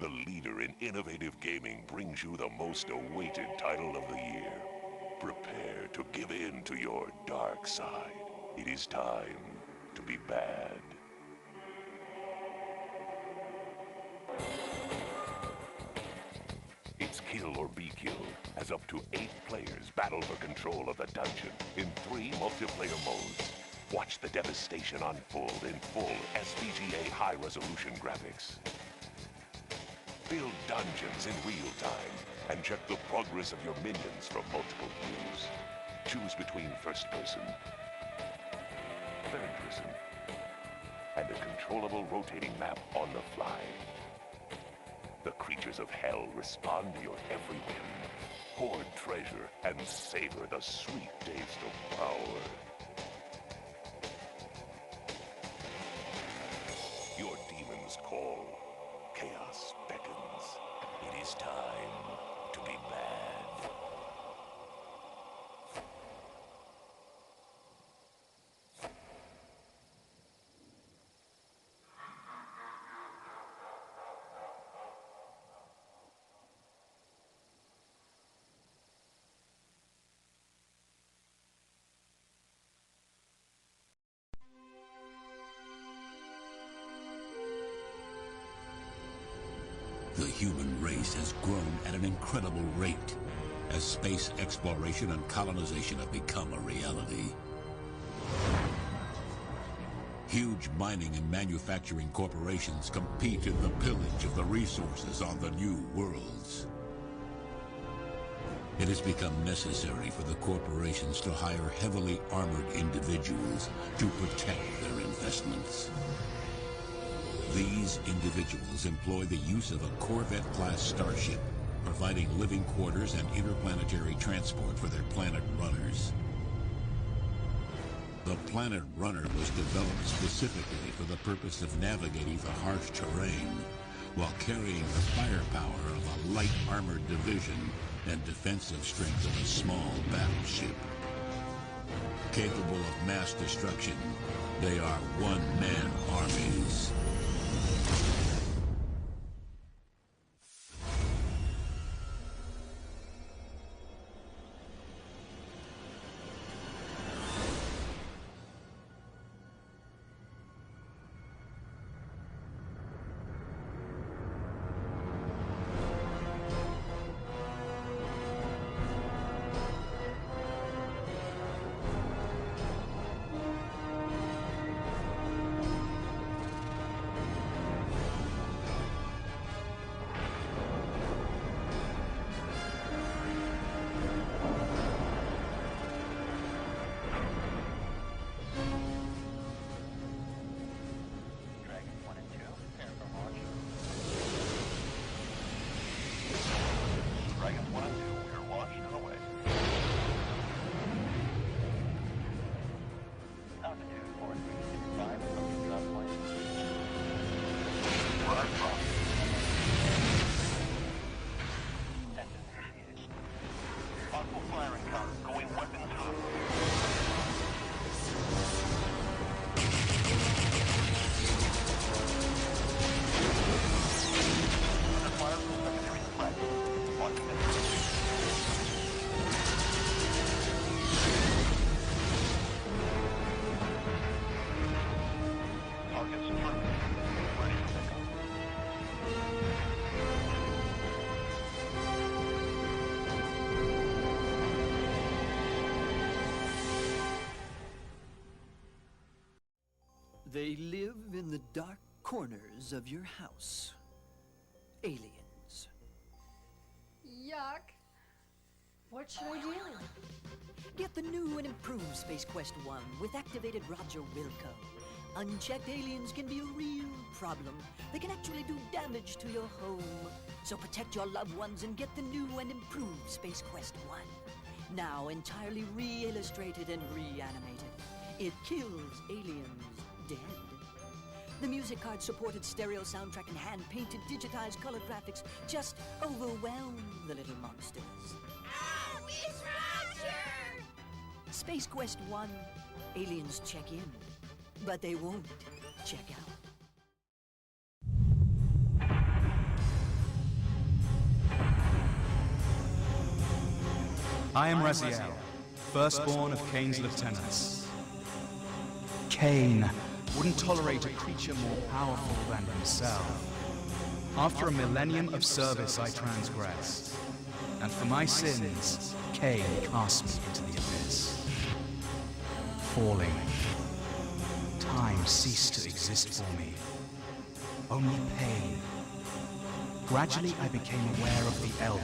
The leader in innovative gaming brings you the most awaited title of the year. Prepare to give in to your dark side. It is time to be bad. It's kill or be killed, as up to 8 players battle for control of the dungeon in 3 multiplayer modes. Watch the devastation unfold in full SVGA high-resolution graphics. Build dungeons in real time and check the progress of your minions from multiple views. Choose between first person, third person, and a controllable rotating map on the fly. The creatures of hell respond to your every whim. Hoard treasure and savor the sweet taste of power. Your demons call. Chaos beckons. It is time to be bad. The human race has grown at an incredible rate as space exploration and colonization have become a reality. Huge mining and manufacturing corporations compete in the pillage of the resources on the new worlds. It has become necessary for the corporations to hire heavily armored individuals to protect their investments. These individuals employ the use of a Corvette-class starship, providing living quarters and interplanetary transport for their planet runners. The Planet Runner was developed specifically for the purpose of navigating the harsh terrain while carrying the firepower of a light armored division and defensive strength of a small battleship. Capable of mass destruction, they are one-man armies. They live in the dark corners of your house. Aliens. Yuck. What should I do? Get the new and improved Space Quest 1 with activated Roger Wilco. Unchecked aliens can be a real problem. They can actually do damage to your home. So protect your loved ones and get the new and improved Space Quest 1. Now entirely re-illustrated and reanimated. It kills aliens dead. The music card supported stereo soundtrack and hand-painted digitized color graphics just overwhelm the little monsters. Oh, it's Roger! Space Quest 1, aliens check in, but they won't check out. I am Raziel, firstborn of Cain's lieutenants. Cain wouldn't tolerate a creature more powerful than himself. After a millennium of service, I transgressed. And for my sins, Cain cast me into the abyss. Falling, time ceased to exist for me. Only pain. Gradually, I became aware of the Elder.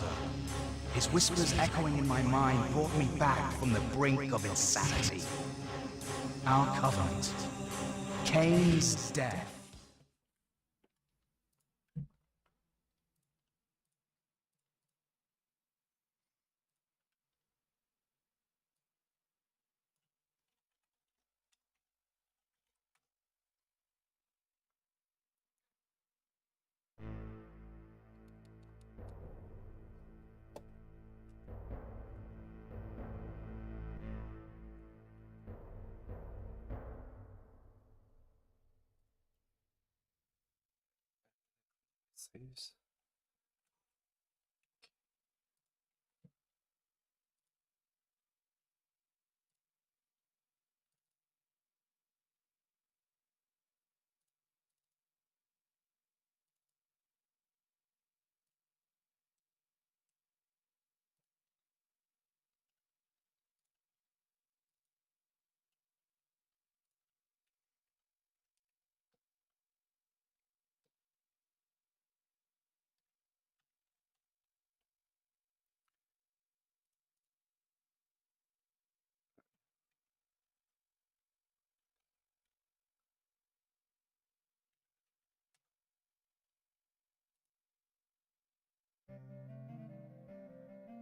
His whispers echoing in my mind brought me back from the brink of insanity. Our covenant. Cain's death. Saves.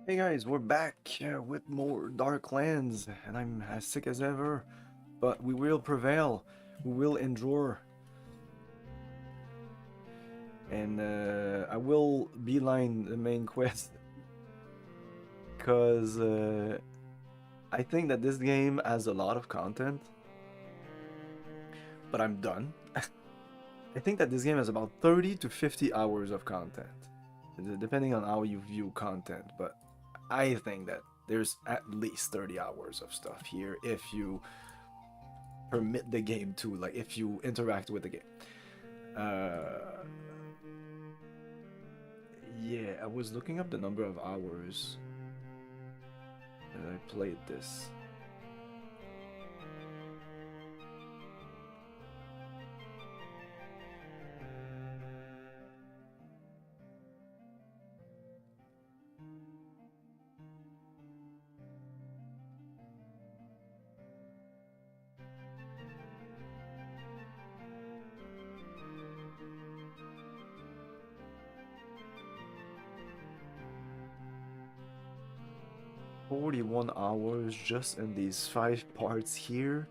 Hey guys, we're back with more Darklands, and I'm as sick as ever, but we will prevail. We will endure. And I will beeline the main quest, because I think that this game has a lot of content, but I'm done. I think that this game has about 30 to 50 hours of content, depending on how you view content, but I think that there's at least 30 hours of stuff here if you permit the game to, like, if you interact with the game. Yeah, I was looking up the number of hours that I played this. "41 hours just in these 5 parts here."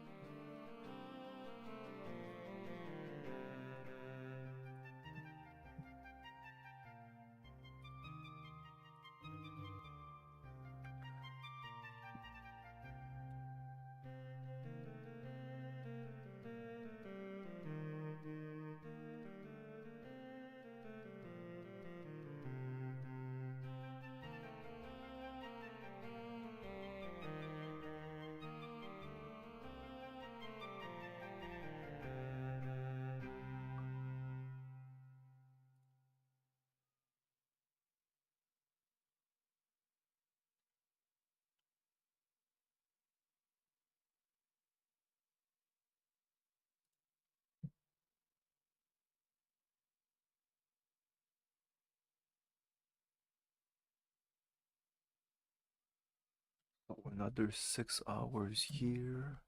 Oh, another 6 hours here.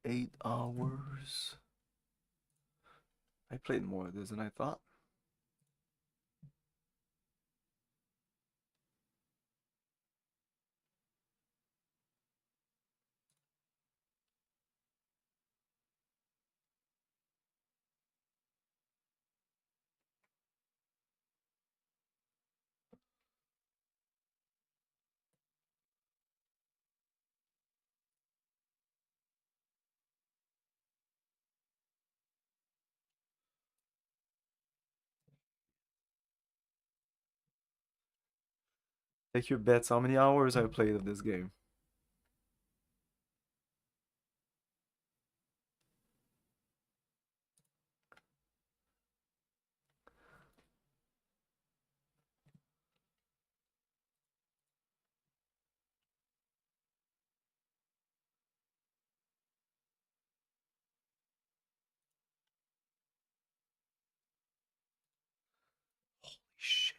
Eight hours. I played more of this than I thought. Take your bets. How many hours I played of this game? Shit.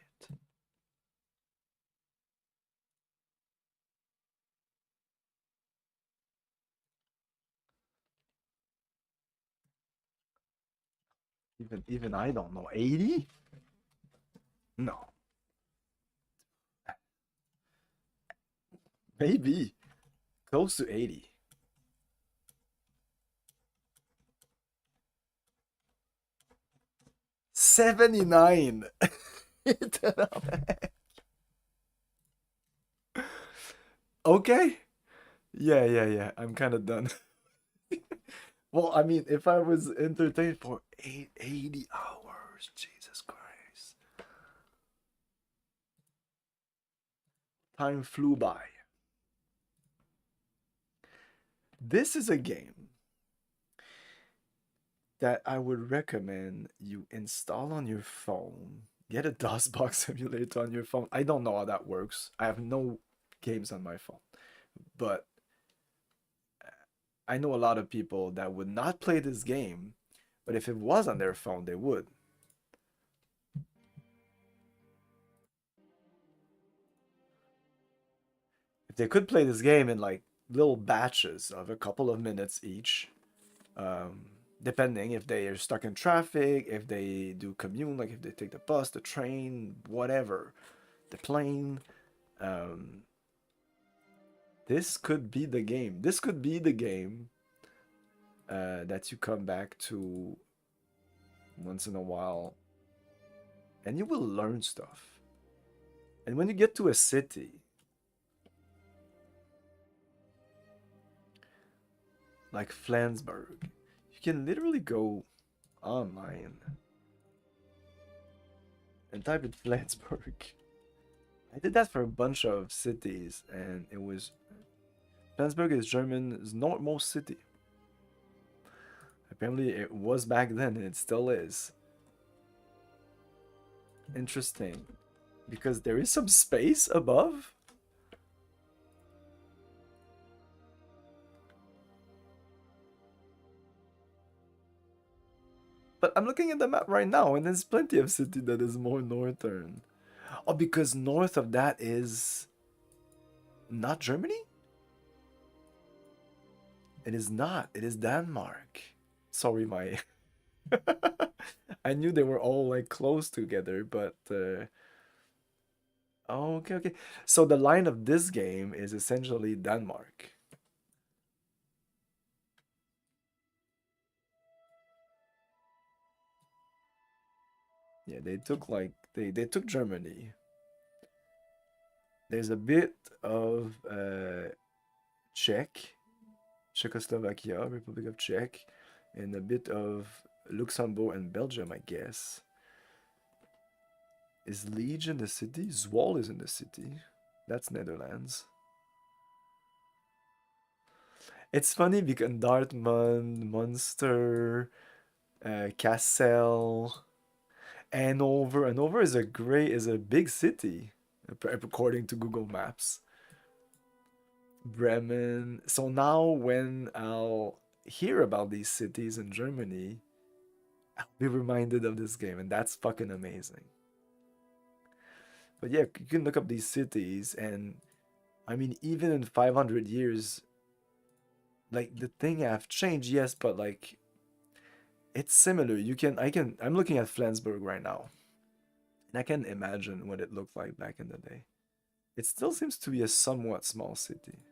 Even I don't know. 80? No. Maybe. Close to 80. $79. Okay. Yeah. I'm kind of done. Well, I mean, if I was entertained for 80 hours, Jesus Christ. Time flew by. This is a game that I would recommend you install on your phone. Get a DOSBox simulator on your phone. I don't know how that works. I have no games on my phone. But I know a lot of people that would not play this game, but if it was on their phone, they would. If they could play this game in like little batches of a couple of minutes each, um, depending if they are stuck in traffic, if they do commute, like if they take the bus, the train, whatever, the plane, um, this could be the game. This could be the game that you come back to once in a while, and you will learn stuff. And when you get to a city, like Flansburgh, you can literally go online and type in Flansburgh. I did that for a bunch of cities, and it was Flansburgh is German's northmost city. Apparently, it was back then, and it still is. Interesting, because there is some space above. But I'm looking at the map right now, and there's plenty of city that is more northern. Oh, because north of that is not Germany? It is not. It is Denmark. Sorry, my... I knew they were all like close together, but... Oh, okay. So the line of this game is essentially Denmark. Yeah, they took like... They took Germany. There's a bit of Czechoslovakia, Republic of Czech, and a bit of Luxembourg and Belgium, I guess. Is Liege in the city? Zwolle is in the city. That's Netherlands. It's funny because Dortmund, Munster, Kassel, Hanover. Hanover is a big city, according to Google Maps. Bremen. So now when I'll hear about these cities in Germany, I'll be reminded of this game, and that's fucking amazing. But yeah, you can look up these cities, and I mean, even in 500 years, like the thing have changed, yes, but like it's similar. I'm looking at Flensburg right now, and I can imagine what it looked like back in the day. It still seems to be a somewhat small city.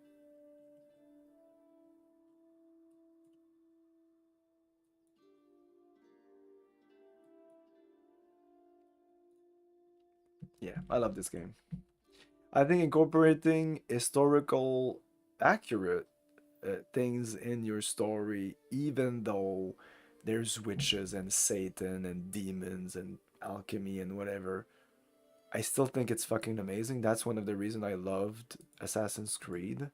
Yeah, I love this game. I think incorporating historical accurate things in your story, even though there's witches and Satan and demons and alchemy and whatever, I still think it's fucking amazing. That's one of the reasons I loved Assassin's Creed.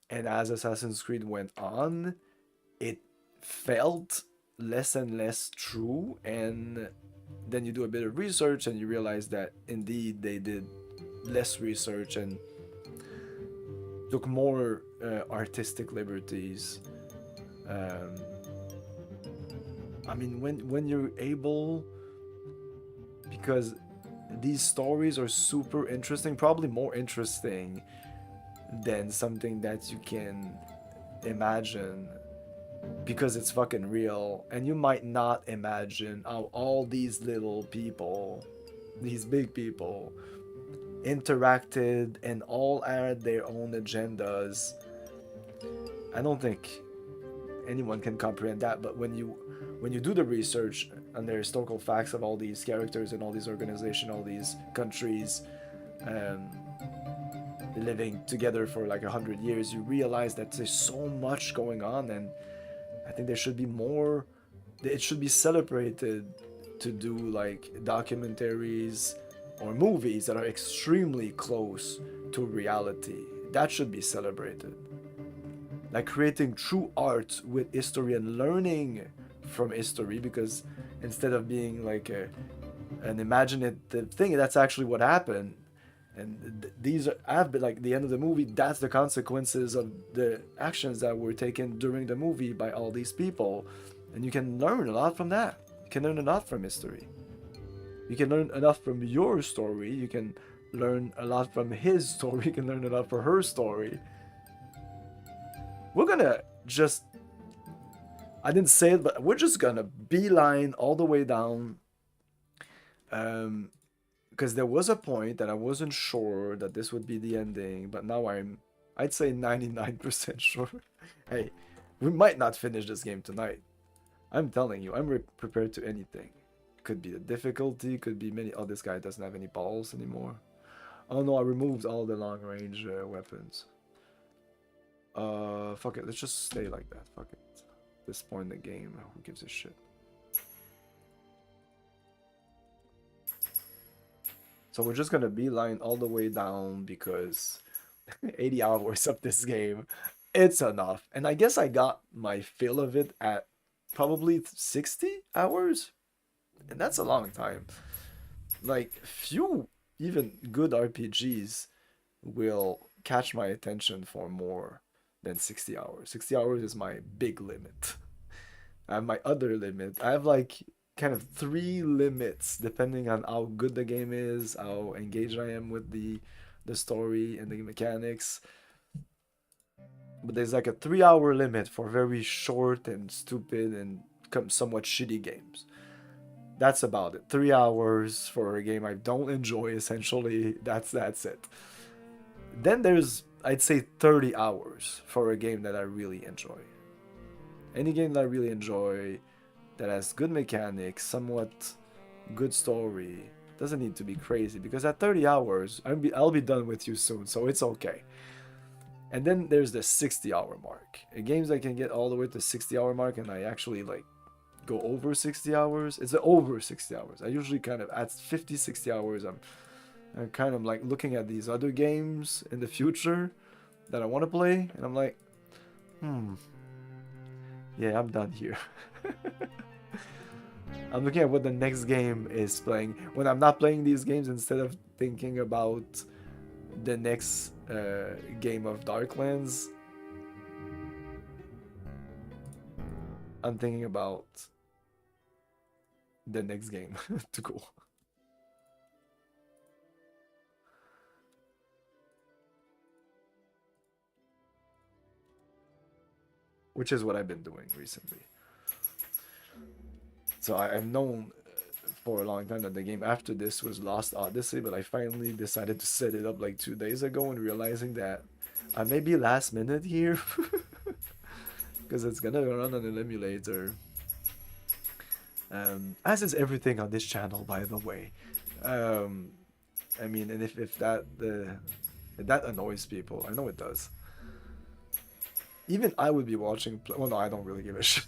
And as Assassin's Creed went on, it felt less and less true. And then you do a bit of research and you realize that indeed they did less research and took more artistic liberties. I mean, when you're able, because these stories are super interesting, probably more interesting than something that you can imagine, because it's fucking real, and you might not imagine how all these little people, these big people, interacted and all had their own agendas. I don't think anyone can comprehend that, but when you do the research on the historical facts of all these characters and all these organizations, all these countries, living together for like 100 years, you realize that there's so much going on, and I think there should be more. It should be celebrated to do like documentaries or movies that are extremely close to reality. That should be celebrated. Like creating true art with history and learning from history, because instead of being like an imaginative thing, that's actually what happened. And these have been like the end of the movie. That's the consequences of the actions that were taken during the movie by all these people, and you can learn a lot from that. You can learn a lot from history. You can learn enough from your story. You can learn a lot from his story. You can learn a lot from her story. We're gonna just, I didn't say it, but we're just gonna beeline all the way down. Because there was a point that I wasn't sure that this would be the ending, but now I'd say 99% sure. Hey, we might not finish this game tonight. I'm telling you, I'm prepared to anything. Could be the difficulty, could be many. Oh, this guy doesn't have any balls anymore. Oh no, I removed all the long range weapons. Fuck it, let's just stay like that. Fuck it. At this point in the game, who gives a shit? So we're just gonna beeline all the way down because 80 hours of this game, it's enough. And I guess I got my fill of it at probably 60 hours. And that's a long time. Like, few even good RPGs will catch my attention for more than 60 hours. 60 hours is my big limit. I have my other limit. I have like kind of 3 limits depending on how good the game is, how engaged I am with the story and the mechanics. But there's like a 3-hour limit for very short and stupid and somewhat shitty games. That's about it. 3 hours for a game I don't enjoy, essentially. That's it. Then there's, I'd say, 30 hours for a game that I really enjoy. Any game that I really enjoy, that has good mechanics, somewhat good story, doesn't need to be crazy, because at 30 hours, I'll be done with you soon, so it's okay. And then there's the 60-hour mark. Games I can get all the way to 60-hour mark, and I actually like go over 60 hours. It's over 60 hours. I usually kind of at 50, 60 hours, I'm kind of like looking at these other games in the future that I want to play, and I'm like, yeah, I'm done here. I'm looking at what the next game is playing. When I'm not playing these games, instead of thinking about the next game of Darklands, I'm thinking about the next game to go. Which is what I've been doing recently. So I've known for a long time that the game after this was Lost Odyssey, but I finally decided to set it up like 2 days ago, and realizing that I may be last minute here because it's gonna run on an emulator. As is everything on this channel, by the way. I mean, and if that annoys people, I know it does. Even I would be watching. Well, no, I don't really give a shit.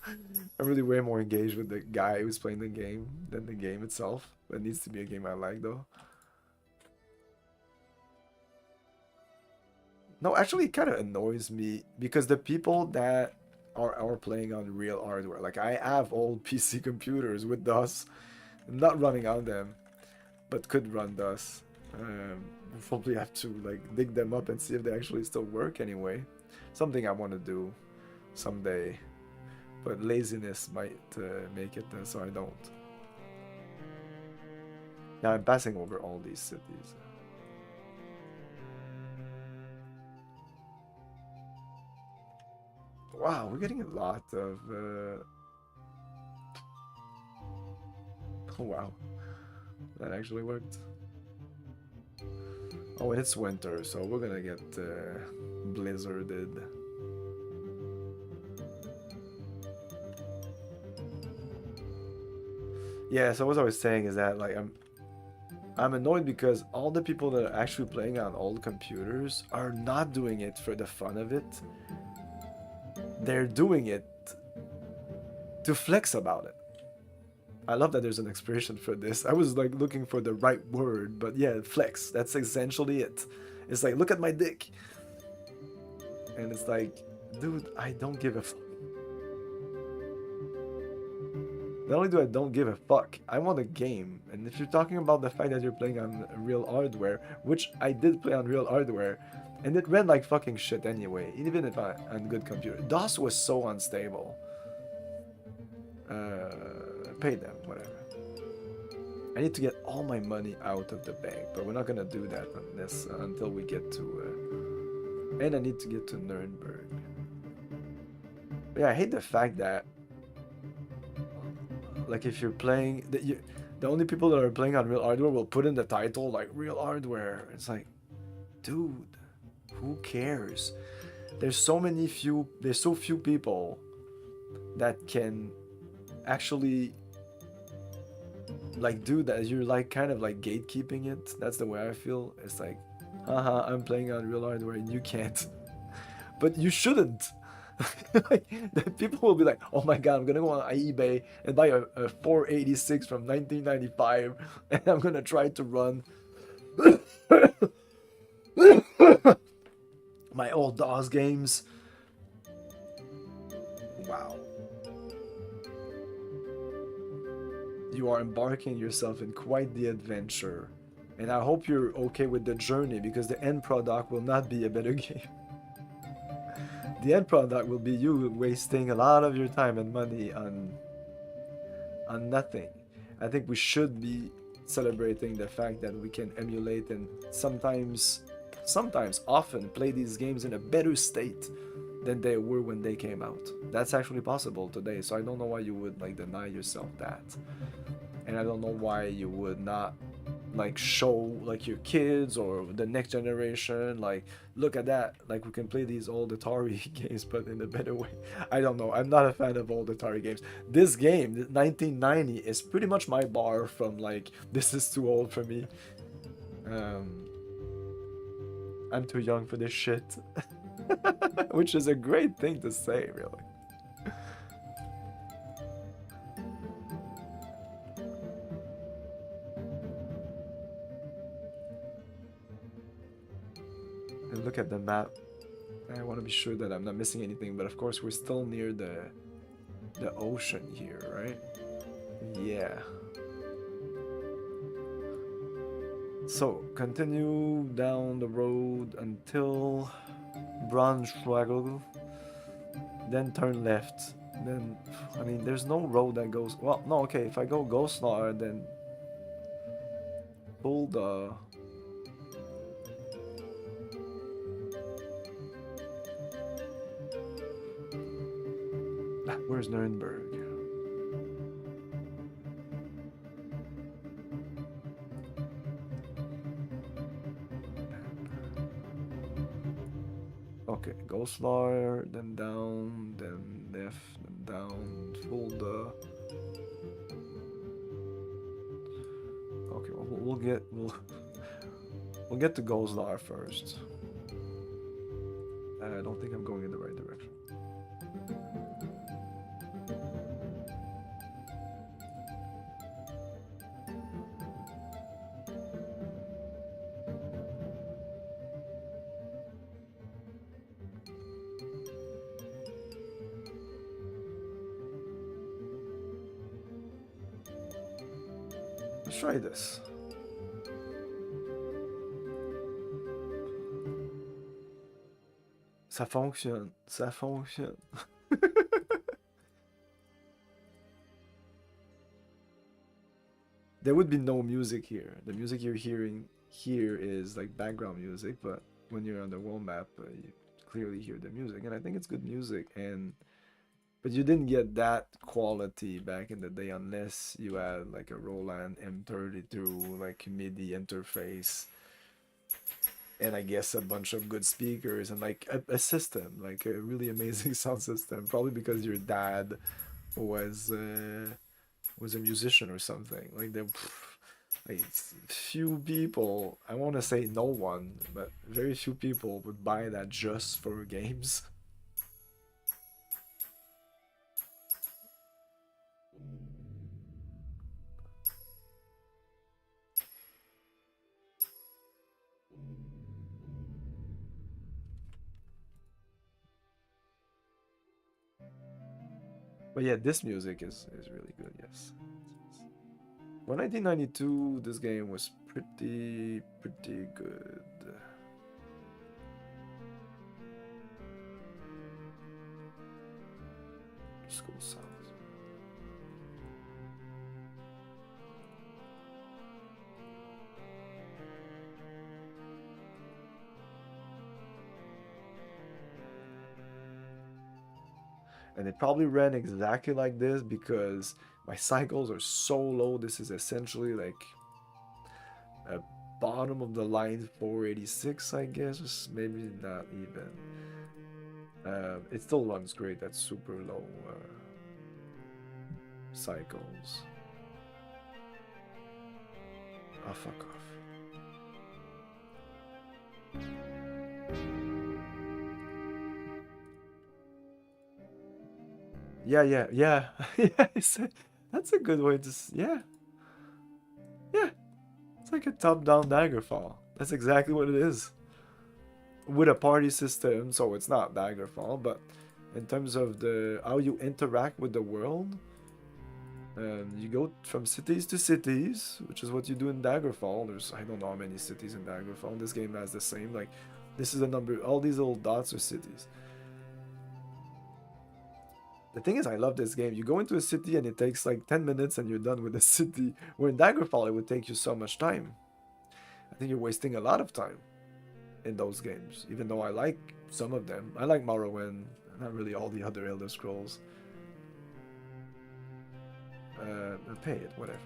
I'm really way more engaged with the guy who's playing the game than the game itself. But it needs to be a game I like though. No, actually, it kind of annoys me because the people that are playing on real hardware, like I have old PC computers with DOS, I'm not running on them, but could run DOS. We'll probably have to like dig them up and see if they actually still work anyway. Something I want to do someday, but laziness might make it so I don't. Now I'm passing over all these cities. Wow, we're getting a lot of... Oh wow, that actually worked. Oh, and it's winter, so we're gonna get blizzarded. Yeah, so what I was saying is that like I'm annoyed because all the people that are actually playing on old computers are not doing it for the fun of it. They're doing it to flex about it. I love that there's an expression for this. I was like looking for the right word, but yeah, flex. That's essentially it. It's like, look at my dick. And it's like, dude, I don't give a fuck. Not only do I don't give a fuck, I want a game. And if you're talking about the fact that you're playing on real hardware, which I did play on real hardware, and it ran like fucking shit anyway, even if I on good computer. DOS was so unstable. Pay them, whatever. I need to get all my money out of the bank, but we're not gonna do that on this until we get to... and I need to get to Nuremberg. But yeah, I hate the fact that like if you're playing... the only people that are playing on real hardware will put in the title like real hardware. It's like, dude, who cares? There's so few people that can actually like do that. You're like kind of like gatekeeping it. That's the way I feel. It's like, haha, I'm playing on real hardware and you can't. But you shouldn't. Like, people will be like, oh my god, I'm gonna go on eBay and buy a 486 from 1995 and I'm gonna try to run my old DOS games. Wow. You are embarking yourself in quite the adventure. And I hope you're okay with the journey, because the end product will not be a better game. The end product will be you wasting a lot of your time and money on nothing. I think we should be celebrating the fact that we can emulate and sometimes often play these games in a better state than they were when they came out. That's actually possible today, so I don't know why you would like deny yourself that. And I don't know why you would not like show like your kids or the next generation, like, look at that, like we can play these old Atari games but in a better way. I don't know, I'm not a fan of old Atari games. This game, 1990, is pretty much my bar from like, this is too old for me. I'm too young for this shit. Which is a great thing to say, really. And look at the map. I want to be sure that I'm not missing anything, but of course we're still near the ocean here, right? Yeah. So, continue down the road until Braunschweig, then turn left. Then, I mean, there's no road that goes... Well, no, okay, if I go Goslar, then pull the... Where's Nuremberg? Okay, Goslar, then down, then left, then down, Fulda. Okay, we'll get to Goslar first. I don't think I'm going in the right direction. Let's try this. Ça fonctionne. Ça fonctionne. There would be no music here. The music you're hearing here is like background music, but when you're on the world map, you clearly hear the music, and I think it's good music. But you didn't get that quality back in the day unless you had like a Roland M32 like MIDI interface, and I guess a bunch of good speakers and like a system, like a really amazing sound system. Probably because your dad was a musician or something. Like like few people, I want to say no one, but very few people would buy that just for games. But yeah, this music is really good, yes. For 1992, this game was pretty good. School sounds. And it probably ran exactly like this because my cycles are so low. This is essentially like a bottom of the line 486, I guess, maybe not even. It still runs great at super low cycles. Oh, fuck off. Yeah. Yeah, that's a good way to... Yeah. It's like a top-down Daggerfall. That's exactly what it is. With a party system, so it's not Daggerfall, but in terms of how you interact with the world, you go from cities to cities, which is what you do in Daggerfall. There's, I don't know how many cities in Daggerfall. This game has the same, like, this is the number, all these little dots are cities. The thing is, I love this game. You go into a city and it takes like 10 minutes and you're done with the city. Where in Daggerfall, it would take you so much time. I think you're wasting a lot of time in those games, even though I like some of them. I like Morrowind, not really all the other Elder Scrolls. Pay it, whatever.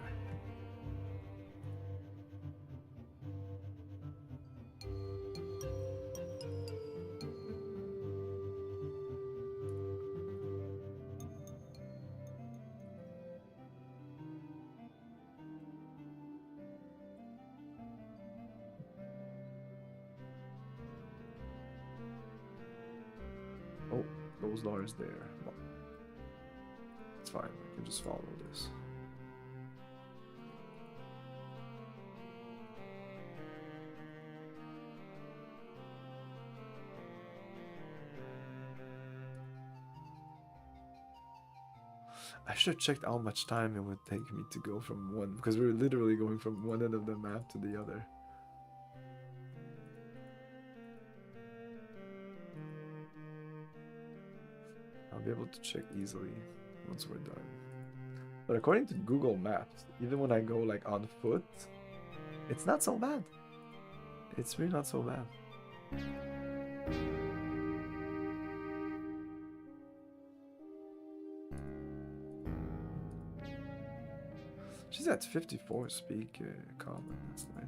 Oh, those doors there. Well, it's fine. I can just follow this. I should have checked how much time it would take me to go from one, because we're literally going from one end of the map to the other. I'll be able to check easily once we're done. But according to Google Maps, even when I go like on foot, it's not so bad. It's really not so bad. She's at 54 speak common. That's nice.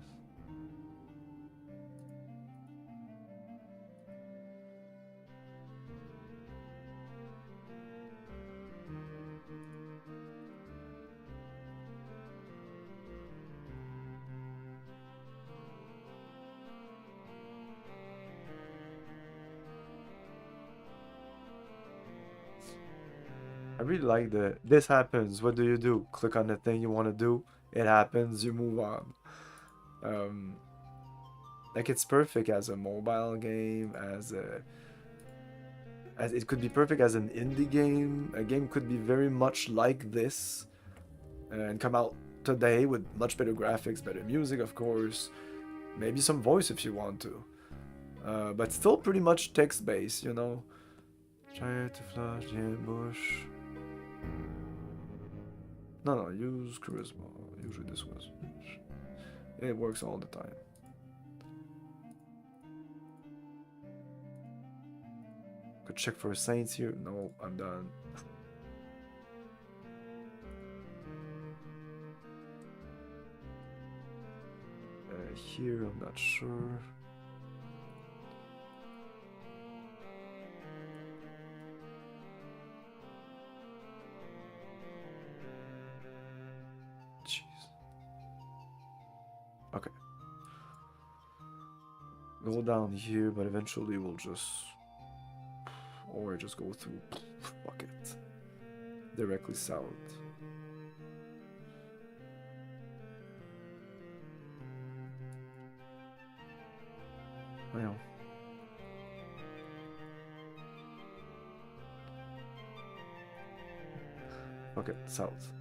I really like this happens. What do you do? Click on the thing you want to do. It happens. You move on. Like it's perfect as a mobile game, as it could be perfect as an indie game. A game could be very much like this and come out today with much better graphics, better music, of course, maybe some voice if you want to, but still pretty much text-based, you know. Try to flush the ambush. No, use charisma. Usually this was. It works all the time. Could check for saints here. No, I'm done. Here, I'm not sure. Jeez. Okay. Go down here, but eventually we'll just... Or just go through... Fuck it. Directly south. Well. Okay, south.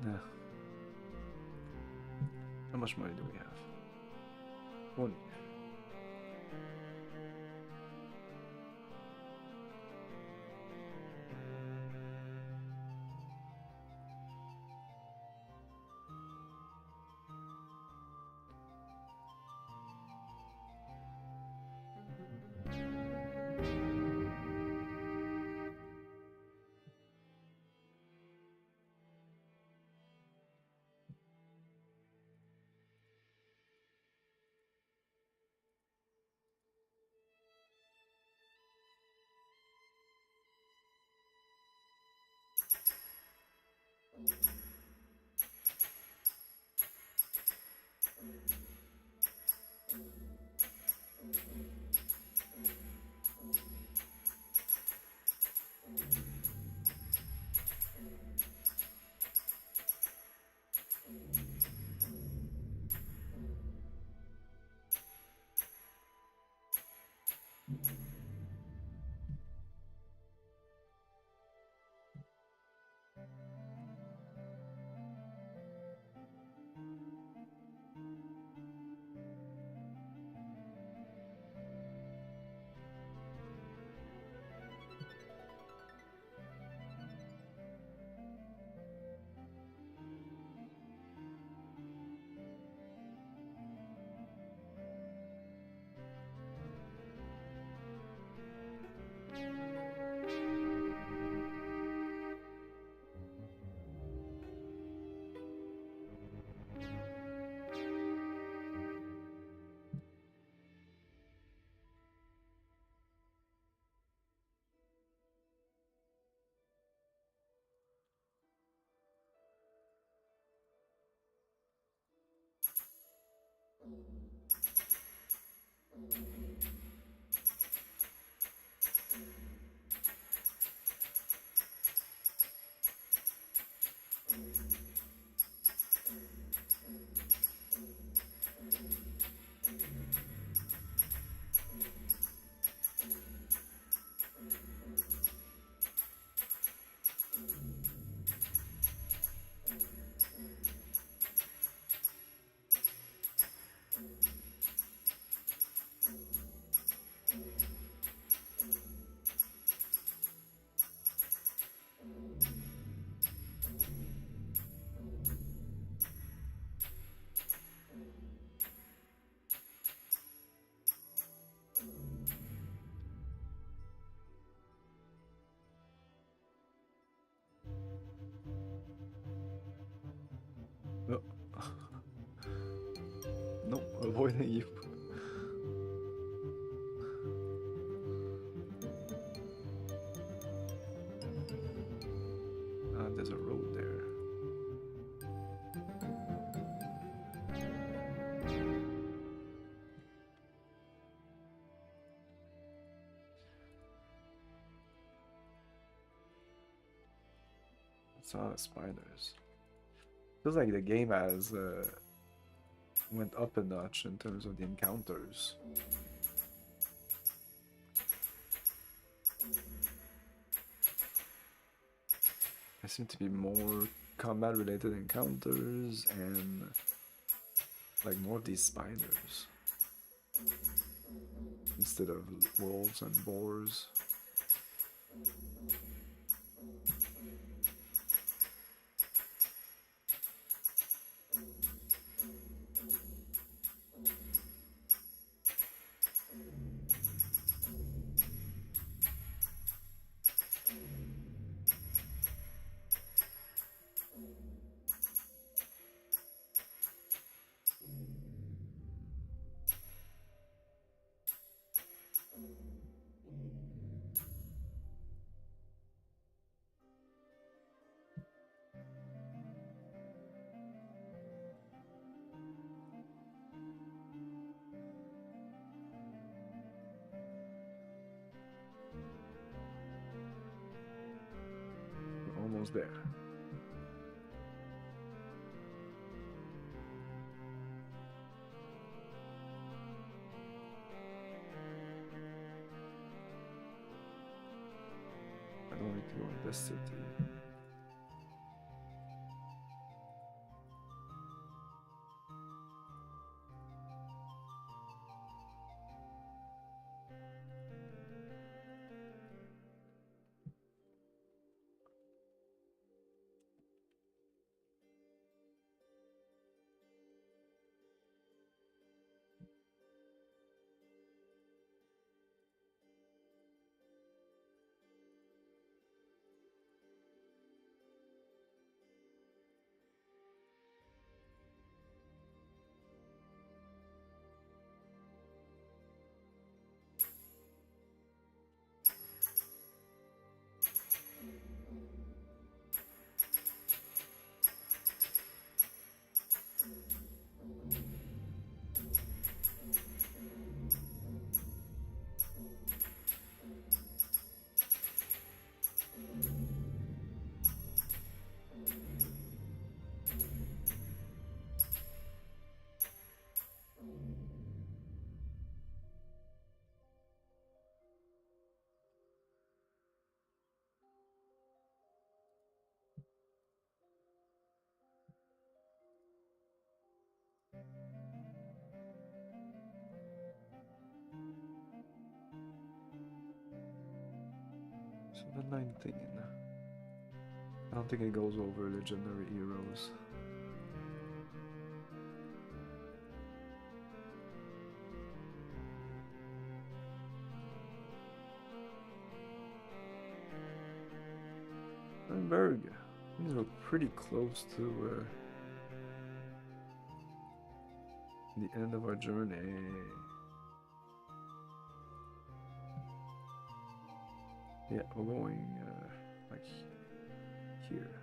Yeah. How much money do we have? One. avoiding you. There's a road there. It's a lot of spiders. Feels like the game has went up a notch in terms of the encounters. There seem to be more combat related encounters and like more of these spiders instead of wolves and boars. We're almost there. I don't need to go in this city. So the 19. I don't think it goes over legendary heroes. Nuremberg. These were pretty close to the end of our journey. Yeah, we're going like here.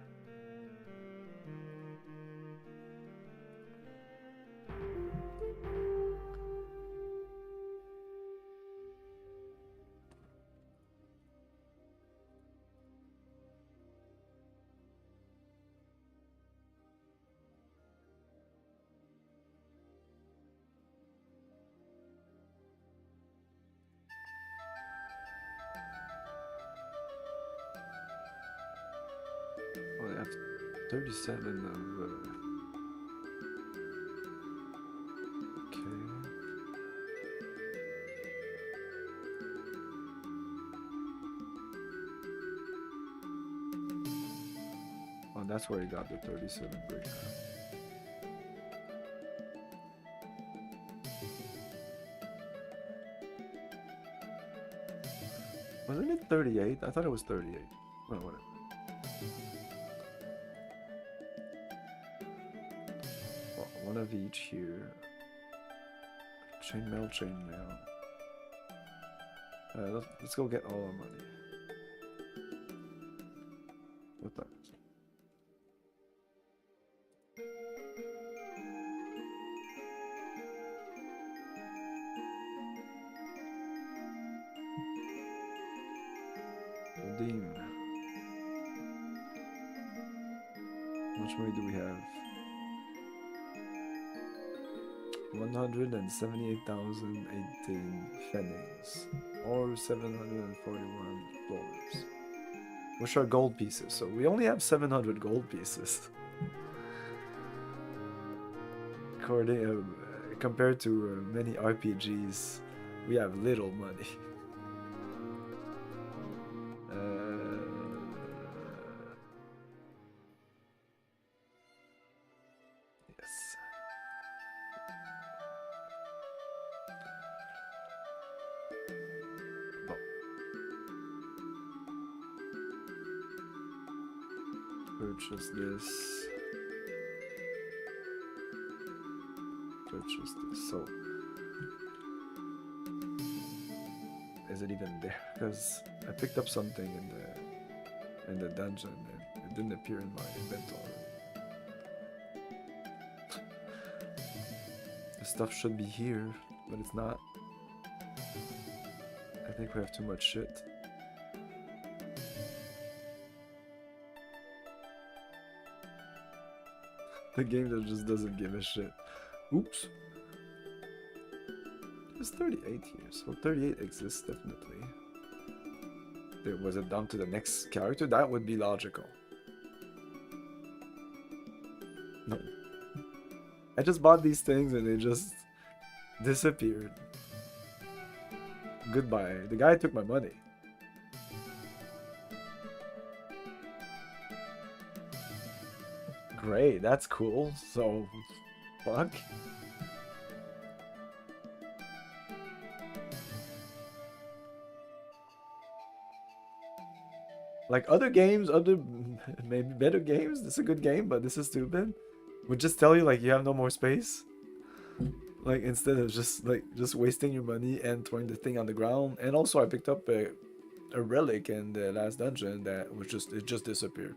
Oh, they have 37 of. Okay. Oh, that's where he got the 37 break. Wasn't it 38? I thought it was 38. Well, whatever. Well, one of each here. Chainmail, chainmail. Let's go get all our money. What the? Redeem. How much money do we have? 178,018 pfennigs, or 741 florins. Which are gold pieces, so we only have 700 gold pieces. According, compared to many RPGs, we have little money. Yes. Oh. Purchase this. Purchase this. So, is it even there? Because I picked up something in the dungeon and it didn't appear in my inventory. The stuff should be here, but it's not. I think we have too much shit. The game that just doesn't give a shit. Oops. There's 38 here, so 38 exists definitely. Was it down to the next character? That would be logical. No. I just bought these things and they just disappeared. Goodbye. The guy took my money. Great, that's cool. So, fuck. Like other games, other maybe better games, this is a good game, but this is stupid. Would just tell you like you have no more space. Like instead of just wasting your money and throwing the thing on the ground. And also I picked up a relic in the last dungeon that was it just disappeared.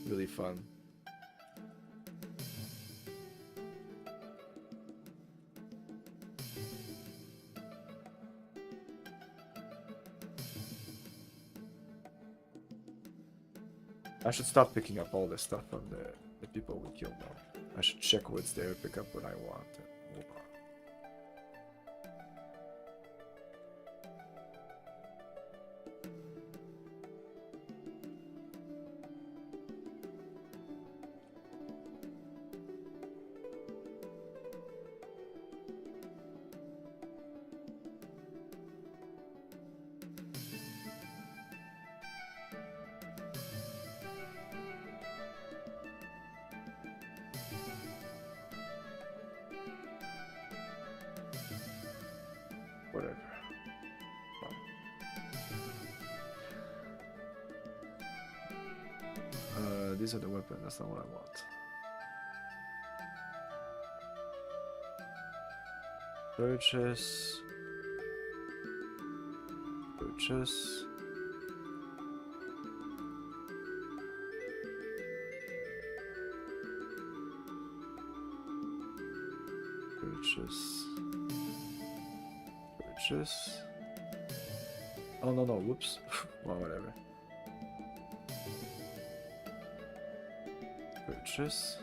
Really fun. I should stop picking up all this stuff from the people we killed now. I should check what's there, pick up what I want, and move on. Whatever. These are the weapons, that's not what I want. Purchase. Purchase. Purchase. Purchase. Oh no, whoops. Well, whatever. Purchase.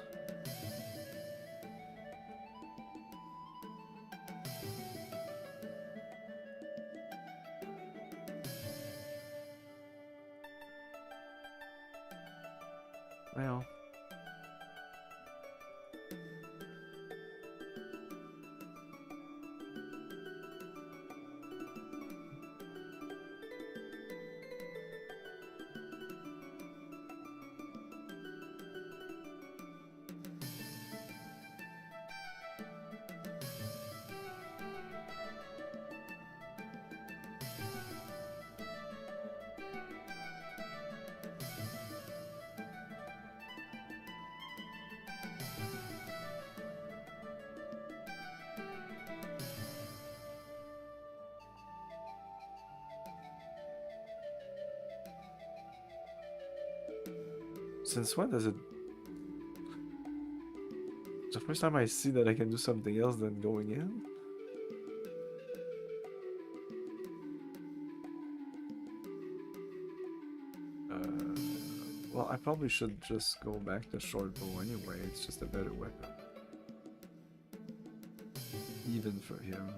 Well. Since when does it... It's the first time I see that I can do something else than going in. Well, I probably should just go back to short bow anyway. It's just a better weapon. Even for him.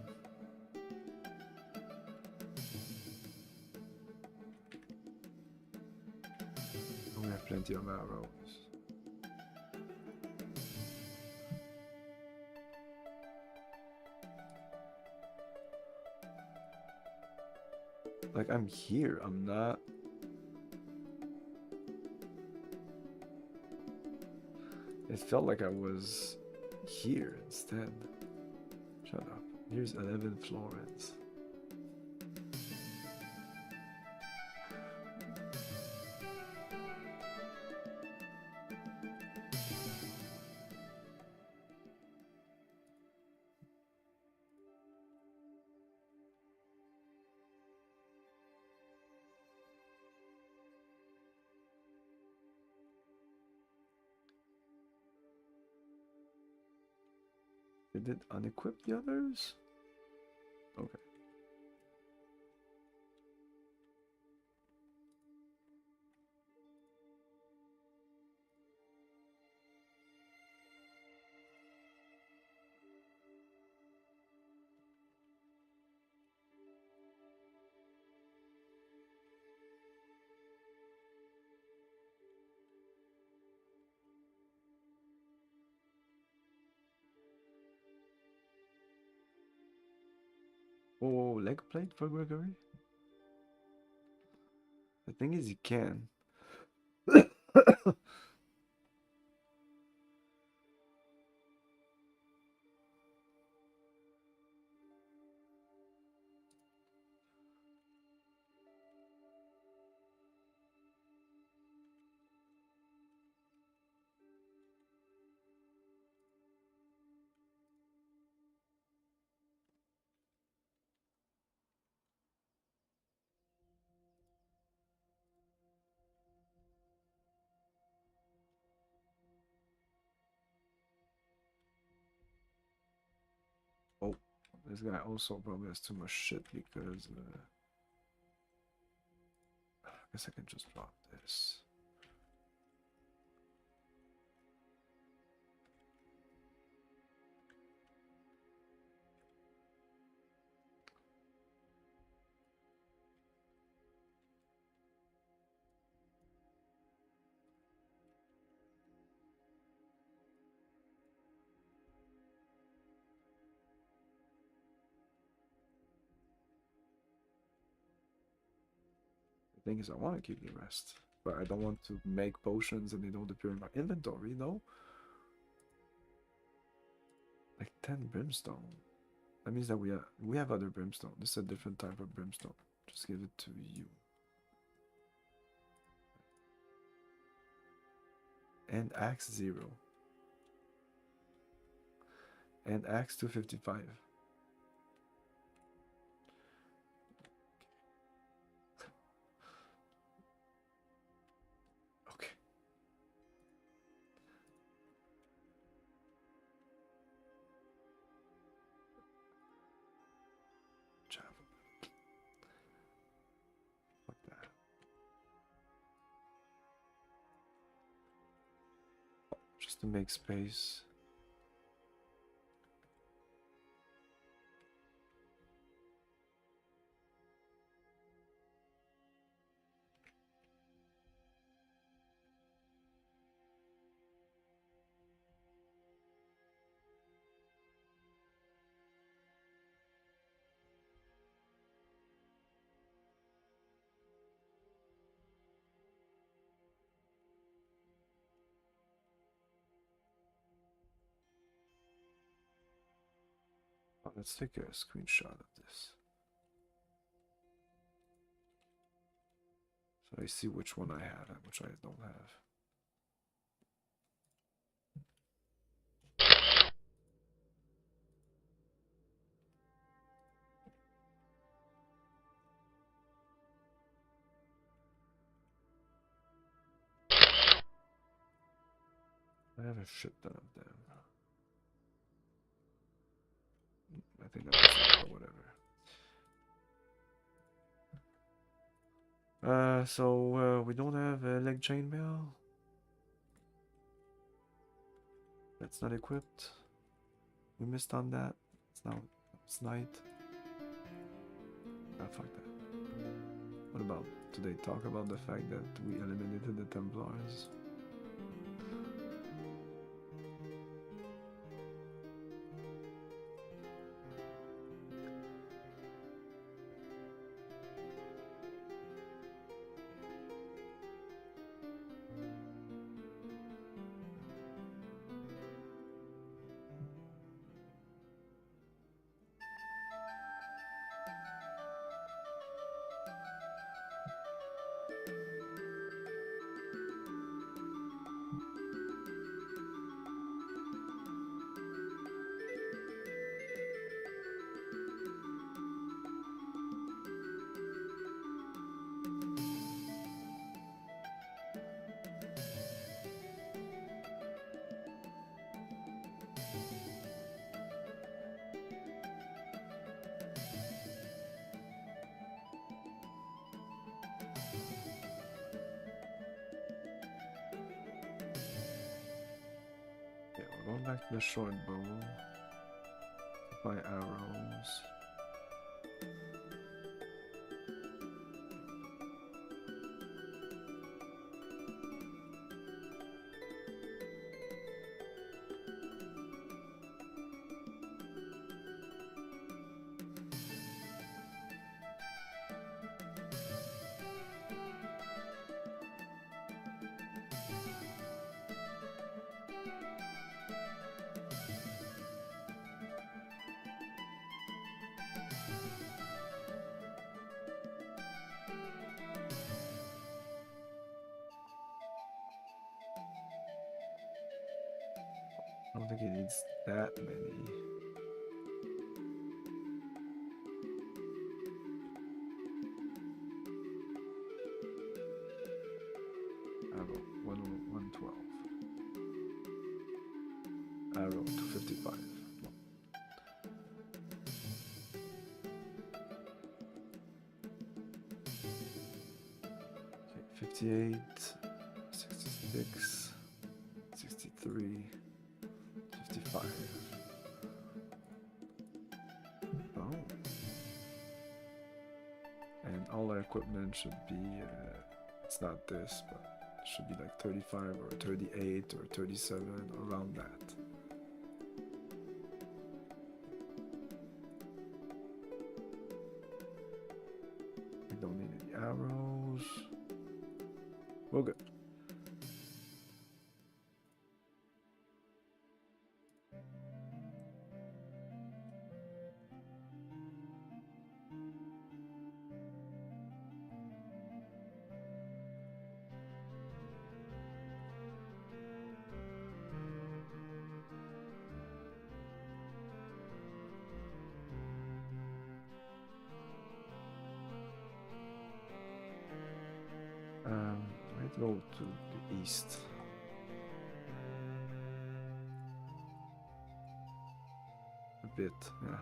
We have plenty of arrows. Like, I'm here, I'm not... It felt like I was here instead. Shut up. Here's 11 florins. Did it unequip the others? Okay. Oh, leg plate for Gregory? The thing is, he can. Oh, this guy also probably has too much shit because I guess I can just drop this. The thing is, I want to keep the rest, but I don't want to make potions and they don't appear in my inventory, though. Like 10 brimstone. That means that we have other brimstone. This is a different type of brimstone. Just give it to you. And axe 0. And axe 255. Okay. Travel. Like that. Just to make space. Oh, let's take a screenshot of this. So I see which one I have and which I don't have. I have a shit ton of them. I think that's it, or whatever. So we don't have a leg chainmail. That's not equipped. We missed on that. It's night. Ah, fuck that. What about, do they talk about the fact that we eliminated the Templars? Yeah, we're going back to the short bow to buy arrows. I don't think it needs that many. Arrow, 112. Arrow, 255. Okay, 58, 66, 63, 55. Oh. And all our equipment should be, it's not this, but it should be like 35 or 38 or 37, around that. We don't need any arrows. We're good. I'd go to the east. A bit, yeah.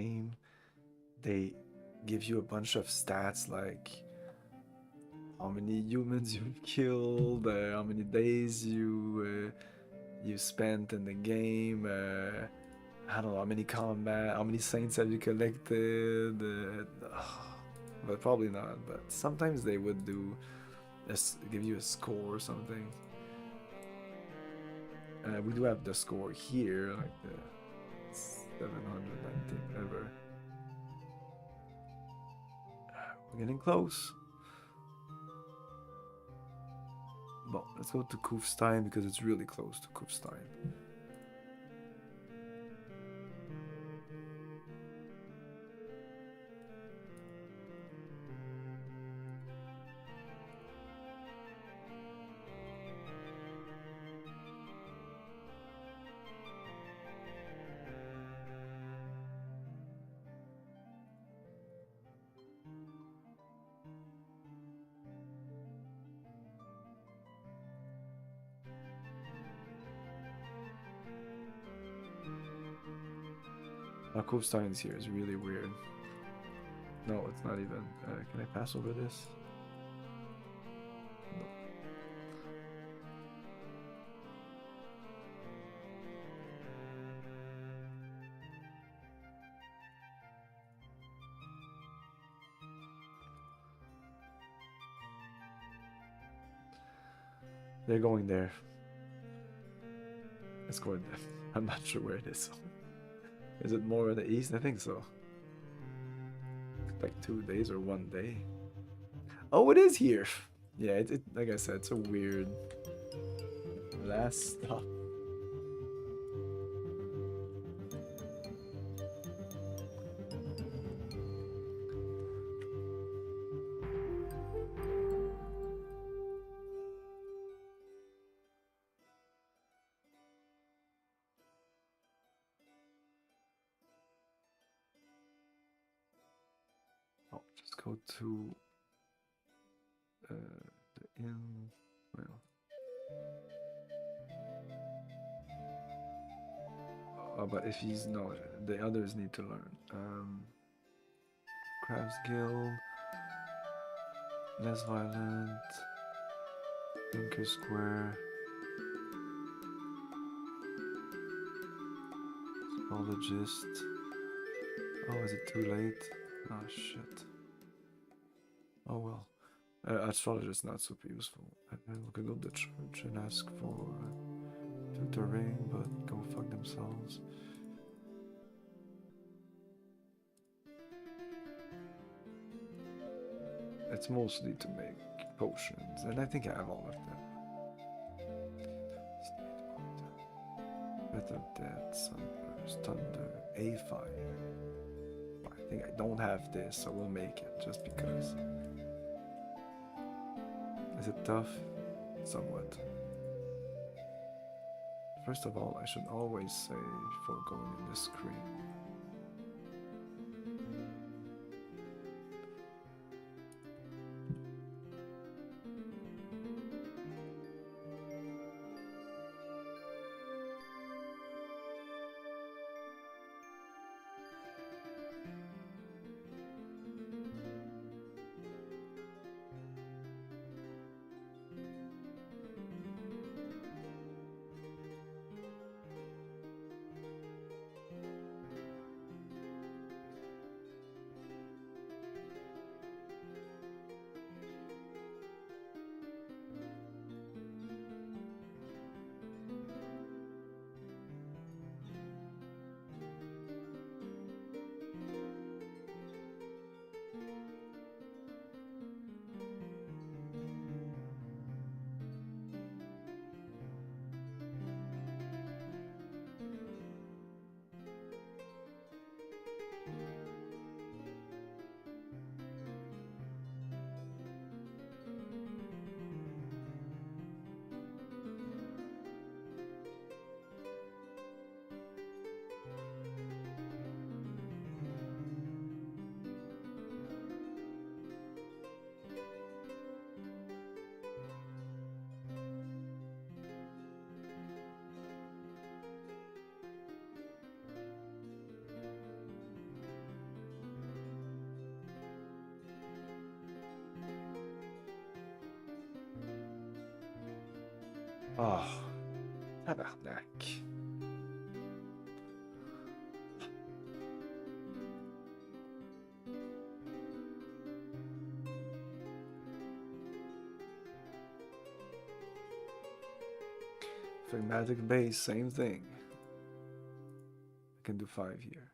game, they give you a bunch of stats like how many humans you've killed, how many days you spent in the game, I don't know how many combat, how many saints have you collected, but probably not. But sometimes they would do give you a score or something. We do have the score here, like the 719 whatever. We're getting close. Well, let's go to Kufstein because it's really close to Kufstein. Kufstein's here is really weird. No, it's not even. Can I pass over this? No. They're going there. Let's go there. I'm not sure where it is. Is it more in the east? I think so. Like 2 days or 1 day. Oh, it is here. Yeah, it like I said, it's a weird last stop. Oh, just go to the inn. Well, but if he's no, the others need to learn. Crabs Guild, less violent, Tinker Square, Spologist. Oh, is it too late? Oh shit. Oh well. Astrologist not super useful. We could go to the church and ask for tutoring, but go fuck themselves. It's mostly to make potions, and I think I have all of them. Breath of Death, Sunburst, Thunder, A5. I think I don't have this, so we'll make it just because. Is it tough? Somewhat. First of all, I should always say before going in this screen. Oh, tabarnak. Phlegmatic base, same thing. I can do 5 here.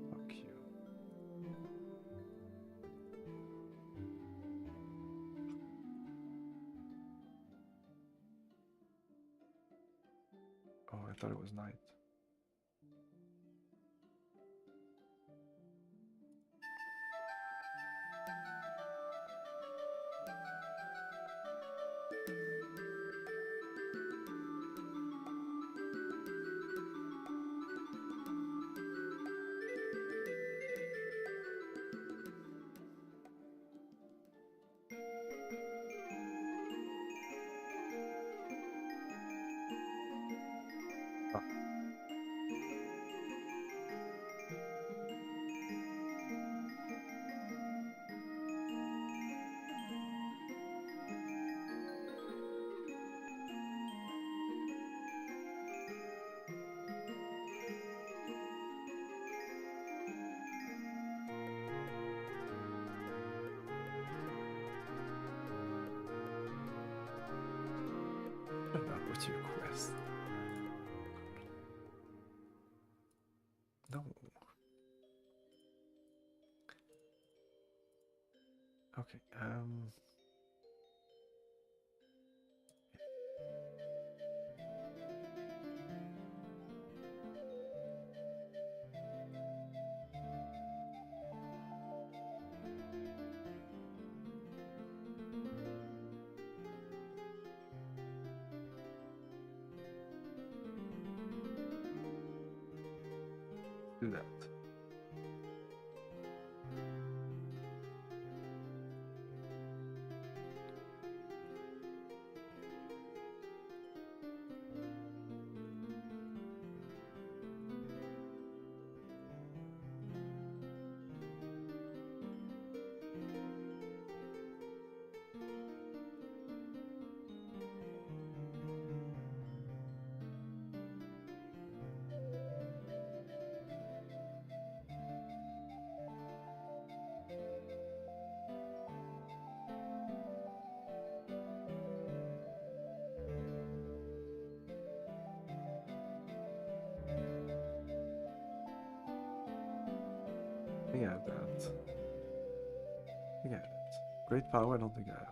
Fuck you. Oh, I thought it was night. Ah, shut up with your quest. No. Okay, do that. I think I have that. I think I have it. Great power, I don't think I have.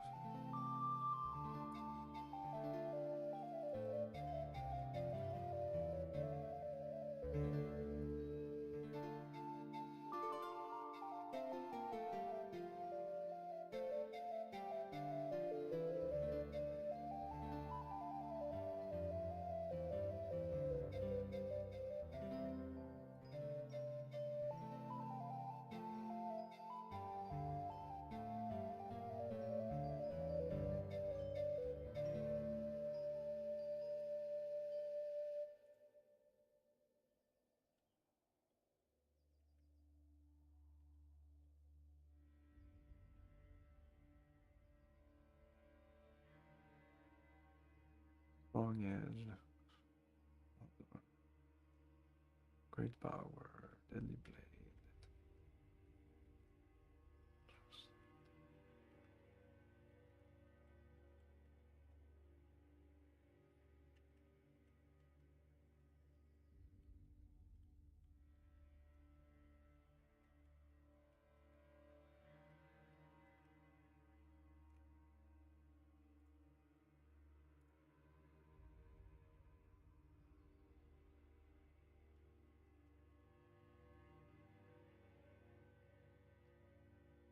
Long edge. Great power. Deadly blade.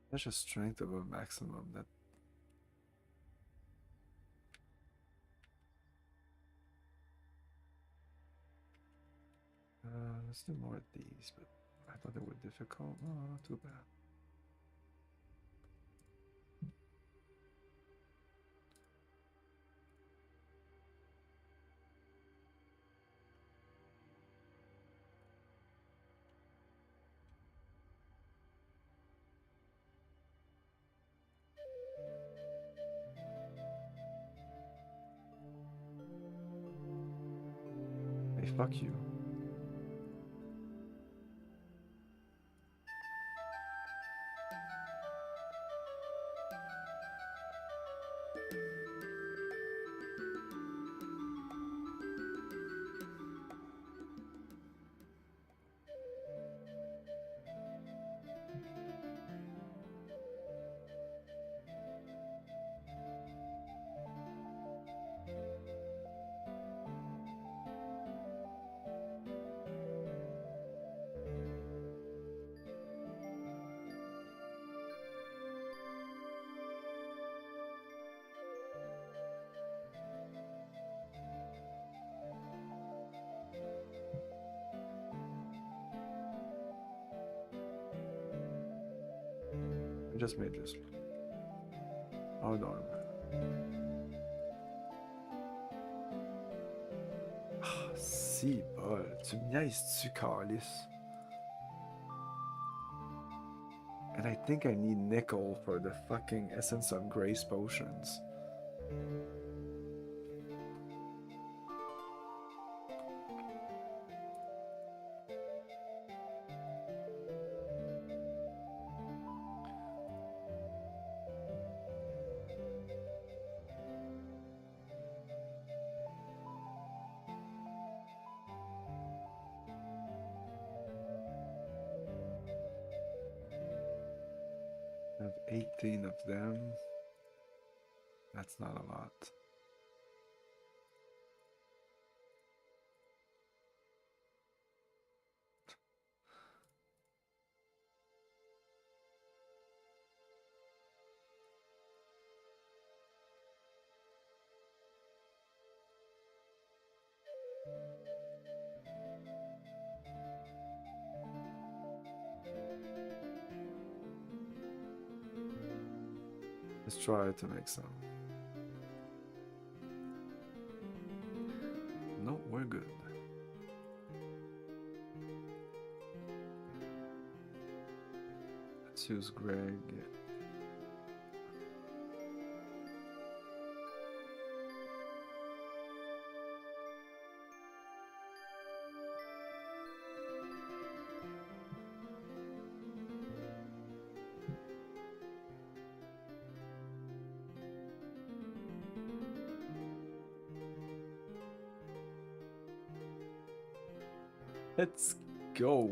That's just strength above maximum. That let's do more of these, but I thought they were difficult. No, not too bad. Hey, fuck you. I just made this. Hold on. Si, bol. Tu me niaises-tu, calice? And I think I need nickel for the fucking Essence of Grace potions. I have 18 of them. That's not a lot. Let's try to make some. No, we're good. Let's use Greg. Let's go.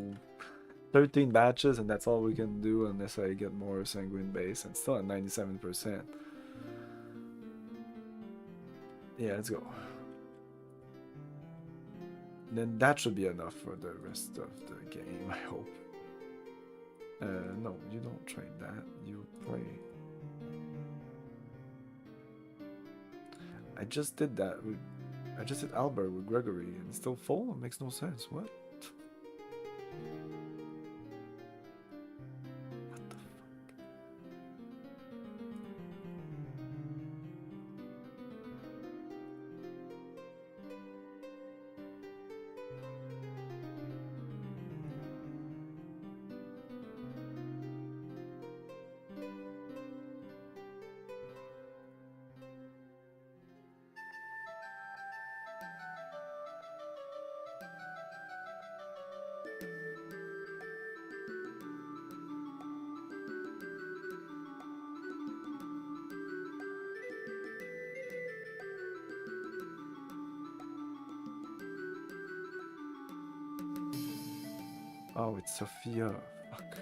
13 batches, and that's all we can do unless I get more sanguine base, and still at 97%. Yeah, let's go. Then that should be enough for the rest of the game, I hope. No, you don't train that, you play. I just did that with, I just did Albert with Gregory, and it's still full? It makes no sense, what? Oh, it's Sophia. Fuck.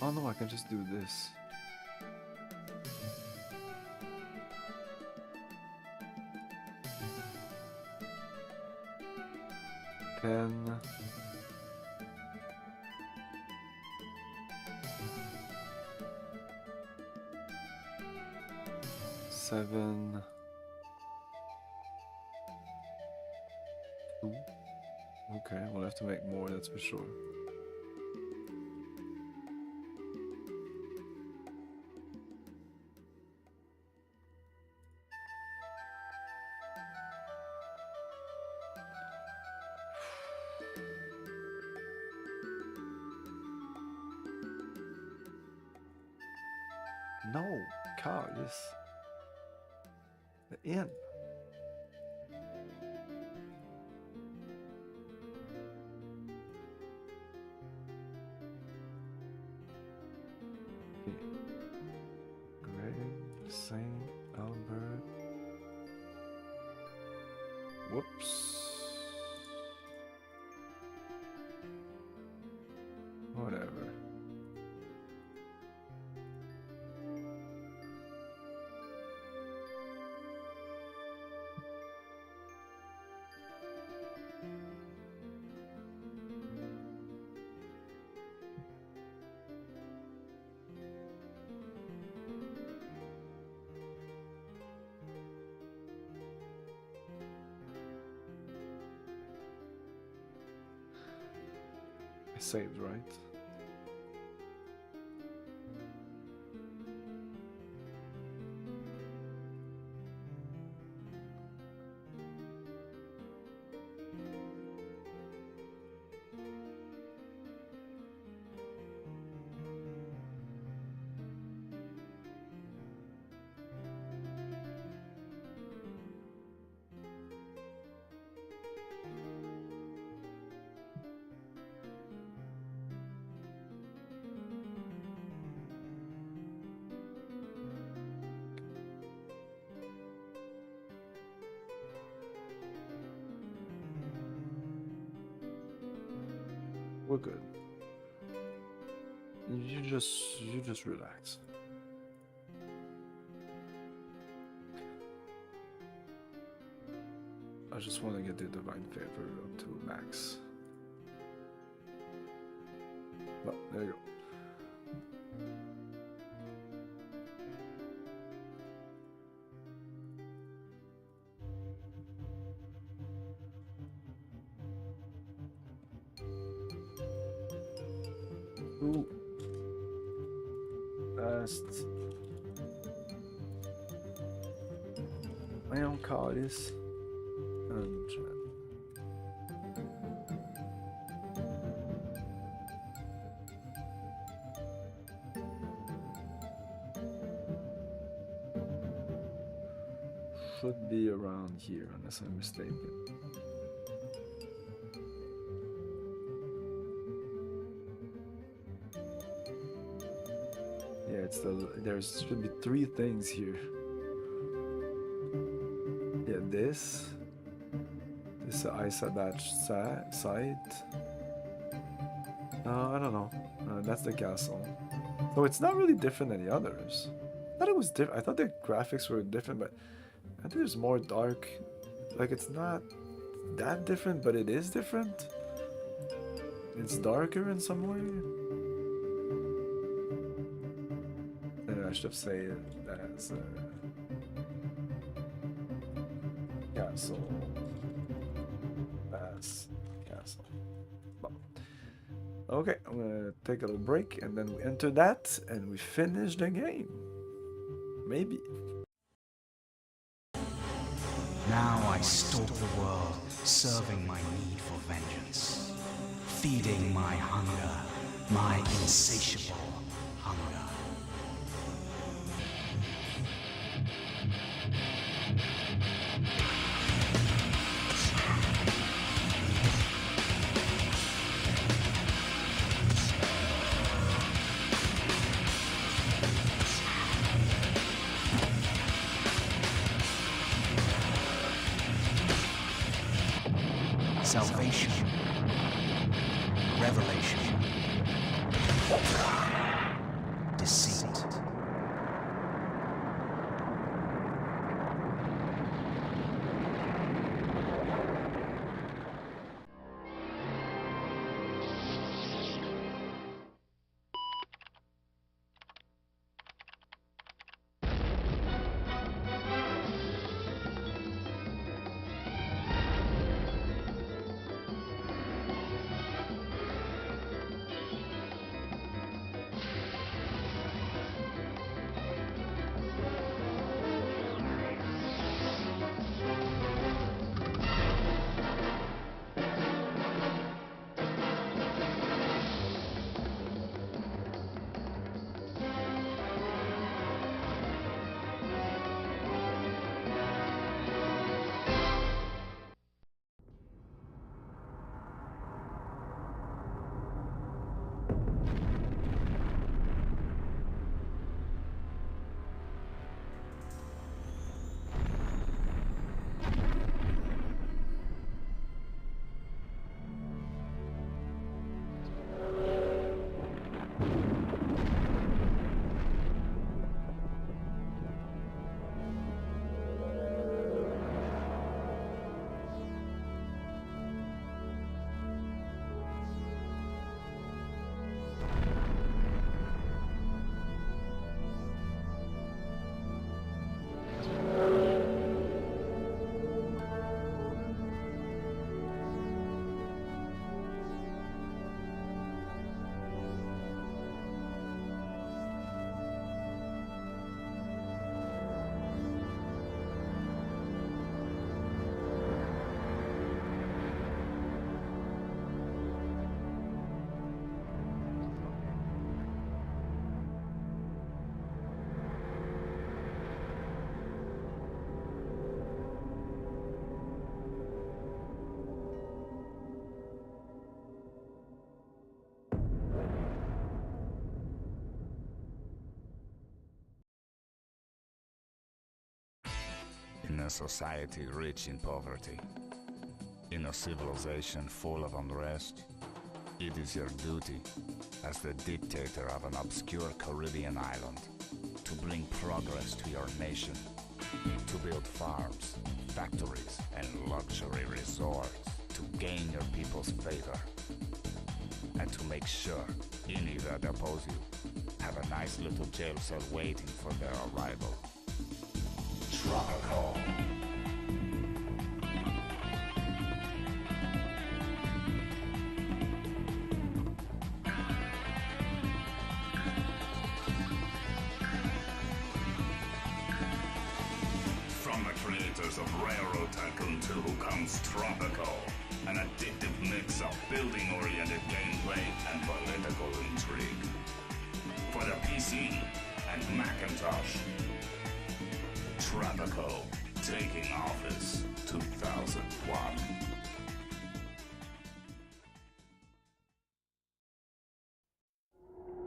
Oh no, I can just do this. Ten. 7. 2. Okay, we'll have to make more, that's for sure. No, car, yes. The inn. Greg, Saint Albert. Whoops. Whatever. I saved, right? We're good. You just relax. I just want to get the divine favor up to max. Oh, there you go. Ooh. Last. I don't call this. Should be around here, unless I'm mistaken. Yeah, it's there should be 3 things here. Yeah, this Isabatch site. I don't know. That's the castle. So it's not really different than the others. I thought it was different. I thought the graphics were different, but I think there's more dark. Like, it's not that different, but it is different. It's darker in some way. And I should have said it as castle. As castle. Well, okay, I'm gonna take a little break and then we enter that and we finish the game. Maybe. Now I stalk the world, serving my need for vengeance, feeding my hunger, my insatiable hunger. Salvation, revelation. a society rich in poverty, in a civilization full of unrest, it is your duty, as the dictator of an obscure Caribbean island, to bring progress to your nation, to build farms, factories, and luxury resorts, to gain your people's favor, and to make sure any that oppose you have a nice little jail cell waiting for their arrival. Tropical. From the creators of Railroad Tycoon 2 comes Tropical, an addictive mix of building-oriented gameplay and political intrigue. For the PC and Macintosh, Tropical, taking office 2001.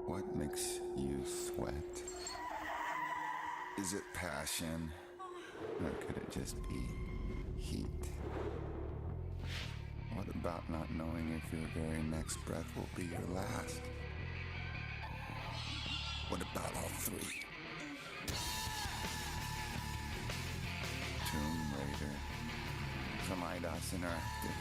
What makes you sweat? Is it passion? Or could it just be heat? What about not knowing if your very next breath will be your last? What about all three? Tomb Raider from IDOS Interactive.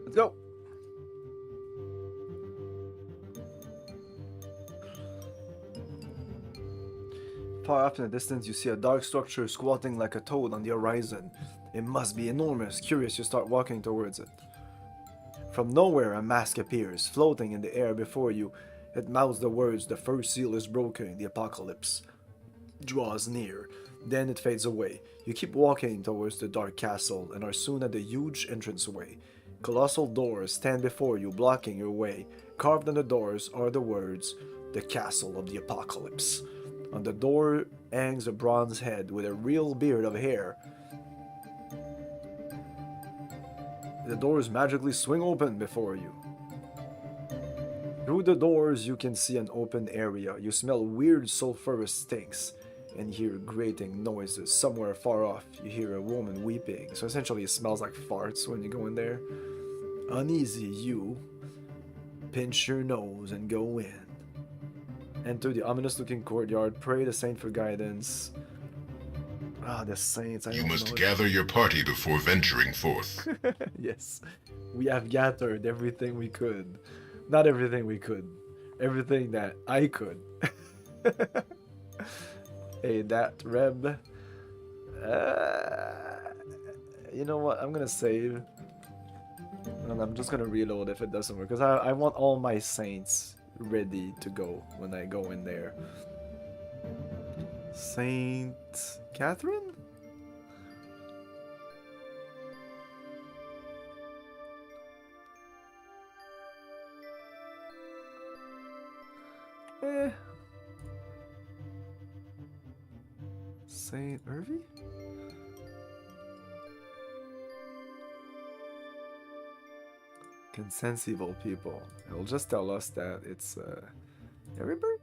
Let's go. Far off in the distance, you see a dark structure squatting like a toad on the horizon. It must be enormous. Curious, you start walking towards it. From nowhere, a mask appears, floating in the air before you. It mouths the words, "The first seal is broken, the apocalypse draws near." Then it fades away. You keep walking towards the dark castle and are soon at the huge entranceway. Colossal doors stand before you, blocking your way. Carved on the doors are the words, "The Castle of the Apocalypse." On the door hangs a bronze head with a real beard of hair. The doors magically swing open before you. Through the doors, you can see an open area. You smell weird sulfurous stinks and hear grating noises. Somewhere far off, you hear a woman weeping. So essentially, it smells like farts when you go in there. Uneasy, you pinch your nose and go in. Enter the ominous-looking courtyard. Pray the saint for guidance. Ah, the saints. You must gather your party before venturing forth. Yes, we have gathered everything we could. Not everything we could. Everything that I could. Hey, that Reb. You know what? I'm gonna save. And I'm just gonna reload if it doesn't work. Because I want all my saints ready to go when I go in there. Saint Catherine? Saint Irvy? Can sense evil people. It'll just tell us that it's Heribert?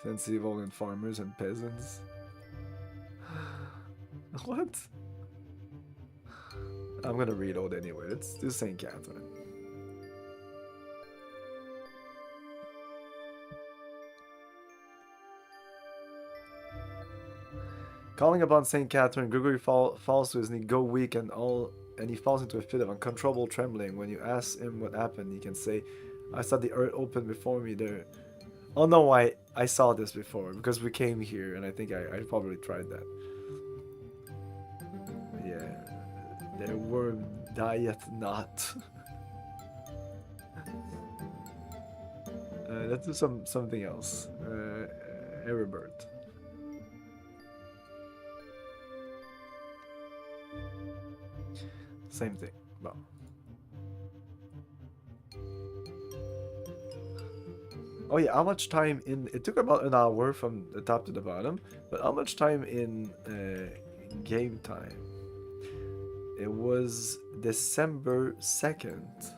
Sense evil in farmers and peasants. What? I'm gonna read out anyway. Let's do Saint Catherine. Calling upon Saint Catherine, Gregory falls to his knee, go weak, and he falls into a fit of uncontrollable trembling. When you ask him what happened, he can say, "I saw the earth open before me there." Oh no, I saw this before because we came here, and I think I probably tried that. Yeah, their worm dieth not. Let's do something else. Heribert. Same thing. Well. Oh yeah, how much time in... It took about an hour from the top to the bottom, but how much time in game time? It was December 2nd.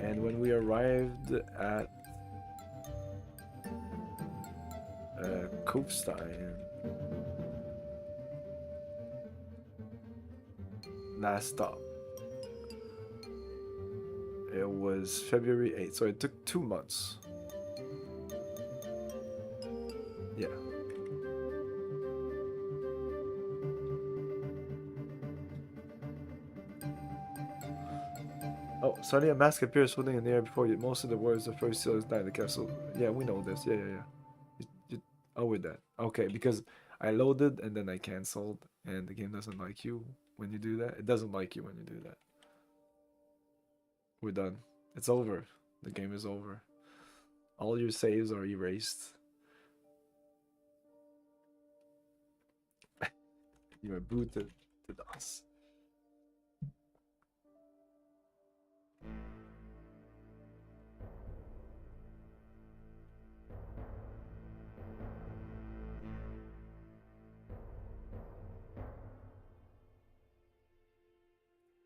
And when we arrived at Kufstein, last stop, it was February 8th, so it took 2 months. Yeah. Oh, suddenly a mask appears floating in the air before you. Most of the words, the first seal is died the castle. Yeah, we know this. Yeah. Oh, with that. Okay, because I loaded and then I cancelled, and the game doesn't like you when you do that. It doesn't like you when you do that. We're done. It's over. The game is over. All your saves are erased. You are booted to DOS.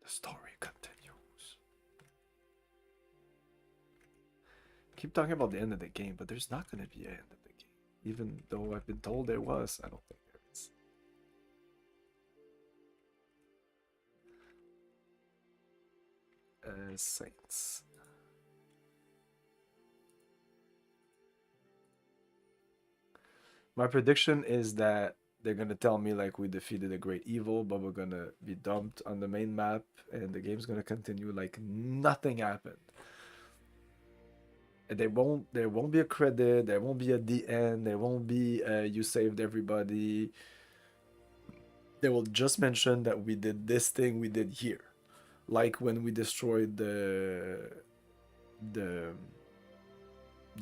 The story continues. Keep talking about the end of the game, but there's not going to be an end of the game. Even though I've been told there was, I don't think there is. Saints. My prediction is that they're gonna tell me like we defeated a great evil, but we're gonna be dumped on the main map, and the game's gonna continue like nothing happened. And there won't be a credit, there won't be a the end, there won't be you saved everybody. They will just mention that we did this thing we did here, like when we destroyed the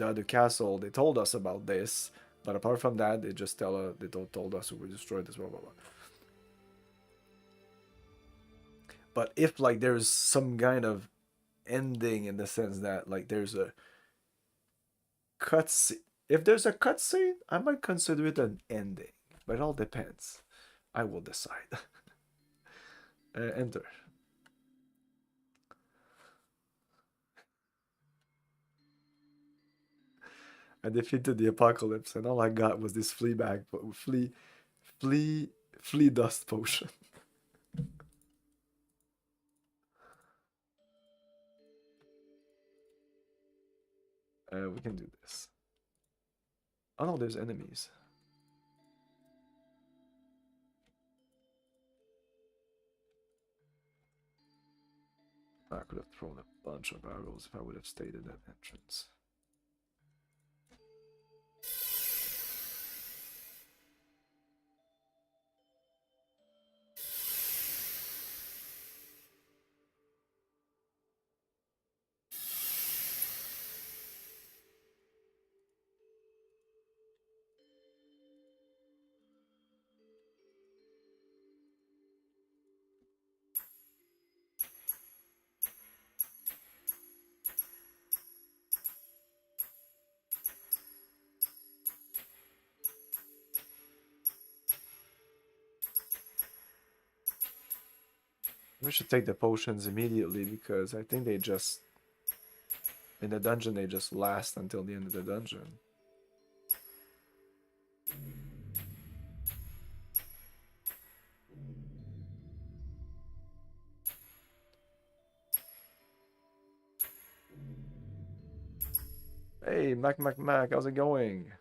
other castle. They told us about this. But apart from that, they just told us we destroyed this, blah, blah, blah. But if like there's some kind of ending in the sense that like there's a cutscene, if there's a cutscene, I might consider it an ending. But it all depends. I will decide. Enter. I defeated the apocalypse, and all I got was this flea dust potion. We can do this. Oh no, there's enemies. I could have thrown a bunch of arrows if I would have stayed in that entrance. We should take the potions immediately because I think they just... In the dungeon, they just last until the end of the dungeon. Hey, Mac, how's it going?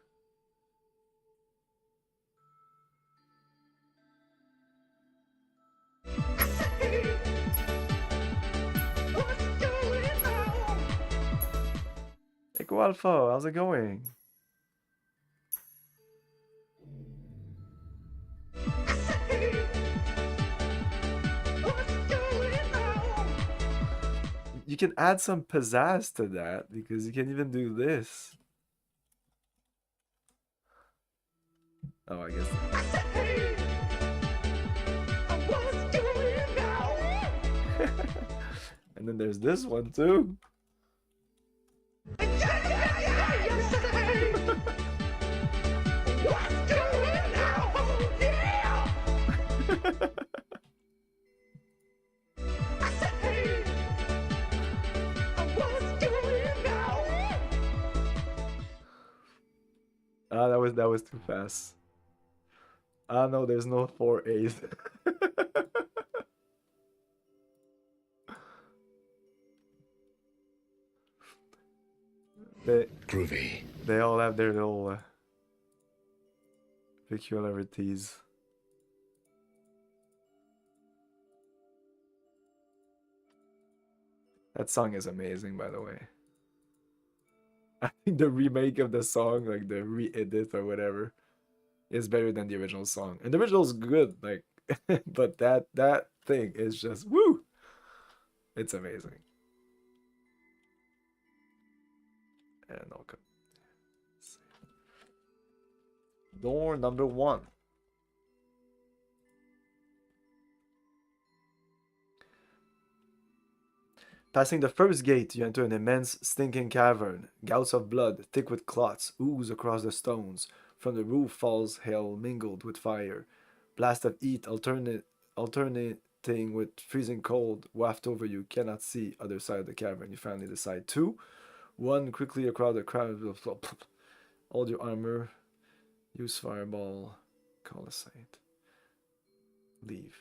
Echo Alpha, how's it going? You can add some pizzazz to that because you can even do this. Oh, I guess. And then there's this one too. Ah, that was too fast. Ah, no, there's no 4A's. Groovy. They all have their little peculiarities. That song is amazing, by the way. I think the remake of the song, like the re-edit or whatever, is better than the original song. And the original's good, like, but that thing is just woo. It's amazing. And okay. Door number 1. Passing the first gate, you enter an immense, stinking cavern. Gouts of blood, thick with clots, ooze across the stones. From the roof falls hail mingled with fire. Blast of heat alternating with freezing cold waft over you. Cannot see other side of the cavern. You finally decide to. 1. Quickly across the crowd. Hold your armor. Use fireball. Call a saint. Leave.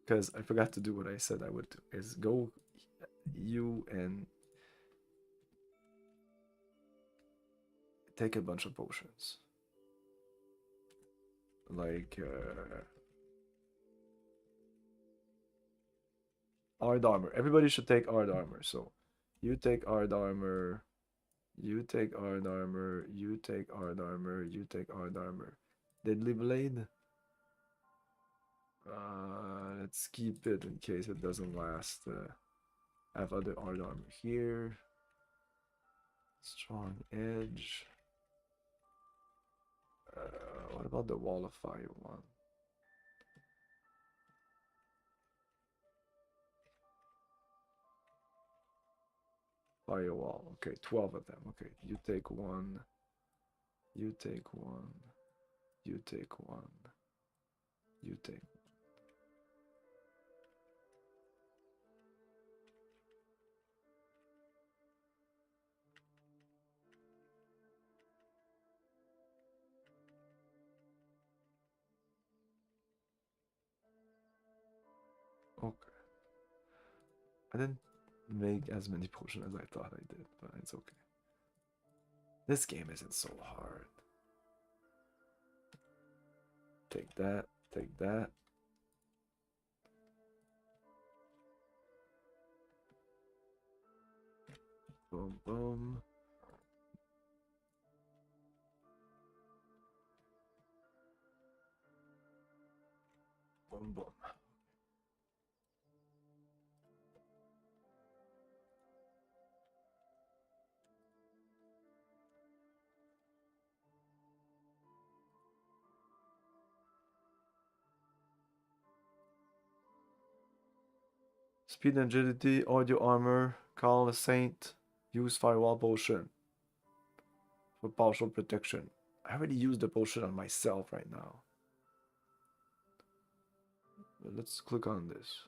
Because I forgot to do what I said I would do. Is go you and take a bunch of potions. Like hard armor. Everybody should take hard armor. So you take hard armor. You take hard armor. You take hard armor. You take hard armor. Deadly blade. Let's keep it in case it doesn't last. I have other hard armor here. Strong edge. What about the wall of fire one? Firewall. Okay, 12 of them. Okay, you take one. You take one. You take one. You take. Okay. I didn't make as many potions as I thought I did, but it's okay. This game isn't so hard. Take that, take that. Boom, boom. Boom, boom. Speed and agility, audio armor, call a saint, use firewall potion for partial protection. I already used the potion on myself right now. But let's click on this.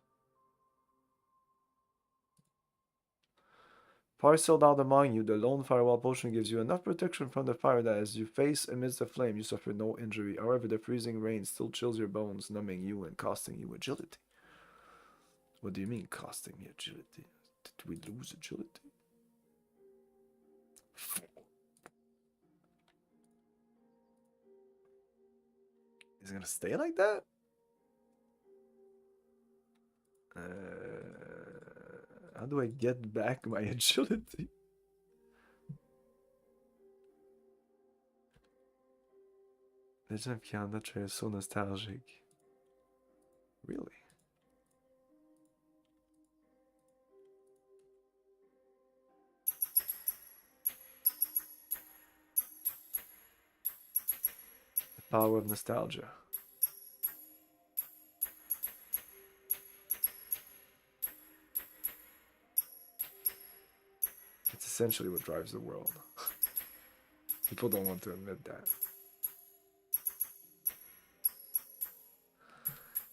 Parceled out among you, the lone firewall potion gives you enough protection from the fire that as you face amidst the flame, you suffer no injury. However, the freezing rain still chills your bones, numbing you and costing you agility. What do you mean, costing me agility? Did we lose agility? Is it gonna stay like that? How do I get back my agility? Legend of Kianda Trail is so nostalgic. Really? The power of nostalgia. It's essentially what drives the world. People don't want to admit that.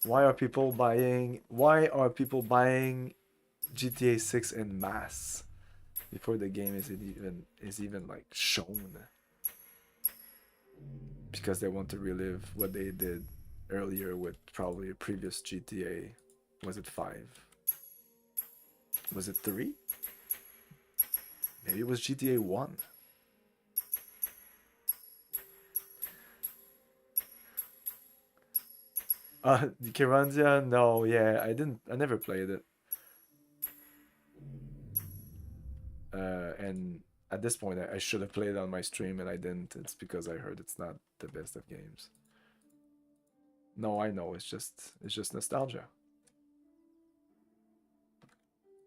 Why are people buying GTA 6 en masse before the game is even like shown? Because they want to relive what they did earlier with probably a previous GTA. Was it 5? Was it 3? Maybe it was GTA 1. Kirandia? No, yeah, I never played it. And at this point, I should have played it on my stream and I didn't. It's because I heard it's not the best of games. No, I know, it's just nostalgia.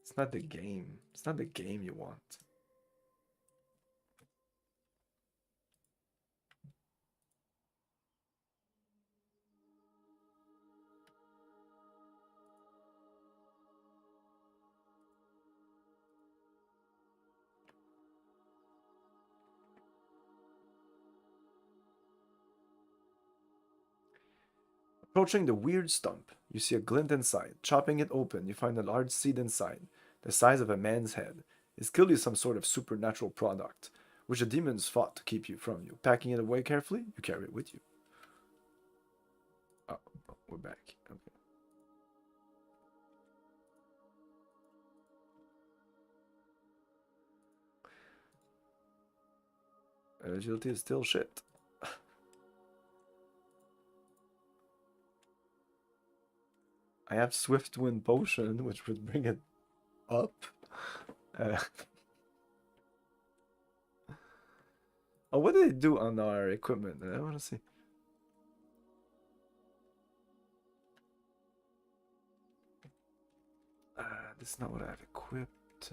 It's not the game. It's not the game you want. Approaching the weird stump, you see a glint inside. Chopping it open, you find a large seed inside, the size of a man's head. It's clearly some sort of supernatural product, which the demons fought to keep you from you. Packing it away carefully, you carry it with you. Oh, we're back. Okay. Agility is still shit. I have Swift Wind Potion, which would bring it up. Oh, what did they do on our equipment? I want to see. This is not what I have equipped.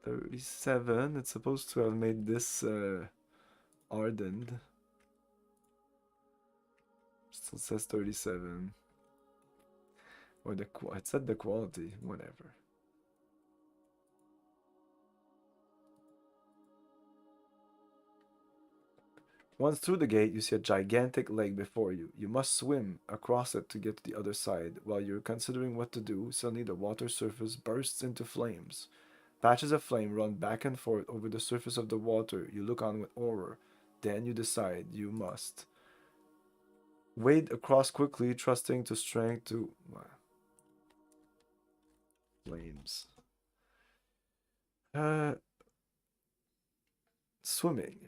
37. It's supposed to have made this ardent. Still says 37. Or it said the quality, whatever. Once through the gate, you see a gigantic lake before you. You must swim across it to get to the other side. While you're considering what to do, suddenly the water surface bursts into flames. Patches of flame run back and forth over the surface of the water. You look on with horror. Then you decide you must wade across quickly, trusting to strength to... Flames. Swimming.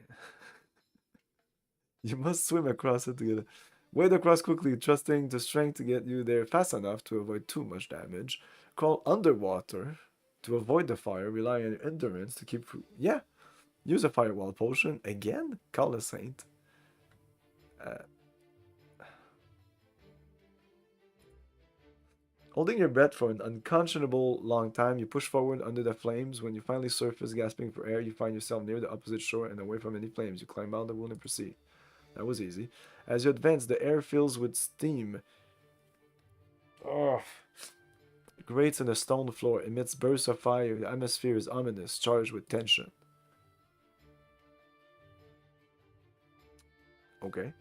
You must swim across it together. Wade across quickly, trusting to strength to get you there fast enough to avoid too much damage. Crawl underwater to avoid the fire. Rely on your endurance to keep... Yeah. Use a firewall potion. Again? Call a saint. Holding your breath for an unconscionable long time, you push forward under the flames. When you finally surface, gasping for air, you find yourself near the opposite shore and away from any flames. You climb out the wound and proceed. That was easy. As you advance, the air fills with steam. Oh. Grates in the stone floor, emits bursts of fire. The atmosphere is ominous, charged with tension. Okay.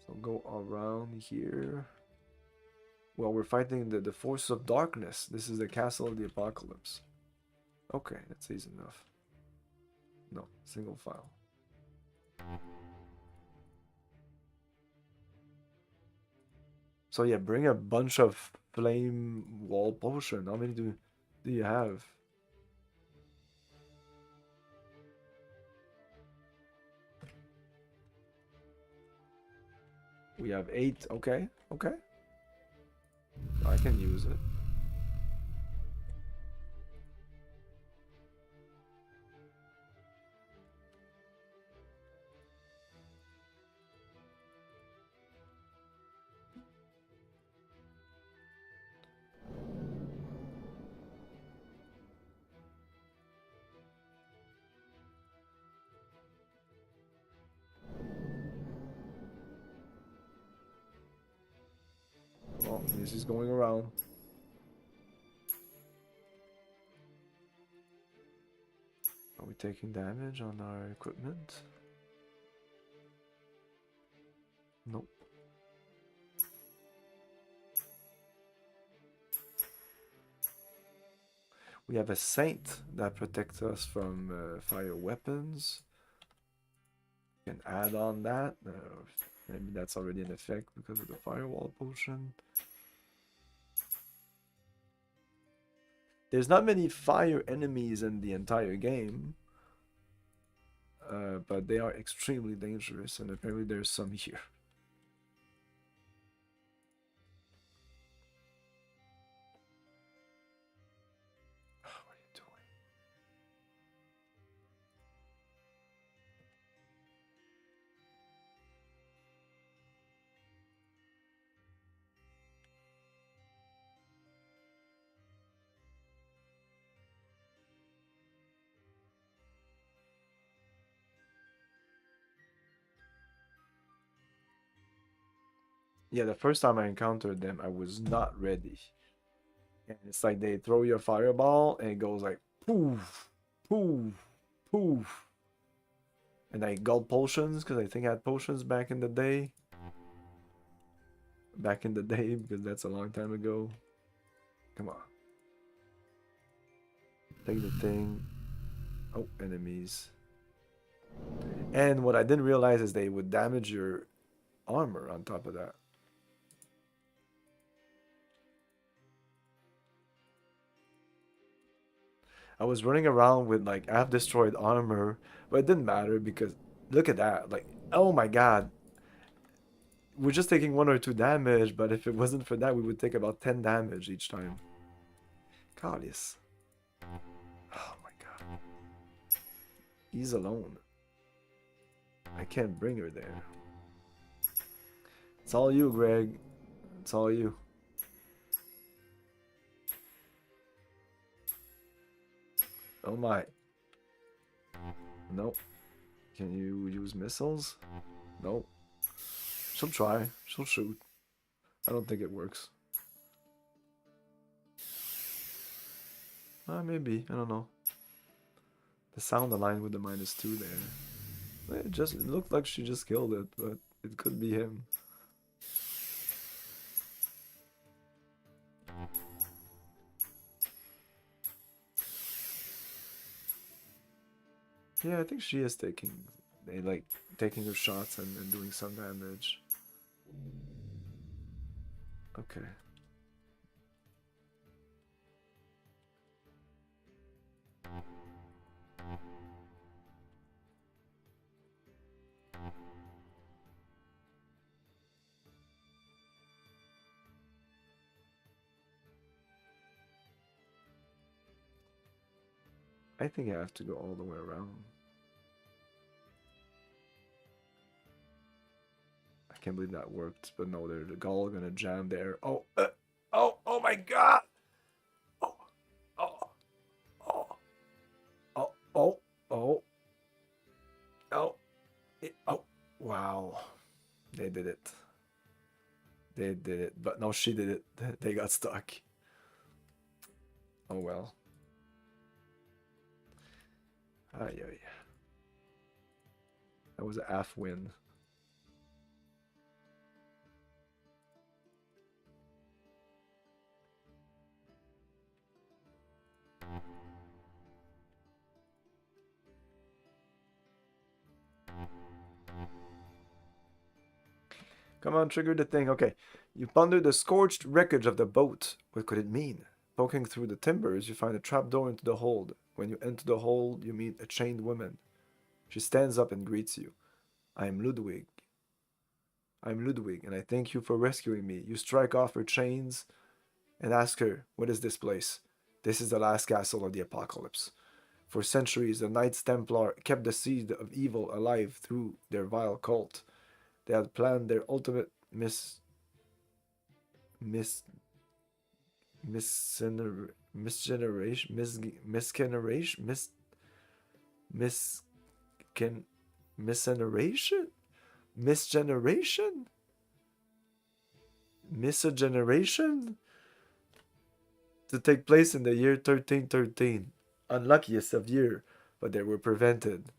So go around here. Well, we're fighting the force of darkness. This is the castle of the apocalypse. Okay, that's easy enough. No, single file. So yeah, bring a bunch of flame wall potion. How many do you have? We have 8. Okay, okay. I can use it. Oh, this is going around. Are we taking damage on our equipment? Nope. We have a saint that protects us from fire weapons. Can add on that. Maybe that's already in effect because of the firewall potion. There's not many fire enemies in the entire game. But they are extremely dangerous, and apparently there's some here. What are you doing? Yeah, the first time I encountered them, I was not ready. And it's like they throw your fireball, and it goes like poof, poof, poof. And I got potions, because I think I had potions back in the day. Back in the day, because that's a long time ago. Come on. Take the thing. Oh, enemies. And what I didn't realize is they would damage your armor on top of that. I was running around with like half destroyed armor, but it didn't matter because look at that. Like, oh my god. We're just taking 1 or 2 damage, but if it wasn't for that, we would take about 10 damage each time. Goddess. Oh my god. He's alone. I can't bring her there. It's all you, Greg. It's all you. Oh my. Nope. Can you use missiles? Nope. She'll try. She'll shoot. I don't think it works. Maybe. I don't know. The sound aligned with the -2 there. It looked like she just killed it, but it could be him. Yeah, I think she is taking her shots and doing some damage. Okay. I think I have to go all the way around. I can't believe that worked, but no, they're all gonna jam there. Oh, oh my god! Oh, oh, oh, oh, oh, oh, oh, oh, wow. They did it. They did it, but no, she did it. They got stuck. Oh well. Ay, ay. That was a half win. Come on, trigger the thing. Okay. You ponder the scorched wreckage of the boat. What could it mean? Poking through the timbers, you find a trapdoor into the hold. When you enter the hold, you meet a chained woman. She stands up and greets you. I'm Ludwig. I'm Ludwig, and I thank you for rescuing me. You strike off her chains and ask her, what is this place? This is the last castle of the apocalypse. For centuries, the Knights Templar kept the seed of evil alive through their vile cult. They had planned their ultimate misgeneration, misgeneration to take place in the year 1313. Unluckiest of year, but they were prevented.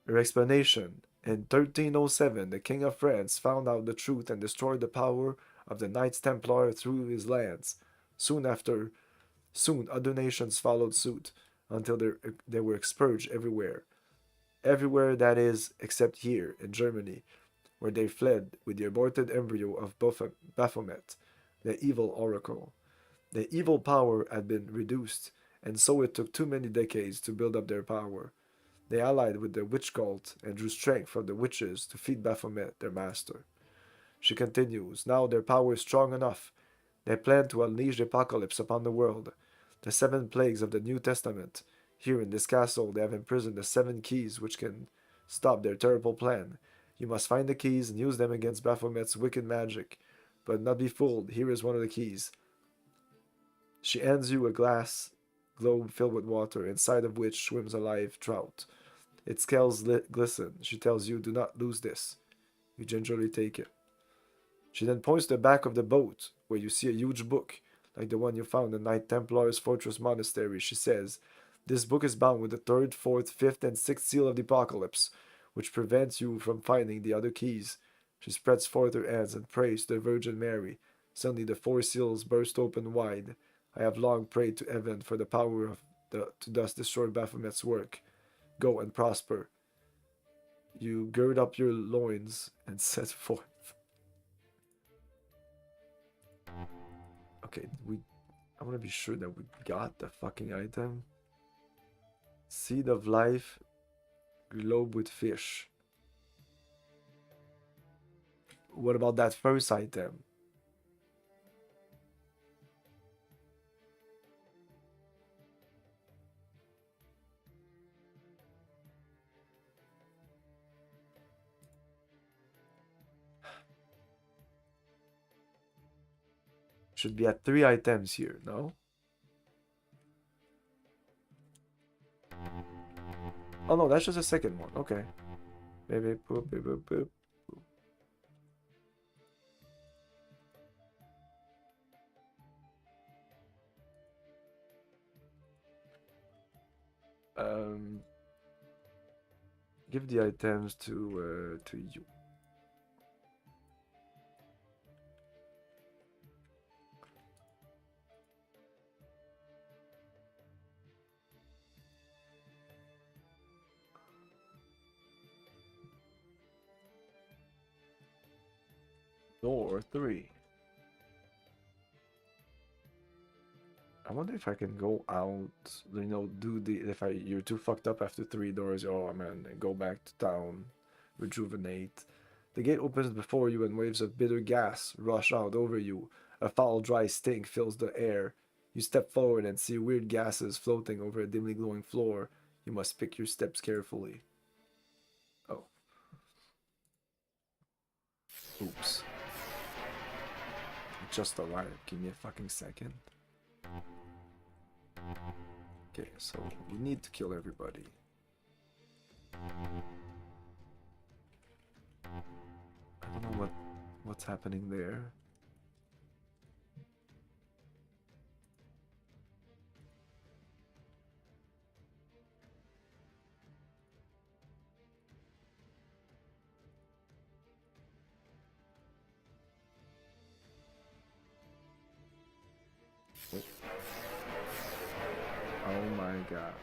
Their explanation: in 1307, the King of France found out the truth and destroyed the power of the Knights Templar through his lands. Soon other nations followed suit until they were expurged everywhere. Everywhere, that is, except here, in Germany, where they fled with the aborted embryo of Baphomet, the evil oracle. The evil power had been reduced, and so it took too many decades to build up their power. They allied with the witch cult and drew strength from the witches to feed Baphomet, their master. She continues, now their power is strong enough. They plan to unleash the apocalypse upon the world, the 7 plagues of the New Testament. Here in this castle they have imprisoned the 7 keys which can stop their terrible plan. You must find the keys and use them against Baphomet's wicked magic. But not be fooled, here is one of the keys. She hands you a glass globe filled with water, inside of which swims a live trout. Its scales glisten. She tells you, do not lose this. You gingerly take it. She then points to the back of the boat, where you see a huge book, like the one you found in Knight Templar's Fortress Monastery. She says, this book is bound with the 3rd, 4th, 5th, and 6th seal of the apocalypse, which prevents you from finding the other keys. She spreads forth her hands and prays to the Virgin Mary. Suddenly the 4 seals burst open wide. I have long prayed to heaven for the power to thus destroy Baphomet's work. Go and prosper. You gird up your loins and set forth. Okay, I want to be sure that we got the fucking item. Seed of life, globe with fish. What about that first item? Should be at 3 items here, no? Oh no, that's just a second one. Okay. Maybe boop, boop, boop, boop. Give the items to you. Door 3. I wonder if I can go out, you know, you're too fucked up after 3 doors, oh man, go back to town, rejuvenate. The gate opens before you and waves of bitter gas rush out over you. A foul dry stink fills the air. You step forward and see weird gases floating over a dimly glowing floor. You must pick your steps carefully. Oh. Oops. I just arrived. Give me a fucking second. Okay, so we need to kill everybody. I don't know what's happening there. Oh my god.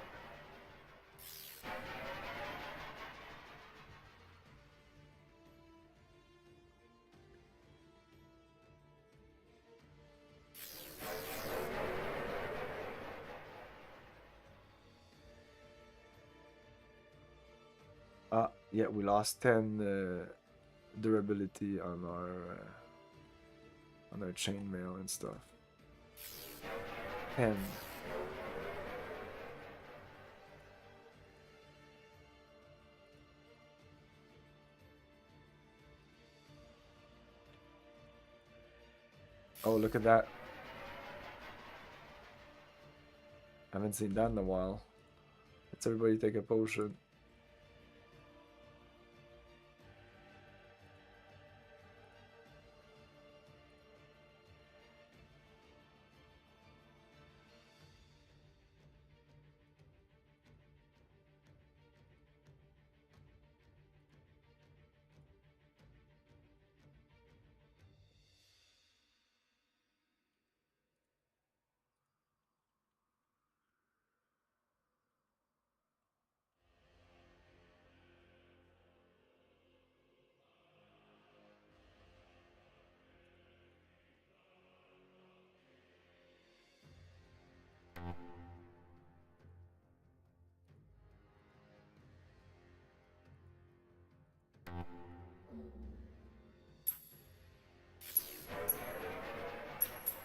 Yeah, we lost 10 durability on our chainmail and stuff. 10. Oh, look at that. I haven't seen that in a while. Let's everybody take a potion.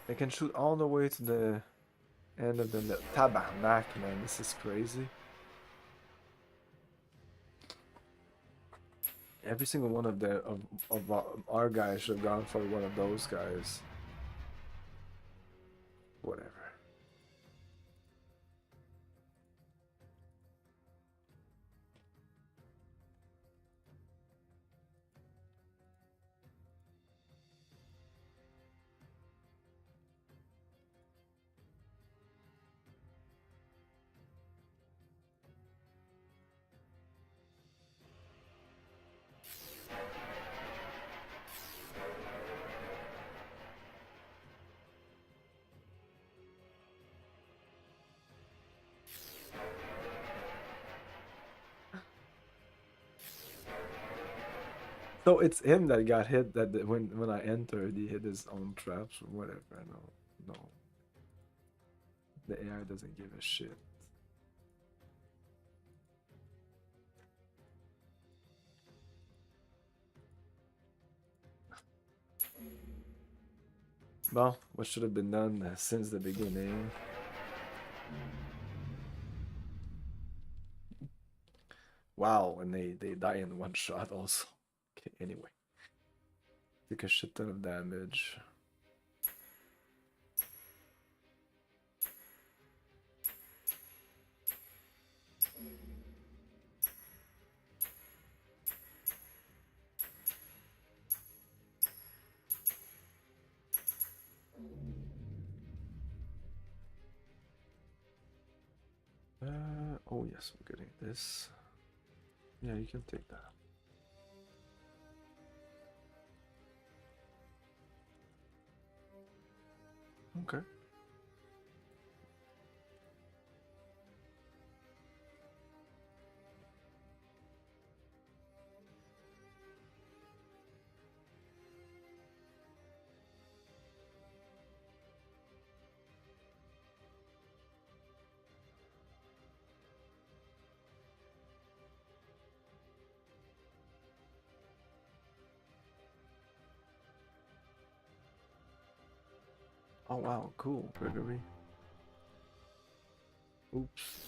They can shoot all the way to the end of the tabarnak, man. This is crazy. Every single one of the of our guys should have gone for one of those guys. Whatever. So it's him that got hit that when I entered, he hit his own traps or whatever. I know. No. The AI doesn't give a shit. Well, what should have been done since the beginning? Wow, and they die in one shot also. Okay, anyway. Take a shit ton of damage. Oh yes, we're getting this. Yeah, you can take that. Okay. Oh wow, cool, Gregory. Oops.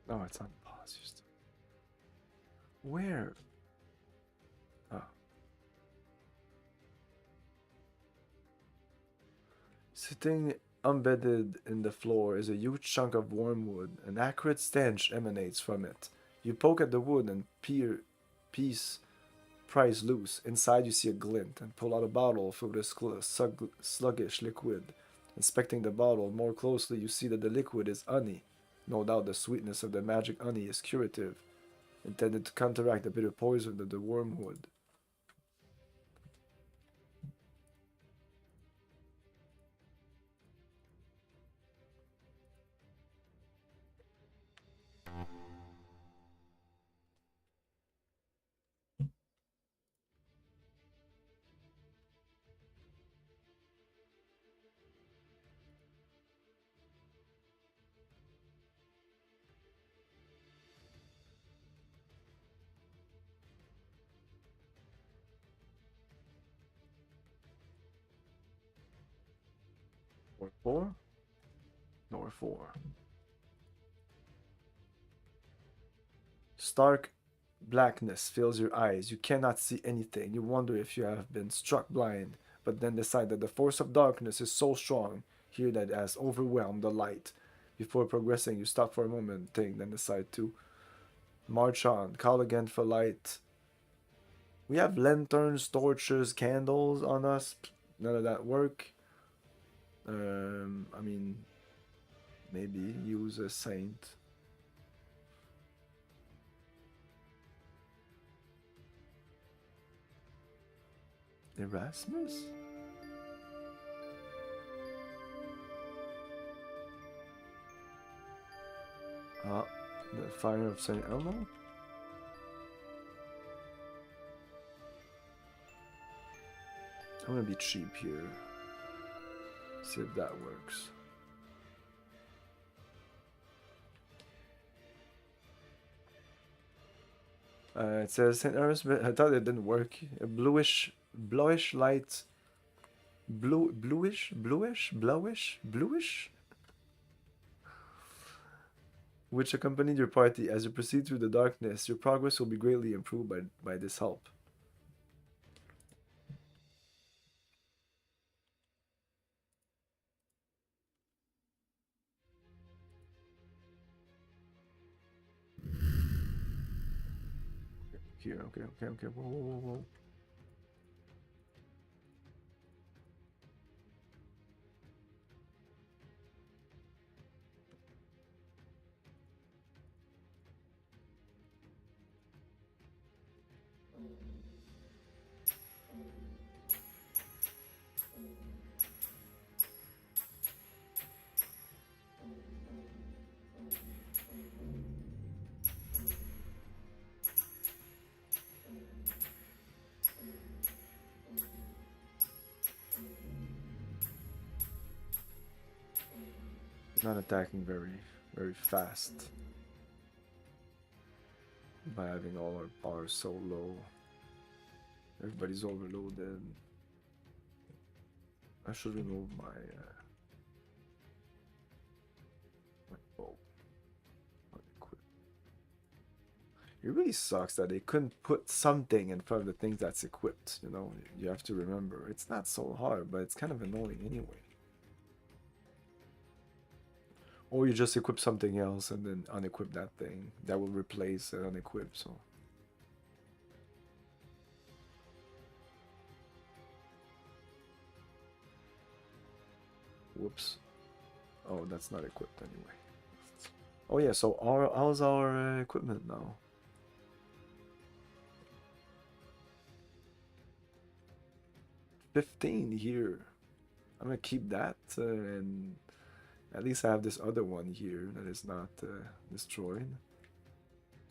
Oh, it's on pause. Just where? Oh. Sitting embedded in the floor is a huge chunk of wormwood. An acrid stench emanates from it. You poke at the wood and piece pries loose. Inside you see a glint and pull out a bottle filled with sluggish liquid. Inspecting the bottle more closely, you see that the liquid is honey. No doubt the sweetness of the magic honey is curative, intended to counteract the bitter poison of the wormwood. Door 4? Door 4. Stark blackness fills your eyes. You cannot see anything. You wonder if you have been struck blind, but then decide that the force of darkness is so strong here that it has overwhelmed the light. Before progressing, you stop for a moment, think, then decide to march on. Call again for light. We have lanterns, torches, candles on us. None of that work. I mean, maybe use a saint. Erasmus? Ah, the fire of Saint Elmo? I'm gonna be cheap here. See if that works. It says Saint Elmo's, but I thought it didn't work. A bluish light. Bluish? Which accompanied your party. As you proceed through the darkness, your progress will be greatly improved by this help. Here, okay. Whoa. Not attacking very fast by having all our power so low. Everybody's overloaded. I should remove my bow. It really sucks that they couldn't put something in front of the things that's equipped. You know, you have to remember it's not so hard, but it's kind of annoying anyway. Or you just equip something else and then unequip that thing. That will replace unequip, so. Whoops. Oh, that's not equipped anyway. Oh yeah, so how's our equipment now? $15 here. I'm gonna keep that and at least I have this other one here that is not destroyed.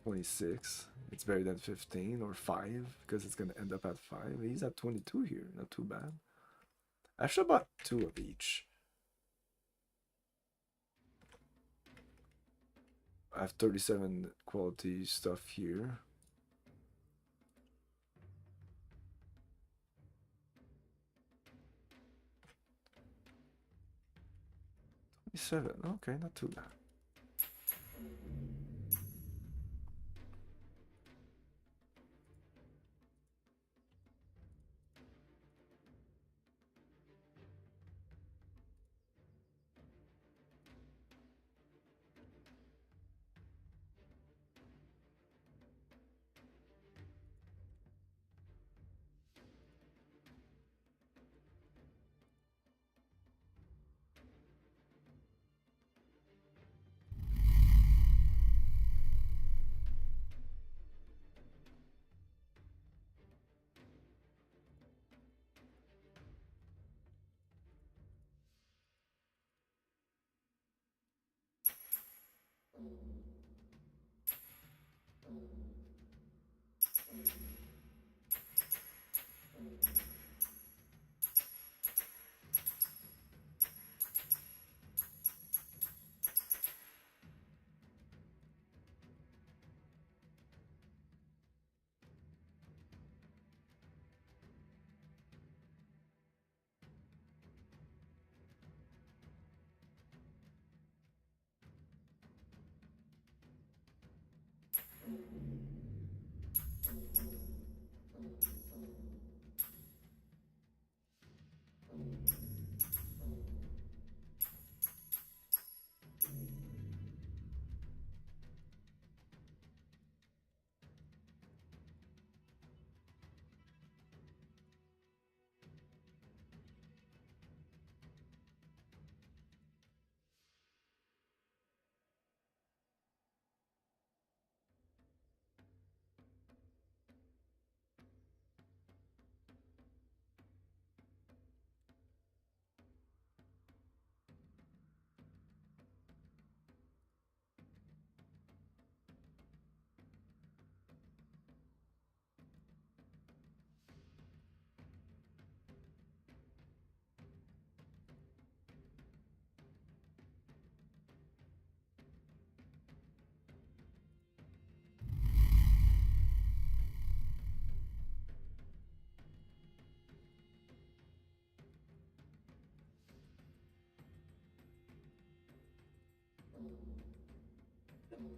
26. It's better than 15 or 5 because it's gonna end up at 5. He's at 22 here. Not too bad. I should have bought 2 of each. I have 37 quality stuff here. Seven. Okay, not too bad. What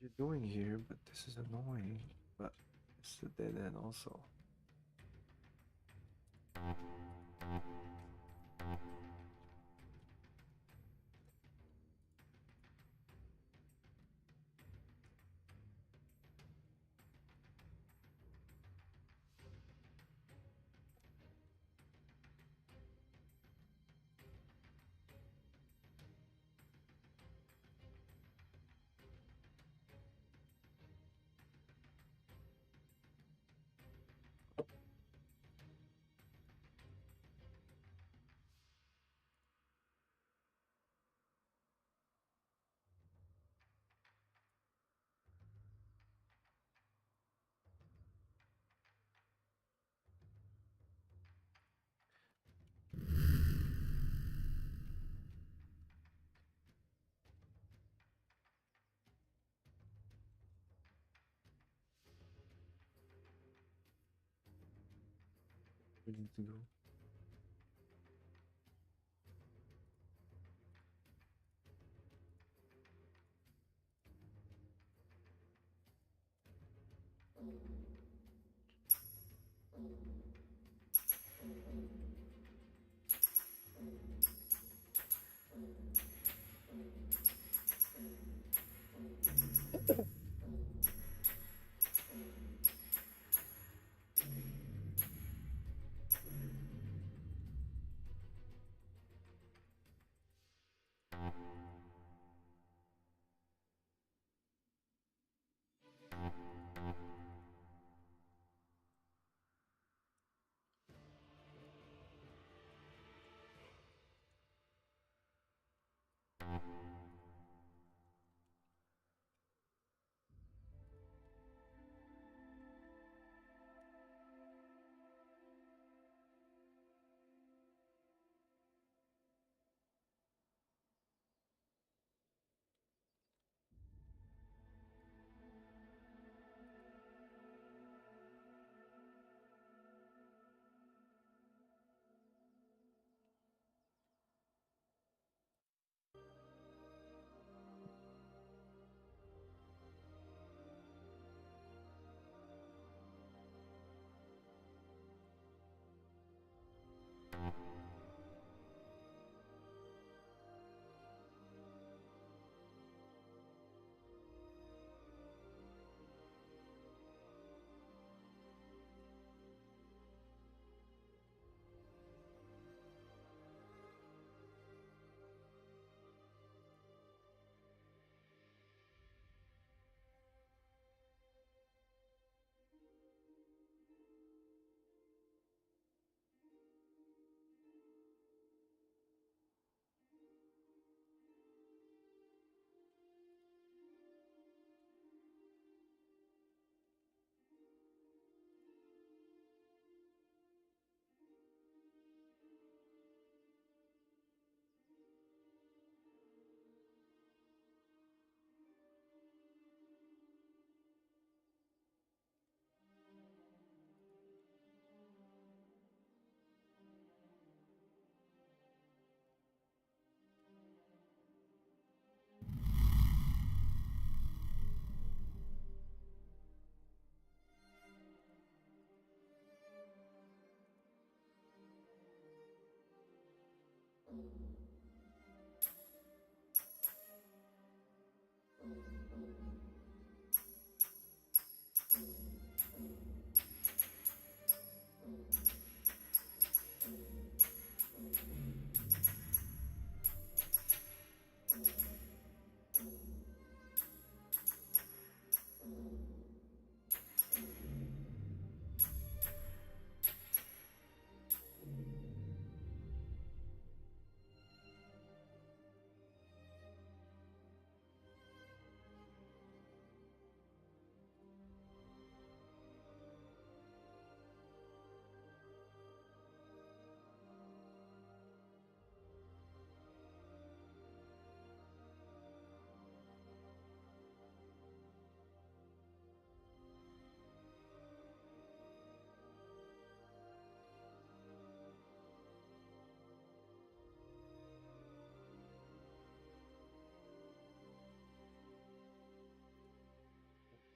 are you doing here? But this is annoying. But it's a dead end also. We need to go.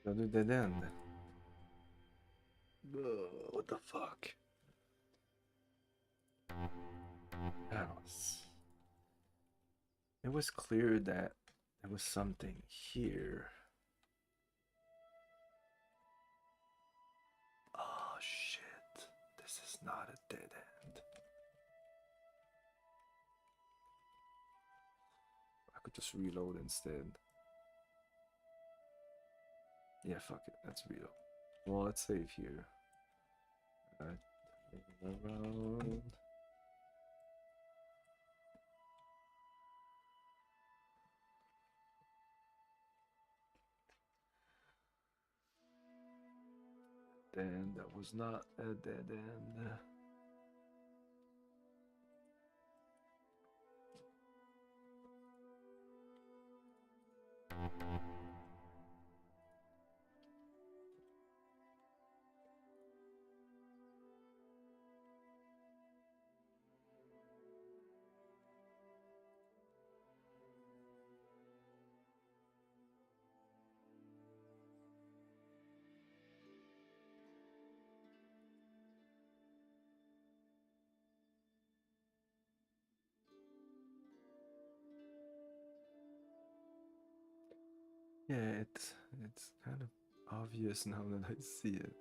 Another dead end. What the fuck? House. It was clear that there was something here. Oh shit. This is not a dead end. I could just reload instead. Yeah, fuck it. Let's reload. Well, let's save here. Around. Then that was not a dead end. Yeah, it's kind of obvious now that I see it.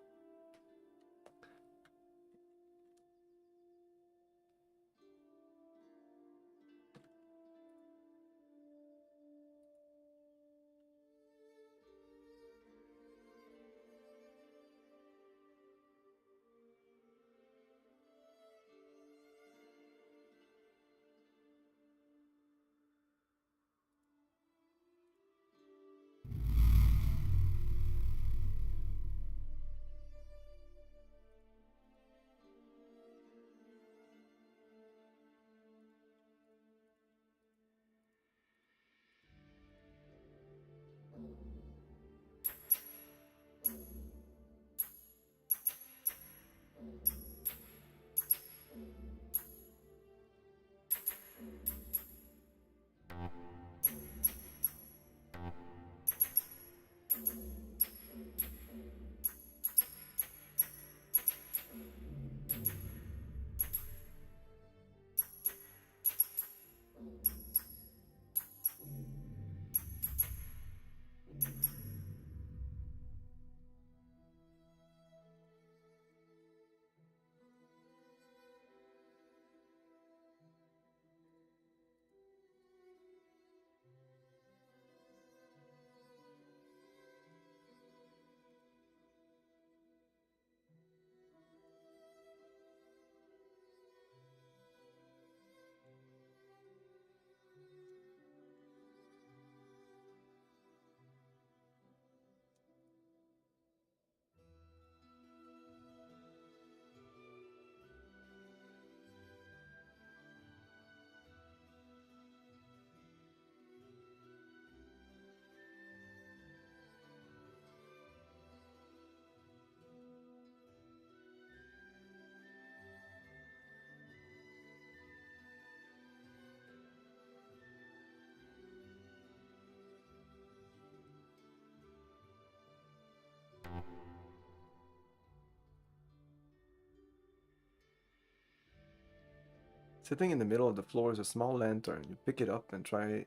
Sitting in the middle of the floor is a small lantern. You pick it up and try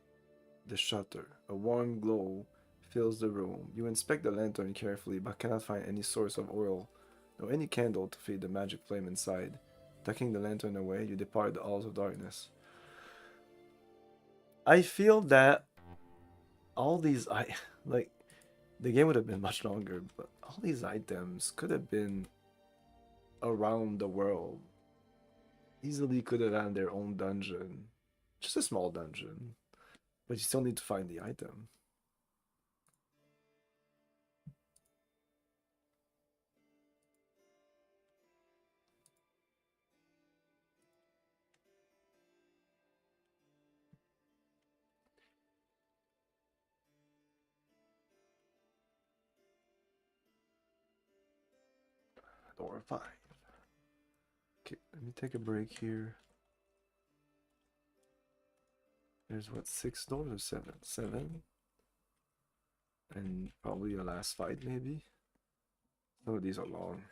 the shutter. A warm glow fills the room. You inspect the lantern carefully but cannot find any source of oil, nor any candle to feed the magic flame inside. Tucking the lantern away, you depart the halls of darkness. I feel that all these like the game would have been much longer, but all these items could have been around the world. Easily could have had their own dungeon. Just a small dungeon. But you still need to find the item. Door 5. Okay, let me take a break here. There's what, 6 doors or 7? 7. And probably the last fight, maybe. Some of these are long.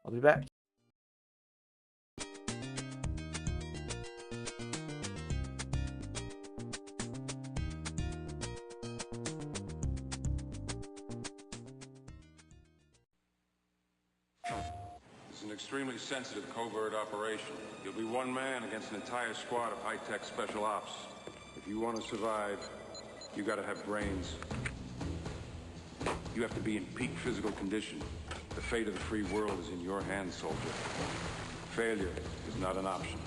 I'll be back. It's an extremely sensitive covert operation. You'll be one man against an entire squad of high-tech special ops. If you want to survive, you gotta have brains. You have to be in peak physical condition. The fate of the free world is in your hands, soldier. Failure is not an option.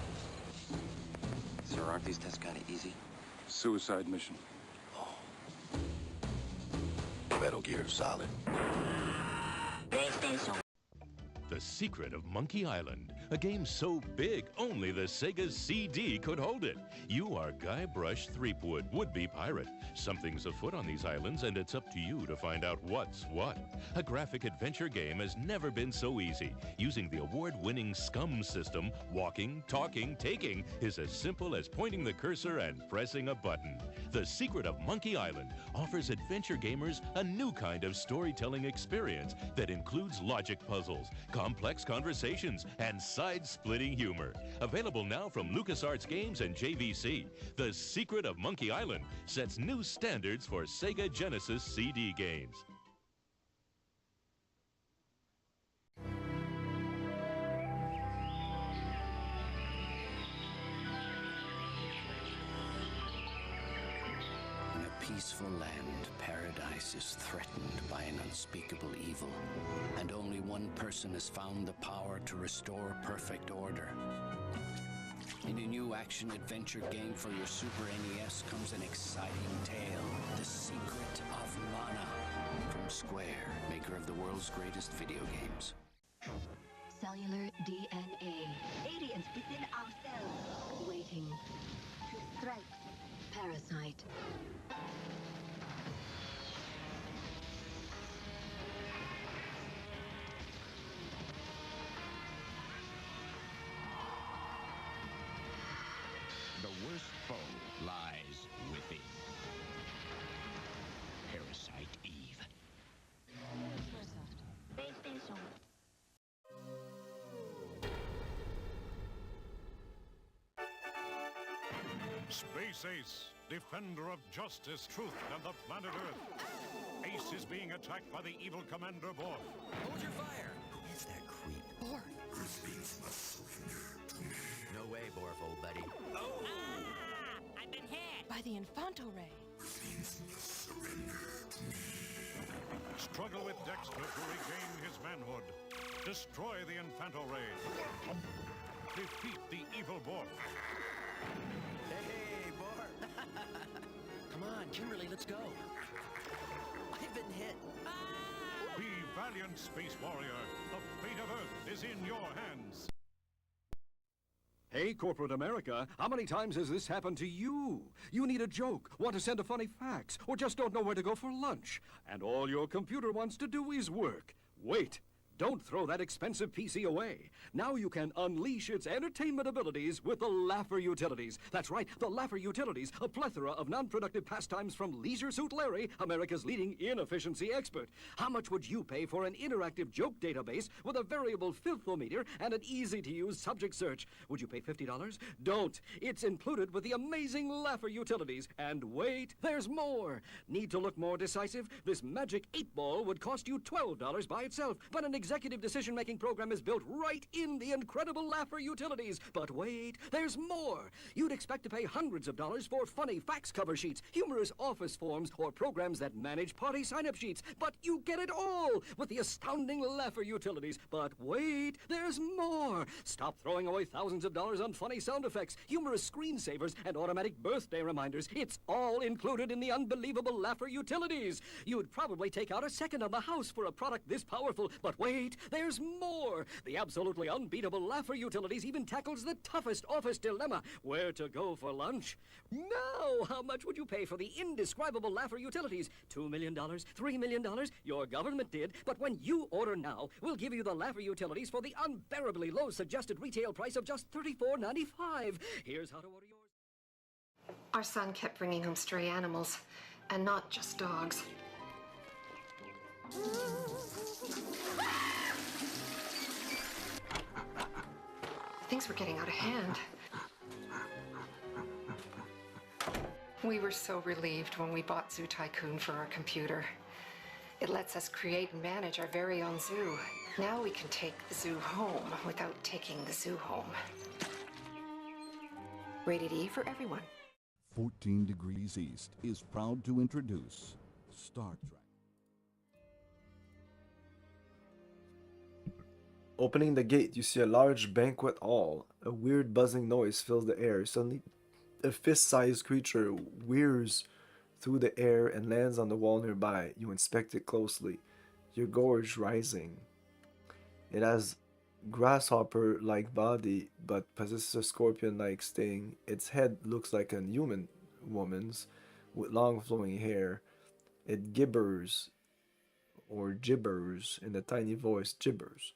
Sir, aren't these tests kind of easy? Suicide mission. Metal Gear Solid. The Secret of Monkey Island, a game so big only the Sega CD could hold it. You are Guybrush Threepwood, would-be pirate. Something's afoot on these islands, and it's up to you to find out what's what. A graphic adventure game has never been so easy. Using the award-winning SCUM system, walking, talking, taking is as simple as pointing the cursor and pressing a button. The Secret of Monkey Island offers adventure gamers a new kind of storytelling experience that includes logic puzzles, complex conversations, and side-splitting humor. Available now from LucasArts Games and JVC, The Secret of Monkey Island sets new standards for Sega Genesis CD games. In a peaceful land, paradise is threatened by an unspeakable evil, and only one person has found the power to restore perfect order. In a new action-adventure game for your Super NES comes an exciting tale, The Secret of Mana, from Square, maker of the world's greatest video games. Cellular DNA. Aliens within ourselves, waiting to strike. Parasite. The worst foe lies within. Parasite Eve. Space Ace, defender of justice, truth, and the planet Earth. Ace is being attacked by the evil Commander Borf. Hold your fire! Who is that creep? Borf! Earthlings must surrender to me. No way, Borf, old buddy. Oh! Ah! I've been hit! By the Infanto Ray. Earthlings must surrender to me. Struggle with Dexter to regain his manhood. Destroy the Infanto Ray. Defeat the evil Borf. Hey, Borf! Come on, Kimberly, let's go. I've been hit. Be valiant, Space Warrior. The fate of Earth is in your hands. Hey, corporate America, how many times has this happened to you? You need a joke, want to send a funny fax, or just don't know where to go for lunch. And all your computer wants to do is work. Wait. Don't throw that expensive PC away. Now you can unleash its entertainment abilities with the Laugher Utilities. That's right, the Laugher Utilities, a plethora of non-productive pastimes from Leisure Suit Larry, America's leading inefficiency expert. How much would you pay for an interactive joke database with a variable filthometer and an easy-to-use subject search? Would you pay $50? Don't. It's included with the amazing Laugher Utilities. And wait, there's more. Need to look more decisive? This magic 8-ball would cost you $12 by itself, but an executive decision-making program is built right in the incredible Laugher Utilities. But wait, there's more. You'd expect to pay hundreds of dollars for funny fax cover sheets, humorous office forms, or programs that manage party sign-up sheets. But you get it all with the astounding Laugher Utilities. But wait, there's more. Stop throwing away thousands of dollars on funny sound effects, humorous screensavers, and automatic birthday reminders. It's all included in the unbelievable Laugher Utilities. You'd probably take out a second on the house for a product this powerful. But wait, there's more. The absolutely unbeatable Laugher Utilities even tackles the toughest office dilemma, where to go for lunch. Now, how much would you pay for the indescribable Laugher Utilities? $2 million? $3 million? Your government did, but when you order now, we'll give you the Laugher Utilities for the unbearably low suggested retail price of just $34.95. Here's how to order yours. Our son kept bringing home stray animals, and not just dogs. Things were getting out of hand. We were so relieved when we bought Zoo Tycoon for our computer. It lets us create and manage our very own zoo. Now we can take the zoo home without taking the zoo home. Rated E for everyone. 14 Degrees East is proud to introduce Star Trek. Opening the gate, you see a large banquet hall. A weird buzzing noise fills the air. Suddenly, a fist-sized creature whirs through the air and lands on the wall nearby. You inspect it closely, your gorge rising. It has grasshopper-like body, but possesses a scorpion-like sting. Its head looks like a human woman's, with long flowing hair. It gibbers, or gibbers, in a tiny voice, gibbers.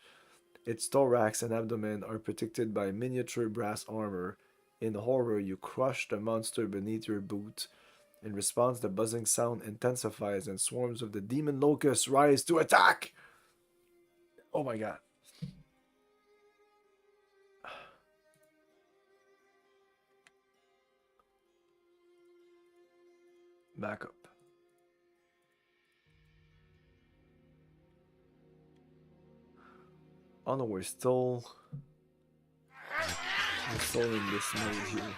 Its thorax and abdomen are protected by miniature brass armor. In horror, you crush the monster beneath your boot. In response, the buzzing sound intensifies and swarms of the demon locusts rise to attack! Oh my god. Back up. Oh no, we're still in this mode here.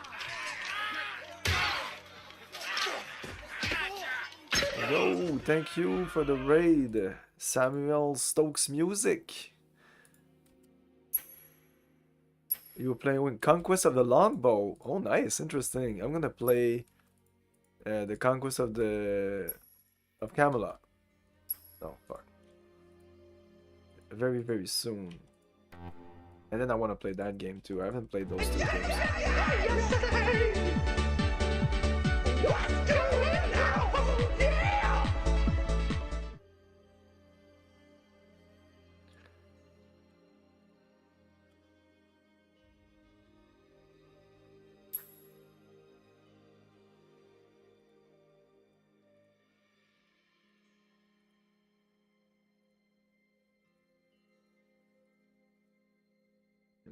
Yo, thank you for the raid, Samuel Stokes Music. You were playing with Conquest of the Longbow. Oh, nice, interesting. I'm gonna play the Conquest of Camelot. Oh fuck. Very, very soon. And then I want to play that game too. I haven't played those two games.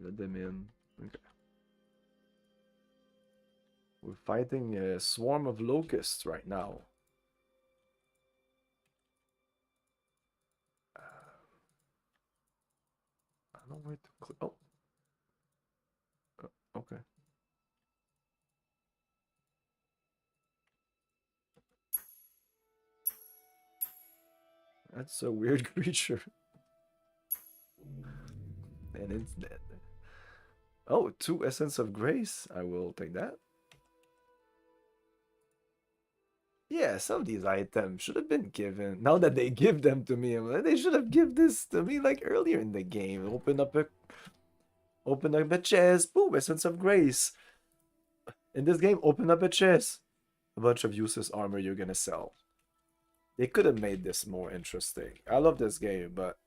Let them in. Okay. We're fighting a swarm of locusts right now. I don't know where to click. Oh. Okay. That's a weird creature. And it's dead. Oh, 2 Essence of Grace. I will take that. Yeah, some of these items should have been given. Now that they give them to me, I'm like, they should have given this to me like earlier in the game. Open up a chest. Boom, Essence of Grace. In this game, open up a chest. A bunch of useless armor you're gonna sell. They could have made this more interesting. I love this game, but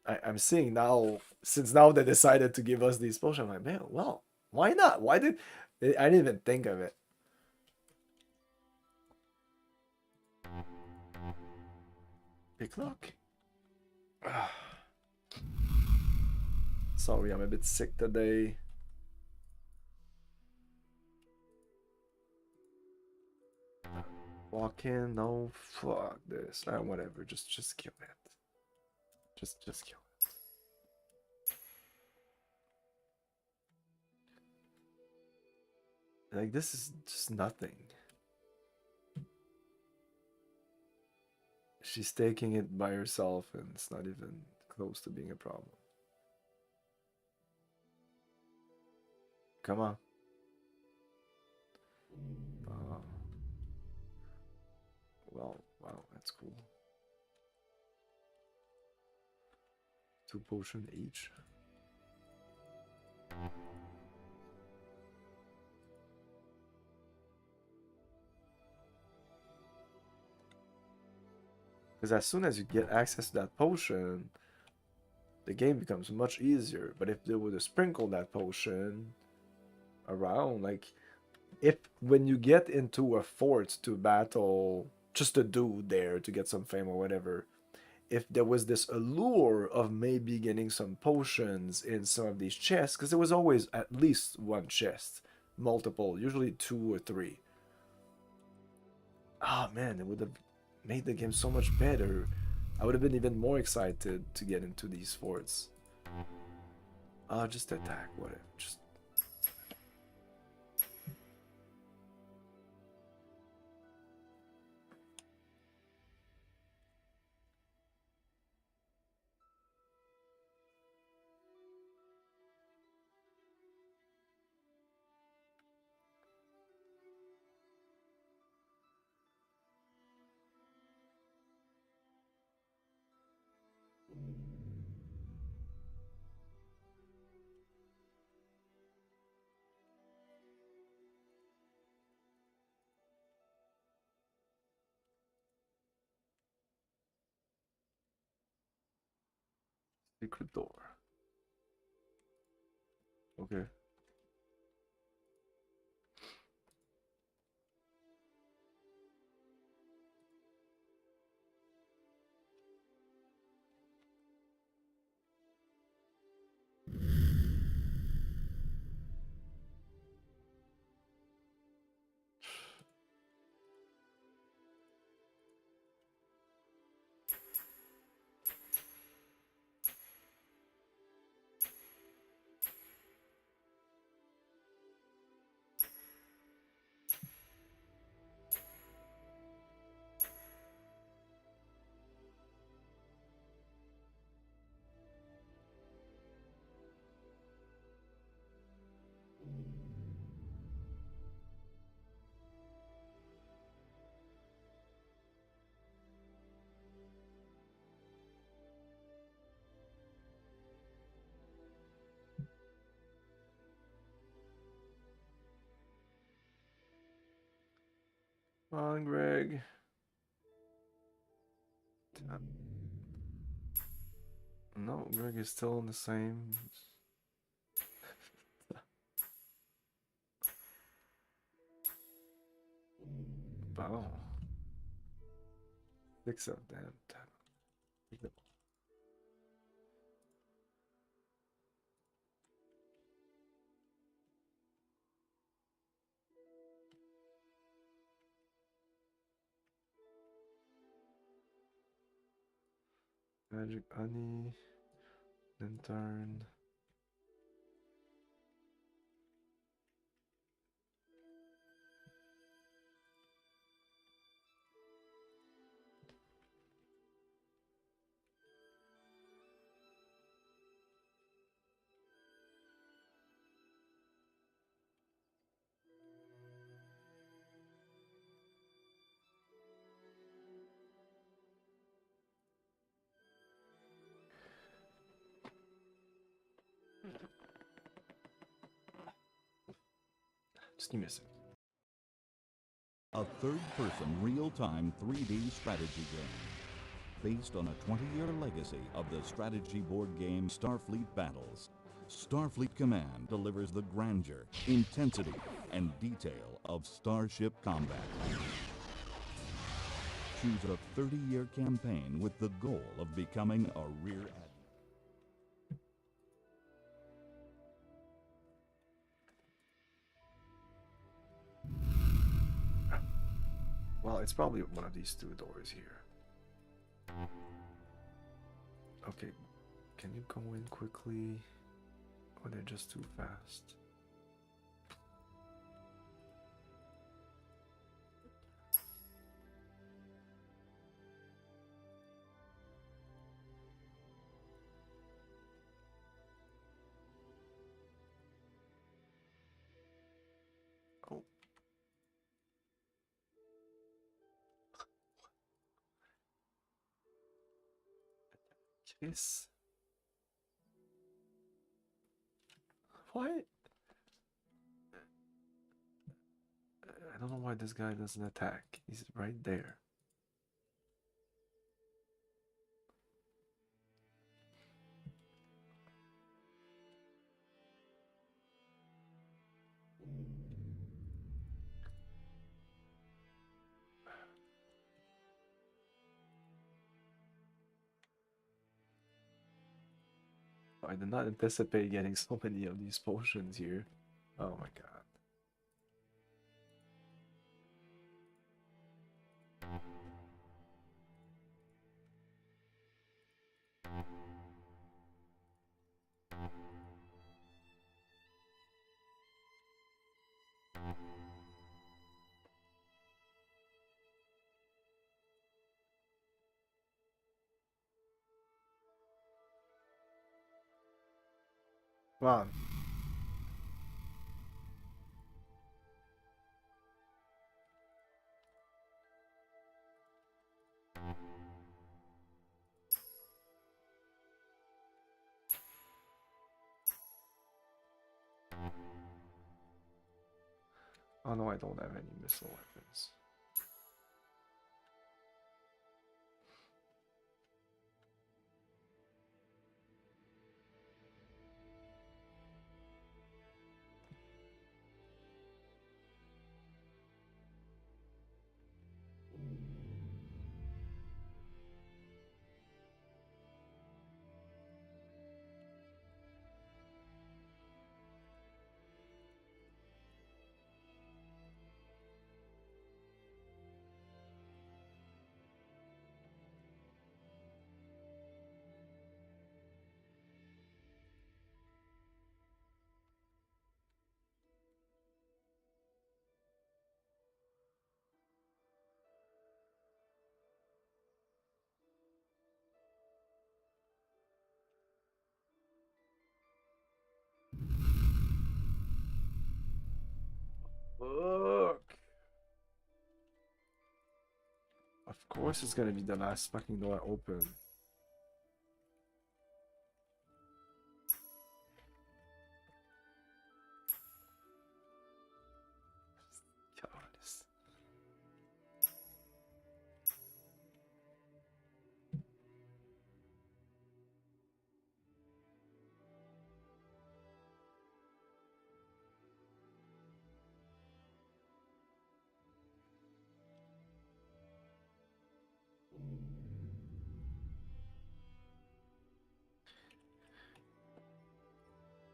I'm seeing now, since now they decided to give us these potions, I'm like, man, well, why not? Why did... I didn't even think of it. Pick lock. Sorry, I'm a bit sick today. Walk in, no, fuck this. Whatever, just kill it. Just kill it. Like, this is just nothing. She's taking it by herself and it's not even close to being a problem. Come on. Well, wow, that's cool. 2 potions each. Because as soon as you get access to that potion, the game becomes much easier. But if they were to sprinkle that potion around, like, if when you get into a fort to battle just a dude there to get some fame or whatever, if there was this allure of maybe getting some potions in some of these chests, because there was always at least one chest, multiple, usually 2 or 3. Oh man, it would have made the game so much better. I would have been even more excited to get into these forts. Just attack, whatever. Just secret door. Okay. Come on, Greg. No, Greg is still in the same. Oh. 6 of them. Magic honey. Lantern. Just give me a second. A third-person, real-time 3D strategy game. Based on a 20-year legacy of the strategy board game Starfleet Battles, Starfleet Command delivers the grandeur, intensity, and detail of starship combat. Choose a 30-year campaign with the goal of becoming a rear admiral. Well, it's probably one of these 2 doors here. Okay, can you go in quickly? Or they're just too fast? Oh. Kiss. What? I don't know why this guy doesn't attack. He's right there. I did not anticipate getting so many of these potions here. Oh my god. Come on. Oh no, I don't have any missile weapons. Look. Of course it's gonna be the last fucking door I open. God, this...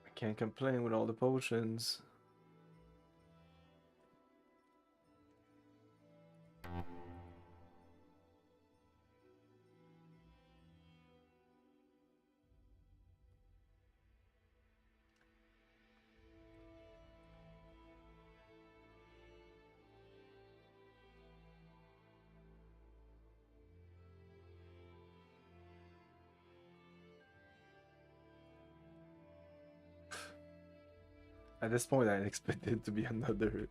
I can't complain with all the potions. At this point, I expected it to be another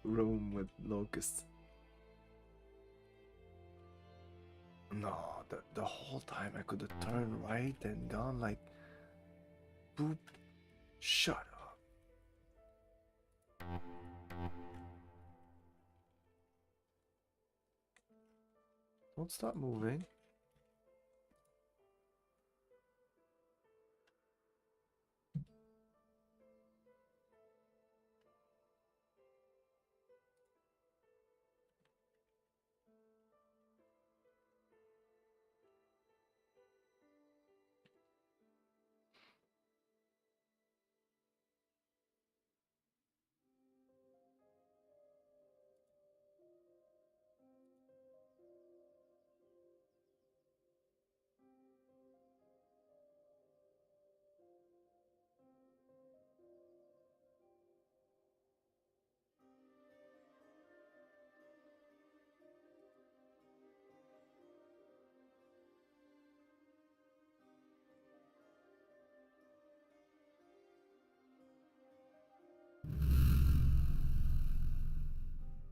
room with locusts. No, the whole time I could have turned right and gone like, boop, shut up. Don't stop moving.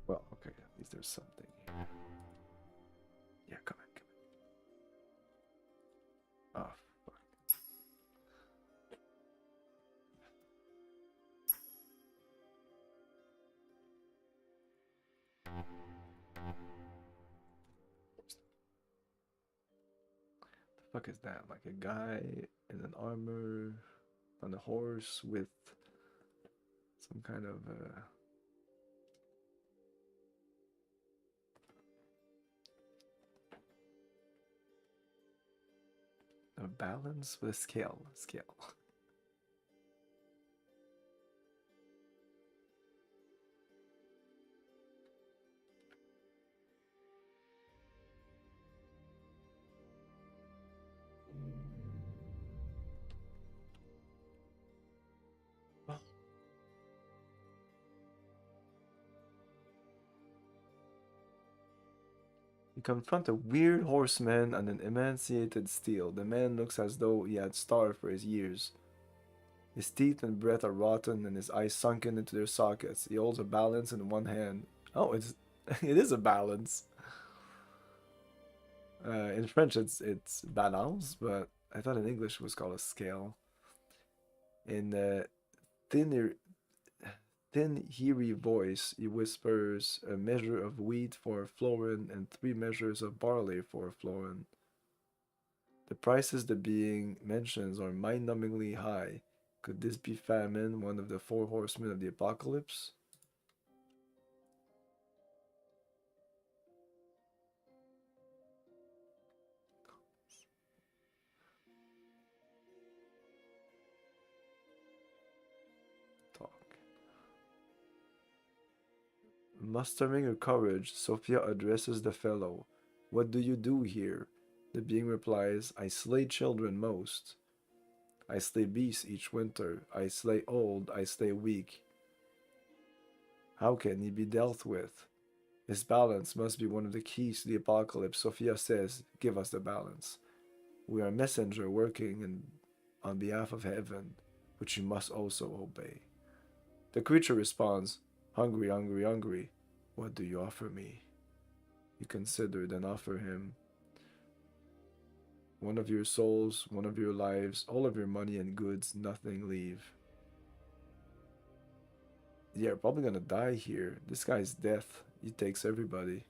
Well, okay, at least there's something here. Yeah, come on, come on. Oh, fuck. The fuck is that? Like a guy in an armor on a horse with some kind of A balance with a scale. Scale. You confront a weird horseman on an emaciated steel. The man looks as though he had starved for his years. His teeth and breath are rotten and his eyes sunken into their sockets. He holds a balance in one hand. Oh, it is a balance. In French it's balance, but I thought in English it was called a scale. In thin, eerie voice, he whispers a measure of wheat for a florin and 3 measures of barley for a florin. The prices the being mentions are mind-numbingly high. Could this be famine, one of the 4 horsemen of the apocalypse? Mustering her courage, Sophia addresses the fellow. What do you do here? The being replies, I slay children most. I slay beasts each winter. I slay old. I slay weak. How can he be dealt with? His balance must be one of the keys to the apocalypse. Sophia says, give us the balance. We are a messenger working on behalf of heaven, which you must also obey. The creature responds, hungry, hungry, hungry. What do you offer me? You consider, then offer him one of your souls, one of your lives, all of your money and goods, nothing leave. Yeah, probably gonna die here. This guy's death. He takes everybody.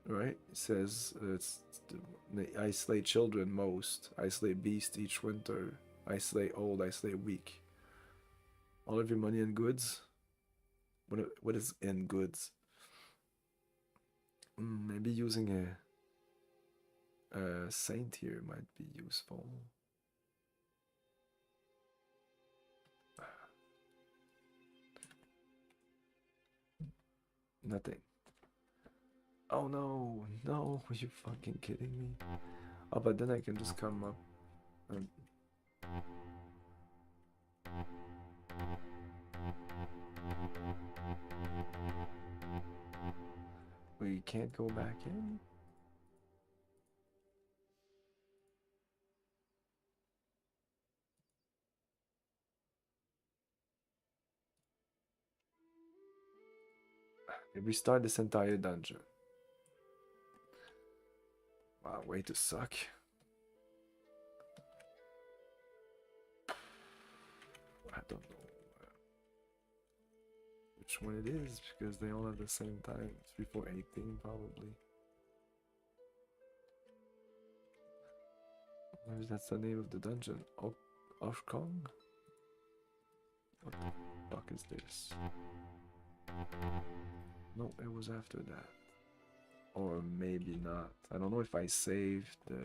Right? It says, I slay children most. I slay beasts each winter. I slay old. I slay weak. All of your money and goods? What is in goods? Maybe using a saint here might be useful. Nothing. Oh no, no, are you fucking kidding me? Oh, but then I can just come up and... We can't go back in? Restart this entire dungeon. Wow, way to suck. I don't know which one it is because they all have the same time. 3, 4, 18 probably. Maybe that's the name of the dungeon. Oshkong? What the fuck is this? No, it was after that. Or maybe not. I don't know if I saved the...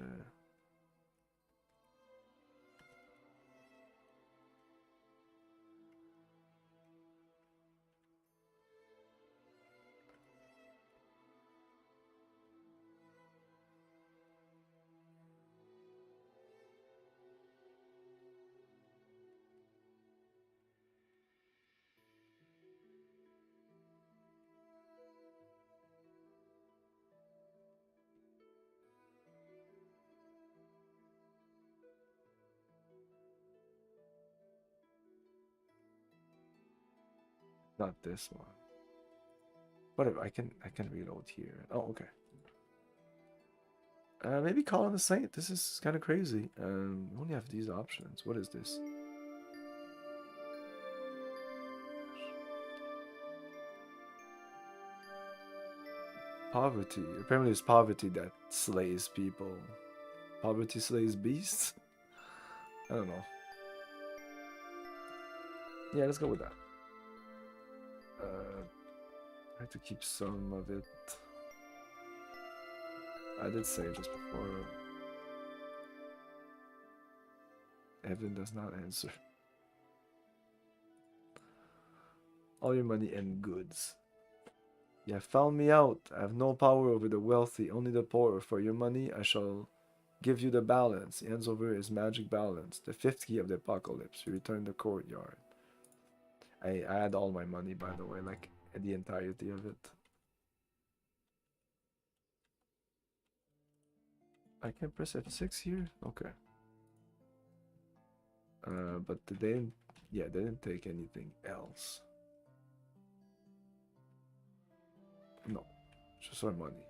Not this one. Whatever, I can reload here. Oh, okay. Maybe call on a saint. This is kind of crazy. We only have these options. What is this? Poverty. Apparently it's poverty that slays people. Poverty slays beasts? I don't know. Yeah, let's go with that. I have to keep some of it. I did save just before. Evan does not answer. All your money and goods. You have found me out. I have no power over the wealthy, only the poor. For your money, I shall give you the balance. He hands over his magic balance, the fifth key of the apocalypse. You return the courtyard. I had all my money, by the way, like the entirety of it. I can press F6 here? Okay. But they didn't, yeah, they didn't take anything else. No, just our money.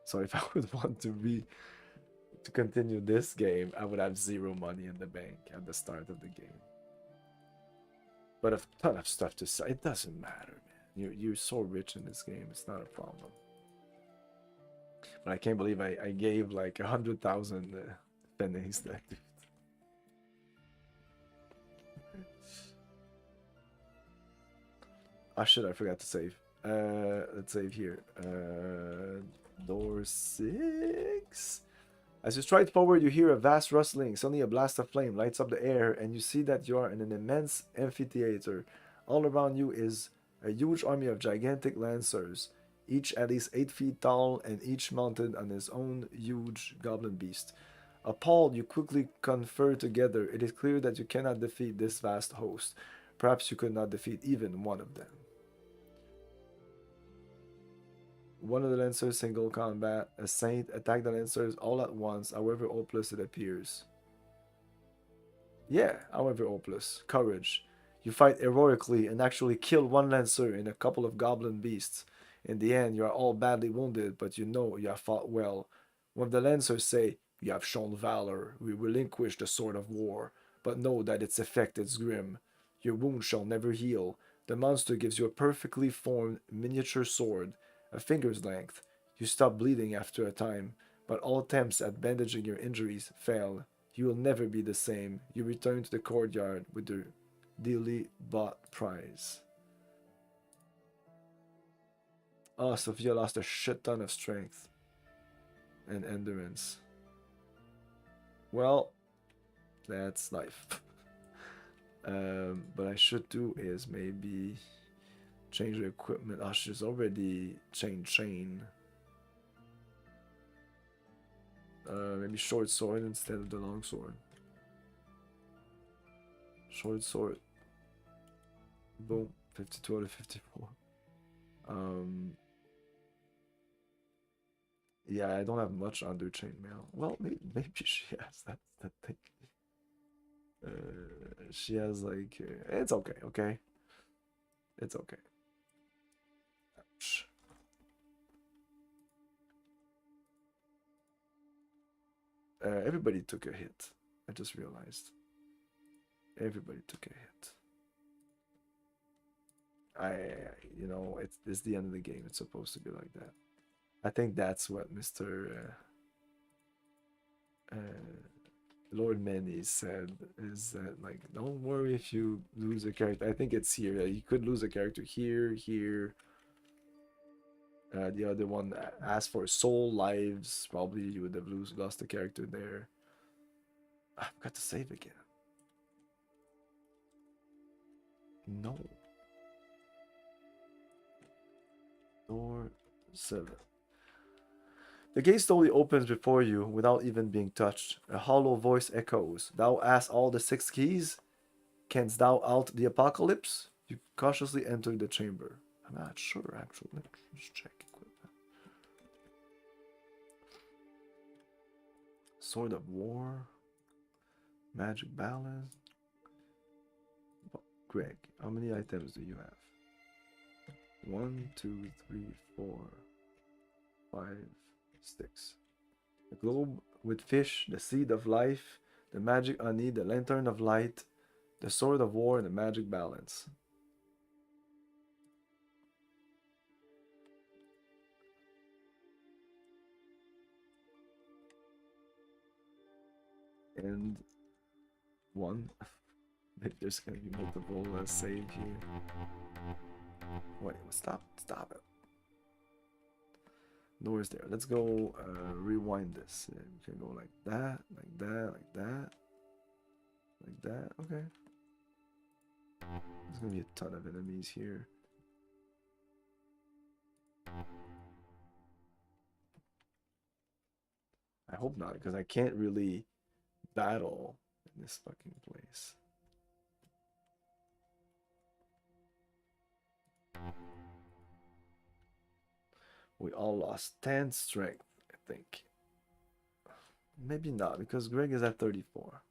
So if I would want to continue this game, I would have 0 money in the bank at the start of the game. But a ton of stuff to sell. It doesn't matter, man. You're so rich in this game. It's not a problem. But I can't believe I gave like 100,000 pennies that dude. Ah shit, I forgot to save. Let's save here. Door 6. As you stride forward, you hear a vast rustling. Suddenly, a blast of flame lights up the air, and you see that you are in an immense amphitheater. All around you is a huge army of gigantic lancers, each at least 8 feet tall, and each mounted on his own huge goblin beast. Appalled, you quickly confer together. It is clear that you cannot defeat this vast host. Perhaps you could not defeat even one of them. One of the Lancers single combat, a saint, attack the Lancers all at once, however hopeless it appears. Yeah, however hopeless. Courage. You fight heroically and actually kill one Lancer and a couple of goblin beasts. In the end, you are all badly wounded, but you know you have fought well. When the Lancers say, "You have shown valor, we relinquish the sword of war, but know that its effect is grim. Your wound shall never heal. The monster gives you a perfectly formed miniature sword, a finger's length. You stop bleeding after a time, but all attempts at bandaging your injuries fail. You will never be the same. You return to the courtyard with your dearly bought prize." Oh, Sophia lost a shit ton of strength and endurance. Well, that's life. What I should do is maybe change the equipment. Oh, she's already changed chain. Maybe short sword instead of the long sword. Short sword. Boom. 52 out of 54. Yeah, I don't have much under chainmail. Well, maybe she has. That's the thing. She has like... it's okay, okay? It's okay. Ouch. Everybody took a hit. I just realized. Everybody took a hit. You know, it's the end of the game. It's supposed to be like that. I think that's what Mr. Lord Manny said, is that, like, don't worry if you lose a character. I think it's here. You could lose a character here, here. The other one asked for soul lives. Probably you would have lost a character there. I've got to save again. No. Door 7. The gate slowly opens before you without even being touched. A hollow voice echoes. "Thou hast all the 6 keys? Canst thou out the apocalypse?" You cautiously enter the chamber. I'm not sure, actually. Let's check equipment. Sword of War. Magic Balance. Greg, how many items do you have? 1, 2, 3, 4, 5, 6. The globe with fish, the seed of life, the magic honey, the lantern of light, the sword of war, and the magic balance. And 1. Maybe there's gonna be multiple save here. Wait, stop it. Doors there. Let's go rewind this. We can go like that, like that, like that, like that. Okay. There's gonna be a ton of enemies here. I hope not, because I can't really battle in this fucking place. We all lost 10 strength, I think. Maybe not, because Greg is at 34.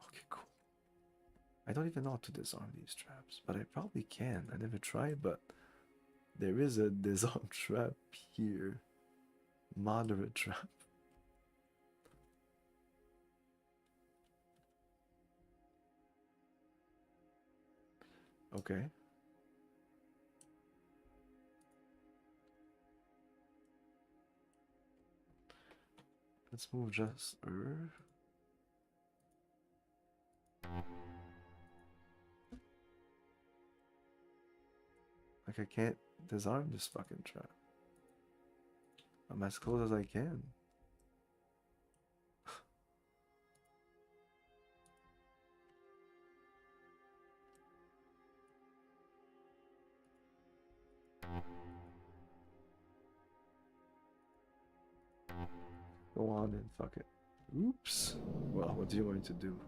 Okay, cool. I don't even know how to disarm these traps, but I probably can. I never tried, but there is a disarm trap here. Moderate trap. Okay. Let's move just Like I can't disarm this fucking trap. I'm as close as I can. Go on and fuck it. Oops. Well, what do you want me to do?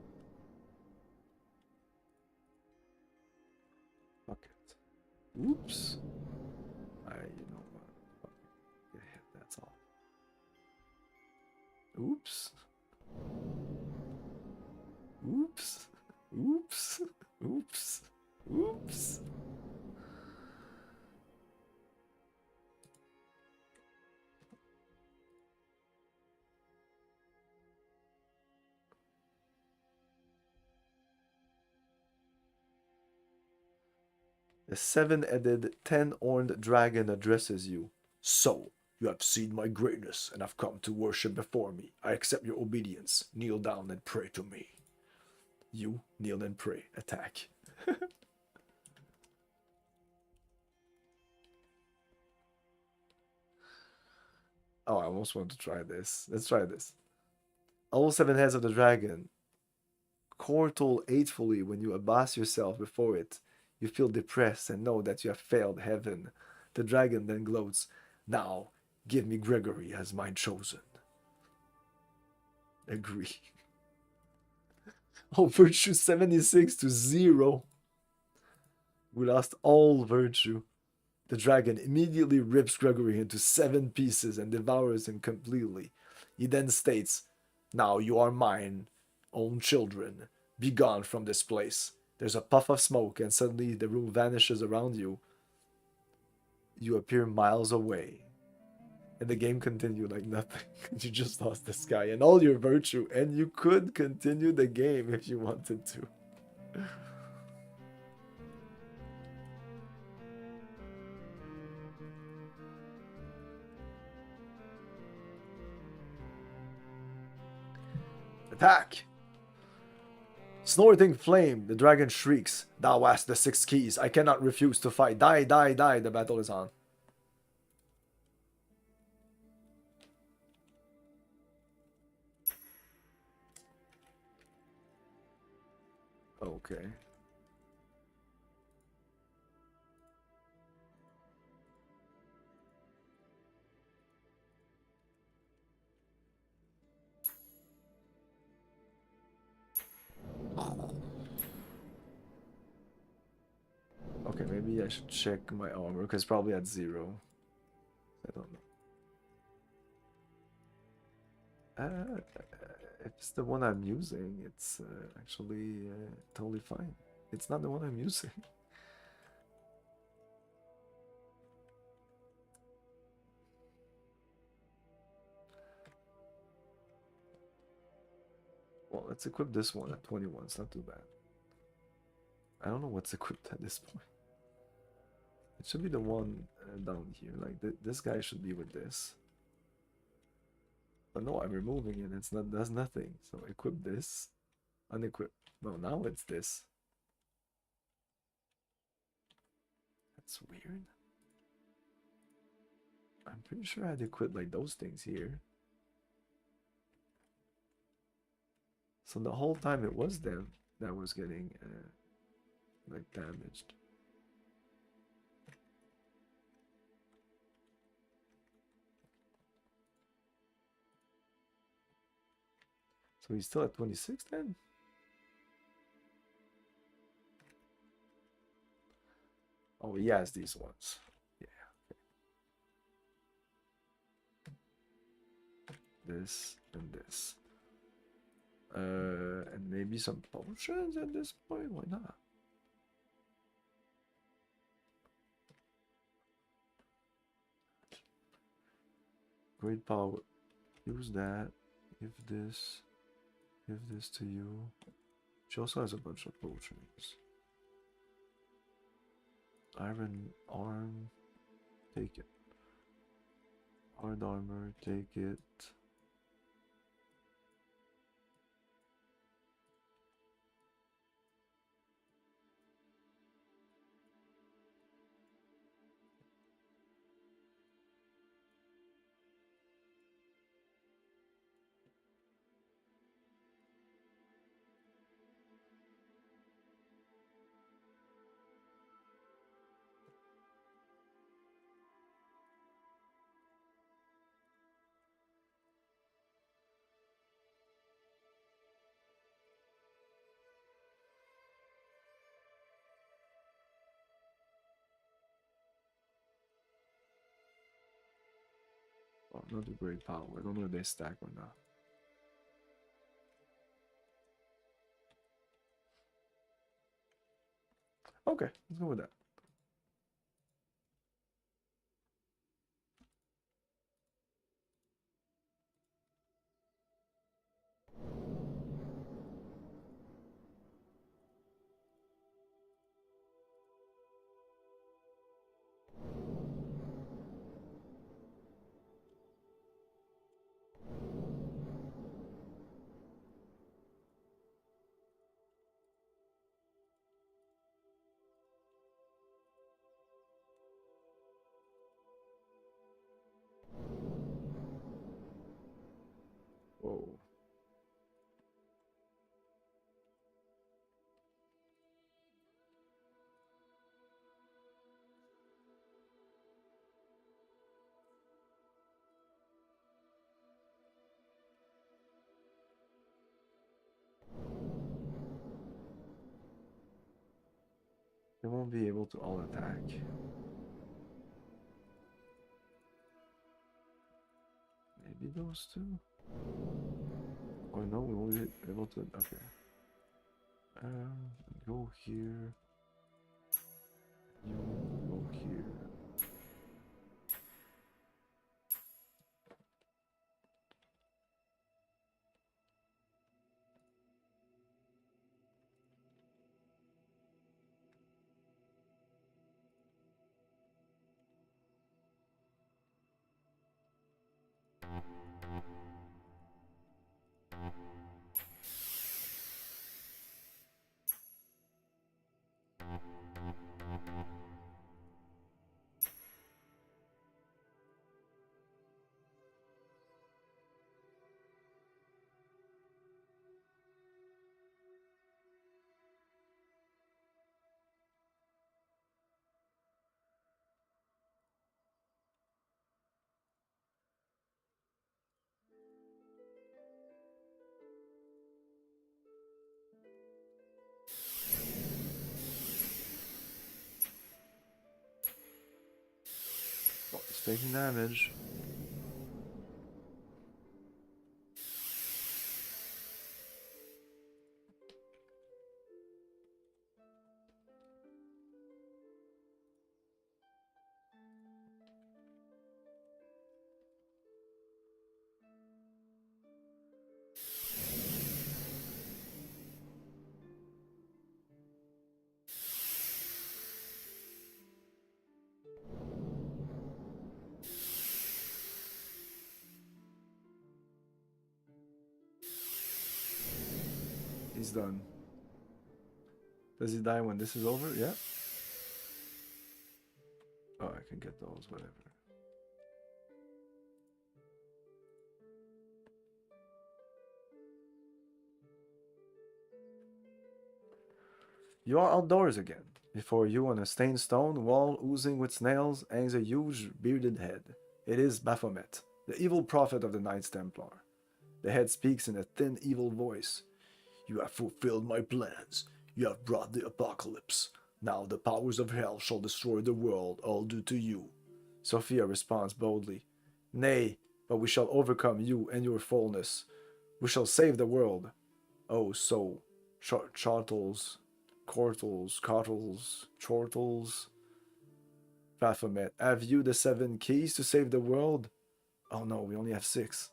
Fuck it. Oops. You know what? Fuck it. Get hit, that's all. Oops. Oops. Oops. Oops. Oops. The seven-headed, 10-horned dragon addresses you. So, you have seen my greatness and have come to worship before me. I accept your obedience. Kneel down and pray to me. You kneel and pray. Attack. Oh, I almost want to try this. Let's try this. All seven heads of the dragon chortle hatefully when you abase yourself before it. You feel depressed and know that you have failed heaven. The dragon then gloats. Now, give me Gregory as mine chosen. Agree. Oh, virtue 76 to 0. We lost all virtue. The dragon immediately rips Gregory into 7 pieces and devours him completely. He then states, now you are mine own children. Be gone from this place. There's a puff of smoke and suddenly the room vanishes around you. You appear miles away. And the game continued like nothing. You just lost this guy and all your virtue. And you could continue the game if you wanted to. Attack! Snorting flame, the dragon shrieks. Thou hast the 6 keys. I cannot refuse to fight. Die, die, die. The battle is on. Okay. Okay, maybe I should check my armor, because probably at 0. I don't know. If it's the one I'm using, it's actually totally fine. It's not the one I'm using. Well, let's equip this one at 21. It's not too bad. I don't know what's equipped at this point. It should be the one down here. Like this guy should be with this. But no, I'm removing it. It's not does nothing. So equip this. Unequip. No, now it's this. That's weird. I'm pretty sure I had to equip like those things here. So the whole time it was them that was getting like damaged. So he's still at 26 then? Oh, he has these ones. Yeah. Okay. This and this. And maybe some potions at this point? Why not? Great power. Use that. Give this. Give this to you. She also has a bunch of potions. Iron arm. Take it. Hard armor. Take it. Oh, not the great power. I don't know if they stack or not. Okay, let's go with that. Whoa. They won't be able to all attack. Maybe those two? Oh no, we won't be able to. Okay. Go here. You go here. Oh, it's taking damage. He's done. Does he die when this is over? Yeah. Oh, I can get those, whatever. You are outdoors again. Before you, on a stained stone wall oozing with snails, hangs a huge bearded head. It is Baphomet, the evil prophet of the Knights Templar. The head speaks in a thin, evil voice. You have fulfilled my plans. You have brought the apocalypse. Now the powers of hell shall destroy the world, all due to you. Sophia responds boldly. Nay, but we shall overcome you and your fullness. We shall save the world. Oh, so, chortles, chortles. Baphomet, have you the 7 keys to save the world? Oh no, we only have 6.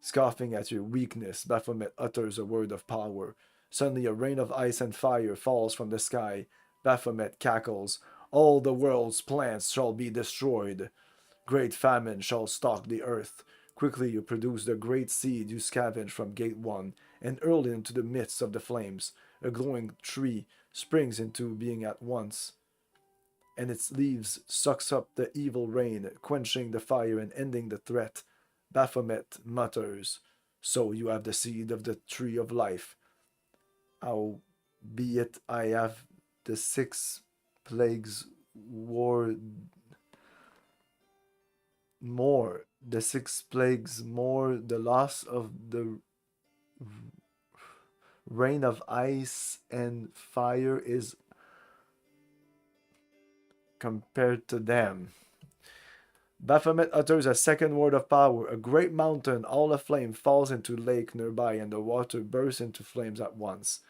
Scoffing at your weakness, Baphomet utters a word of power. Suddenly a rain of ice and fire falls from the sky. Baphomet cackles. All the world's plants shall be destroyed. Great famine shall stalk the earth. Quickly you produce the great seed you scavenge from Gate 1, and hurl it into the midst of the flames. A glowing tree springs into being at once, and its leaves sucks up the evil rain, quenching the fire and ending the threat. Baphomet mutters, So you have the seed of the tree of life. Albeit I have the 6 plagues more, the 6 plagues more, the loss of the rain of ice and fire is compared to them. Baphomet utters a second word of power. A great mountain, all aflame, falls into a lake nearby, and the water bursts into flames at once.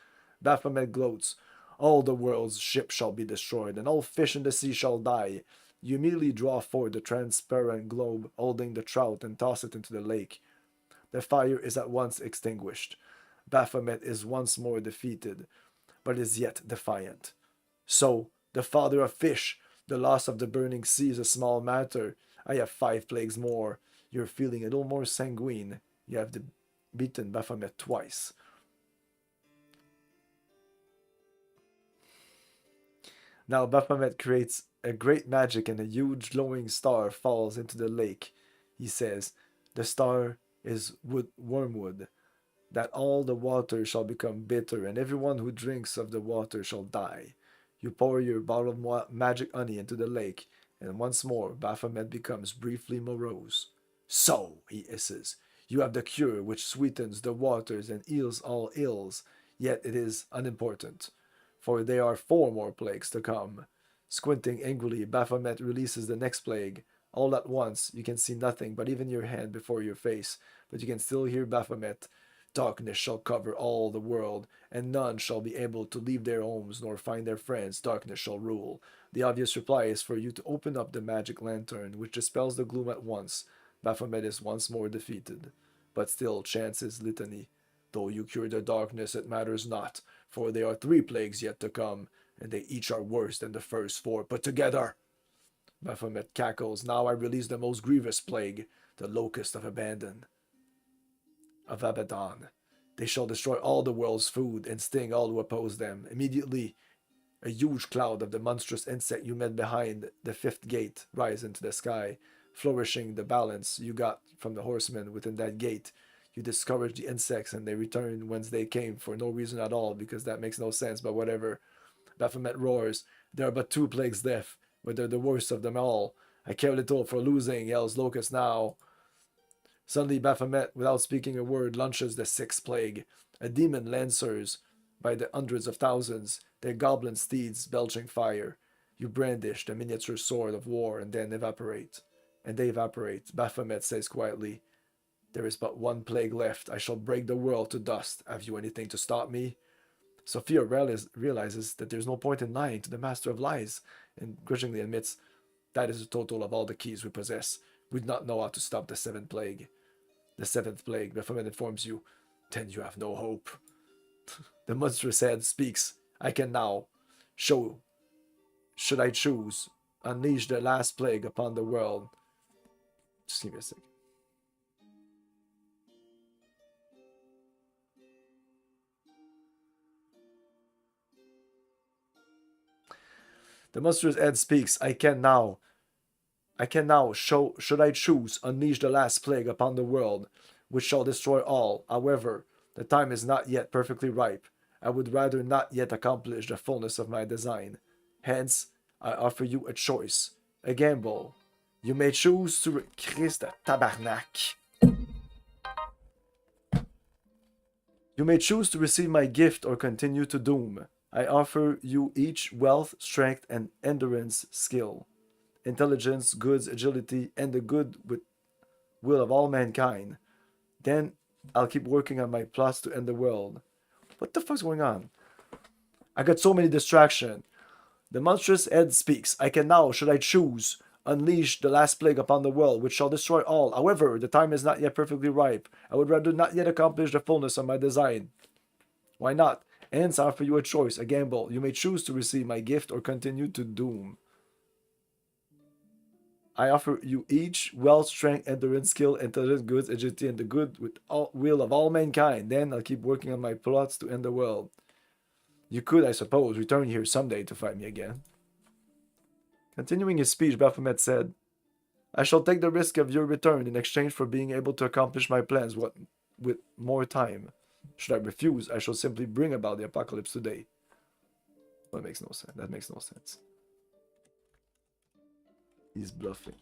Baphomet gloats. All the world's ships shall be destroyed, and all fish in the sea shall die. You immediately draw forth the transparent globe, holding the trout, and toss it into the lake. The fire is at once extinguished. Baphomet is once more defeated, but is yet defiant. So, the father of fish, the loss of the burning sea is a small matter. I have 5 plagues more. You're feeling a little more sanguine. You have beaten Baphomet twice. Now Baphomet creates a great magic and a huge glowing star falls into the lake. He says, The star is wormwood, that all the water shall become bitter, and everyone who drinks of the water shall die. You pour your bottle of magic honey into the lake, and once more Baphomet becomes briefly morose. So, he hisses, you have the cure which sweetens the waters and heals all ills, yet it is unimportant, for there are 4 more plagues to come. Squinting angrily, Baphomet releases the next plague. All at once, you can see nothing but even your hand before your face, but you can still hear Baphomet. Darkness shall cover all the world, and none shall be able to leave their homes nor find their friends. Darkness shall rule. The obvious reply is for you to open up the magic lantern, which dispels the gloom at once. Baphomet is once more defeated. But still chants his litany. Though you cure the darkness, it matters not, for there are 3 plagues yet to come, and they each are worse than the first 4 put together. Baphomet cackles. Now I release the most grievous plague, the locust of Abaddon. They shall destroy all the world's food and sting all who oppose them. Immediately, a huge cloud of the monstrous insect you met behind the 5th gate rise into the sky, flourishing the balance you got from the horsemen within that gate. You discourage the insects and they return whence they came for no reason at all, because that makes no sense, but whatever. Baphomet roars. There are but 2 plagues left, but they're the worst of them all. I care little for losing, yells Locust now. Suddenly Baphomet, without speaking a word, launches the 6th plague. A demon lancers by the hundreds of thousands, their goblin steeds belching fire. You brandish the miniature sword of war and then evaporate. And they evaporate. Baphomet says quietly, There is but 1 plague left. I shall break the world to dust. Have you anything to stop me? Sophia realizes that there's no point in lying to the master of lies, and grudgingly admits, That is the total of all the keys we possess. We do not know how to stop the 7th plague. The 7th plague, Baphomet informs you. Then you have no hope. The monstrous head speaks. I can now show, should I choose, unleash the last plague upon the world. Just give me a second. The monstrous head speaks. I can now show, should I choose, unleash the last plague upon the world, which shall destroy all. However, the time is not yet perfectly ripe. I would rather not yet accomplish the fullness of my design. Hence, I offer you a choice, a gamble. You may choose to... Christ de tabarnak. You may choose to receive my gift or continue to doom. I offer you each wealth, strength, and endurance skill, intelligence, goods, agility, and the good will of all mankind. Then I'll keep working on my plots to end the world. What the fuck's going on? I got so many distractions. The monstrous head speaks. I can now, should I choose, unleash the last plague upon the world, which shall destroy all. However, the time is not yet perfectly ripe. I would rather not yet accomplish the fullness of my design. Why not? Hence, I offer you a choice, a gamble. You may choose to receive my gift or continue to doom. I offer you each wealth, strength, endurance, skill, intelligence, goods, agility, and the good will of all mankind. Then I'll keep working on my plots to end the world. You could, I suppose, return here someday to fight me again. Continuing his speech, Baphomet said, I shall take the risk of your return in exchange for being able to accomplish my plans with more time. Should I refuse, I shall simply bring about the apocalypse today. Well, that makes no sense. That makes no sense. He's bluffing.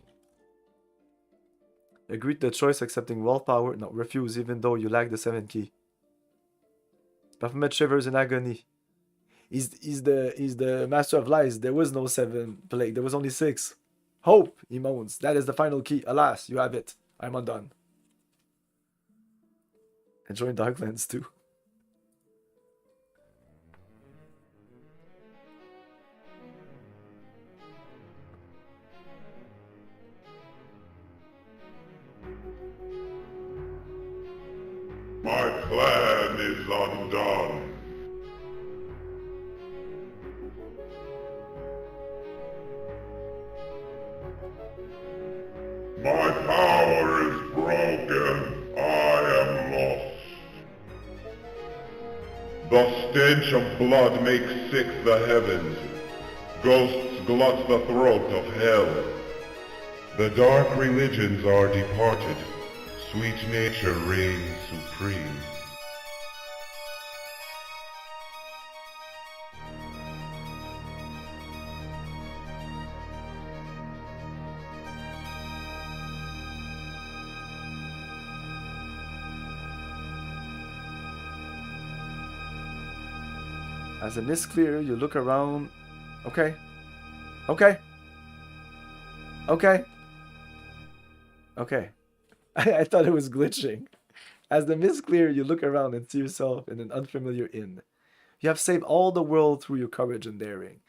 Agree to the choice, accepting willpower. No, refuse, even though you lack the 7th key. Baphomet shivers in agony. He's the master of lies. There was no 7 plague. There was only 6. Hope, he moans. That is the final key. Alas, you have it. I'm undone. Enjoying Darklands too. My plan is undone. My power is broken. I am lost. The stench of blood makes sick the heavens. Ghosts glut the throat of hell. The dark religions are departed. Sweet nature reigns supreme. As the mist clears, you look around. Okay. Okay. Okay. Okay. I thought it was glitching. As the mist clears, you look around and see yourself in an unfamiliar inn. You have saved all the world through your courage and daring.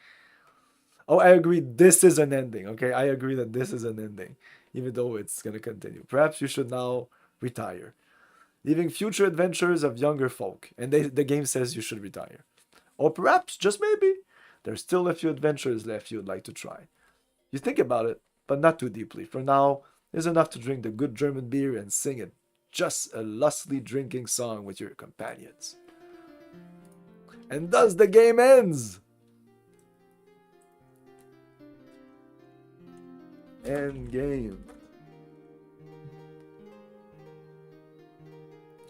Oh, I agree. This is an ending. Okay, I agree that this is an ending, even though it's going to continue. Perhaps you should now retire, leaving future adventures of younger folk. And the game says you should retire. Or perhaps, just maybe, there's still a few adventures left you'd like to try. You think about it, but not too deeply. For now, it's enough to drink the good German beer and sing it, just a lustily drinking song with your companions. And thus the game ends! End game.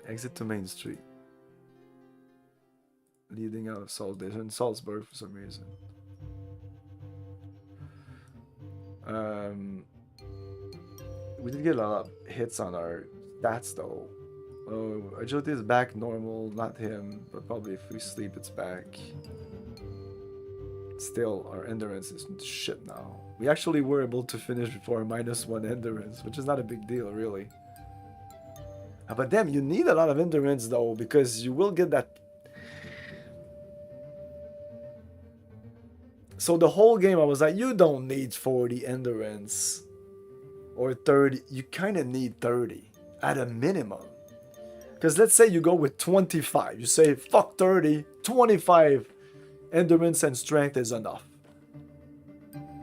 Exit to Main Street. Leading out of Salzburg for some reason. We did get a lot of hits on our stats though. Oh, agility is back normal, not him, but probably if we sleep it's back. Still, our endurance is shit now. We actually were able to finish before -1 endurance, which is not a big deal really. But damn, you need a lot of endurance though, because you will get that. So the whole game I was like, you don't need 40 endurance. Or 30, you kind of need 30 at a minimum. Because let's say you go with 25, you say fuck 30, 25 endurance and strength is enough.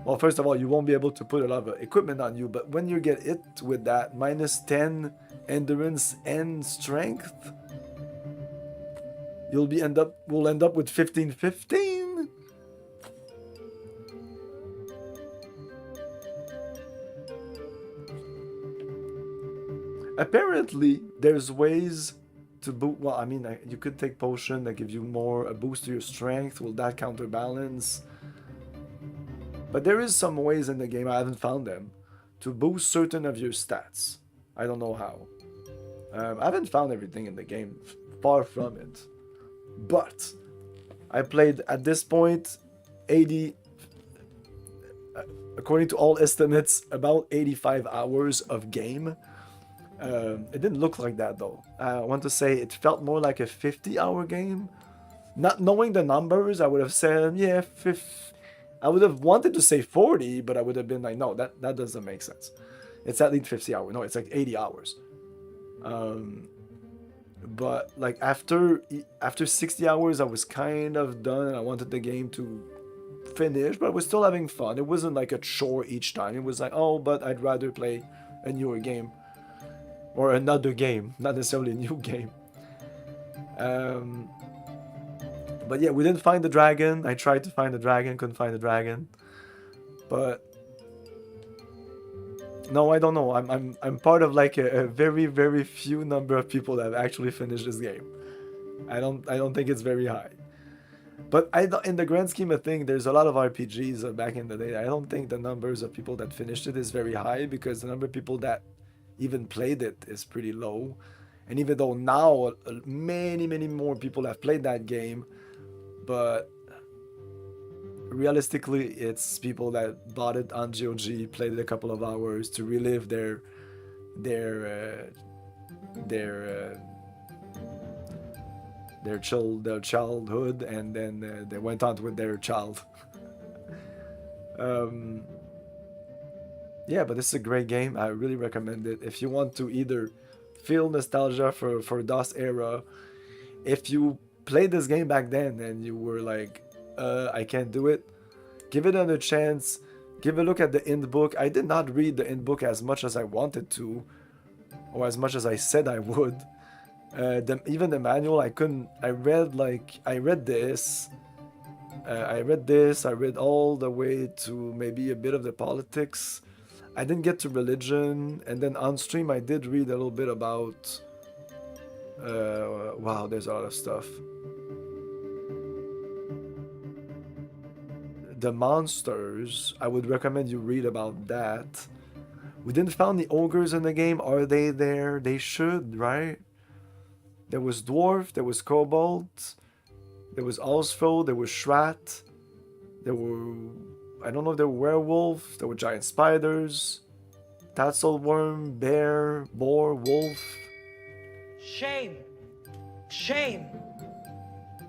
Well, first of all, you won't be able to put a lot of equipment on you, but when you get it with that -10 endurance and strength, we'll end up with 15. Apparently, there's ways to boot. Well, I mean, you could take potion that gives you a boost to your strength. Will that counterbalance? But there is some ways in the game, I haven't found them, to boost certain of your stats. I don't know how. I haven't found everything in the game, far from it. But I played at this point 80, according to all estimates, about 85 hours of game. It didn't look like that though. I want to say it felt more like a 50-hour game. Not knowing the numbers, I would have said, yeah, I would have wanted to say 40, but I would have been like, no, that doesn't make sense. It's at least 50 hours. No, it's like 80 hours. But like after 60 hours, I was kind of done and I wanted the game to finish, but I was still having fun. It wasn't like a chore each time. It was like, oh, but I'd rather play a newer game. Or another game, not necessarily a new game. But yeah, we didn't find the dragon. I tried to find the dragon, couldn't find the dragon. But no, I don't know. I'm part of like a very, very few number of people that have actually finished this game. I don't think it's very high. But in the grand scheme of things, there's a lot of RPGs back in the day. I don't think the numbers of people that finished it is very high, because the number of people that even played it is pretty low. And even though now many more people have played that game, but realistically it's people that bought it on GOG, played it a couple of hours to relive their childhood, and then they went on with their child. Yeah, but this is a great game. I really recommend it. If you want to either feel nostalgia for DOS era, if you played this game back then and you were like, I can't do it, give it another chance. Give a look at the int book. I did not read the int book as much as I wanted to, or as much as I said I would. Even the manual, I couldn't. I read this. I read all the way to maybe a bit of the politics. I didn't get to religion, and then on stream I did read a little bit about. Wow, there's a lot of stuff. The monsters, I would recommend you read about that. We didn't find the ogres in the game. Are they there? They should, right? There was dwarf, there was kobold, there was Osfo, there was Shrat, there were, I don't know if there were werewolves, there were giant spiders, Tatzelworm, bear, boar, wolf. Shame! Shame!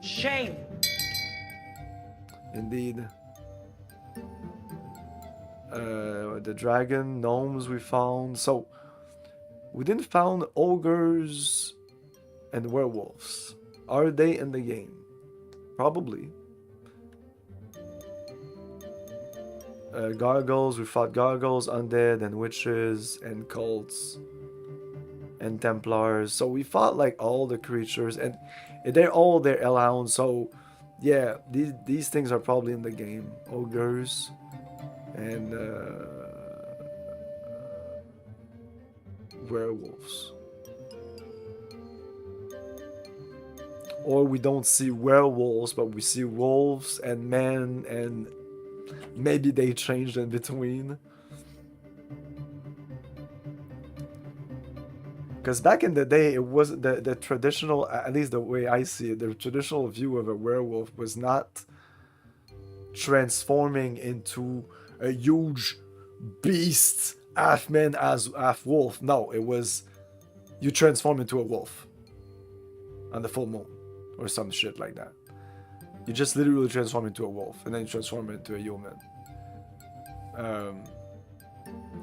Shame! Indeed. The dragon, gnomes we found. So, we didn't find ogres and werewolves. Are they in the game? Probably. Gargoyles, we fought gargoyles, undead, and witches, and cults, and templars. So we fought like all the creatures, and they're all their hellhounds. So yeah, these things are probably in the game. Ogres and werewolves. Or we don't see werewolves, but we see wolves and men, and maybe they changed in between. Because back in the day, it was the traditional, at least the way I see it, the traditional view of a werewolf was not transforming into a huge beast, half man as half wolf. No, it was you transform into a wolf on the full moon or some shit like that. You just literally transform into a wolf and then you transform into a human.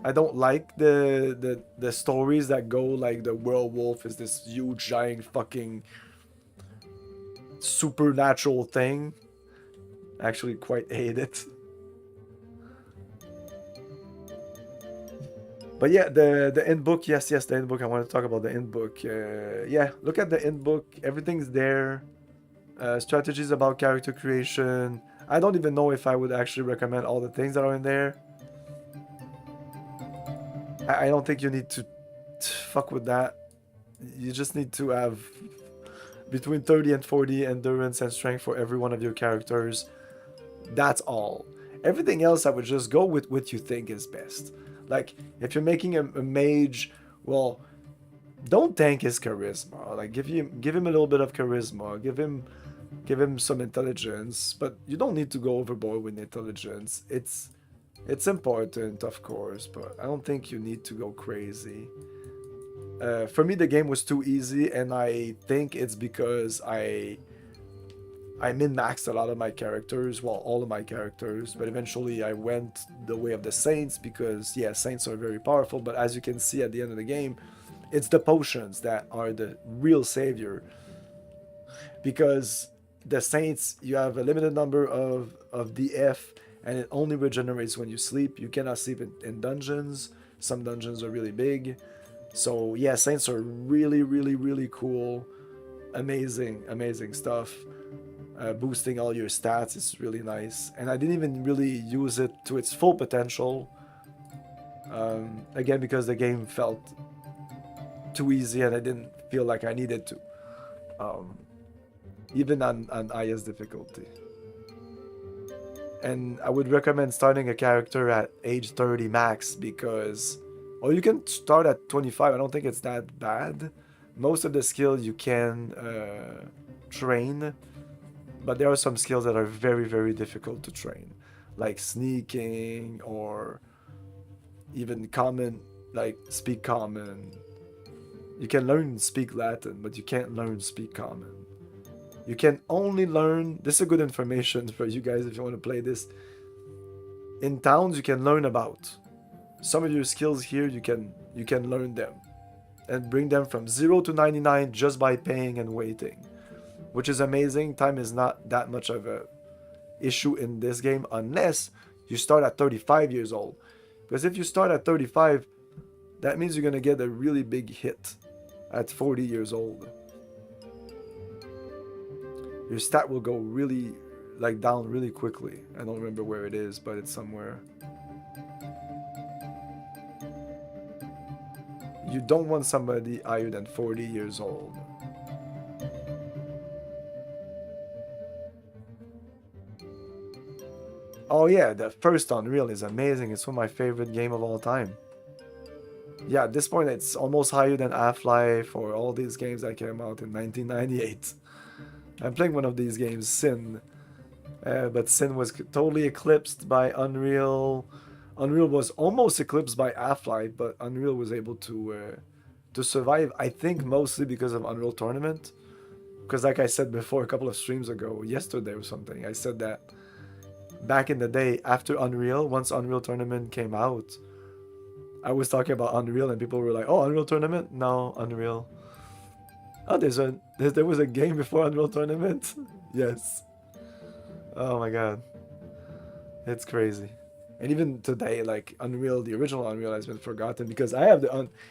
I don't like the stories that go like the werewolf is this huge giant fucking supernatural thing. I actually quite hate it. But yeah, the end book, yes, the end book. I want to talk about the end book. Yeah, look at the end book. Everything's there. Strategies about character creation. I don't even know if I would actually recommend all the things that are in there. I don't think you need to fuck with that. You just need to have between 30 and 40 endurance and strength for every one of your characters. That's all. Everything else, I would just go with what you think is best. Like, if you're making a mage, well, don't tank his charisma. Like, give him a little bit of charisma. Give him some intelligence, but you don't need to go overboard with intelligence. It's important, of course, but I don't think you need to go crazy. For me, the game was too easy, and I think it's because I min-maxed a lot of my characters, well, all of my characters, but eventually I went the way of the Saints because, yeah, Saints are very powerful, but as you can see at the end of the game, it's the potions that are the real savior. Because the Saints, you have a limited number of DF, and it only regenerates when you sleep. You cannot sleep in dungeons. Some dungeons are really big. So yeah, Saints are really, really, really cool. Amazing, amazing stuff. Boosting all your stats is really nice. And I didn't even really use it to its full potential. Again, because the game felt too easy and I didn't feel like I needed to. Even on highest difficulty. And I would recommend starting a character at age 30 max because... Or you can start at 25, I don't think it's that bad. Most of the skills you can train, but there are some skills that are very, very difficult to train. Like sneaking or even common, like speak common. You can learn speak Latin, but you can't learn speak common. You can only learn, this is good information for you guys if you want to play this. In towns you can learn about. Some of your skills here you can learn them. And bring them from 0 to 99 just by paying and waiting. Which is amazing. Time is not that much of a issue in this game unless you start at 35 years old. Because if you start at 35, that means you're going to get a really big hit at 40 years old. Your stat will go really down really quickly. I don't remember where it is, but it's somewhere. You don't want somebody higher than 40 years old. Oh yeah, the first Unreal is amazing. It's one of my favorite games of all time. Yeah, at this point it's almost higher than Half-Life or all these games that came out in 1998. I'm playing one of these games, Sin. But Sin was totally eclipsed by Unreal. Unreal was almost eclipsed by Half-Life, but Unreal was able to survive, I think mostly because of Unreal Tournament. Because like I said before, a couple of streams ago, yesterday or something, I said that back in the day, after Unreal, once Unreal Tournament came out, I was talking about Unreal and people were like, oh, Unreal Tournament? No, Unreal. Oh, there was a game before Unreal Tournament? Yes. Oh my god. It's crazy. And even today, like Unreal, the original Unreal has been forgotten because I have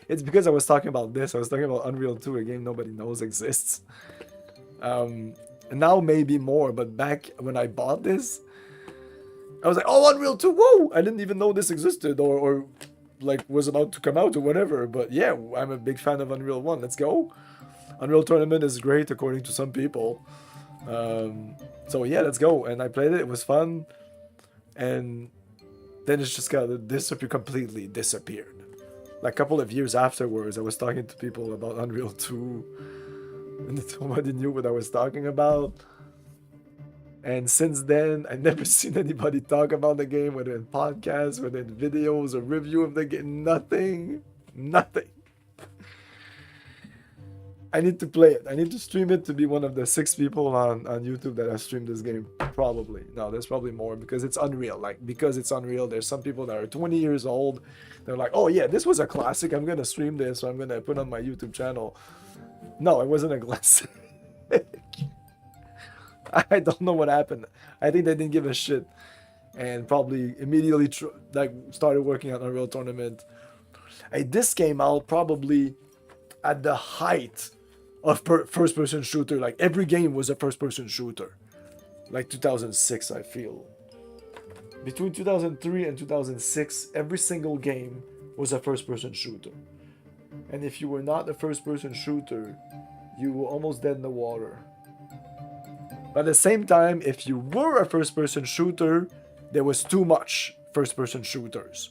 it's because I was talking about this. I was talking about Unreal 2, a game nobody knows exists. And now maybe more, but back when I bought this, I was like, oh, Unreal 2, whoa! I didn't even know this existed or like was about to come out or whatever. But yeah, I'm a big fan of Unreal 1. Let's go. Unreal Tournament is great according to some people. So yeah, let's go. And I played it. It was fun. And then it's just kind of completely disappeared. Like a couple of years afterwards, I was talking to people about Unreal 2. And nobody knew what I was talking about. And since then, I've never seen anybody talk about the game, whether in podcasts, whether in videos, or review of the game. Nothing. Nothing. I need to play it. I need to stream it to be one of the 6 people on YouTube that have streamed this game. Probably. No, there's probably more because it's Unreal. Like, because it's Unreal, there's some people that are 20 years old. They're like, oh yeah, this was a classic. I'm going to stream this or I'm going to put on my YouTube channel. No, it wasn't a classic. I don't know what happened. I think they didn't give a shit. And probably immediately started working on Unreal Tournament. This came out probably at the height of first-person shooter. Like every game was a first-person shooter. Like 2006, I feel. Between 2003 and 2006, every single game was a first-person shooter. And if you were not a first-person shooter, you were almost dead in the water. But at the same time, if you were a first-person shooter, there was too much first-person shooters.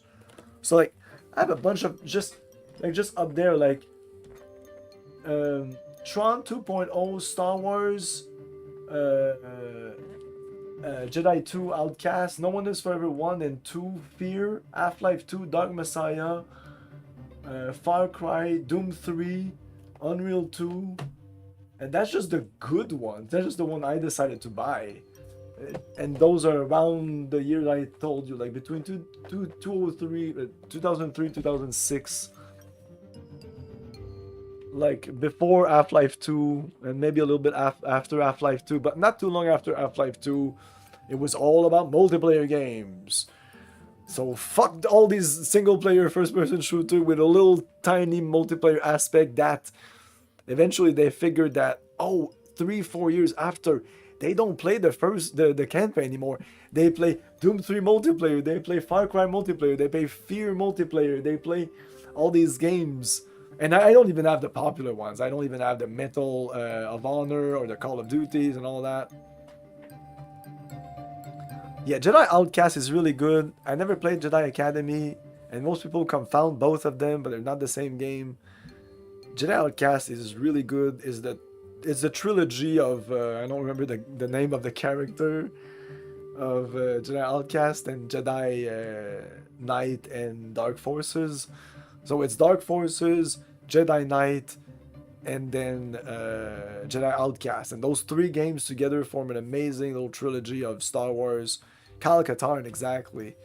So like, I have a bunch of just up there like Tron 2.0, Star Wars, Jedi 2, Outcast, No One Lives Forever 1 and 2, Fear, Half-Life 2, Dark Messiah, Far Cry, Doom 3, Unreal 2, and that's just the good ones. That's just the one I decided to buy. And those are around the year I told you, like between 2003, 2006. Like before Half-Life 2 and maybe a little bit after Half-Life 2, but not too long after Half-Life 2. It was all about multiplayer games. So fuck all these single-player first-person shooter with a little tiny multiplayer aspect that eventually they figured that, oh, 3-4 years after, they don't play the campaign anymore. They play Doom 3 multiplayer, they play Far Cry multiplayer, they play Fear multiplayer, they play all these games. And I don't even have the popular ones. I don't even have the Medal of Honor or the Call of Duties and all that. Yeah, Jedi Outcast is really good. I never played Jedi Academy, and most people confound both of them, but they're not the same game. Jedi Outcast is really good. It's the trilogy of I don't remember the name of the character of Jedi Outcast and Jedi Knight and Dark Forces. So it's Dark Forces, Jedi Knight, and then Jedi Outcast. And those three games together form an amazing little trilogy of Star Wars. Kyle Katarn, exactly.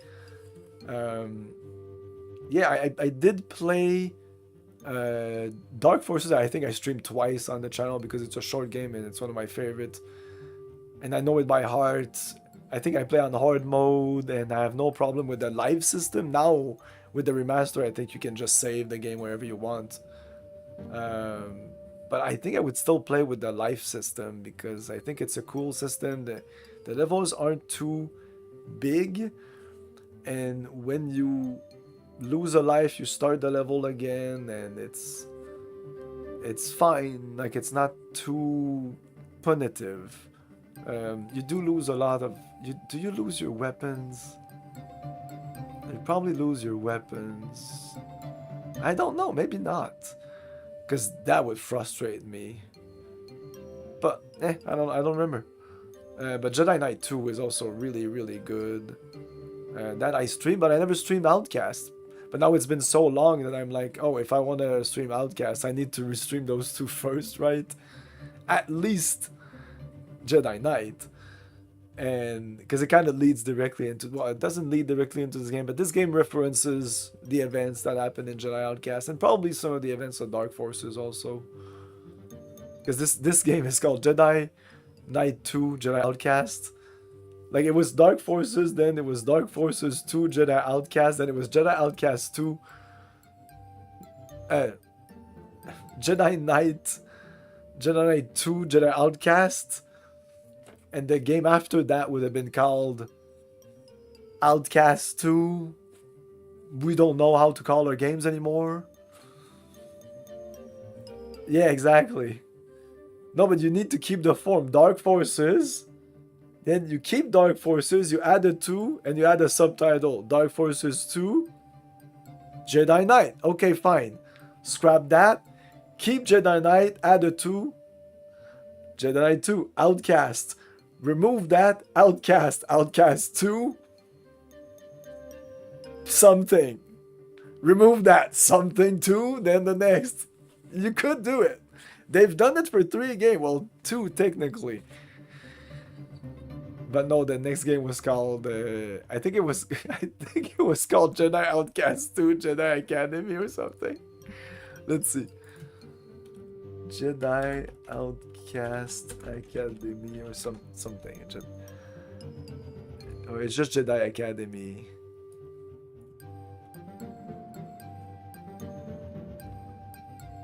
Yeah, I did play Dark Forces. I think I streamed twice on the channel because it's a short game and it's one of my favorites. And I know it by heart. I think I play on hard mode and I have no problem with the live system. Now, with the remaster, I think you can just save the game wherever you want. But I think I would still play with the life system because I think it's a cool system. The levels aren't too big, and when you lose a life, you start the level again, and it's fine. Like, it's not too punitive. You do lose a lot of... Do you lose your weapons? You probably lose your weapons. I don't know, maybe not. Because that would frustrate me. But, I don't remember. But Jedi Knight 2 is also really, really good. That I streamed, but I never streamed Outcast. But now it's been so long that I'm like, oh, if I want to stream Outcast, I need to restream those two first, right? At least Jedi Knight. And because it kind of leads directly into, well, it doesn't lead directly into this game, but this game references the events that happened in Jedi Outcast and probably some of the events of Dark Forces also. Because this game is called Jedi Knight 2 Jedi Outcast. Like, it was Dark Forces, then it was Dark Forces 2 Jedi Outcast, then it was Jedi Outcast 2 Jedi Knight 2 Jedi Outcast, and the game after that would have been called Outcast 2. We don't know how to call our games anymore. Yeah, exactly. No, but you need to keep the form. Dark Forces. Then you keep Dark Forces, you add a 2, and you add a subtitle. Dark Forces 2, Jedi Knight. Okay, fine. Scrap that. Keep Jedi Knight, add a 2. Jedi Knight 2, Outcast. Remove that, Outcast. Outcast 2, something. Remove that, something 2, then the next. You could do it. They've done it for 3 games. Well, 2 technically. But no, the next game was called, I think it was called Jedi Outcast 2 Jedi Academy or something. Let's see. Jedi Outcast Academy or something. Or it's just Jedi Academy.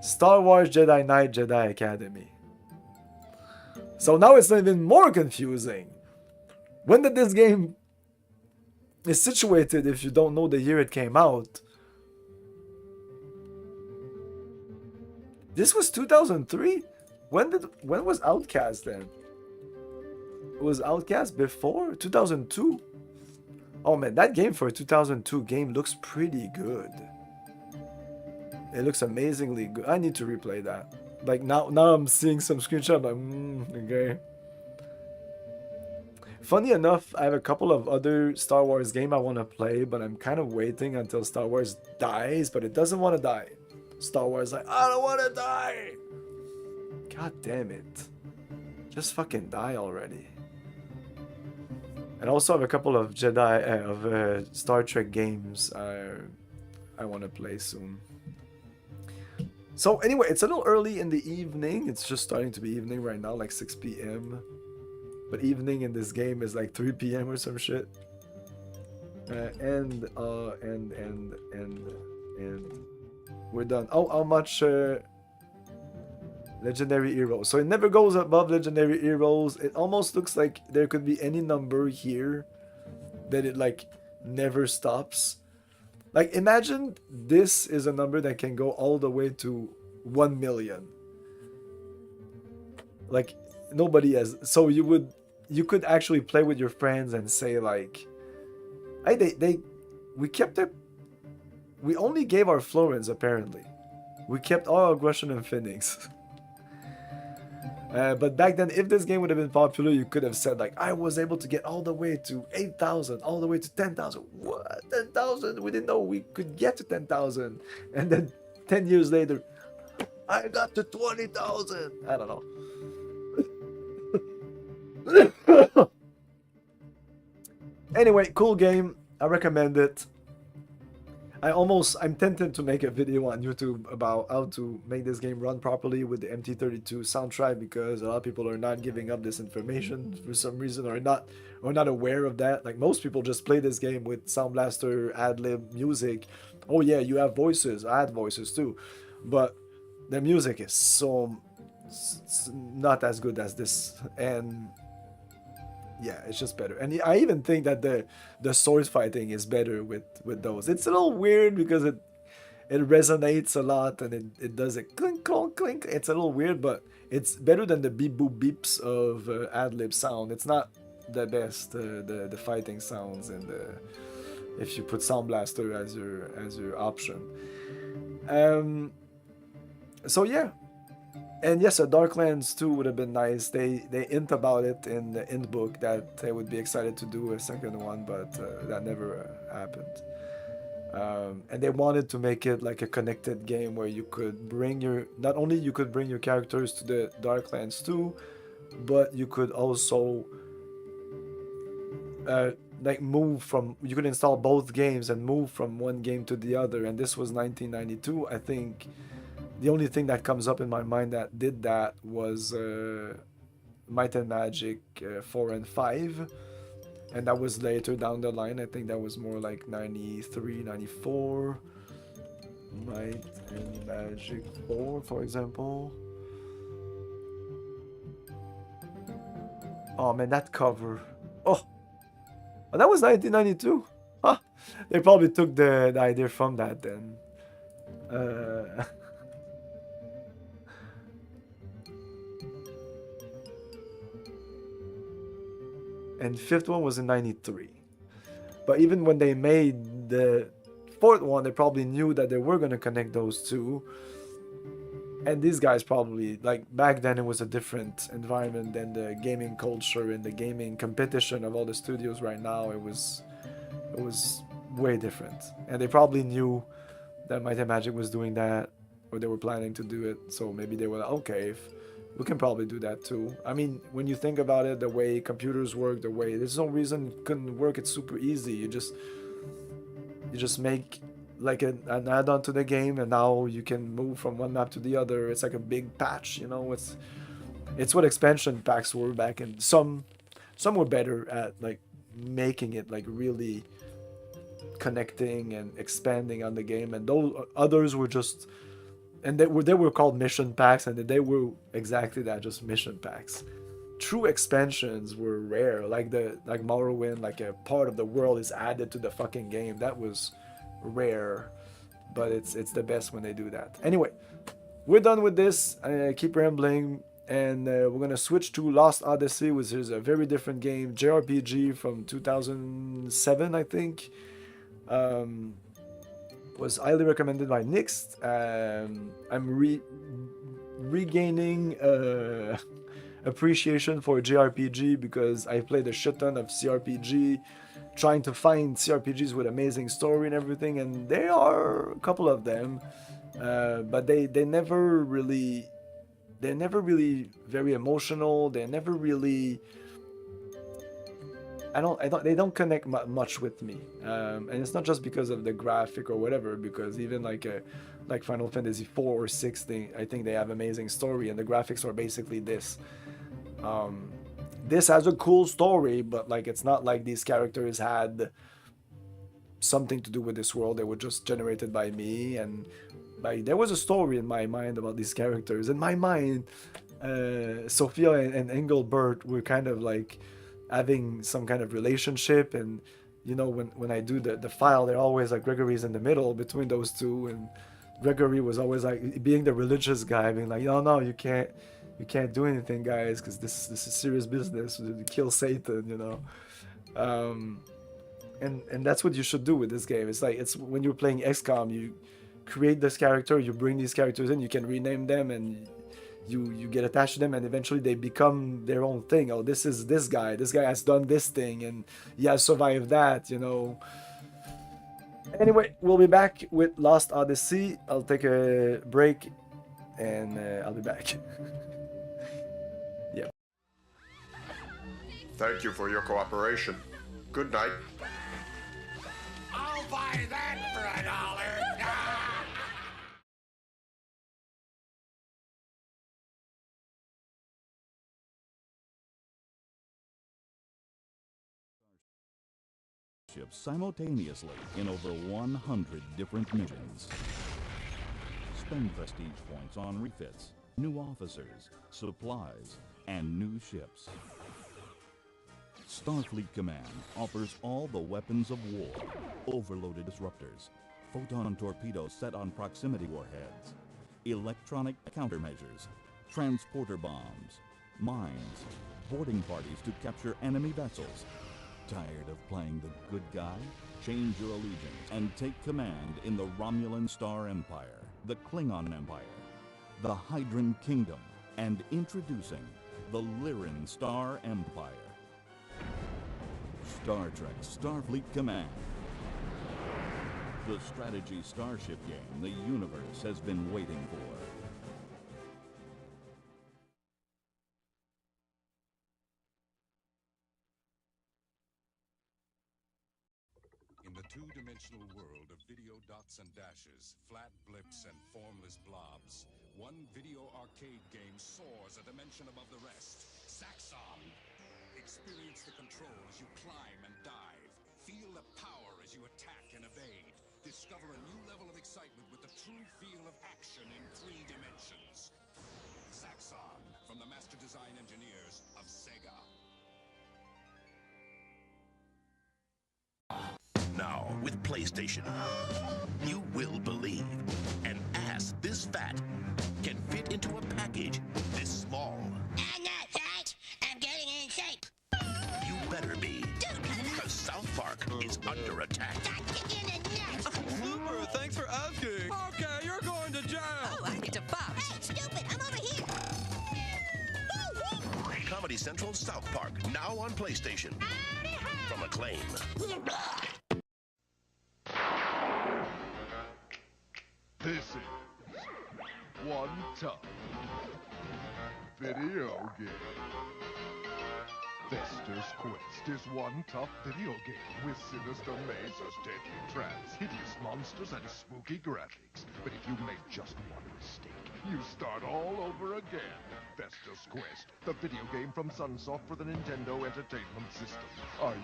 Star Wars Jedi Knight Jedi Academy. So now it's even more confusing. When did this game is situated if you don't know the year it came out? This was 2003? when was Outcast then? Was Outcast before 2002? Oh man, that game for a 2002 game looks pretty good. It looks amazingly good. I need to replay that. Like now I'm seeing some screenshot. I'm like, okay. Funny enough, I have a couple of other Star Wars game I want to play, but I'm kind of waiting until Star Wars dies, but it doesn't want to die. Star Wars like, I don't want to die. God damn it. Just fucking die already. And also have a couple of Star Trek games I want to play soon. So anyway, it's a little early in the evening. It's just starting to be evening right now, like 6 p.m. But evening in this game is like 3 p.m. or some shit. And we're done. Oh, how much legendary heroes? So it never goes above legendary heroes. It almost looks like there could be any number here that it like never stops. Like imagine this is a number that can go all the way to 1 million. Like nobody has. So you could actually play with your friends and say like, hey, we only gave our Florins apparently. We kept all our Grushan and Phoenix. But back then, if this game would have been popular, you could have said like, I was able to get all the way to 8,000, all the way to 10,000. What? 10,000? We didn't know we could get to 10,000. And then 10 years later, I got to 20,000. I don't know. Anyway, cool game. I recommend it. I'm tempted to make a video on YouTube about how to make this game run properly with the MT32 soundtrack, because a lot of people are not giving up this information for some reason, or not aware of that. Like most people just play this game with Sound Blaster, ad-lib music. Oh yeah, you have voices. I had voices too, but the music is so not as good as this, and yeah, it's just better. And I even think that the sword fighting is better with those. It's a little weird because it resonates a lot, and it does a clink clink clink. It's a little weird, but it's better than the beep boop beeps of ad-lib sound. It's not the best the fighting sounds, and if you put Sound Blaster as your option. So yeah. And yes, a Darklands 2 would have been nice. They hint about it in the hint book that they would be excited to do a second one, but that never happened. And they wanted to make it like a connected game where you could bring not only you could bring your characters to the Darklands 2, but you could also like you could install both games and move from one game to the other. And this was 1992, I think. The only thing that comes up in my mind that did that was Might and Magic 4 and 5. And that was later down the line. I think that was more like 93, 94. Might and Magic 4, for example. Oh man, that cover. Oh, that was 1992. Huh. They probably took the idea from that then. And fifth one was in 93. But even when they made the fourth one, they probably knew that they were going to connect those two. And these guys probably, like back then it was a different environment than the gaming culture and the gaming competition of all the studios right now. It was way different. And they probably knew that Might and Magic was doing that, or they were planning to do it. So maybe they were like, okay, we can probably do that too. I mean, when you think about it, the way computers work, there's no reason it couldn't work. It's super easy. You just make like an add-on to the game, and now you can move from one map to the other. It's like a big patch, you know. It's what expansion packs were back in. Some were better at like making it like really connecting and expanding on the game, and those others were just. And they were called mission packs, and they were exactly that, just mission packs. True expansions were rare, like Morrowind, like a part of the world is added to the fucking game. That was rare, but it's the best when they do that. Anyway, we're done with this. I keep rambling. and we're gonna switch to Lost Odyssey, which is a very different game, JRPG from 2007, I think. Was highly recommended by Nix. I'm regaining appreciation for JRPG because I played a shit ton of CRPG, trying to find CRPGs with amazing story and everything, and there are a couple of them, but they're never really very emotional. They're never really they don't connect much with me, and it's not just because of the graphic or whatever, because even like Final Fantasy 4 or 6, I think they have amazing story, and the graphics are basically this. This has a cool story, but like it's not like these characters had something to do with this world. They were just generated by me, and there was a story in my mind about these characters. In my mind, Sophia and Engelbert were kind of like having some kind of relationship, and you know, when I do the file, they're always like Gregory's in the middle between those two, and Gregory was always like being the religious guy, being like, no, you can't do anything, guys, because this is serious business. You kill Satan, you know. And that's what you should do with this game. It's like, it's when you're playing XCOM, you create this character, you bring these characters in, you can rename them, and you get attached to them, and eventually they become their own thing. Oh, this is this guy has done this thing, and he has survived that, you know. Anyway, we'll be back with Lost Odyssey. I'll take a break, and I'll be back. Yeah. Thank you for your cooperation. Good night. I'll buy that for $1. Simultaneously in over 100 different missions. Spend prestige points on refits, new officers, supplies, and new ships. Starfleet Command offers all the weapons of war, overloaded disruptors, photon torpedoes set on proximity warheads, electronic countermeasures, transporter bombs, mines, boarding parties to capture enemy vessels. Tired of playing the good guy? Change your allegiance and take command in the Romulan Star Empire, the Klingon Empire, the Hydran Kingdom, and introducing the Lyran Star Empire. Star Trek Starfleet Command. The strategy starship game the universe has been waiting for. In the two-dimensional world of video dots and dashes, flat blips and formless blobs, one video arcade game soars a dimension above the rest. Saxon! Experience the control as you climb and dive. Feel the power as you attack and evade. Discover a new level of excitement with the true feel of action in 3 dimensions. Saxon, from the master design engineers of Sega. Now, with PlayStation, you will believe an ass this fat can fit into a package this small. I'm not fat. I'm getting in shape. You better be, because South Park is under attack. Super, thanks for asking. Okay, you're going to jail. Oh, I get to box. Hey, stupid, I'm over here. Comedy Central South Park, now on PlayStation. From Acclaim. This is one tough video game. Fester's Quest is one tough video game with sinister mazes, deadly traps, hideous monsters, and spooky graphics. But if you make just one mistake, you start all over again. Fester's Quest, the video game from Sunsoft for the Nintendo Entertainment System. Are you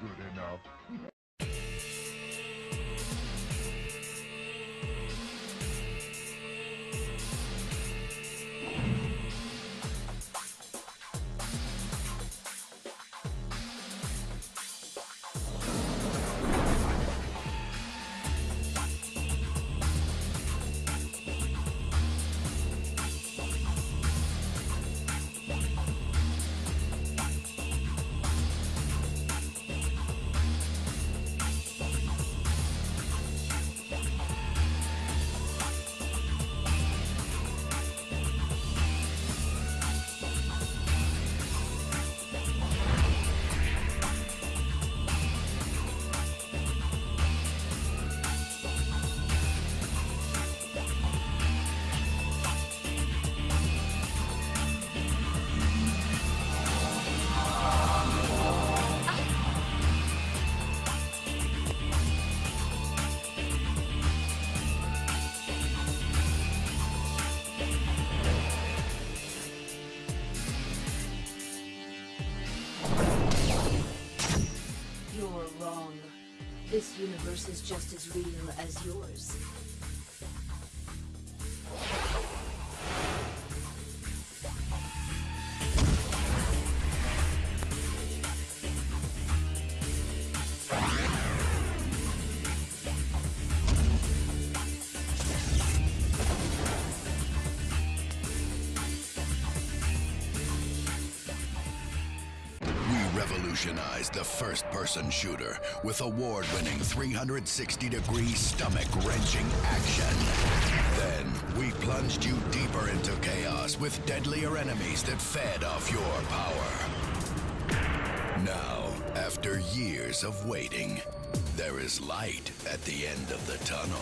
good enough? This universe is just as real as yours. Revolutionized the first-person shooter with award-winning 360-degree stomach-wrenching action. Then, we plunged you deeper into chaos with deadlier enemies that fed off your power. Now, after years of waiting, there is light at the end of the tunnel.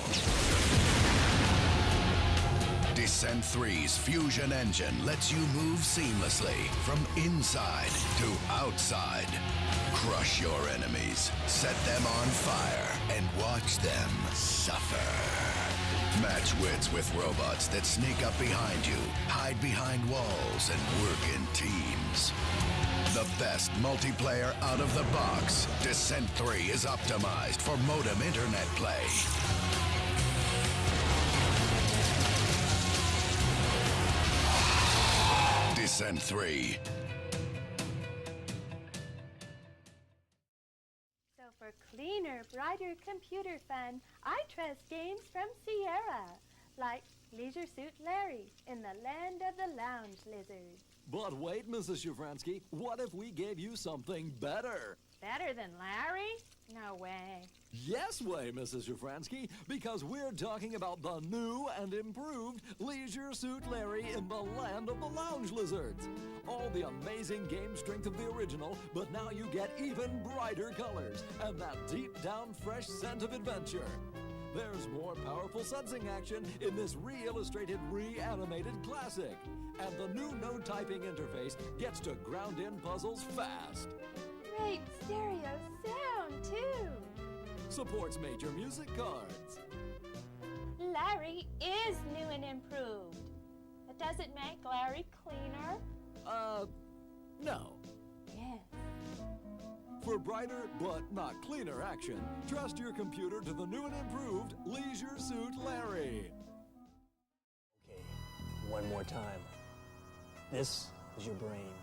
Descent 3's fusion engine lets you move seamlessly from inside to outside. Crush your enemies, set them on fire, and watch them suffer. Match wits with robots that sneak up behind you, hide behind walls, and work in teams. The best multiplayer out of the box, Descent 3 is optimized for modem internet play. Descent 3. So for cleaner, brighter computer fun, I trust games from Sierra, like Leisure Suit Larry in the Land of the Lounge Lizard. But wait, Mrs. Shafransky, what if we gave you something better? Better than Larry? No way. Yes way, Mrs. Shafransky, because we're talking about the new and improved Leisure Suit Larry in the Land of the Lounge Lizards. All the amazing game strength of the original, but now you get even brighter colors and that deep down fresh scent of adventure. There's more powerful sensing action in this re-illustrated, re-animated classic. And the new no-typing interface gets to ground-in puzzles fast. Great stereo sound, too. Supports major music cards. Larry is new and improved. But does it make Larry cleaner? No. Yes. For brighter but not cleaner action, trust your computer to the new and improved Leisure Suit Larry. Okay, one more time. This is your brain.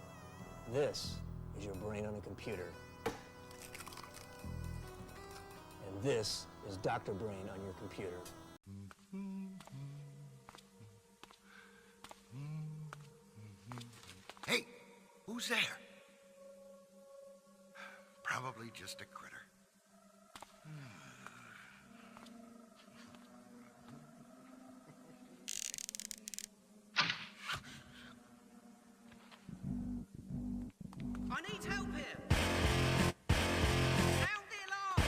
This is your brain on a computer. And this is Dr. Brain on your computer. Hey, who's there? Probably just a critter. I need help here! Sound the alarm!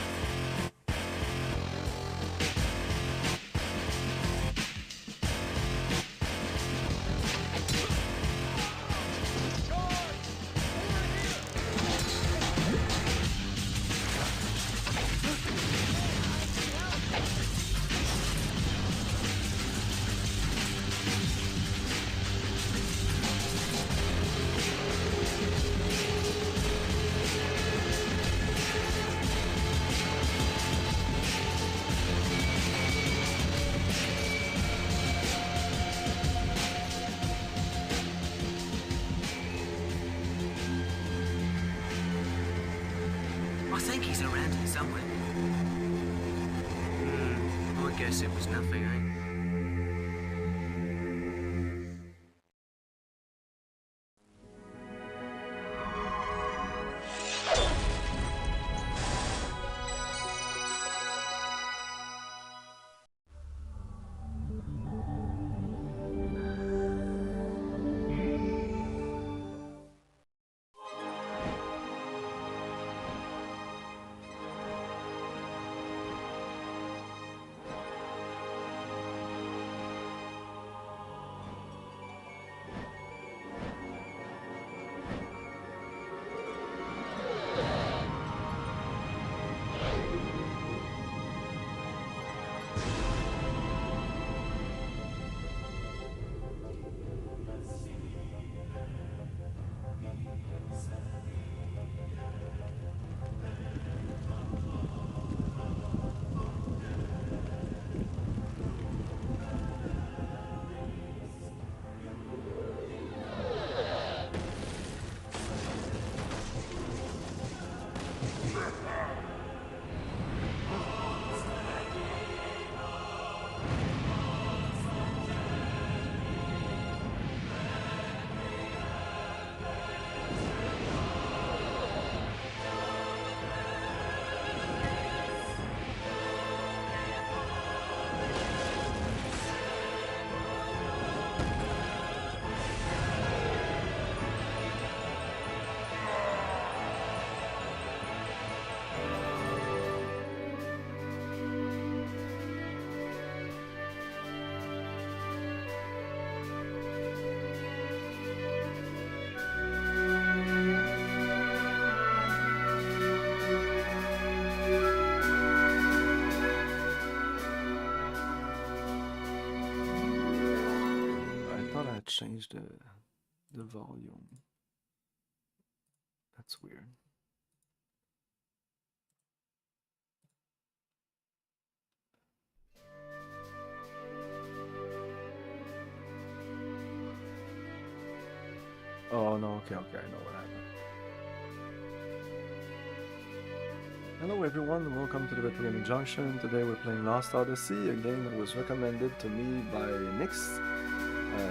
I think he's around here somewhere. I guess it was nothing, eh? change the volume. That's weird. Oh no, okay, I know what happened. Hello everyone, welcome to the Retro Gaming Junction. Today we're playing Lost Odyssey, a game that was recommended to me by Nix.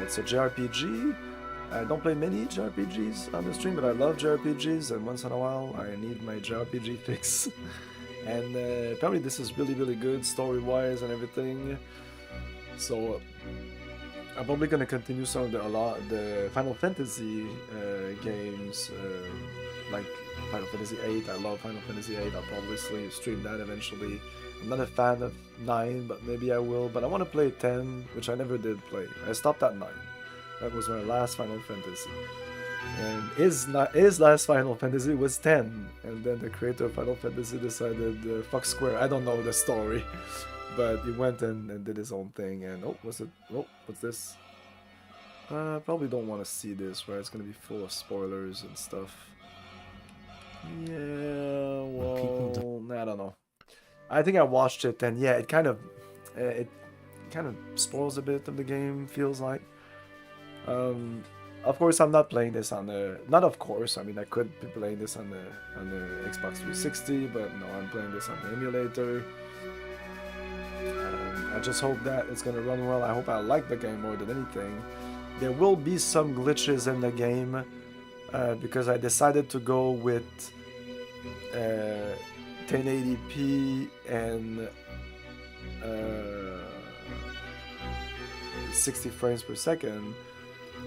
It's a JRPG. I don't play many JRPGs on the stream, but I love JRPGs, and once in a while I need my JRPG fix. And apparently this is really good story-wise and everything. So I'm probably gonna continue some of the Final Fantasy games, like Final Fantasy VIII. I love Final Fantasy VIII. I'll probably stream that eventually. I'm not a fan of 9, but maybe I will. But I want to play 10, which I never did play. I stopped at 9. That was my last Final Fantasy. And his last Final Fantasy was 10. And then the creator of Final Fantasy decided, fuck Square. I don't know the story. But he went and did his own thing. And what's this? Probably don't want to see this, right? It's going to be full of spoilers and stuff. Yeah, well, I don't know. I think I watched it, and yeah, it kind of spoils a bit of the game, feels like. Of course, I'm not playing this on the. Not of course. I mean, I could be playing this on the Xbox 360, but no, I'm playing this on the emulator. I just hope that it's gonna run well. I hope I like the game more than anything. There will be some glitches in the game because I decided to go with 1080p and 60 frames per second,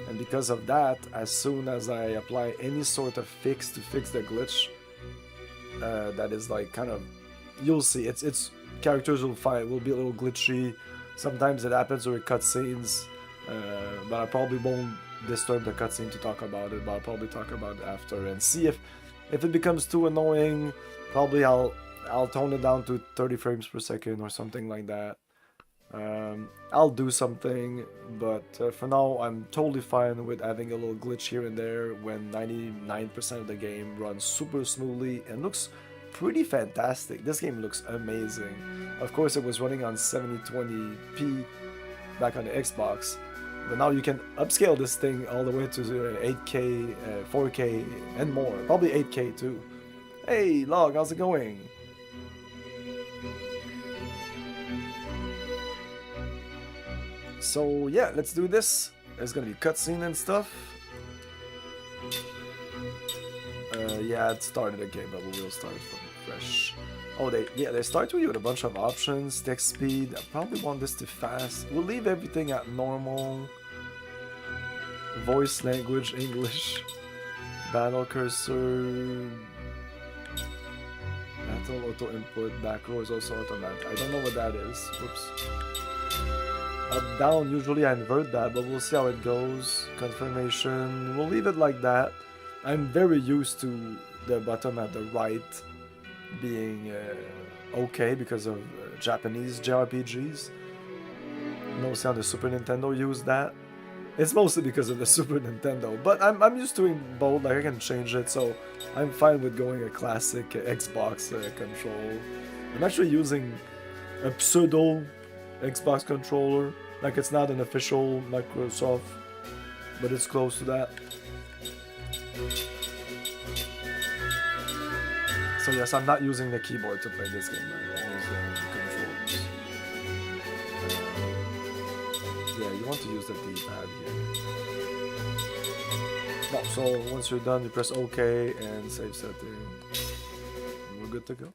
and because of that, as soon as I apply any sort of fix to fix the glitch, that is like kind of, you'll see it's characters will be a little glitchy. Sometimes it happens during cutscenes, but I probably won't disturb the cutscene to talk about it. But I'll probably talk about it after and see if it becomes too annoying. Probably I'll tone it down to 30 frames per second or something like that. I'll do something, but for now I'm totally fine with having a little glitch here and there when 99% of the game runs super smoothly and looks pretty fantastic. This game looks amazing. Of course, it was running on 720p back on the Xbox, but now you can upscale this thing all the way to 8K, 4K, and more. Probably 8K too. Hey, Log, how's it going? So yeah, let's do this. There's gonna be cutscene and stuff. Yeah, it started a game, but we will start from fresh. Oh, they start with a bunch of options. Text speed. I probably want this to fast. We'll leave everything at normal. Voice language, English. Battle cursor. Battle auto input. Back row is also automatic. I don't know what that is. Whoops. Up down, usually I invert that, but we'll see how it goes. Confirmation. We'll leave it like that. I'm very used to the bottom at the right being okay because of Japanese JRPGs. Mostly on the Super Nintendo use that. It's mostly because of the Super Nintendo, but I'm used to doing both. Like I can change it, so I'm fine with going a classic Xbox control. I'm actually using a pseudo Xbox controller. Like it's not an official Microsoft, but it's close to that. So yes, I'm not using the keyboard to play this game. I'm using controllers. Yeah, you want to use the D-pad here. No, so once you're done, you press OK and save setting. We're good to go.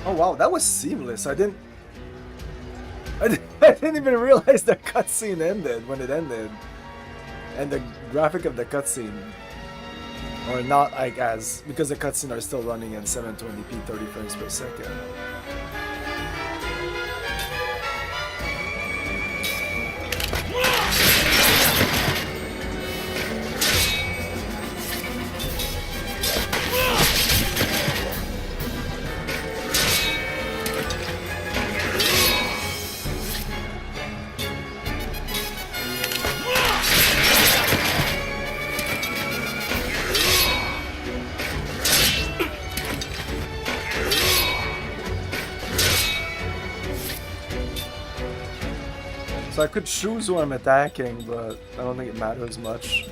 Oh wow, that was seamless. I didn't even realize the cutscene ended when it ended. And the graphic of the cutscene are not like as, because the cutscene are still running in 720p 30 frames per second. So I could choose who I'm attacking, but I don't think it matters much.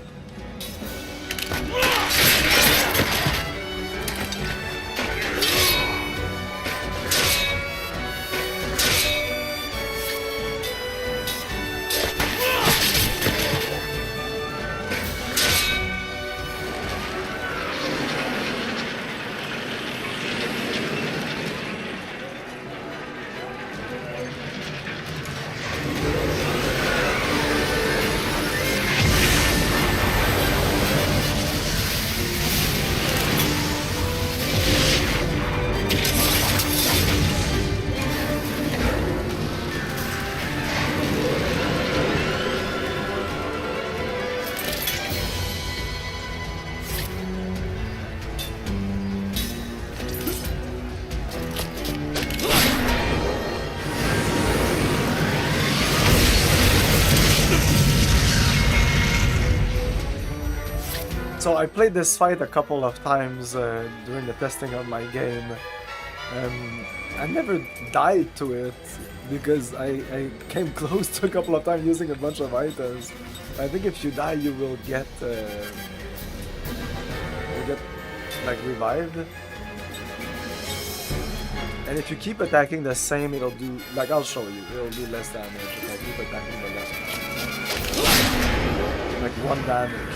So I played this fight a couple of times during the testing of my game. I never died to it because I came close to a couple of times using a bunch of items. I think if you die, you will get like revived. And if you keep attacking the same, it'll do, like I'll show you, it'll do less damage if I keep attacking the left. Like 1 damage.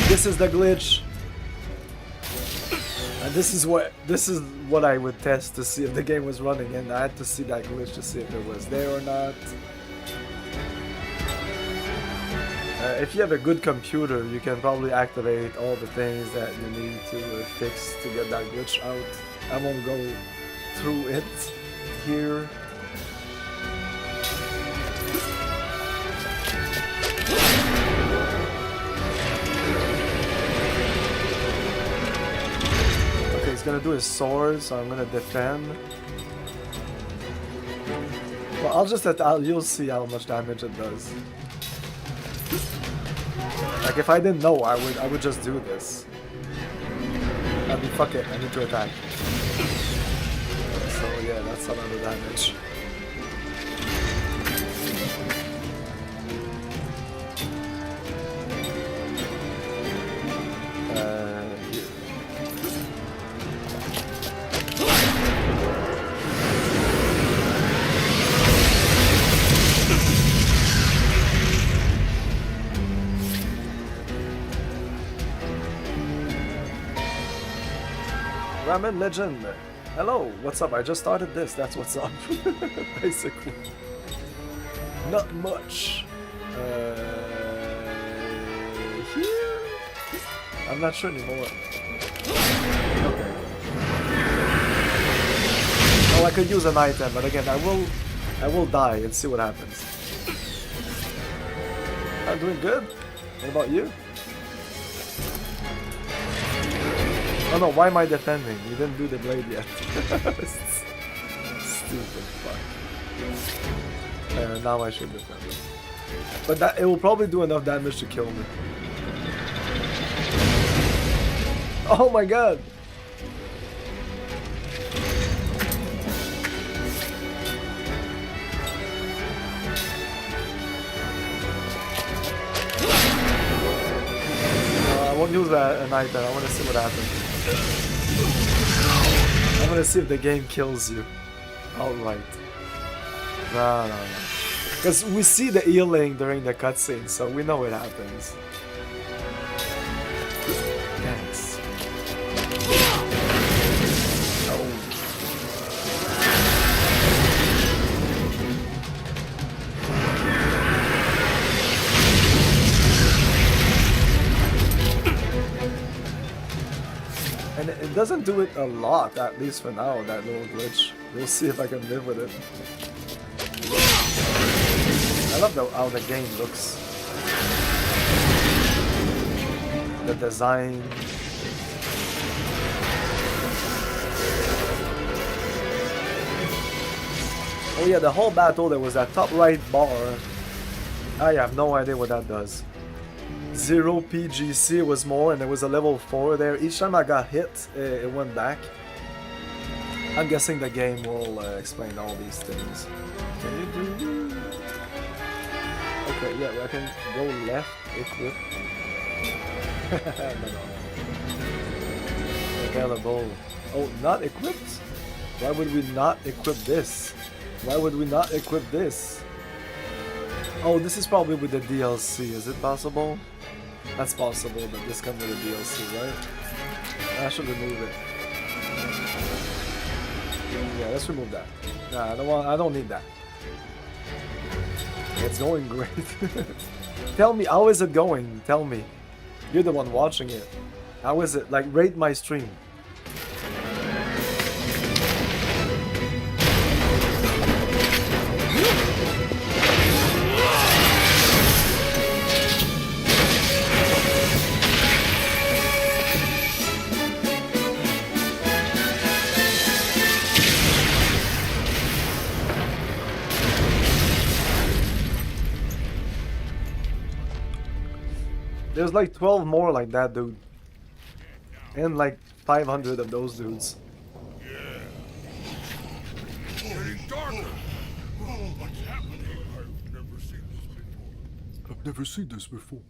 This is the glitch. And this is what I would test to see if the game was running, and I had to see that glitch to see if it was there or not. If you have a good computer, you can probably activate all the things that you need to fix to get that glitch out. I won't go through it here. Okay, he's gonna do his sword, so I'm gonna defend. Well, you'll see how much damage it does. Like if I didn't know, I would just do this. I mean, fuck it, I need to attack. So yeah, that's a lot of damage. Ramen Legend, hello, what's up? I just started this, that's what's up. Basically. Not much. Here? I'm not sure anymore. Okay. Oh, I could use an item, but again, I will die and see what happens. I'm doing good. What about you? Oh no, why am I defending? You didn't do the blade yet. Stupid fuck. Now I should defend it. But it will probably do enough damage to kill me. Oh my god! I won't use an item, I want to see what happens. I'm gonna see if the game kills you. Alright. No. Because we see the healing during the cutscene, so we know it happens. Thanks. It doesn't do it a lot, at least for now, that little glitch. We'll see if I can live with it. I love how the game looks. The design. Oh yeah, the whole battle, there was that top right bar. I have no idea what that does. 0 PGC was more, and there was a level 4 there. Each time I got hit, it went back. I'm guessing the game will explain all these things. Can you do... Okay, yeah, I can go left, equip. No. Available. Oh, not equipped? Why would we not equip this? Why would we not equip this? Oh, this is probably with the DLC. Is it possible? That's possible that this comes with a DLC, right? I should remove it. Yeah, let's remove that. Nah, I don't need that. It's going great. Tell me, how is it going? Tell me. You're the one watching it. How is it? Like, rate my stream. There's like 12 more like that, dude. And like 500 of those dudes. Getting darker. What's happening? I've never seen this before.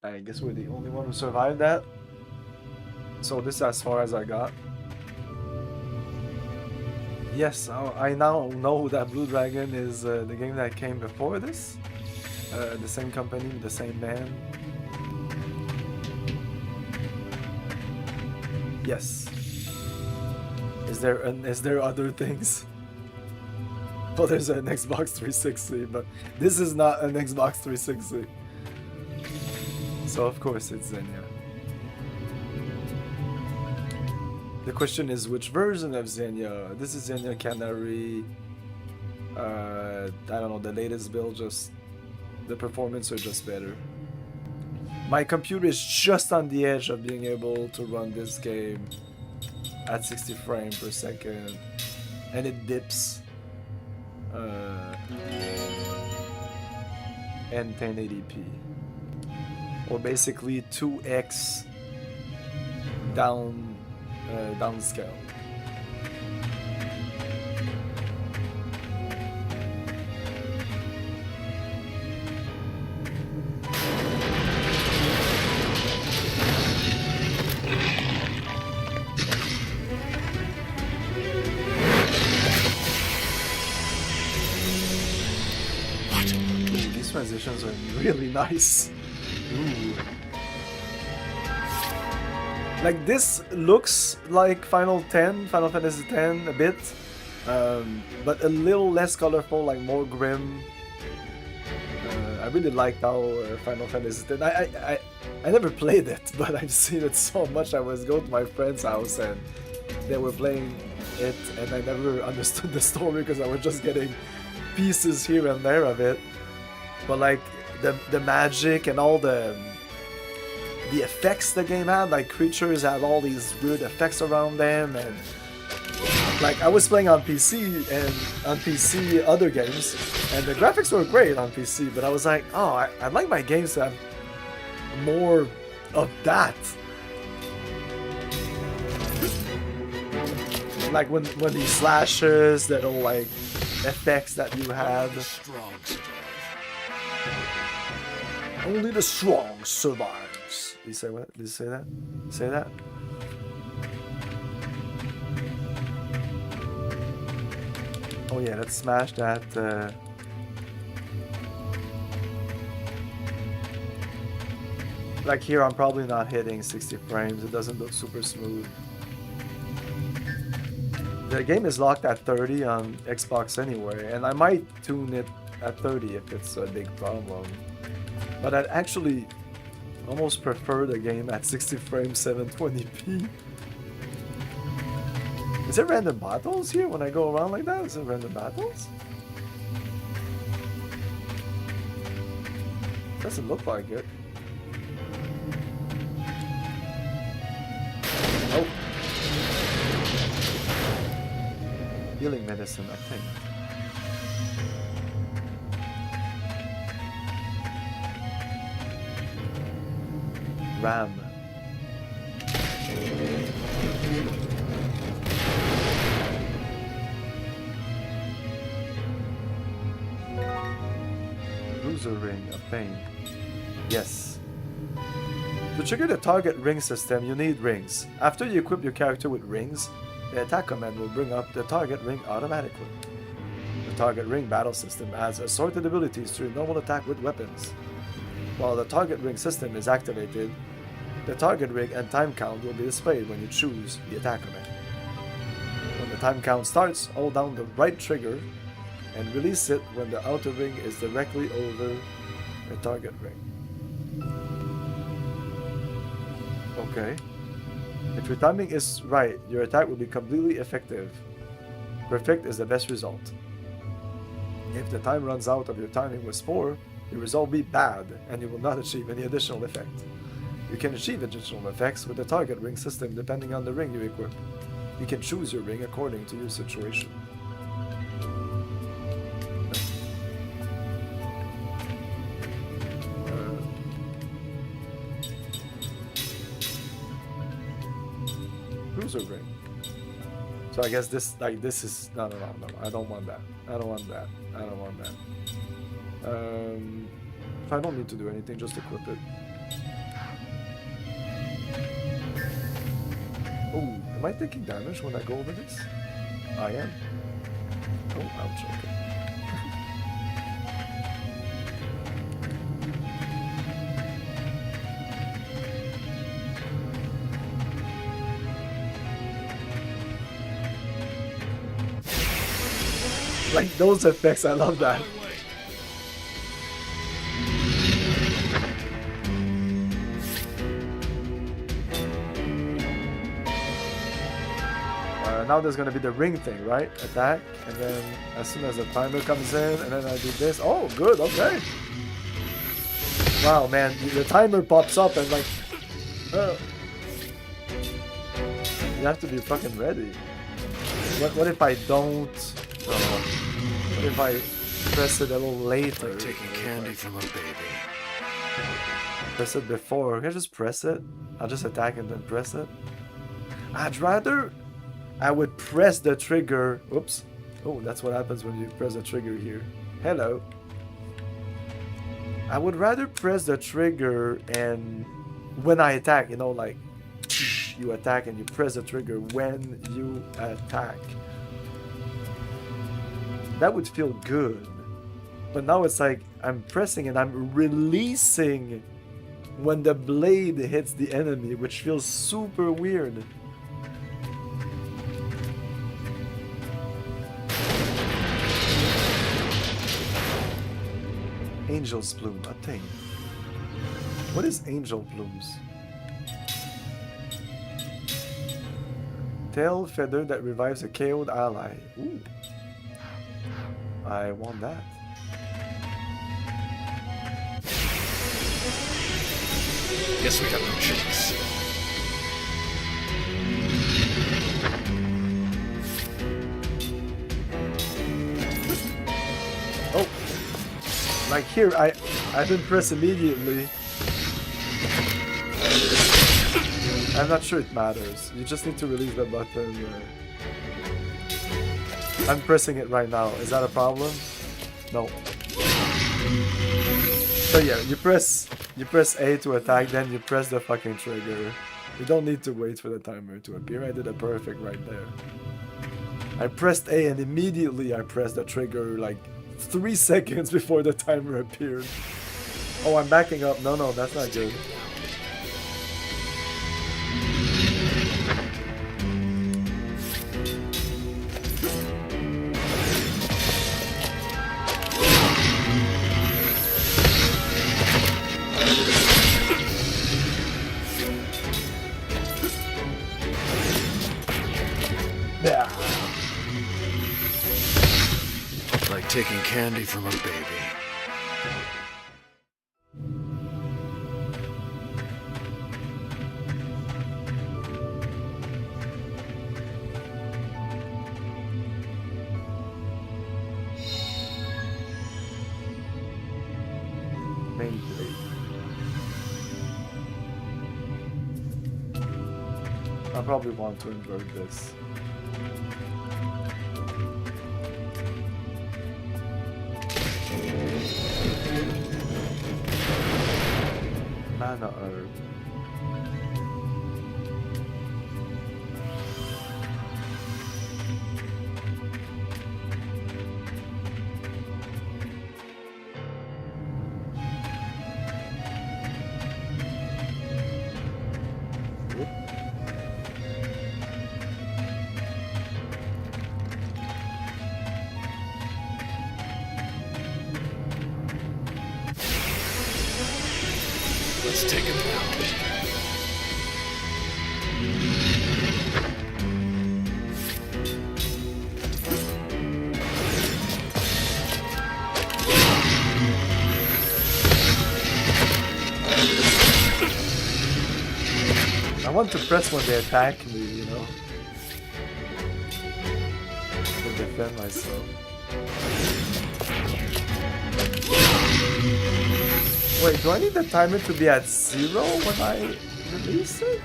I guess we're the only one who survived that. So this is as far as I got. Yes, I now know that Blue Dragon is the game that came before this. The same company, the same man. Yes. Is there other things? Well, there's an Xbox 360, but this is not an Xbox 360. So of course it's Xenia. The question is which version of Xenia? This is Xenia Canary. I don't know, the latest build, just the performance are just better. My computer is just on the edge of being able to run this game at 60 frames per second, and it dips. And 1080p. or basically 2x downscale. Ooh, these transitions are really nice. Ooh. Like this looks like Final Fantasy X a bit, but a little less colorful, like more grim. I really liked how Final Fantasy X. I never played it, but I've seen it so much. I was going to my friend's house and they were playing it, and I never understood the story because I was just getting pieces here and there of it. But like the magic and all the effects the game had, like creatures had all these weird effects around them, and like I was playing on PC and on PC other games, and the graphics were great on PC, but I was like, oh, I'd like my games to have more of that. Like when he slashes, that all like effects that you had. Only the strong survives. Did he say what? Did he say that? Say that? Oh yeah, let's smash that. Like here, I'm probably not hitting 60 frames. It doesn't look super smooth. The game is locked at 30 on Xbox anyway, and I might tune it at 30 if it's a big problem. But I'd actually almost prefer the game at 60 frames 720p. Is there random battles here when I go around like that? Is there random battles? Doesn't look like it. Oh. Healing medicine, I think. Ram. Bruiser ring, a pain. Yes. To trigger the target ring system, you need rings. After you equip your character with rings, the attack command will bring up the target ring automatically. The target ring battle system adds assorted abilities to your normal attack with weapons. While the target ring system is activated, the target ring and time count will be displayed when you choose the attack command. When the time count starts, hold down the right trigger and release it when the outer ring is directly over the target ring. Okay. If your timing is right, your attack will be completely effective. Perfect is the best result. If the time runs out of your timing was poor, your result will be bad, and you will not achieve any additional effect. You can achieve additional effects with the target ring system depending on the ring you equip. You can choose your ring according to your situation. Cruiser ring. So I guess this is no. I don't want that. I don't want that. I don't need to do anything, just equip it. Oh, am I taking damage when I go over this? I am. Oh, ouch, okay. Like those effects, I love that. Now there's gonna be the ring thing, right? Attack, and then as soon as the timer comes in, and then I do this. Oh, good, okay. Wow, man, the timer pops up and like, you have to be fucking ready. What if I don't? What if I press it a little later? Taking candy from a baby. Press it before. Can I just press it? I'll just attack and then press it. I'd rather I would press the trigger. Oops. Oh, that's what happens when you press the trigger here. Hello. I would rather press the trigger and when I attack, you know, like you attack and you press the trigger when you attack. That would feel good. But now it's like I'm pressing and I'm releasing when the blade hits the enemy, which feels super weird. Angel's Bloom, a thing. What is Angel Blooms? Tail feather that revives a KO'd ally. Ooh. I want that. Guess we got no chance. Oh, like here, I didn't press immediately. I'm not sure it matters. You just need to release the button. I'm pressing it right now. Is that a problem? No. So yeah, you press A to attack, then you press the fucking trigger. You don't need to wait for the timer to appear. I did a perfect right there. I pressed A and immediately I pressed the trigger like 3 seconds before the timer appeared. Oh, I'm backing up. No, that's not good. Like taking candy from a baby. I probably want to invert this. Mana herb. Let's take him down. I want to press when they attack me, you know? To defend myself. Wait, do I need the timer to be at 0 when I release it?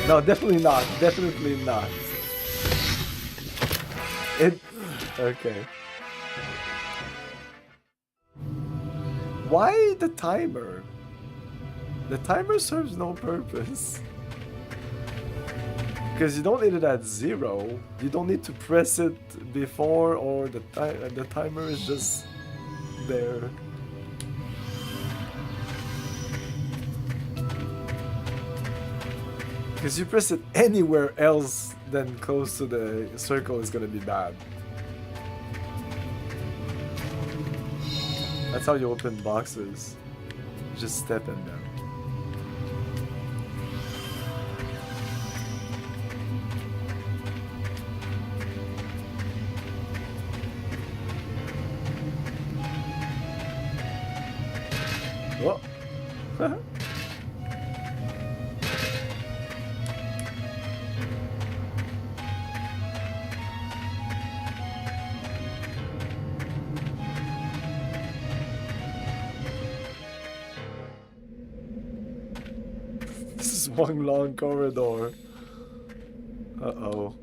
No, definitely not. Definitely not. Okay. Why the timer? The timer serves no purpose. Because you don't need it at 0. You don't need to press it before, or the timer is just there. Because you press it anywhere else than close to the circle is gonna be bad. That's how you open boxes. You just step in them. Oh. one long corridor. Uh-oh.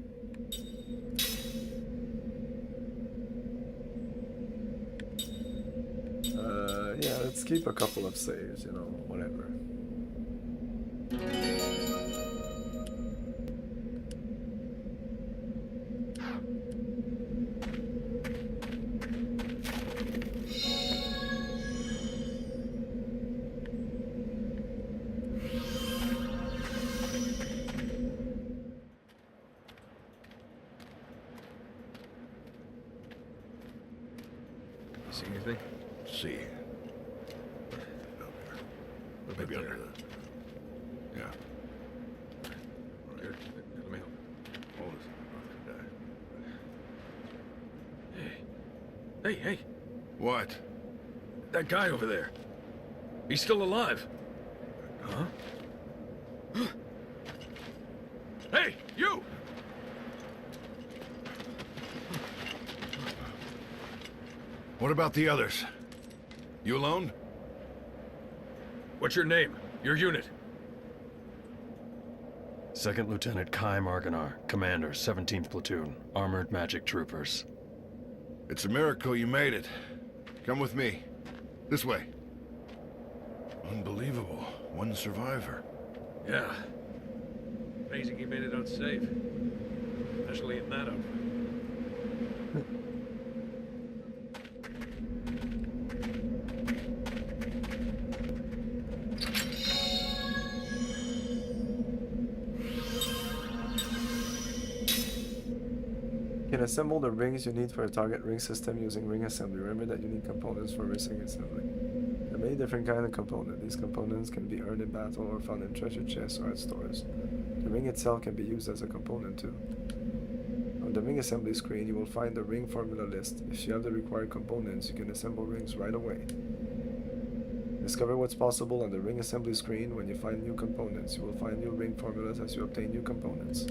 Yeah, let's keep a couple of saves, you know, whatever. See anything? See. Maybe under the... Yeah. Here, let me help. Hold Hey, hey! What? That guy over there. He's still alive. Huh? Hey, you! What about the others? You alone? What's your name? Your unit? Second Lieutenant Kai Marganar, Commander, 17th Platoon, Armored Magic Troopers. It's a miracle you made it. Come with me. This way. Unbelievable. One survivor. Yeah. Amazing he made it out safe. Especially eating that up. You can assemble the rings you need for a target ring system using ring assembly. Remember that you need components for ring assembly. There are many different kinds of components. These components can be earned in battle or found in treasure chests or at stores. The ring itself can be used as a component too. On the ring assembly screen, you will find the ring formula list. If you have the required components, you can assemble rings right away. Discover what's possible on the ring assembly screen. When you find new components, you will find new ring formulas as you obtain new components.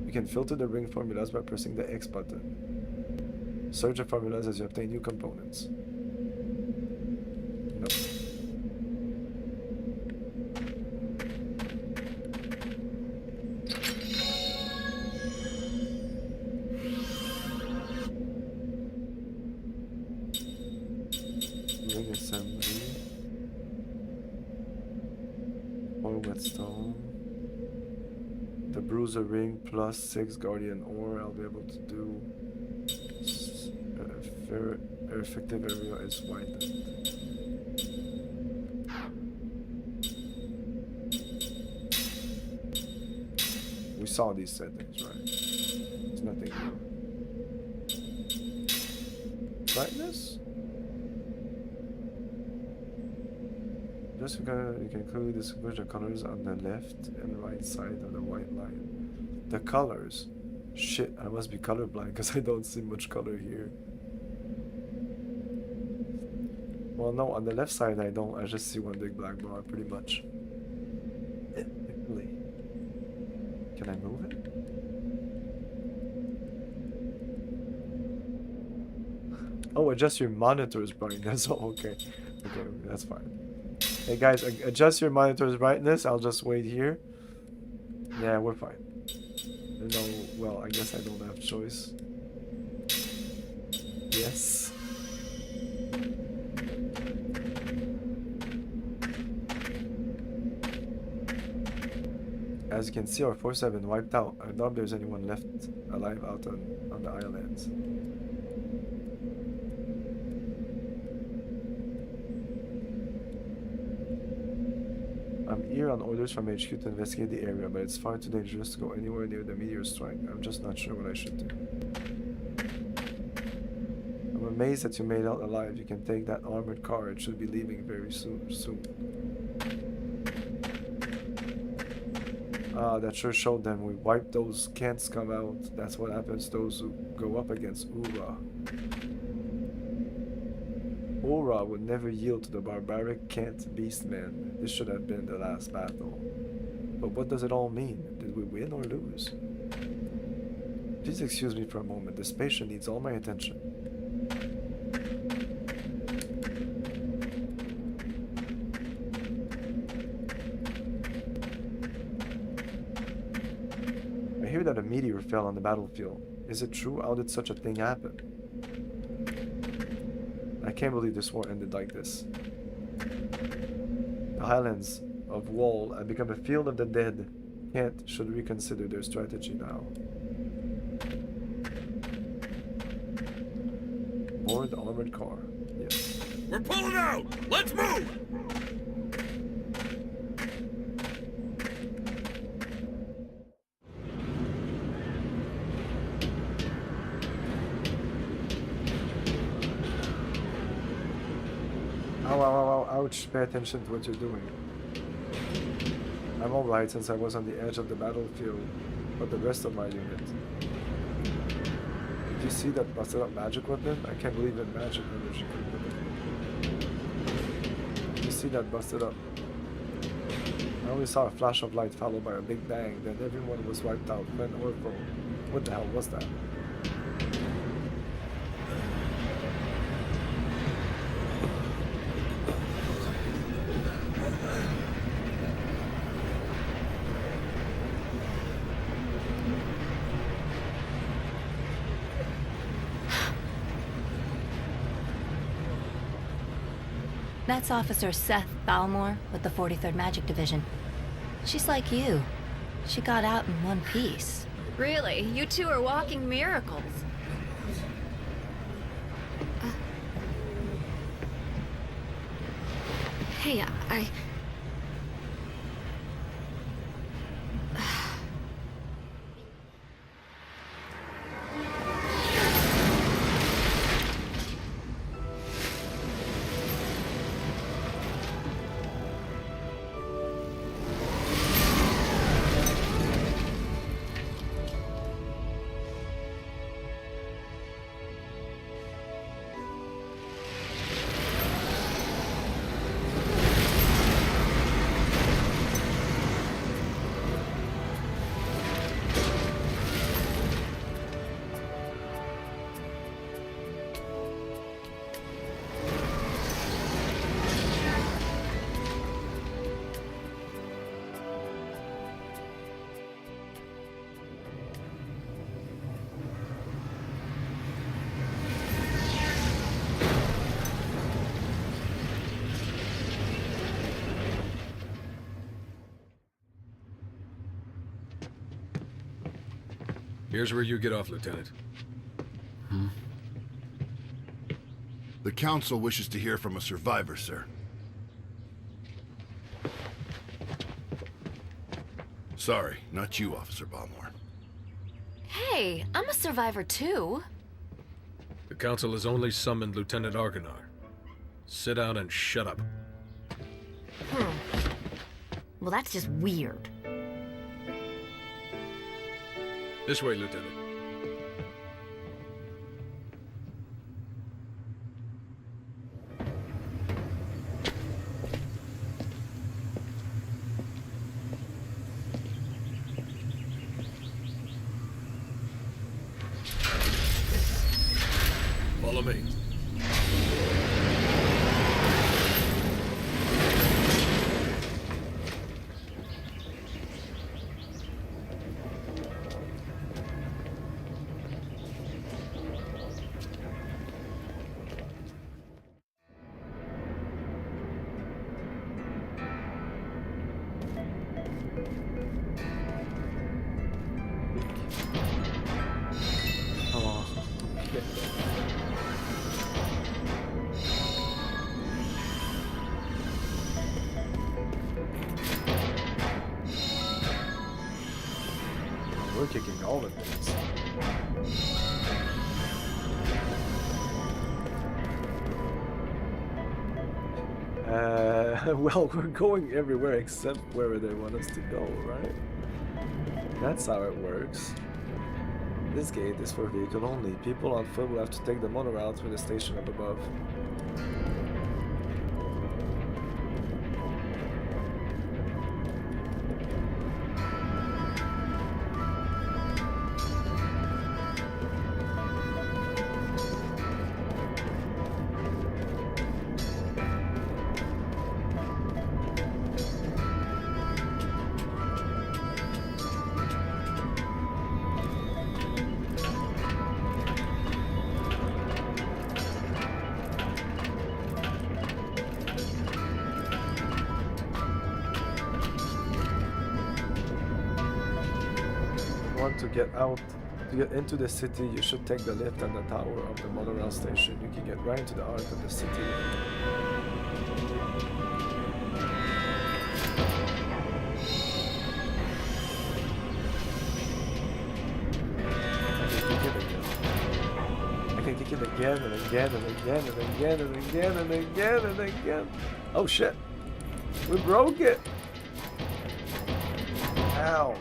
You can filter the ring formulas by pressing the X button. Search the formulas as you obtain new components. No. Ring assembly. Or whetstone. The bruiser ring plus 6 guardian ore. I'll be able to do effective area is widened. We saw these settings, right? It's nothing new. Brightness? Just you can clearly distinguish the colors on the left and right side of the white line. The colors? Shit, I must be colorblind because I don't see much color here. Well, no, on the left side I don't. I just see one big black bar, pretty much. Can I move it? Oh, adjust your monitor's brightness. Oh, okay. Okay, that's fine. Hey guys, adjust your monitor's brightness. I'll just wait here. Yeah, we're fine. No, well, I guess I don't have choice. Yes. As you can see, our forces have been wiped out. I doubt there's anyone left alive out on the islands. I'm here on orders from HQ to investigate the area, but it's far too dangerous to go anywhere near the meteor strike. I'm just not sure what I should do. I'm amazed that you made out alive. You can take that armored car. It should be leaving very soon. Ah, that sure showed them. We wiped those Kents come out. That's what happens to those who go up against Ura. Ura would never yield to the barbaric Kent beastmen. This should have been the last battle. But what does it all mean? Did we win or lose? Please excuse me for a moment. This patient needs all my attention. fell on the battlefield. Is it true? How did such a thing happen? I can't believe this war ended like this. The highlands of Wall have become a field of the dead. Kent should reconsider their strategy now. Board the armored car. Yes. We're pulling out! Let's move! Ow, ow, ow, ow, ouch. Pay attention to what you're doing. I'm alright since I was on the edge of the battlefield, but the rest of my unit. Did you see that busted up magic weapon? I can't believe in magic energy could put it. Did you see that busted up? I only saw a flash of light followed by a big bang, then everyone was wiped out, friend or foe. What the hell was that? That's Officer Seth Balmore with the 43rd Magic Division. She's like you. She got out in one piece. Really? You two are walking miracles. Hey, I... Here's where you get off, Lieutenant. The Council wishes to hear from a survivor, sir. Sorry, not you, Officer Balmore. Hey, I'm a survivor too. The Council has only summoned Lieutenant Argonar. Sit down and shut up. Well, that's just weird. This way, Lieutenant. Follow me. We're kicking all the things. Well, we're going everywhere except where they want us to go, right? That's how it works. This gate is for vehicle only. People on foot will have to take the monorail through the station up above. to get out, to get into the city, you should take the lift at the tower of the monorail station. You can get right into the heart of the city. I can kick it again and again and again and again and again and again and again. Oh shit! We broke it! Ow!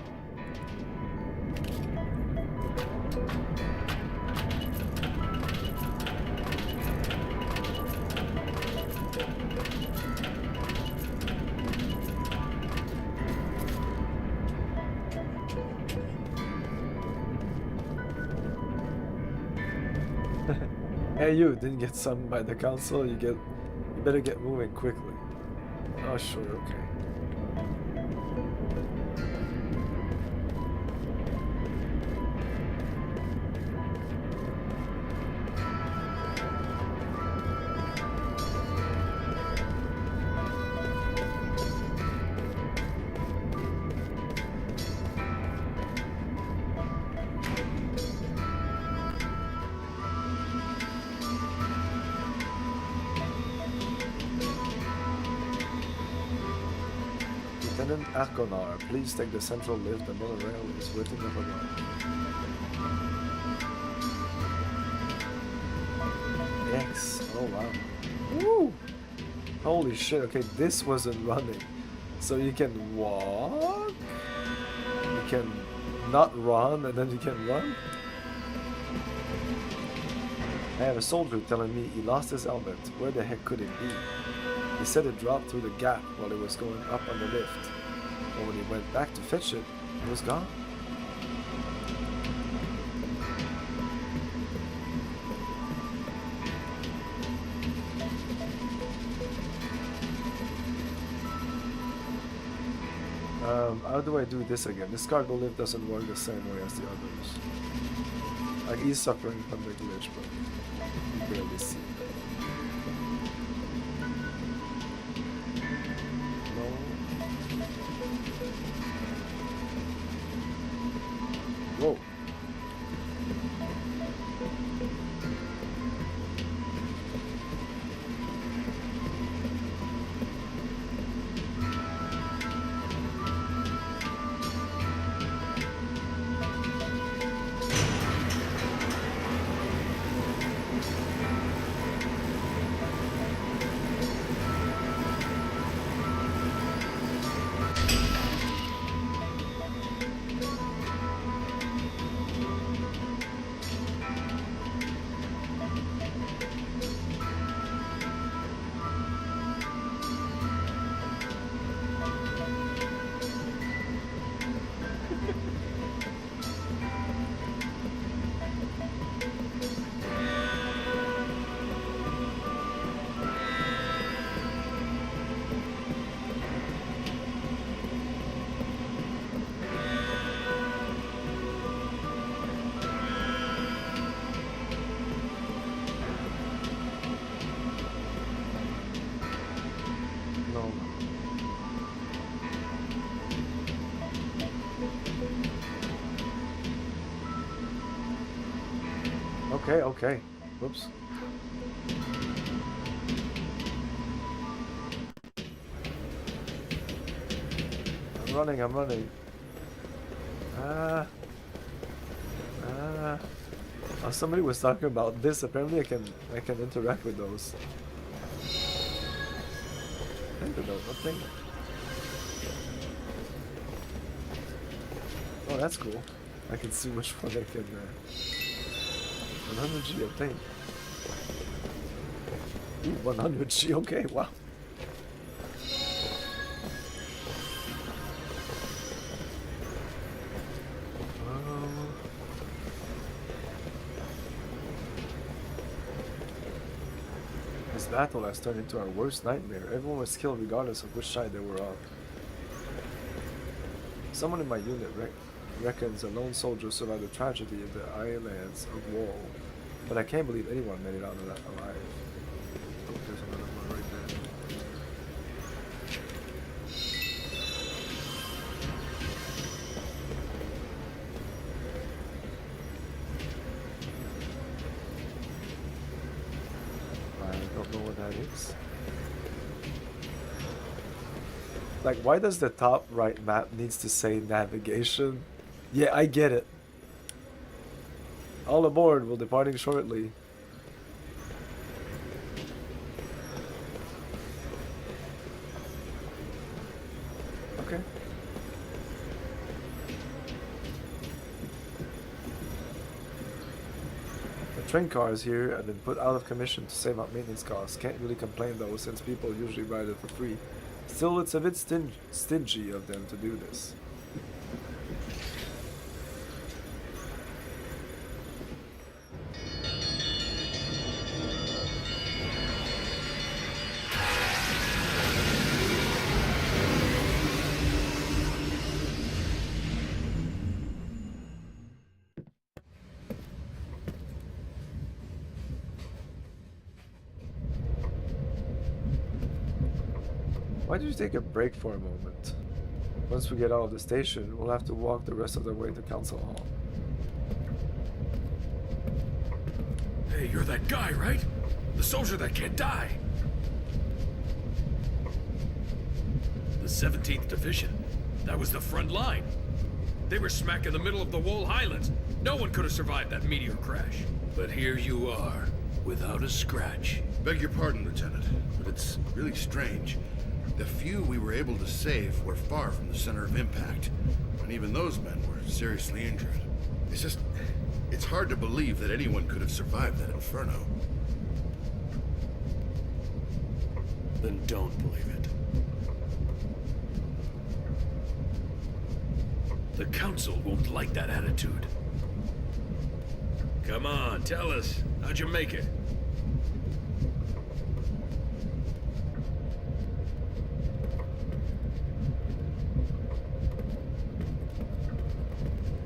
Hey, you didn't get summoned by the council. You better get moving quickly. Oh sure, okay. Lieutenant Arconar, please take the central lift. The monorail is waiting up above. X. Oh wow. Woo! Holy shit, okay, this wasn't running. So you can walk? You can not run and then you can run? I have a soldier telling me he lost his helmet. Where the heck could it be? He said it dropped through the gap while it was going up on the lift. But when he went back to fetch it, it was gone. How do I do this again? This cargo lift doesn't work the same way as the others. Like he's suffering from the glitch, but you barely see it. Whoa. Okay. Whoops. I'm running. Oh, somebody was talking about this. Apparently I can interact with those. I don't know, nothing. Oh, that's cool. I can see which one I can 100G obtained. Ooh, 100G, okay, wow. This battle has turned into our worst nightmare. Everyone was killed regardless of which side they were on. Someone in my unit reckons a lone soldier survived the tragedy of the islands of Wall. But I can't believe anyone made it out of that alive. Oh, there's another one right there. Don't know what that is. Like, why does the top right map needs to say navigation? Yeah, I get it. All aboard, we're departing shortly. Okay. The train cars here have been put out of commission to save on maintenance costs. Can't really complain though, since people usually ride it for free. Still, it's a bit stingy of them to do this. Why don't you take a break for a moment? Once we get out of the station, we'll have to walk the rest of the way to Council Hall. Hey, you're that guy, right? The soldier that can't die. The 17th Division. That was the front line. They were smack in the middle of the Wool Highlands. No one could have survived that meteor crash. But here you are, without a scratch. Beg your pardon, Lieutenant, but it's really strange. The few we were able to save were far from the center of impact, and even those men were seriously injured. It's hard to believe that anyone could have survived that inferno. Then don't believe it. The Council won't like that attitude. Come on, tell us. How'd you make it?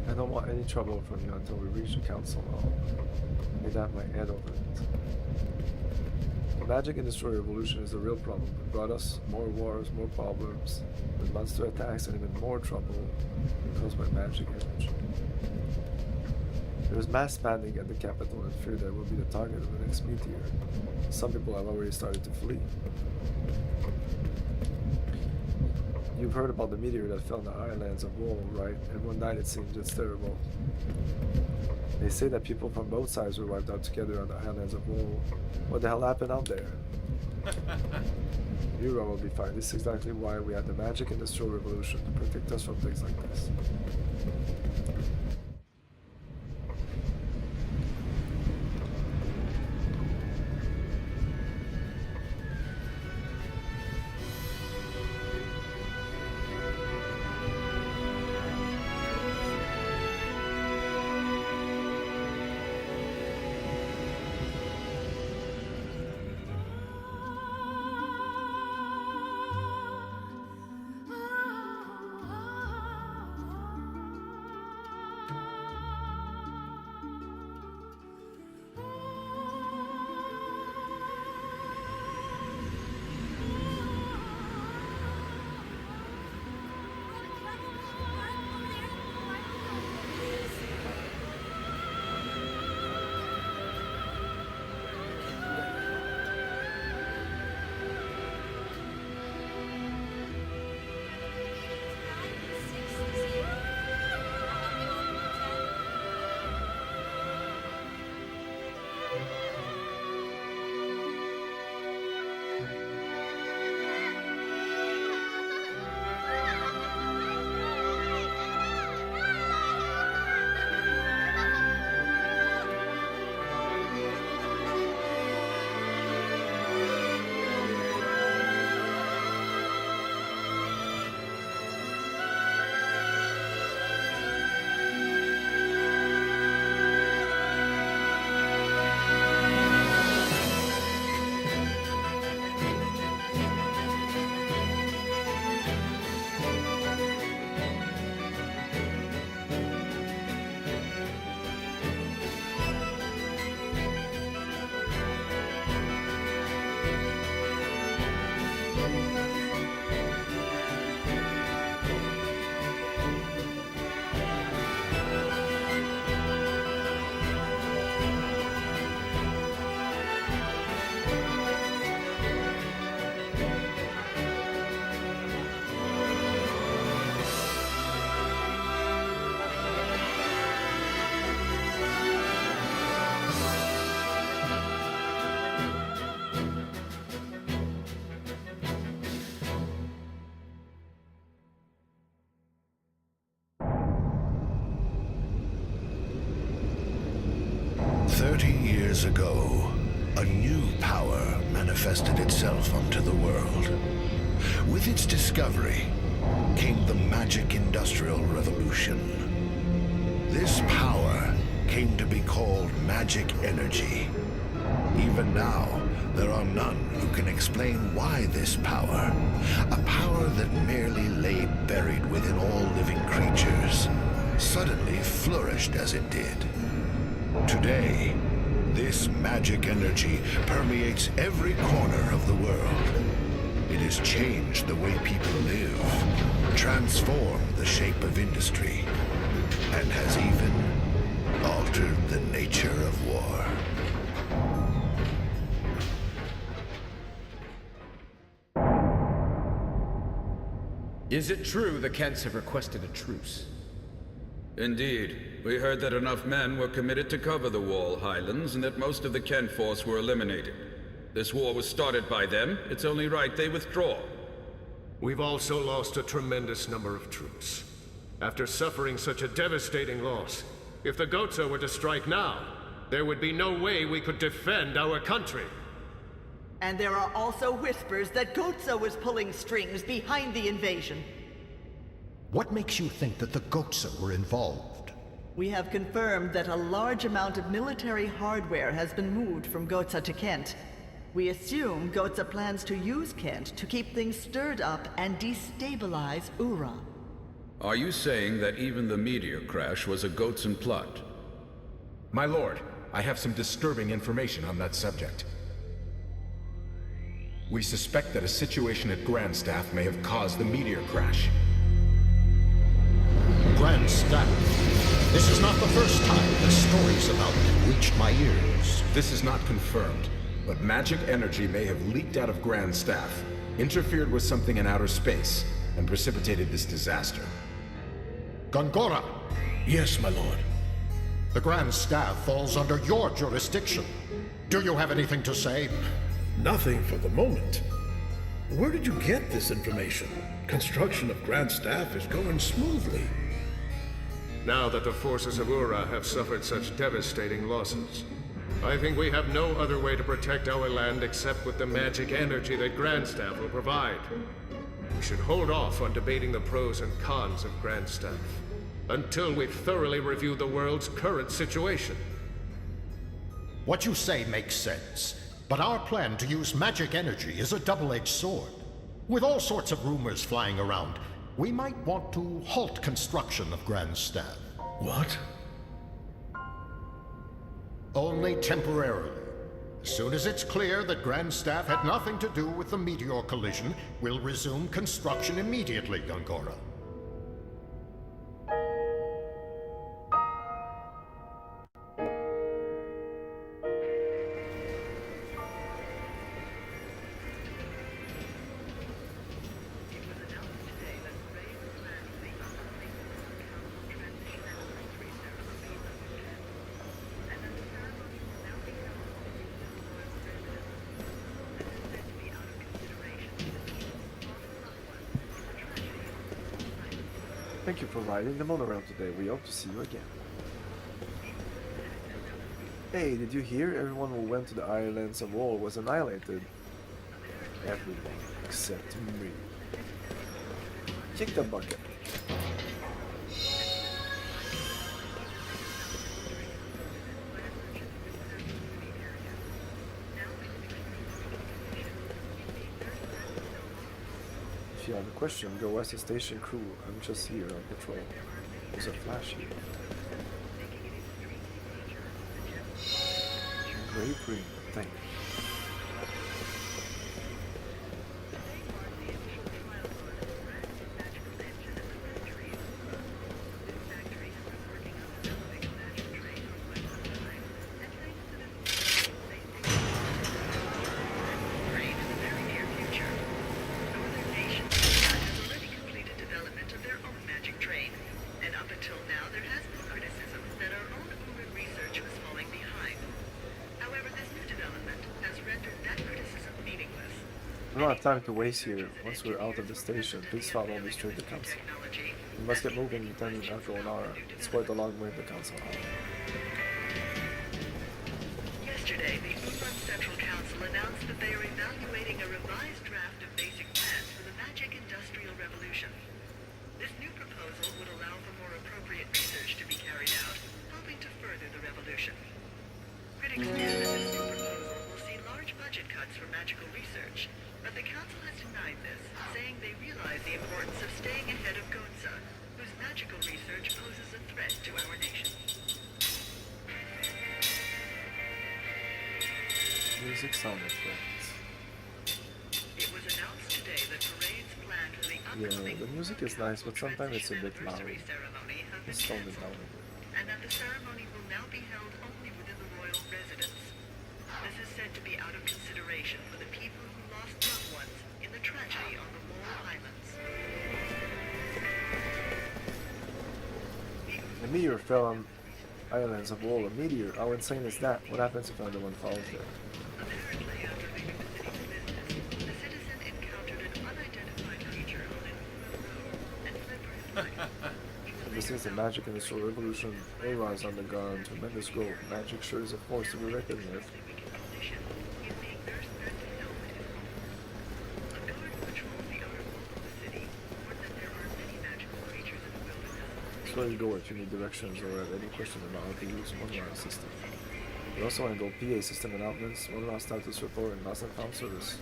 I don't want any trouble from you until we reach the Council Hall. I'd have my head over it. The magic industrial revolution is the real problem. It brought us more wars, more problems, with monster attacks, and even more trouble caused by magic energy. There is mass panic at the capital and fear that we'll be the target of the next meteor. Some people have already started to flee. You've heard about the meteor that fell in the Highlands of Wool, right? Everyone died, it seems. It's terrible. They say that people from both sides were wiped out together on the Highlands of Wool. What the hell happened out there? Europe will be fine. This is exactly why we had the magic industrial revolution, to protect us from things like this. 30 years ago, a new power manifested itself onto the world. With its discovery came the magic industrial revolution. This power came to be called magic energy. Even now, there are none who can explain why this power, a power that merely lay buried within all living creatures, suddenly flourished as it did. Today, this magic energy permeates every corner of the world. It has changed the way people live, transformed the shape of industry, and has even altered the nature of war. Is it true the Kents have requested a truce? Indeed. We heard that enough men were committed to cover the Wall Highlands and that most of the Kent force were eliminated. This war was started by them. It's only right they withdraw. We've also lost a tremendous number of troops. After suffering such a devastating loss, if the Goatsa were to strike now, there would be no way we could defend our country. And there are also whispers that Goatsa was pulling strings behind the invasion. What makes you think that the Goatsa were involved? We have confirmed that a large amount of military hardware has been moved from Goatsa to Kent. We assume Goatsa plans to use Kent to keep things stirred up and destabilize Ura. Are you saying that even the meteor crash was a Goatsan plot? My lord, I have some disturbing information on that subject. We suspect that a situation at Grandstaff may have caused the meteor crash. Grandstaff. This is not the first time the stories about it reached my ears. This is not confirmed, but magic energy may have leaked out of Grandstaff, interfered with something in outer space, and precipitated this disaster. Gongora! Yes, my lord. The Grandstaff falls under your jurisdiction. Do you have anything to say? Nothing for the moment. Where did you get this information? Construction of Grandstaff is going smoothly. Now that the forces of Ura have suffered such devastating losses, I think we have no other way to protect our land except with the magic energy that Grandstaff will provide. We should hold off on debating the pros and cons of Grandstaff until we've thoroughly reviewed the world's current situation. What you say makes sense, but our plan to use magic energy is a double-edged sword. With all sorts of rumors flying around, we might want to halt construction of Grandstaff. What? Only temporarily. As soon as it's clear that Grandstaff had nothing to do with the meteor collision, we'll resume construction immediately, Gongora. Thank you for riding the monorail today. We hope to see you again. Hey, did you hear? Everyone who went to the islands of Wall was annihilated. Everyone except me. Kick the bucket. If you have a question, go ask the station crew. I'm just here on patrol. There's a flash here. Great green, thank you. We don't have time to waste here. Once we're out of the station, please follow me straight to Council. We must get moving, Lieutenant Afro Nara. It's quite a long way to Council Hall. Yesterday, the Ulan Central Council announced that they are evaluating a revised draft of basic plans for the magic industrial revolution. This new proposal would allow for more appropriate research to be carried out, helping to further the revolution. Critics fear that this new proposal will see large budget cuts for magical research, but the Council has denied this, saying they realize the importance of staying ahead of Gotza, whose magical research poses a threat to our nation. Music sound effects. It was announced today that parades planned for the Yeah, the music is nice, but sometimes it's a bit loud. Let's tone it down a bit. And that the ceremony will now be held only within the royal residence. This is said to be out of consideration for the people who lost loved ones in the tragedy on the Wall Islands. The meteor fell on islands of Wall. A meteor? How insane is that? What happens if another one falls there? This is the magic industrial revolution. Aura has undergone tremendous growth. Magic sure is a force to be reckoned with. That's where you go if you need directions or have any question about how to use Monorail system. We also handle PA system announcements, Monorail status report, and lost and found service.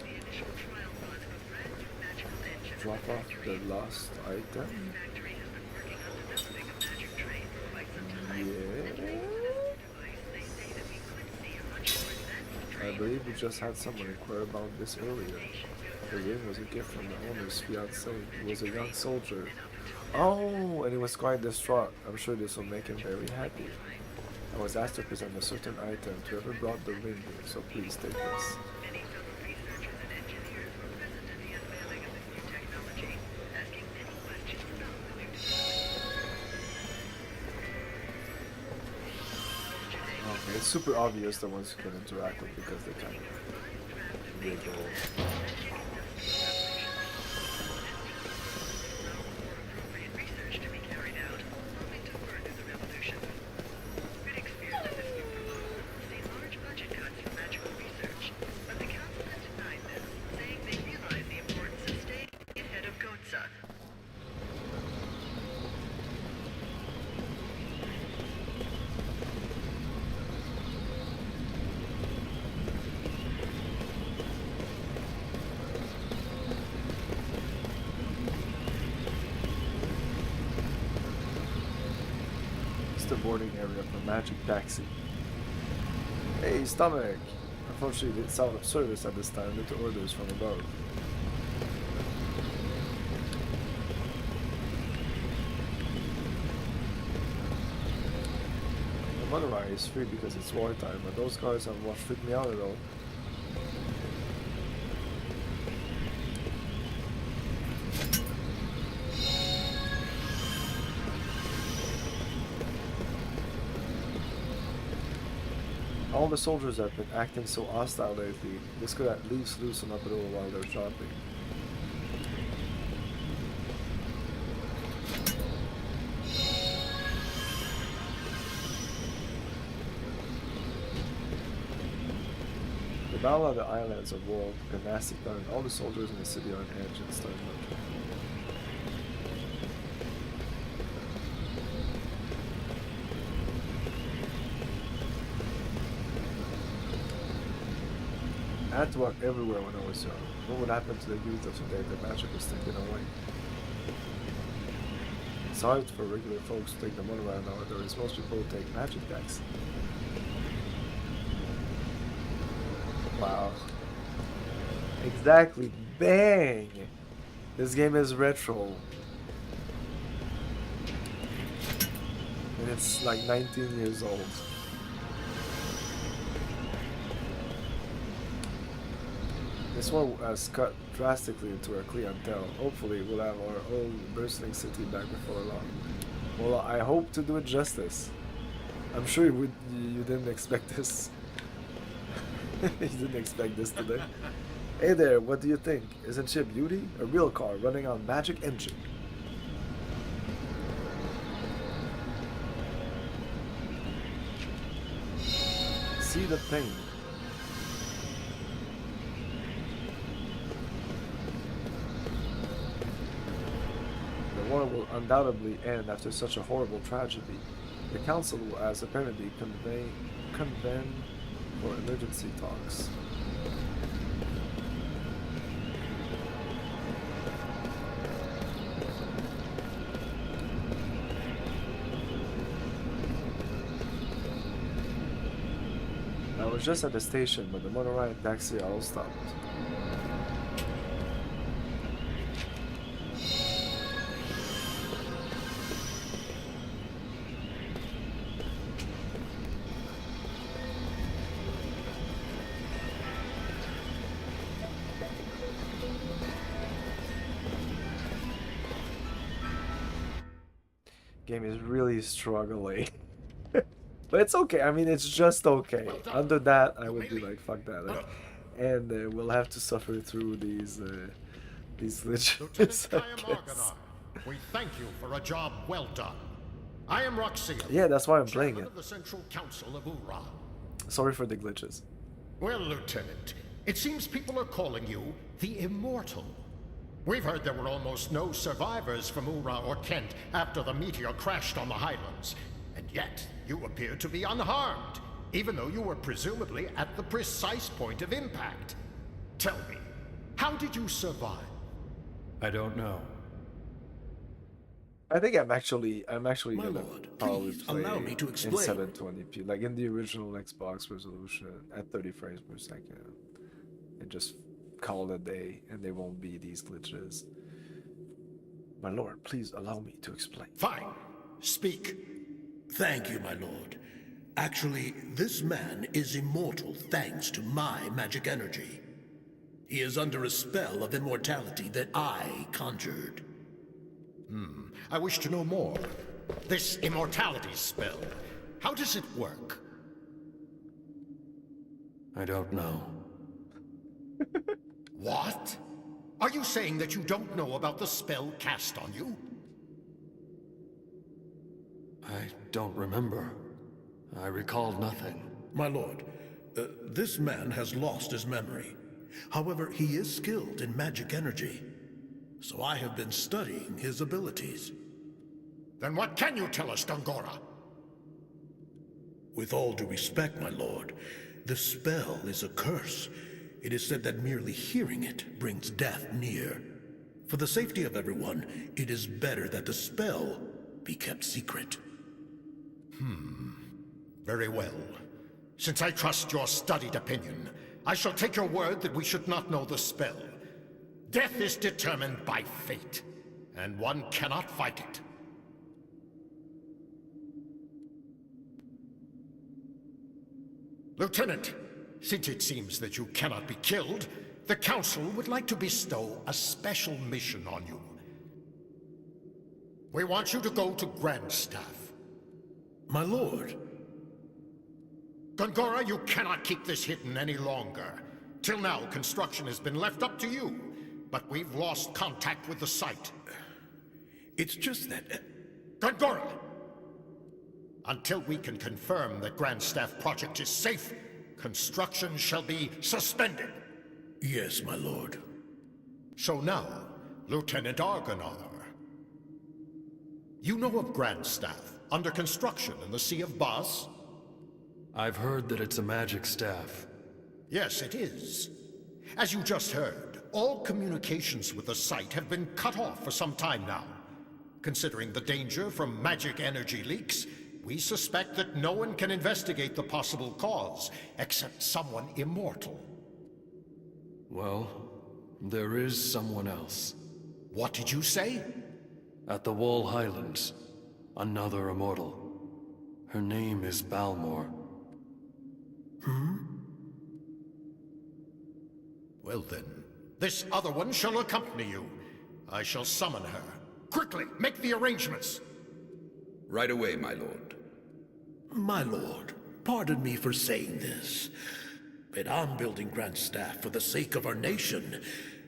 Drop off the lost item. I believe we just had someone inquire about this earlier. The ring was a gift from the owner's fiancé. He was a young soldier. Oh, and he was quite distraught. I'm sure this will make him very happy. I was asked to present a certain item to whoever brought the ring here, so please take this. It's super obvious the ones you can interact with because they kind of wiggle. The boarding area for Magic Taxi. Hey, stomach! Unfortunately, it's out of service at this time due to orders from above. The monorail is free because it's wartime, but those cars have what freaked me out at all. All the soldiers have been acting so hostile lately. This could at least loosen up a little while they're shopping. The Battle of the Islands of World, gymnastic done, all the soldiers in the city are on edge and starting up. I had to walk everywhere when I was young. What would happen to the youth of today if the magic was taken away? It's hard for regular folks to take the monorail nowadays. Most people take magic taxi. Wow. Exactly. Bang! This game is retro. And it's like 19 years old. This one has cut drastically into our clientele. Hopefully we'll have our own bustling city back before long. Well, I hope to do it justice. I'm sure you didn't expect this. You didn't expect this today. Hey there, what do you think? Isn't she a beauty? A real car running on magic engine. See the thing. war will undoubtedly end after such a horrible tragedy. The Council has apparently convened for emergency talks. I was just at the station, but the monorail and taxi all stopped. Game is really struggling. But it's okay. I mean, it's just okay. Under that, I would be like, fuck that. Like, and we'll have to suffer through these glitches, I guess. We thank you for a job well done. I am Roxia. Yeah, that's why I'm playing it. Of the Central Council of Ura. Sorry for the glitches. Well, Lieutenant, it seems people are calling you the Immortal. We've heard there were almost no survivors from Ura or Kent after the meteor crashed on the Highlands. And yet, you appear to be unharmed, even though you were presumably at the precise point of impact. Tell me, how did you survive? I don't know. I think I'm actually My gonna lord, probably please play allow me to in explain. 720p, like in the original Xbox resolution at 30 frames per second, and just call it a day, and there won't be these glitches. My lord, please allow me to explain. Fine. Speak. Thank you, my lord. Actually, this man is immortal thanks to my magic energy. He is under a spell of immortality that I conjured. I wish to know more. This immortality spell, how does it work? I don't know. What? Are you saying that you don't know about the spell cast on you? I don't remember. I recall nothing. My lord, this man has lost his memory. However, he is skilled in magic energy. So I have been studying his abilities. Then what can you tell us, Dungora? With all due respect, my lord, the spell is a curse. It is said that merely hearing it brings death near. For the safety of everyone, it is better that the spell be kept secret. Very well. Since I trust your studied opinion, I shall take your word that we should not know the spell. Death is determined by fate, and one cannot fight it. Lieutenant, since it seems that you cannot be killed, the Council would like to bestow a special mission on you. We want you to go to Grandstaff. My lord. Gongora, you cannot keep this hidden any longer. Till now, construction has been left up to you, but we've lost contact with the site. It's just that... Gongora! Until we can confirm that Grandstaff project is safe, construction shall be suspended. Yes, my lord. So now, Lieutenant Argonar. You know of Grandstaff, under construction in the Sea of Bas? I've heard that it's a magic staff. Yes, it is. As you just heard, all communications with the site have been cut off for some time now. Considering the danger from magic energy leaks, we suspect that no one can investigate the possible cause, except someone immortal. Well, there is someone else. What did you say? At the Wall Highlands, another immortal. Her name is Balmor. Well then, this other one shall accompany you. I shall summon her. Quickly, make the arrangements! Right away, my lord. My lord, pardon me for saying this, but I'm building Grandstaff for the sake of our nation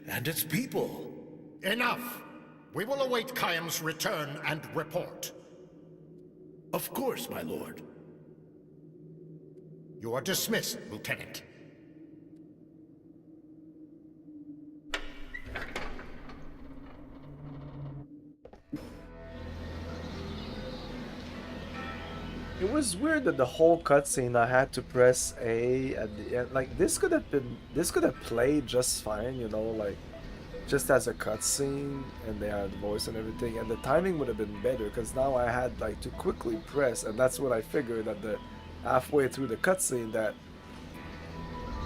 and its people. Enough! We will await Kayam's return and report. Of course, my lord. You are dismissed, Lieutenant. was weird that the whole cutscene I had to press A at the end. Like this could have played just fine, you know, like just as a cutscene, and they had the voice and everything, and the timing would have been better because now I had like to quickly press, and that's what I figured at the halfway through the cutscene, that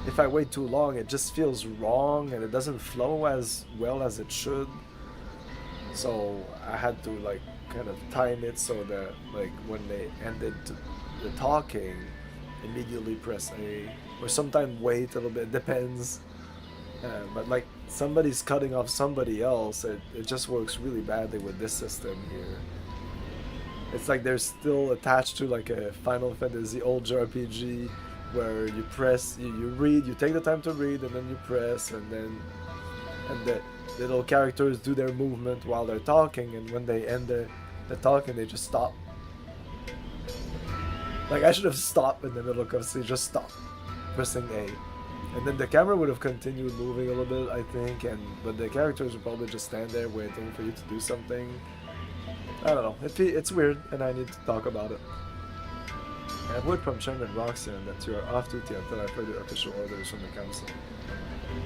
if I wait too long, it just feels wrong and it doesn't flow as well as it should. So I had to like kind of time it so that like when they ended the talking, immediately press A, or sometimes wait a little bit, depends. But like somebody's cutting off somebody else, it just works really badly with this system here. It's like they're still attached to like a Final Fantasy old JRPG where you press, you read, you take the time to read, and then you press, and the little characters do their movement while they're talking, and when they end the talking, they just stop. Like I should have stopped in the middle of cutscene, just stop, pressing A. And then the camera would have continued moving a little bit, I think, but the characters would probably just stand there waiting for you to do something. I don't know, it's weird, and I need to talk about it. I have word from Chairman Roxanne that you are off duty until I've heard the official orders from the council.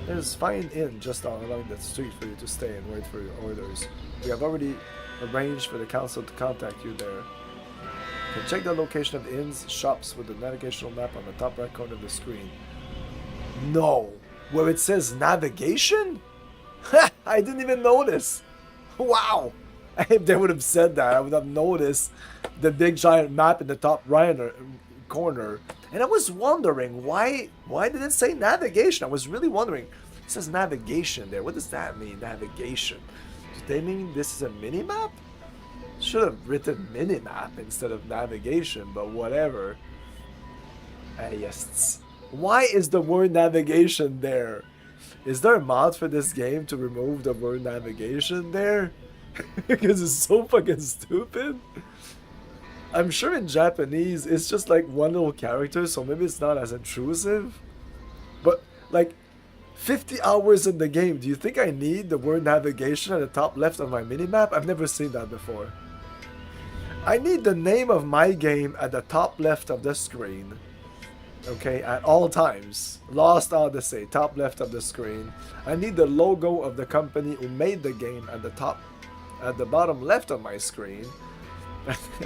There's fine inn just along that street for you to stay and wait for your orders. We have already arranged for the council to contact you there. You can check the location of the inn's shops with the navigational map on the top right corner of the screen. No! Where it says navigation? I didn't even notice! Wow! If they would have said that, I would have noticed the big giant map in the top right corner. And I was wondering, why did it say navigation? I was really wondering. It says navigation there. What does that mean, navigation? Do they mean this is a mini-map? Should have written mini-map instead of navigation, but whatever. Yes. Why is the word navigation there? Is there a mod for this game to remove the word navigation there? Because it's so fucking stupid. I'm sure in Japanese it's just like one little character, so maybe it's not as intrusive. But like 50 hours in the game, do you think I need the word navigation at the top left of my minimap? I've never seen that before. I need the name of my game at the top left of the screen. Okay, at all times. Lost Odyssey, top left of the screen. I need the logo of the company who made the game at the bottom left of my screen.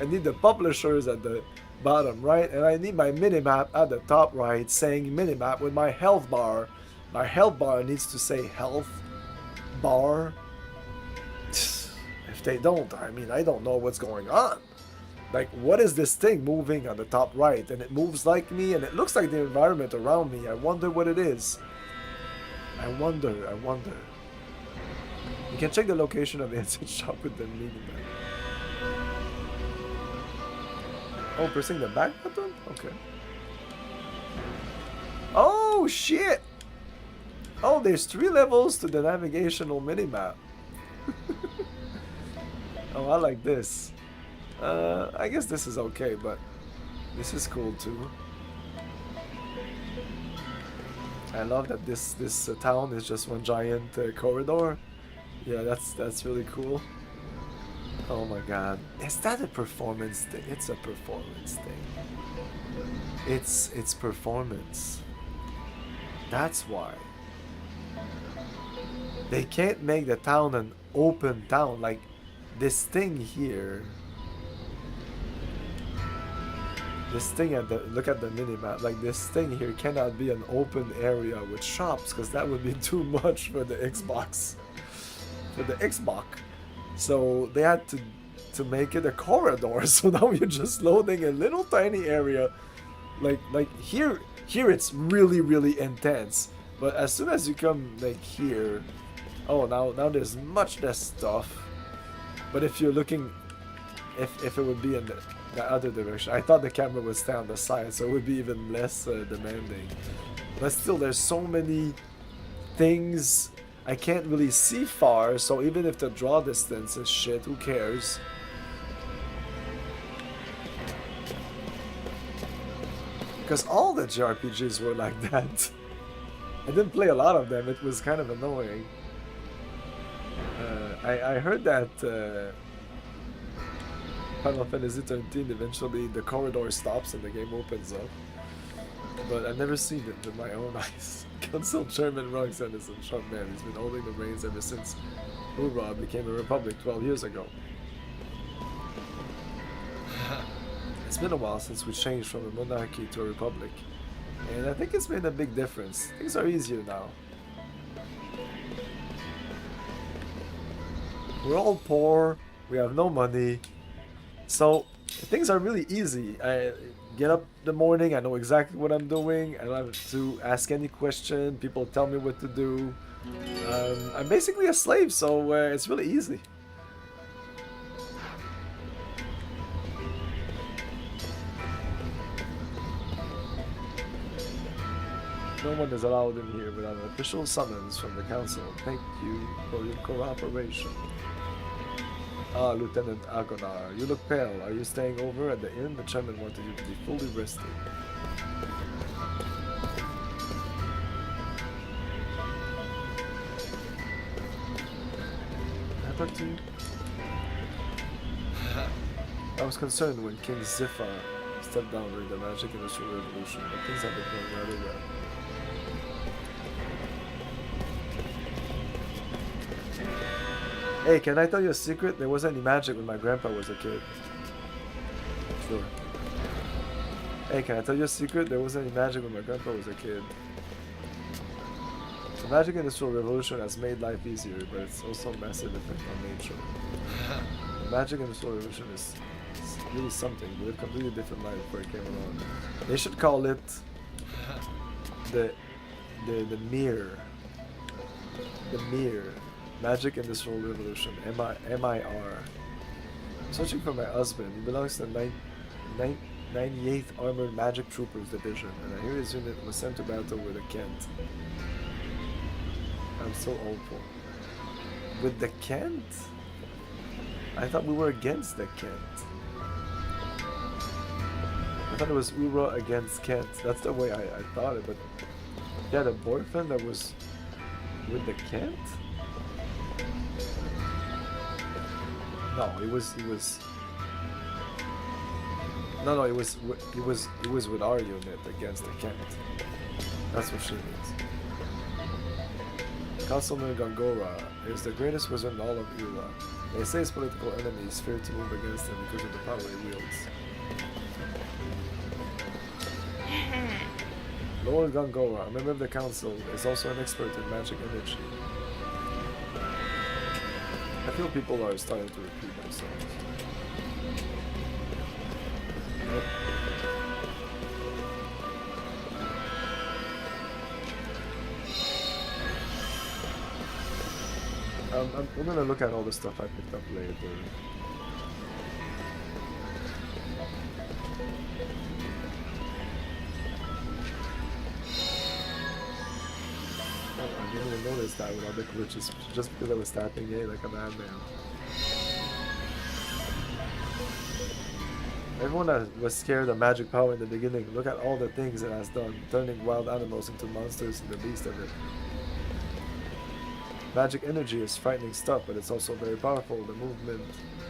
I need the publishers at the bottom right, and I need my minimap at the top right saying minimap with my health bar. My health bar needs to say health bar. If they don't, I mean, I don't know what's going on. Like, what is this thing moving on the top right? And it moves like me, and it looks like the environment around me. I wonder what it is. I wonder. You can check the location of the instant shop with the minimap. Oh, pressing the back button? Okay. Oh, shit! Oh, there's 3 levels to the navigational minimap. Oh, I like this. I guess this is okay, but this is cool too. I love that this town is just one giant corridor. Yeah, that's really cool. Oh my god. Is that a performance thing? It's a performance thing. It's performance. That's why. They can't make the town an open town. Like, this thing here. This thing look at the minimap. Like, this thing here cannot be an open area with shops, because that would be too much for the Xbox. For the Xbox. So they had to make it a corridor. So now you're just loading a little tiny area. Like here it's really intense. But as soon as you come like here, oh, now there's much less stuff. But if you're looking, if it would be in the other direction, I thought the camera would stay on the side, so it would be even less demanding. But still, there's so many things. I can't really see far, so even if the draw distance is shit, who cares? Because all the JRPGs were like that. I didn't play a lot of them, it was kind of annoying. I heard that Final Fantasy 13, eventually the corridor stops and the game opens up. But I've never seen it with my own eyes. Council Chairman Roxanne is a sharp man. He's been holding the reins ever since Ura became a republic 12 years ago. It's been a while since we changed from a monarchy to a republic. And I think it's made a big difference. Things are easier now. We're all poor, we have no money, so things are really easy. I get up in the morning, I know exactly what I'm doing, I don't have to ask any question, people tell me what to do. I'm basically a slave, so it's really easy. No one is allowed in here without an official summons from the council. Thank you for your cooperation. Ah, Lieutenant Agonar, you look pale. Are you staying over at the inn? The chairman wanted you to be fully rested. Can I talk to you? I was concerned when King Ziffa stepped down during the Magic Industrial Revolution, but things have been going rather well. Hey, can I tell you a secret? There wasn't any magic when my grandpa was a kid. Sure. Hey, can I tell you a secret? There wasn't any magic when my grandpa was a kid. The Magic Industrial Revolution has made life easier, but it's also a massive effect on nature. The Magic Industrial Revolution is really something. We lived a completely different life before it came along. They should call it the mirror. The mirror. Magic Industrial Revolution, MIR. I'm searching for my husband. He belongs to the 98th Armored Magic Troopers Division, and I hear his unit was sent to battle with the Kent. I'm so hopeful. With the Kent? I thought we were against the Kent. I thought it was Ura against Kent. That's the way I thought it, but you had a boyfriend that was with the Kent? No, it was with our unit against the Kent. That's what she means. Councilman Gongora is the greatest wizard in all of Ura. They say his political enemies fear to move against him because of the power he wields. Lord Gongora, a member of the council, is also an expert in magic energy. I feel people are starting to repeat themselves. Nope. I'm gonna look at all the stuff I picked up later. I didn't even notice that with all the glitches, just because I was tapping A like a madman. Everyone was scared of magic power in the beginning. Look at all the things it has done, turning wild animals into monsters and the beast of it. Magic energy is frightening stuff, but it's also very powerful. The movement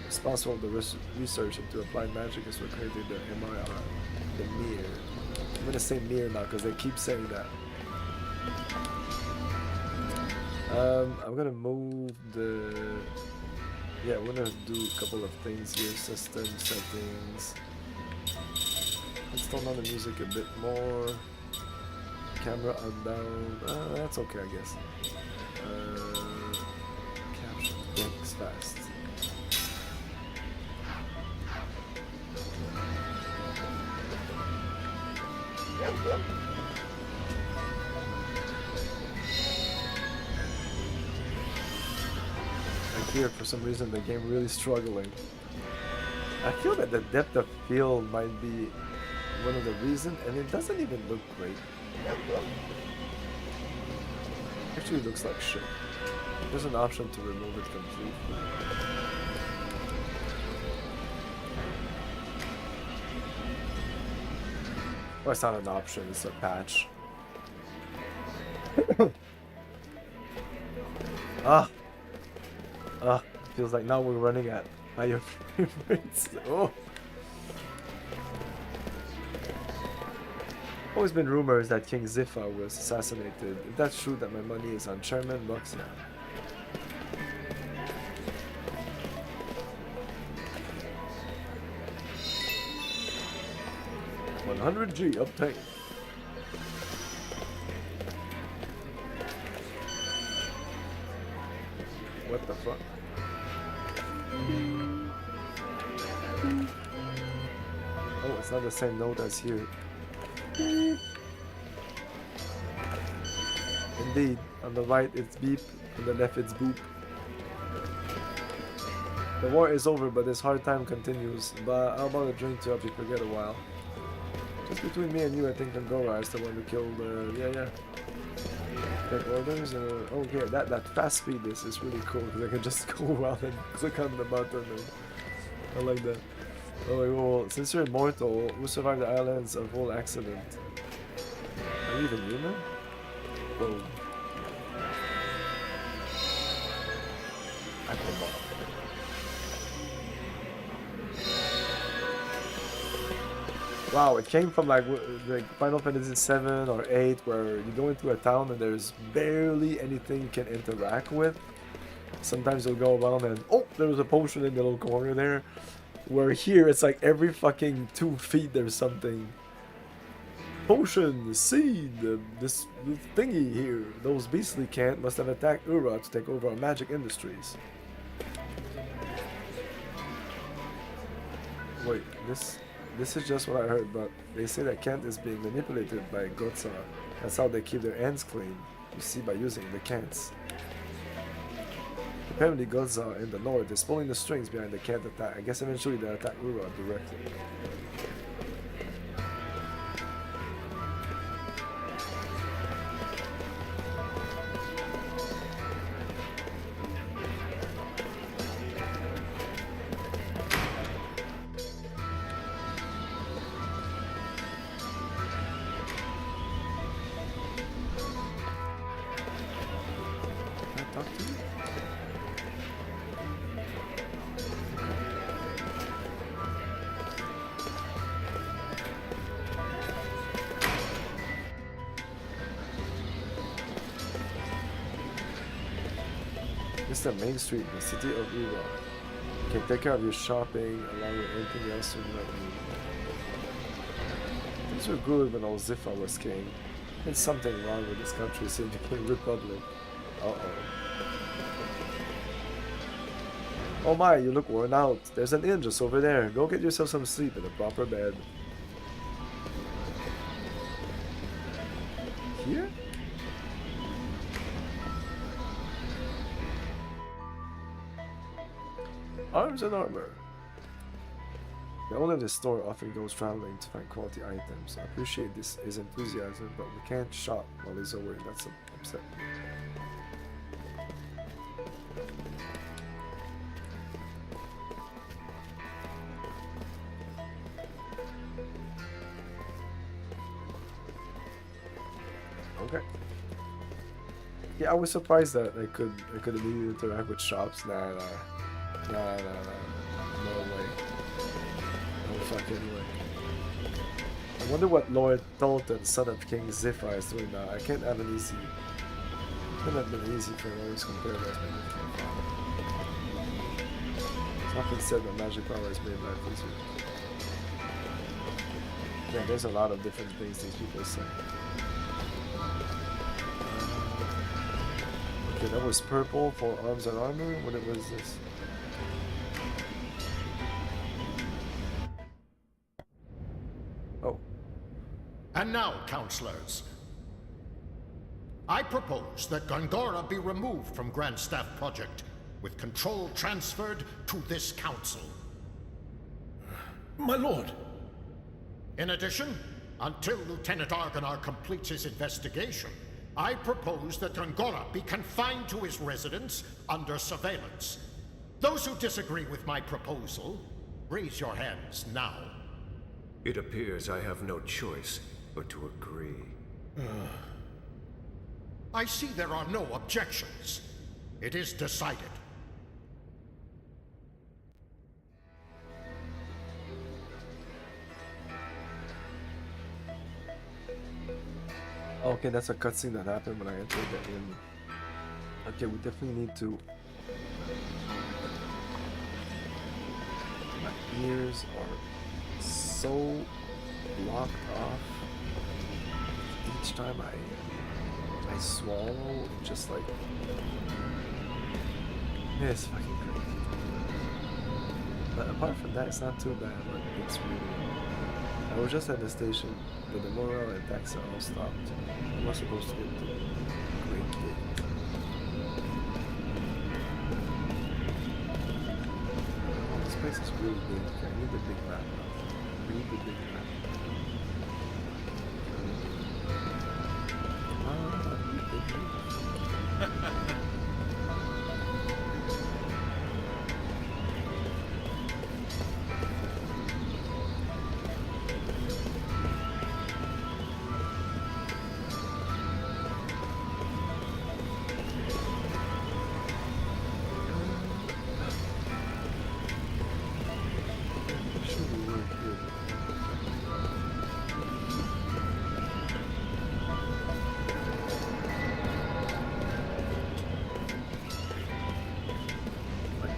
responsible for the research into applied magic is what created the MIR, the mirror. I'm gonna say mirror now because they keep saying that. I'm gonna move the... Yeah, we're gonna do a couple of things here. System settings. Let's tone down the music a bit more. Camera up, down. That's okay, I guess. Caption works fast. Here, for some reason, the game really struggling. I feel that the depth of field might be one of the reasons, and it doesn't even look great. Actually, it looks like shit. There's an option to remove it completely. Well, it's not an option, it's a patch. Feels like now we're running at Are your favorites? Oh. Always been rumors that King Ziffa was assassinated. If that's true, that my money is on Chairman Bucks now. $100G obtained. What the fuck? Oh, it's not the same note as here. Indeed, on the right it's beep, on the left it's boop. The war is over, but this hard time continues. But how about a drink to help you forget a while? Just between me and you, I think Angora is the one who killed, yeah. Get orders, okay, that fast speed is really cool, because I can just go around and click on the button, and I like that. Oh, well, since you're immortal, who survived the islands of whole accident? Are you even human? Whoa. Aquabot. Wow, it came from like Final Fantasy 7 or 8, where you go into a town and there's barely anything you can interact with. Sometimes you'll go around and, oh, there's a potion in the little corner there. Where here, it's like every fucking 2 feet there's something. Potion, seed, this thingy here. Those beastly Kent must have attacked Ura to take over our magic industries. Wait, this is just what I heard, but they say that Kent is being manipulated by Gotza. That's how they keep their hands clean, you see, by using the Kents. Apparently Gotza in the north is pulling the strings behind the Kent attack. I guess eventually they'll attack Ura directly. This is the main street in the city of Ura. You can take care of your shopping along with anything else you might need. Things were good when old Ziffa was king. There's something wrong with this country since it became republic. Uh-oh. Oh my, you look worn out. There's an inn just over there. Go get yourself some sleep in a proper bed. Here? Arms and armor. The owner of the store often goes traveling to find quality items. I appreciate his enthusiasm, but we can't shop while he's away. That's upsetting. Okay. Yeah, I was surprised that I could immediately interact with shops. Nah. No way. No fucking way. I wonder what Lord Tolton, son of King Ziffa, is doing now. I can't have an easy. Couldn't have been easy for him always compared to my It's often said that magic power is made life easier. Yeah, there's a lot of different things these people say. Okay, that was purple for arms and armor. What was this? And now, councillors, I propose that Gongora be removed from Grand Staff Project, with control transferred to this council. My lord! In addition, until Lieutenant Argonar completes his investigation, I propose that Gongora be confined to his residence under surveillance. Those who disagree with my proposal, raise your hands now. It appears I have no choice but to agree. I see there are no objections. It is decided. Okay, that's a cutscene that happened when I entered that in. Okay, we definitely need to. My ears are so blocked off. Each time I swallow, just like it's fucking crazy. But apart from that, it's not too bad. But it's really. I was just at the station, but the morale and taxi all stopped. I'm not supposed to get to Great Gate. Oh, this place is really big. I need the big map now. I need the big map.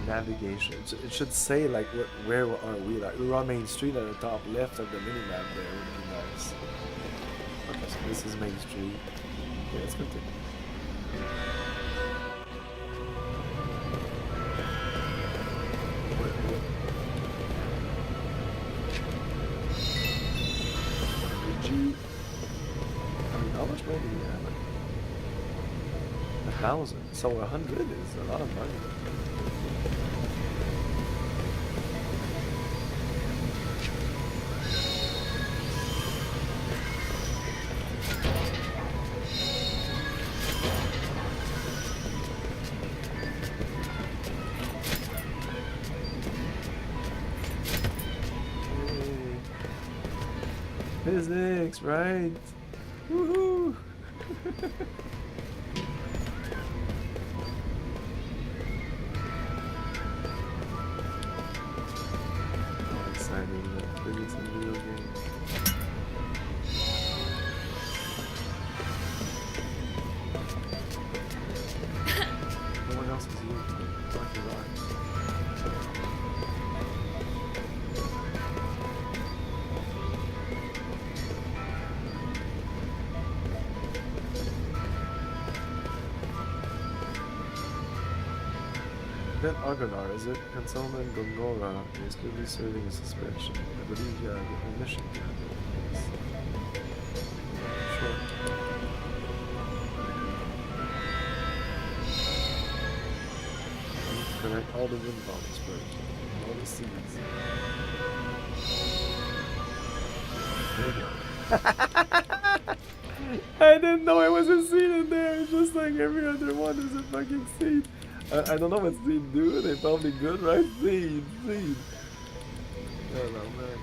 Navigation. It should say like where are we? Like we're on Main Street at the top left of the mini map. There would be nice. Okay, so this is Main Street. Yeah, let's continue. I mean, how much money do you have? Like 1,000. So 100 is a lot of money. Physics, right? Woohoo! Oh, exciting! Physics in video games. No one else is using it. Lucky rocks. That Argonar, is it? Councilman Gongora is clearly serving a suspension. I believe you have a mission to handle. Sure. I need to connect all the wind bombs first. All the seeds. There you go. I didn't know it was a seed in there. It's just like every other one is a fucking seed. I don't know what seed do. They probably good, right? Seed. I don't know, man.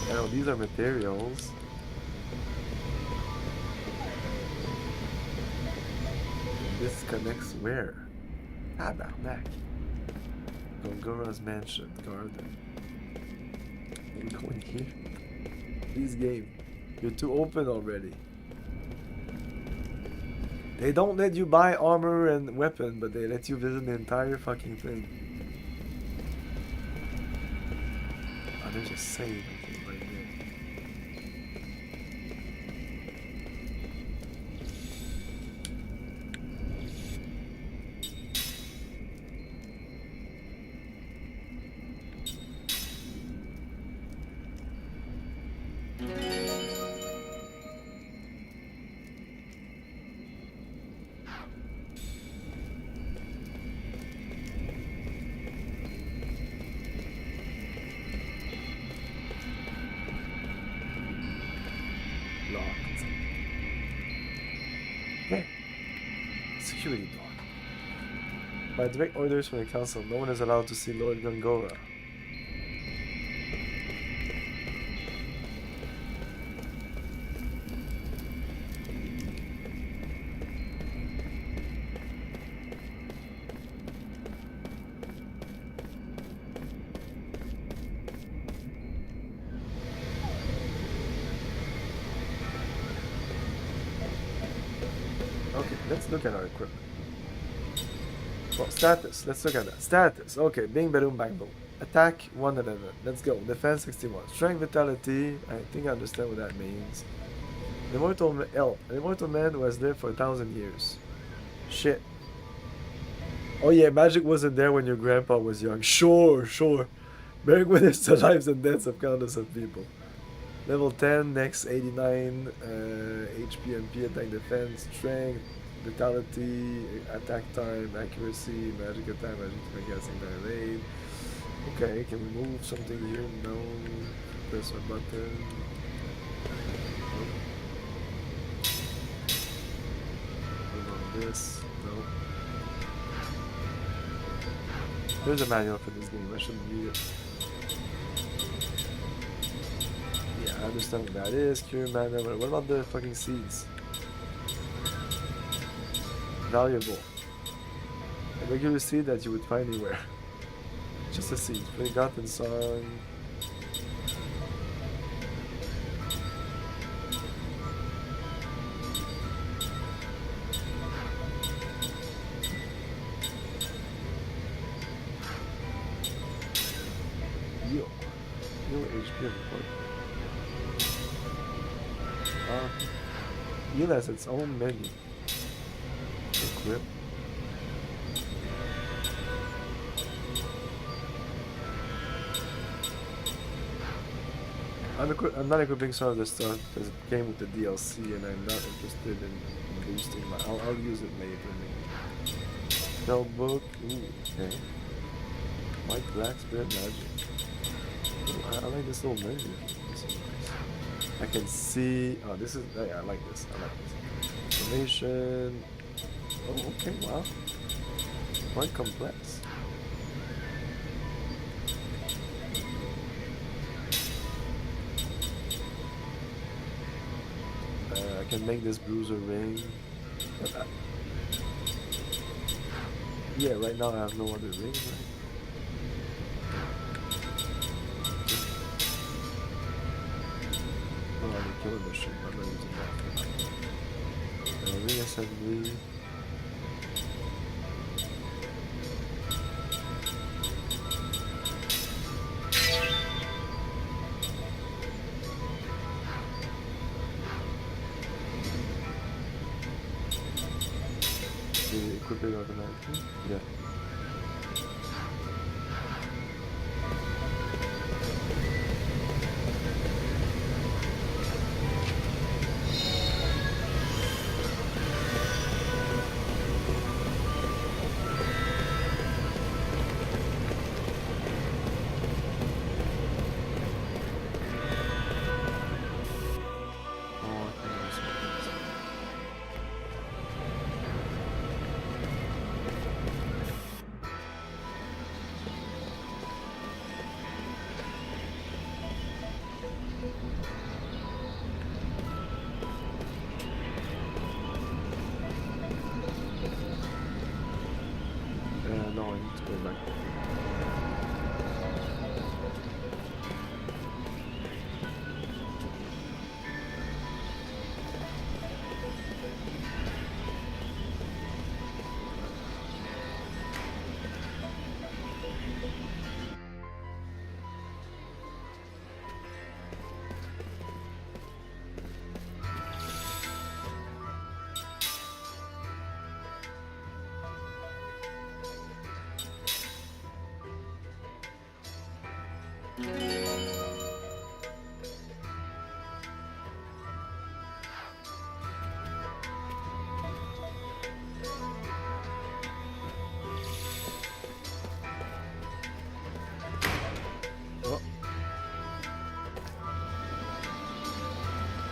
I know these are materials. This connects where? Tabernacle. Gongora's mansion, garden. You go in here. Please, game. You're too open already. They don't let you buy armor and weapon, but they let you visit the entire fucking thing. Oh, there's a save, I think, right there. Security block. By direct orders from the council, no one is allowed to see Lord Gongora. Okay, let's look at our equipment. Well, status. Let's look at that. Status. Okay, bing, boom, bang, boom. Attack 111. Let's go. Defense 61. Strength, vitality. I think I understand what that means. The immortal elf. An immortal man who has lived for 1,000 years. Shit. Oh yeah, magic wasn't there when your grandpa was young. Sure, sure. Bearing witness to lives and deaths of countless of people. Level 10, next 89, HP, MP, attack, defense, strength, vitality, attack time, accuracy, magic attack, magic casting, annihilate. Okay, can we move something here? No. Press a button. Move on this. No. There's a manual for this game. I shouldn't read it. Yeah, I understand what that is. Cure mana. What about the fucking seeds? Valuable. A regular seed that you would find anywhere. Just a seed. Forgotten song. Yo. Yo HP report. Heal has its own menu. Equip. I'm not equipping some of this stuff because it came with the DLC and I'm not interested in boosting my... I'll use it later maybe. Spell book. Ooh, okay. White black spirit magic. Ooh, I like this little menu. This is nice. I can see... Oh, this is... Yeah, I like this. I like this. Information. Oh, okay, wow. Quite complex. I can make this bruiser ring. But yeah, right now I have no other ring, right? No other killer machine, I'm not using that. Ring assembly. Equipping automatically? Yeah. No, I need to go back.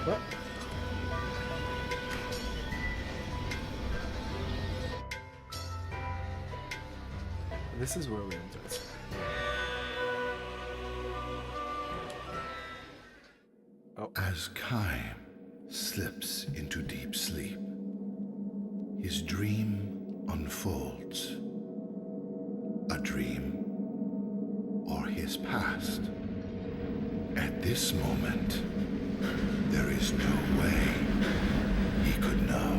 What? This is where we entered. Oh. As Kai slips into deep sleep, his dream unfolds. A dream or his past. At this moment, there is no way he could know.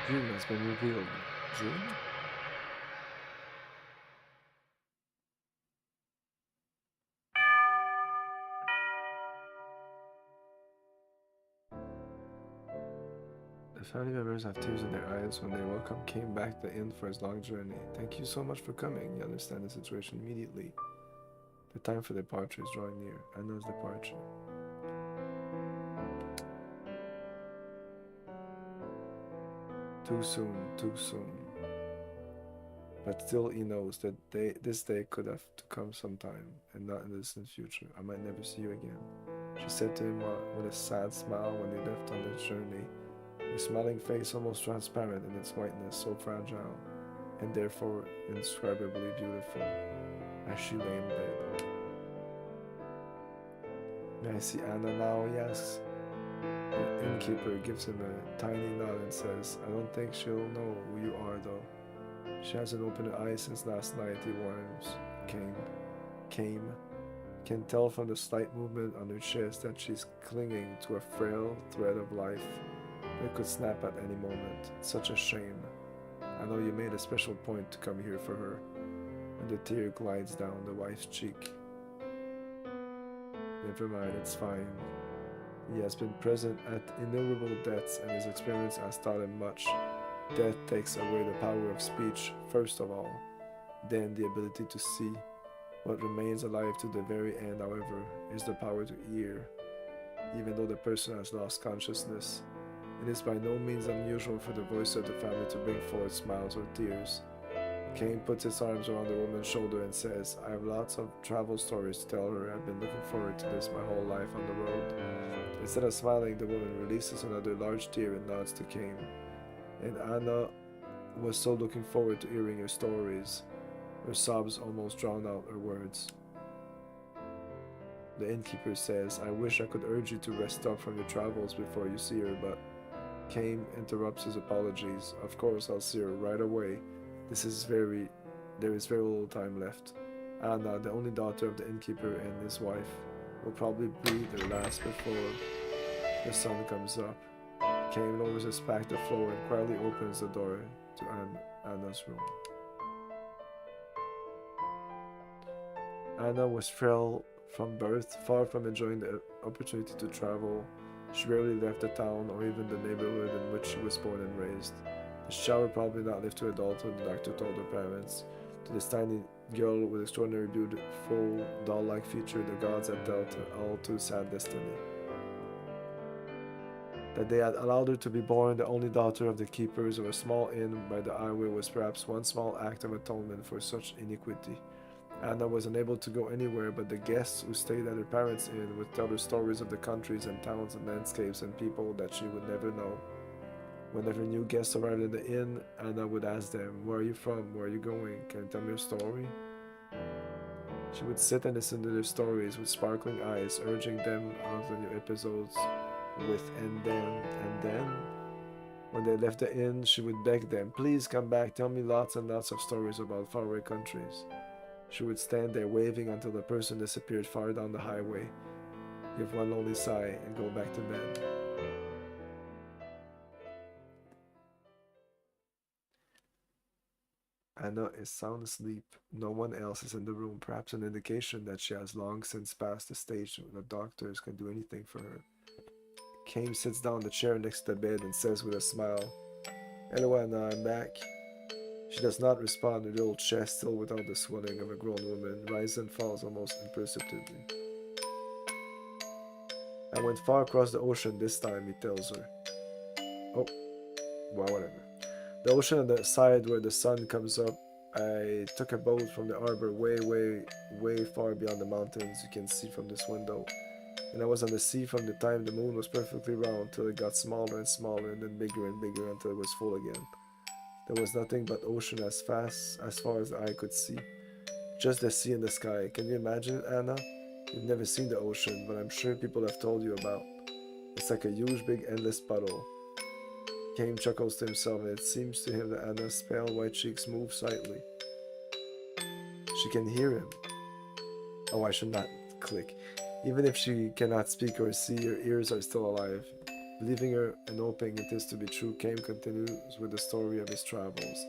June has been revealed. June? The family members have tears in their eyes when they welcome came back to the inn for his long journey. Thank you so much for coming. You understand the situation immediately. The time for departure is drawing near. Anna's departure. Too soon, too soon. But still he knows that this day could have to come sometime, and not in the distant future. I might never see you again. She said to him with a sad smile when they left on their journey, her smiling face almost transparent in its whiteness, so fragile, and therefore indescribably beautiful, as she lay in bed. May I see Anna now? He asks. The innkeeper gives him a tiny nod and says, I don't think she'll know who you are, though. She hasn't opened her eyes since last night, he warns. Came. Can tell from the slight movement on her chest that she's clinging to a frail thread of life that could snap at any moment. It's such a shame. I know you made a special point to come here for her. And the tear glides down the wife's cheek. Never mind, it's fine. He has been present at innumerable deaths, and his experience has taught him much. Death takes away the power of speech, first of all, then the ability to see. What remains alive to the very end, however, is the power to hear. Even though the person has lost consciousness, it is by no means unusual for the voice of the family to bring forth smiles or tears. Kane puts his arms around the woman's shoulder and says, I have lots of travel stories to tell her. I've been looking forward to this my whole life on the road. Instead of smiling, the woman releases another large tear and nods to Kane. And Anna was so looking forward to hearing her stories. Her sobs almost drowned out her words. The innkeeper says, I wish I could urge you to rest up from your travels before you see her, but Kane interrupts his apologies. Of course, I'll see her right away. There is very little time left. Anna, the only daughter of the innkeeper and his wife, will probably breathe her last before the sun comes up. Kane lowers his pack to the floor and quietly opens the door to Anna's room. Anna was frail from birth, far from enjoying the opportunity to travel. She rarely left the town or even the neighborhood in which she was born and raised. The child would probably not live to adulthood, the doctor told her parents. To this tiny girl with extraordinary beautiful, doll-like feature, the gods had dealt an all too sad destiny. That they had allowed her to be born the only daughter of the keepers of a small inn by the highway was perhaps one small act of atonement for such iniquity. Anna was unable to go anywhere, but the guests who stayed at her parents' inn would tell her stories of the countries and towns and landscapes and people that she would never know. Whenever new guests arrived in the inn, Anna would ask them, where are you from? Where are you going? Can you tell me your story? She would sit and listen to their stories with sparkling eyes, urging them on the new episodes with and then. When they left the inn, she would beg them, please come back, tell me lots and lots of stories about faraway countries. She would stand there waving until the person disappeared far down the highway, give one lonely sigh, and go back to bed. Anna is sound asleep. No one else is in the room, perhaps an indication that she has long since passed the stage where the doctors can do anything for her. Kame sits down in the chair next to the bed and says with a smile, hello Anna, I'm back. She does not respond, her little chest still without the swelling of a grown woman, rises and falls almost imperceptibly. I went far across the ocean this time, he tells her. Oh, well, whatever. The ocean on the side where the sun comes up, I took a boat from the harbor way far beyond the mountains you can see from this window. And I was on the sea from the time the moon was perfectly round till it got smaller and smaller and then bigger and bigger until it was full again. There was nothing but ocean as far as the eye could see. Just the sea and the sky. Can you imagine it, Anna? You've never seen the ocean, but I'm sure people have told you about. It's like a huge big endless puddle. Kame chuckles to himself, and it seems to him that Anna's pale white cheeks move slightly. She can hear him. Oh, I should not click. Even if she cannot speak or see, her ears are still alive. Believing her and hoping it is to be true, Kame continues with the story of his travels.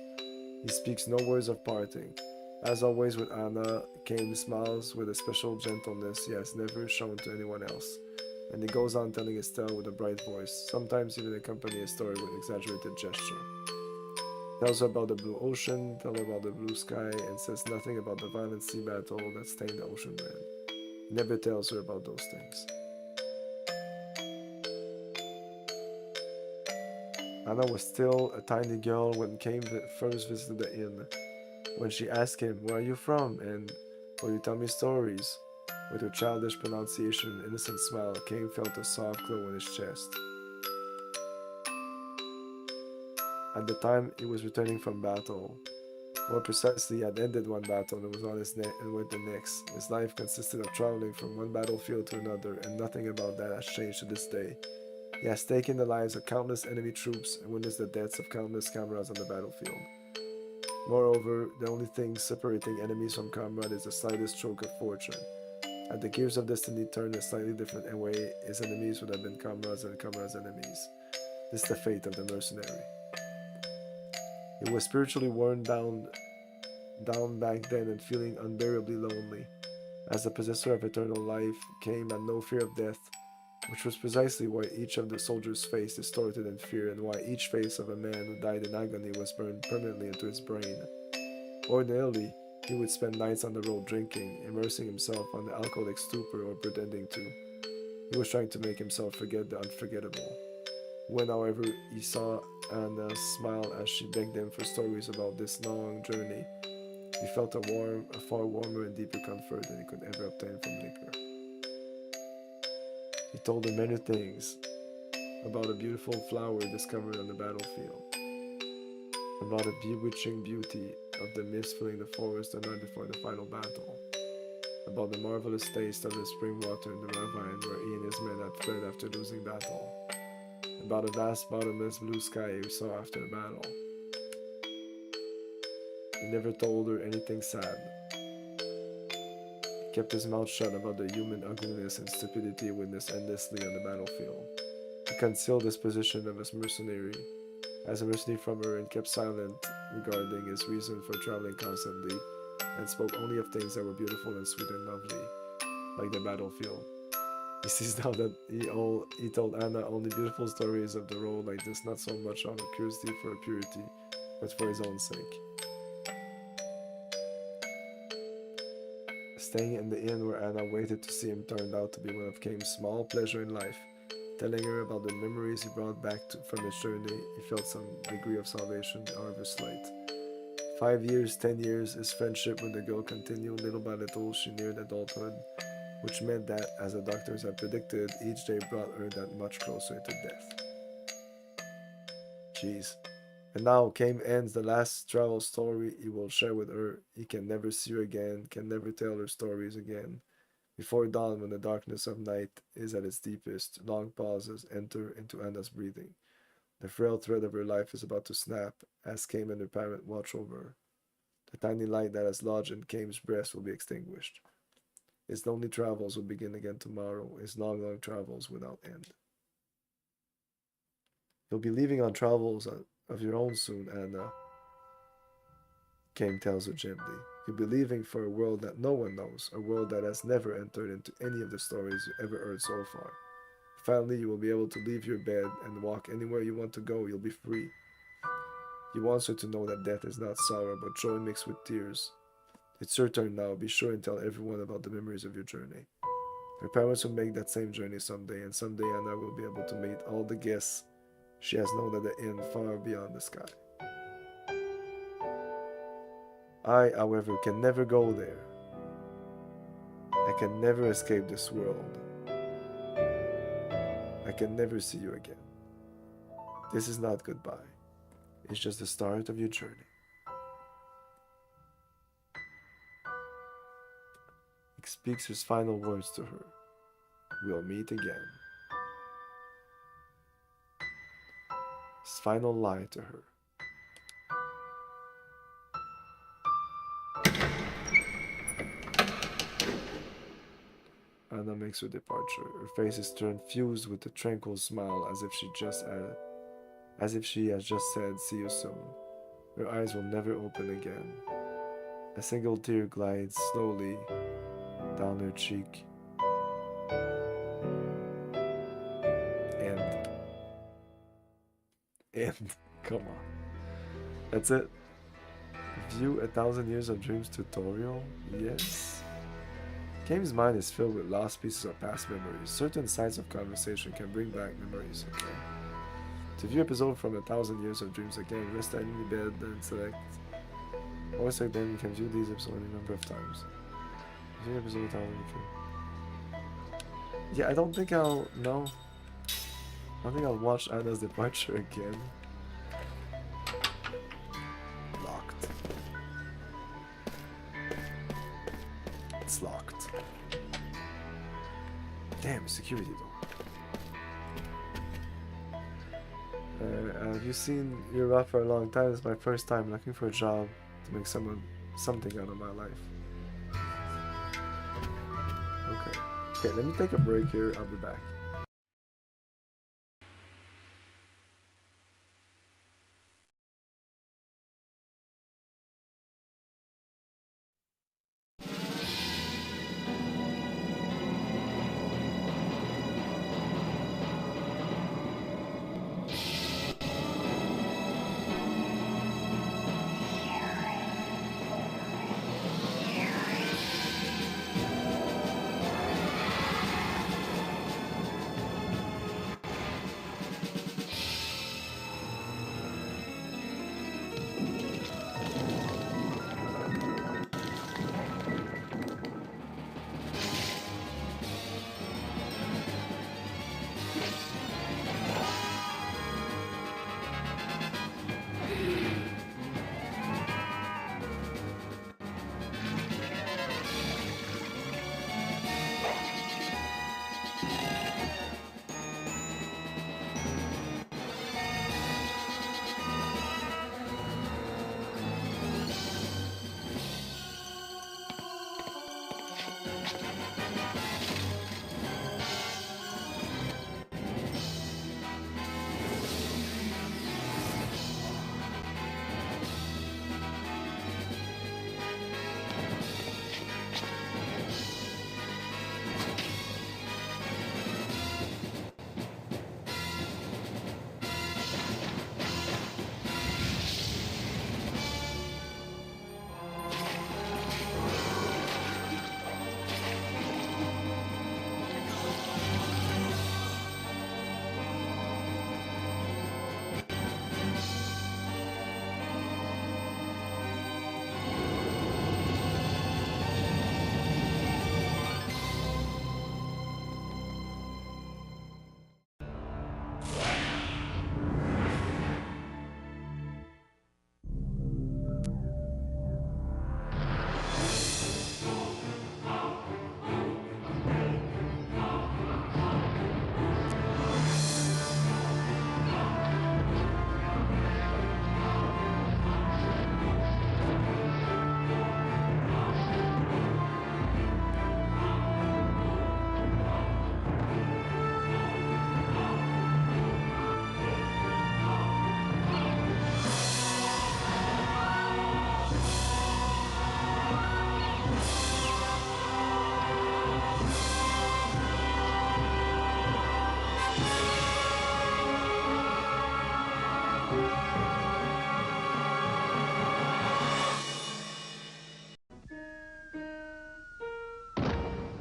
He speaks no words of parting. As always with Anna, Kame smiles with a special gentleness he has never shown to anyone else, and he goes on telling his tale with a bright voice, sometimes even accompanying his story with exaggerated gesture. Tells her about the blue ocean, tells her about the blue sky, and says nothing about the violent sea battle that stained the ocean red. He never tells her about those things. Anna was still a tiny girl when Kame first visited the inn. When she asked him, "Where are you from?" and "Will you tell me stories?" With her childish pronunciation and innocent smile, Kame felt a soft glow in his chest. At the time, he was returning from battle. More precisely, he had ended one battle and was on his neck and went the next. His life consisted of traveling from one battlefield to another, and nothing about that has changed to this day. He has taken the lives of countless enemy troops and witnessed the deaths of countless comrades on the battlefield. Moreover, the only thing separating enemies from comrades is the slightest stroke of fortune. Had the gears of destiny turned a slightly different way, his enemies would have been comrades and comrades' enemies. This is the fate of the mercenary. He was spiritually worn down back then and feeling unbearably lonely. As the possessor of eternal life, Kame had no fear of death, which was precisely why each of the soldiers' face distorted in fear and why each face of a man who died in agony was burned permanently into his brain. Ordinarily, he would spend nights on the road drinking, immersing himself on the alcoholic stupor or pretending to. He was trying to make himself forget the unforgettable. When, however, he saw Anna smile as she begged him for stories about this long journey, he felt a far warmer and deeper comfort than he could ever obtain from liquor. He told her many things about a beautiful flower discovered on the battlefield, about the bewitching beauty of the mist filling the forest the night before the final battle, about the marvelous taste of the spring water in the ravine where he and his men had fled after losing battle, about a vast bottomless blue sky he saw after a battle. He never told her anything sad. He kept his mouth shut about the human ugliness and stupidity witnessed endlessly on the battlefield. He concealed his position of a mercenary from her and kept silent regarding his reason for traveling constantly, and spoke only of things that were beautiful and sweet and lovely, like the battlefield. He sees now that he told Anna only beautiful stories of the road like this, not so much out of curiosity for her purity, but for his own sake. Staying in the inn where Anna waited to see him turned out to be one of Kame's small pleasure in life. Telling her about the memories he brought back from his journey, he felt some degree of salvation, however slight. 5 years, 10 years, his friendship with the girl continued. Little by little, she neared adulthood, which meant that, as the doctors had predicted, each day brought her that much closer to death. Jeez. And now Kame ends the last travel story he will share with her. He can never see her again, can never tell her stories again. Before dawn, when the darkness of night is at its deepest, long pauses enter into Anna's breathing. The frail thread of her life is about to snap as Kame and her parent watch over her. The tiny light that has lodged in Kame's breast will be extinguished. His lonely travels will begin again tomorrow, his long, long travels without end. You'll be leaving on travels of your own soon, Anna, Kame tells her gently. You'll be leaving for a world that no one knows, a world that has never entered into any of the stories you ever heard so far. Finally, you will be able to leave your bed and walk anywhere you want to go. You'll be free. He wants her to know that death is not sorrow, but joy mixed with tears. It's your turn now. Be sure and tell everyone about the memories of your journey. Her parents will make that same journey someday, and someday Anna will be able to meet all the guests she has known at the inn far beyond the sky. I, however, can never go there. I can never escape this world. I can never see you again. This is not goodbye. It's just the start of your journey. He speaks his final words to her. We'll meet again. His final lie to her. Anna makes her departure. Her face is turned fused with a tranquil smile, as if she has just said, "See you soon." Her eyes will never open again. A single tear glides slowly down her cheek. And come on. That's it. View 1,000 Years of Dreams tutorial? Yes. Game's mind is filled with lost pieces of past memories. Certain sides of conversation can bring back memories, okay? To view episode from 1,000 Years of Dreams again, rest at any bed and select. Or select them, you can view these episodes a number of times. View episode 1,000 Yeah, I don't think I'll... No. I don't think I'll watch Anna's departure again. Locked. It's locked. Damn, security though. Have you seen Europe for a long time? It's my first time looking for a job to make something out of my life. Okay, let me take a break here. I'll be back.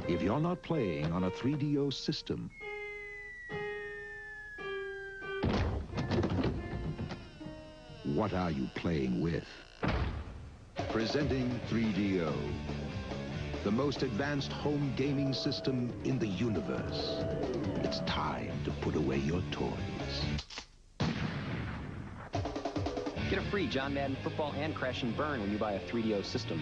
If you're not playing on a 3DO system, what are you playing with? Presenting 3DO, the most advanced home gaming system in the universe. It's time to put away your toys. Get a free John Madden football and Crash and Burn when you buy a 3DO system.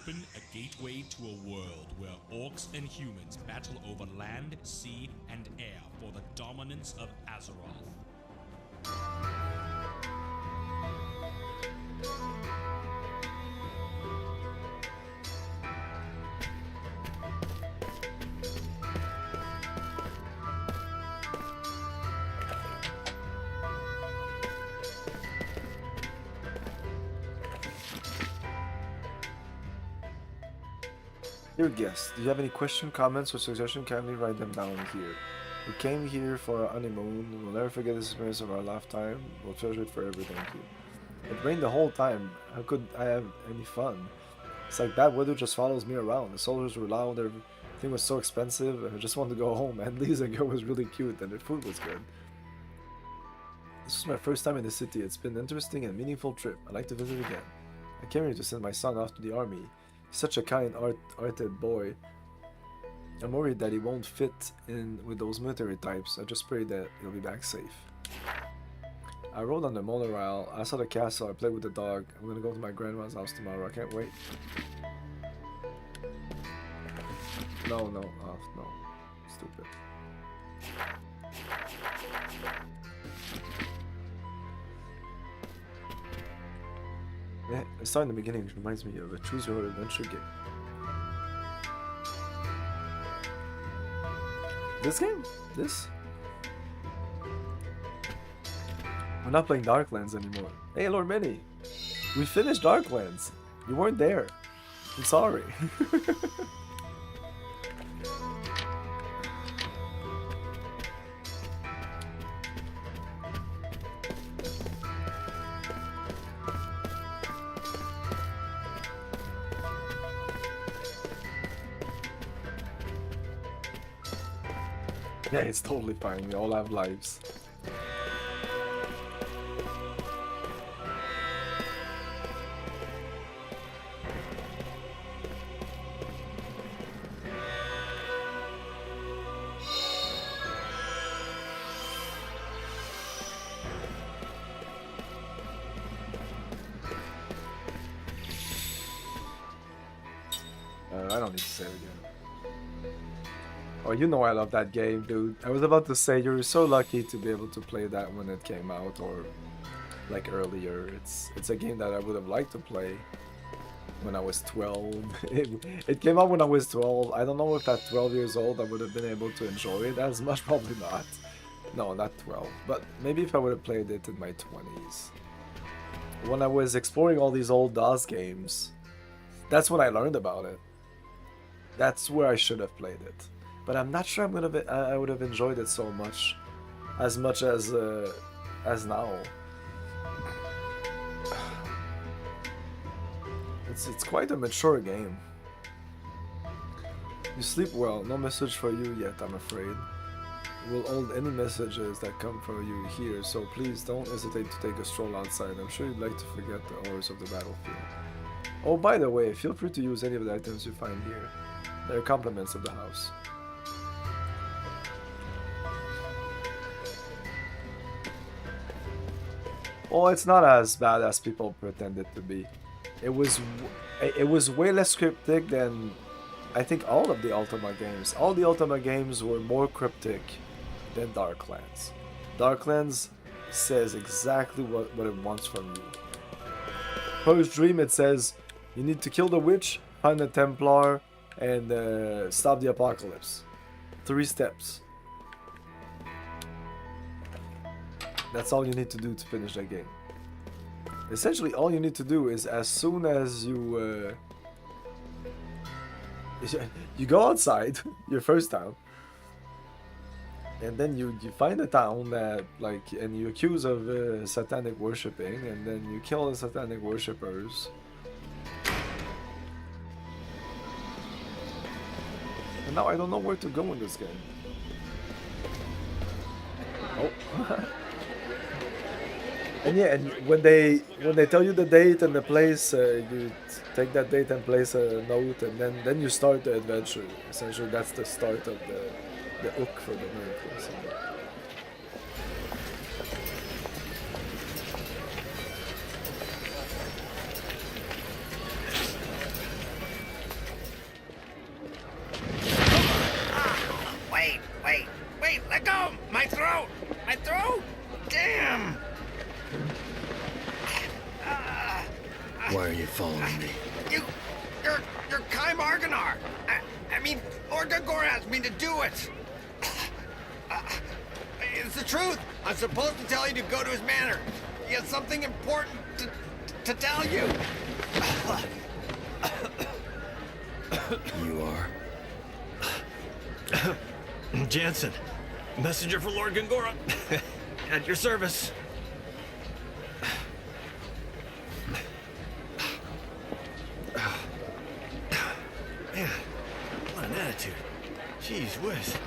open a gateway to a world where orcs and humans battle over land, sea, and air for the dominance of Azeroth. Dear guest, do you have any question, comments, or suggestion? Kindly write them down here. We came here for our honeymoon. We'll never forget this experience of our lifetime. We'll treasure it forever. Thank you. It rained the whole time. How could I have any fun? It's like bad weather just follows me around. The soldiers were loud. Everything was so expensive. I just wanted to go home. And Lisa girl was really cute, and the food was good. This was my first time in the city. It's been an interesting and meaningful trip. I'd like to visit again. I came here to send my son off to the army. He's such a kind, hearted boy. I'm worried that he won't fit in with those military types. I just pray that he'll be back safe. I rode on the monorail. I saw the castle. I played with the dog. I'm gonna go to my grandma's house tomorrow. I can't wait. No. Oh, no. Stupid. Yeah, the start in the beginning reminds me of a choose your own adventure game. This game? This? We're not playing Darklands anymore. Hey, Lord Mini! We finished Darklands! You weren't there. I'm sorry. Yeah, it's totally fine. We all have lives. I don't need to say it again. Oh, you know I love that game, dude. I was about to say you're so lucky to be able to play that when it came out, or like earlier. It's a game that I would have liked to play when I was 12. It came out when I was 12. I don't know if at 12 years old I would have been able to enjoy it as much. Probably not. No, not 12. But maybe if I would have played it in my 20s. When I was exploring all these old DOS games, that's when I learned about it. That's where I should have played it. But I'm not sure I would have enjoyed it so much as now. It's quite a mature game. You sleep well. No message for you yet, I'm afraid. We'll hold any messages that come from you here, so please don't hesitate to take a stroll outside. I'm sure you'd like to forget the horrors of the battlefield. Oh, by the way, feel free to use any of the items you find here. They're compliments of the house. Well, it's not as bad as people pretend it to be. It was way less cryptic than I think all of the Ultima games. All the Ultima games were more cryptic than Darklands. Darklands says exactly what it wants from you. Post Dream, it says you need to kill the witch, find the Templar, and stop the apocalypse. 3 steps. That's all you need to do to finish that game. Essentially, all you need to do is as soon as you go outside your first town, and then you find a town that and you accuse of satanic worshipping, and then you kill the satanic worshippers. And now I don't know where to go in this game. Oh. And yeah, and when they tell you the date and the place, you take that date and place a note, and then you start the adventure. Essentially, that's the start of the hook for the miracles. Why are you following me? You're Kai Marganar. I mean, Lord Gongora asked me to do it. It's the truth. I'm supposed to tell you to go to his manor. He has something important to tell you. You are? Jansen, messenger for Lord Gongora. At your service. Man, what an attitude. Jeez whiz.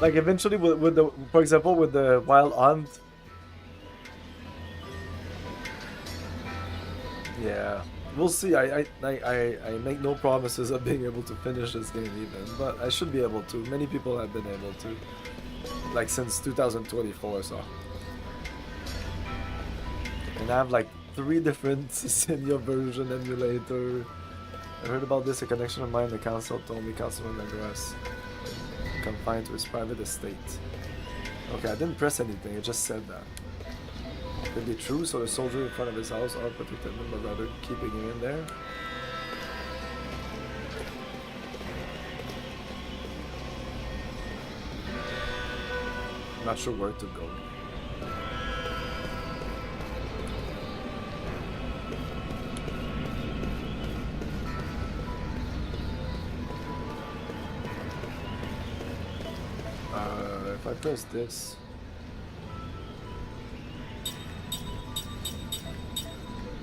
Like eventually with the, for example, with the Wild Hunt. Yeah, we'll see. I make no promises of being able to finish this game even, but I should be able to. Many people have been able to, like since 2024, so. And I have like 3 different Xenia version emulator. I heard about this. A connection of mine. The council told me Councilman Negras confined to his private estate. Okay, I didn't press anything, it just said that. Could be true, so the soldiers in front of his house are protecting him, but rather keeping him in there. I'm not sure where to go. If I press this,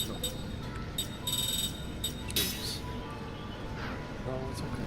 no. Oops. No, it's okay.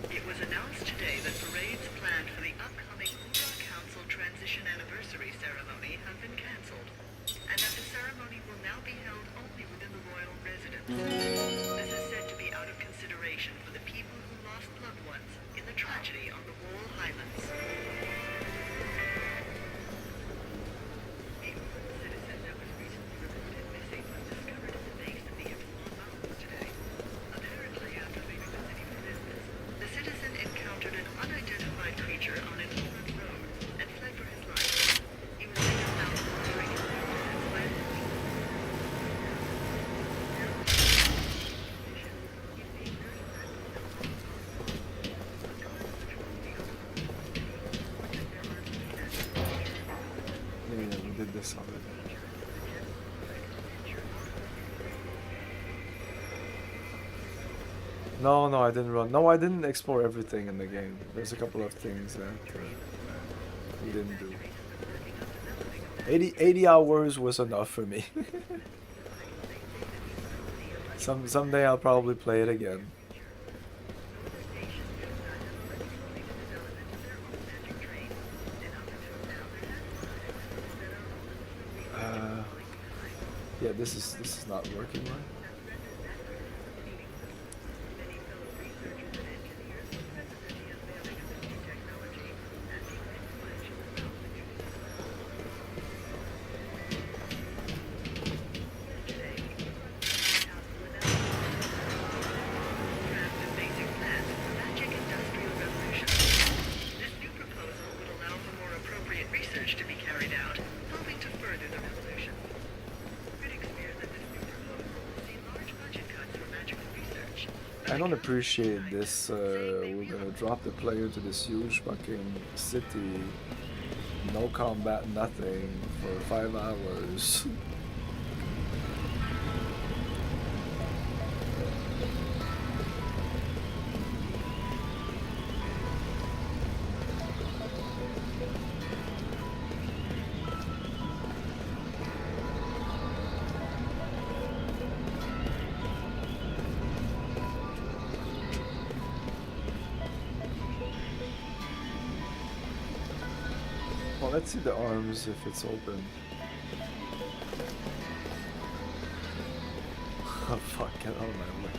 It was announced today that parades planned for the upcoming Ura Council Transition Anniversary ceremony have been cancelled, and that the ceremony will now be held only within the royal residence. This is said to be out of consideration for the people who lost loved ones in the tragedy on the Wall Highlands. A Uran citizen that was recently reported missing was discovered in the base of the Epsilon Mountains today. Apparently, after leaving the city for business, the citizen encountered an unidentified creature on an Uran road and fled for his life. He was later found wandering in the wilderness by a Yeah, we did this already. No, I didn't run. No, I didn't explore everything in the game. There's a couple of things that we didn't do. 80 hours was enough for me. Someday I'll probably play it again. Yeah, this is not working right. I don't appreciate this. We're gonna drop the player to this huge fucking city, no combat, nothing, for 5 hours. Let's see the arms if it's open. Oh fuck, get out of my way.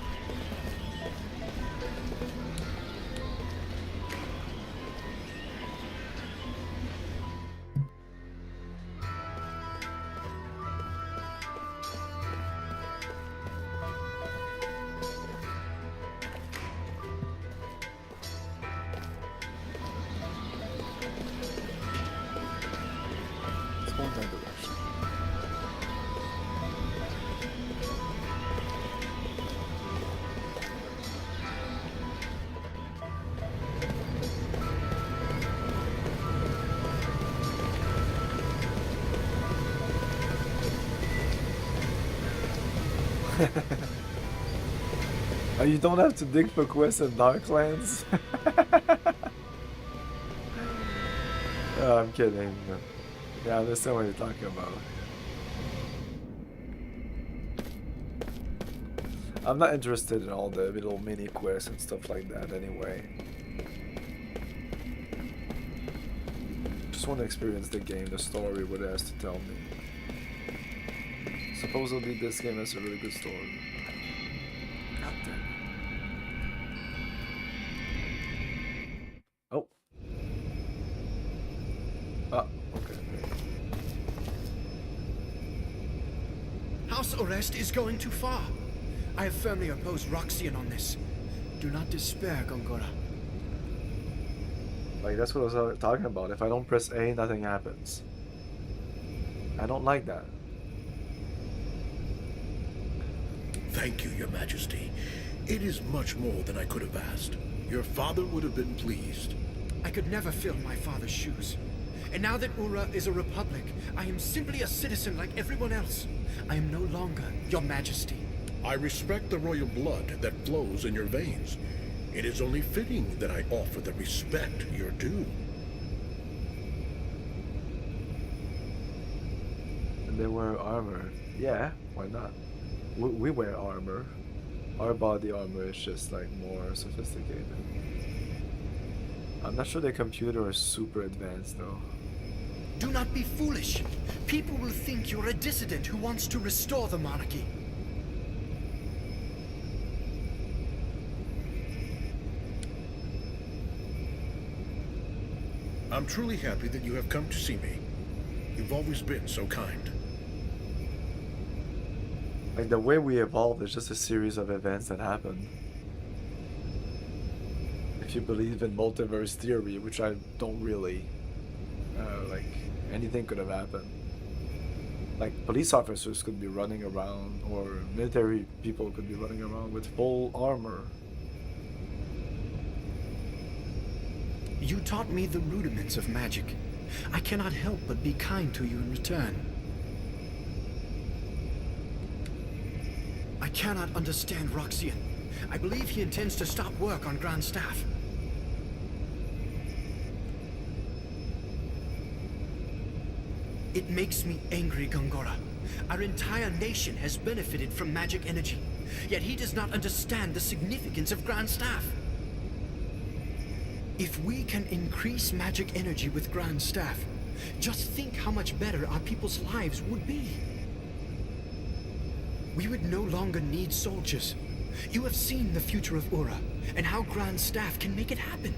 Oh, you don't have to dig for quests in Darklands? Oh, I'm kidding. Yeah, I understand what you're talking about. I'm not interested in all the little mini quests and stuff like that anyway. Just want to experience the game, the story, what it has to tell me. Supposedly this game has a really good story. God damn. Oh. Ah, okay. House arrest is going too far. I have firmly opposed Roxian on this. Do not despair, Gongora. Like, that's what I was talking about. If I don't press A, nothing happens. I don't like that. Thank you, Your Majesty. It is much more than I could have asked. Your father would have been pleased. I could never fill my father's shoes. And now that Ura is a republic, I am simply a citizen like everyone else. I am no longer Your Majesty. I respect the royal blood that flows in your veins. It is only fitting that I offer the respect you're due. And they wear armor. Yeah, why not? We wear armor. Our body armor is just like more sophisticated. I'm not sure the computer is super advanced though. Do not be foolish. People will think you're a dissident who wants to restore the monarchy. I'm truly happy that you have come to see me. You've always been so kind. Like, the way we evolved is just a series of events that happen. If you believe in multiverse theory, which I don't really, like, anything could have happened. Like, police officers could be running around, or military people could be running around with full armor. You taught me the rudiments of magic. I cannot help but be kind to you in return. I cannot understand Roxian. I believe he intends to stop work on Grand Staff. It makes me angry, Gongora. Our entire nation has benefited from magic energy, yet he does not understand the significance of Grand Staff. If we can increase magic energy with Grand Staff, just think how much better our people's lives would be. We would no longer need soldiers. You have seen the future of Ura, and how Grand Staff can make it happen.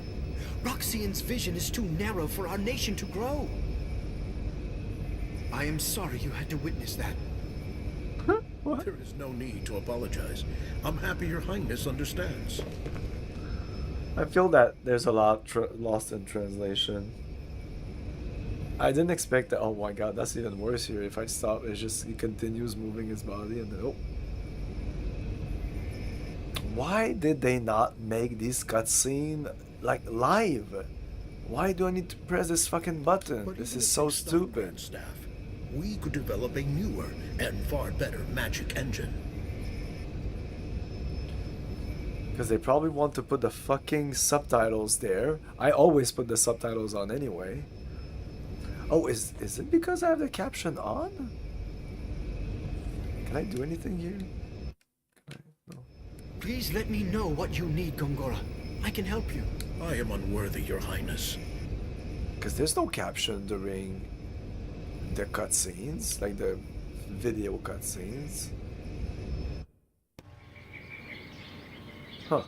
Roxian's vision is too narrow for our nation to grow. I am sorry you had to witness that. What? There is no need to apologize. I'm happy Your Highness understands. I feel that there's a lot lost in translation. I didn't expect that. Oh my god, that's even worse here. If I stop, it's just he continues moving his body and then oh. Why did they not make this cutscene like live? Why do I need to press this fucking button? But this is so stupid. Staff, we could develop a newer and far better magic engine. Because they probably want to put the fucking subtitles there. I always put the subtitles on anyway. Oh, is it because I have the caption on? Can I do anything here? No. Please let me know what you need, Gongora. I can help you. I am unworthy, Your Highness. Because there's no caption during the cutscenes, like the video cutscenes. Huh.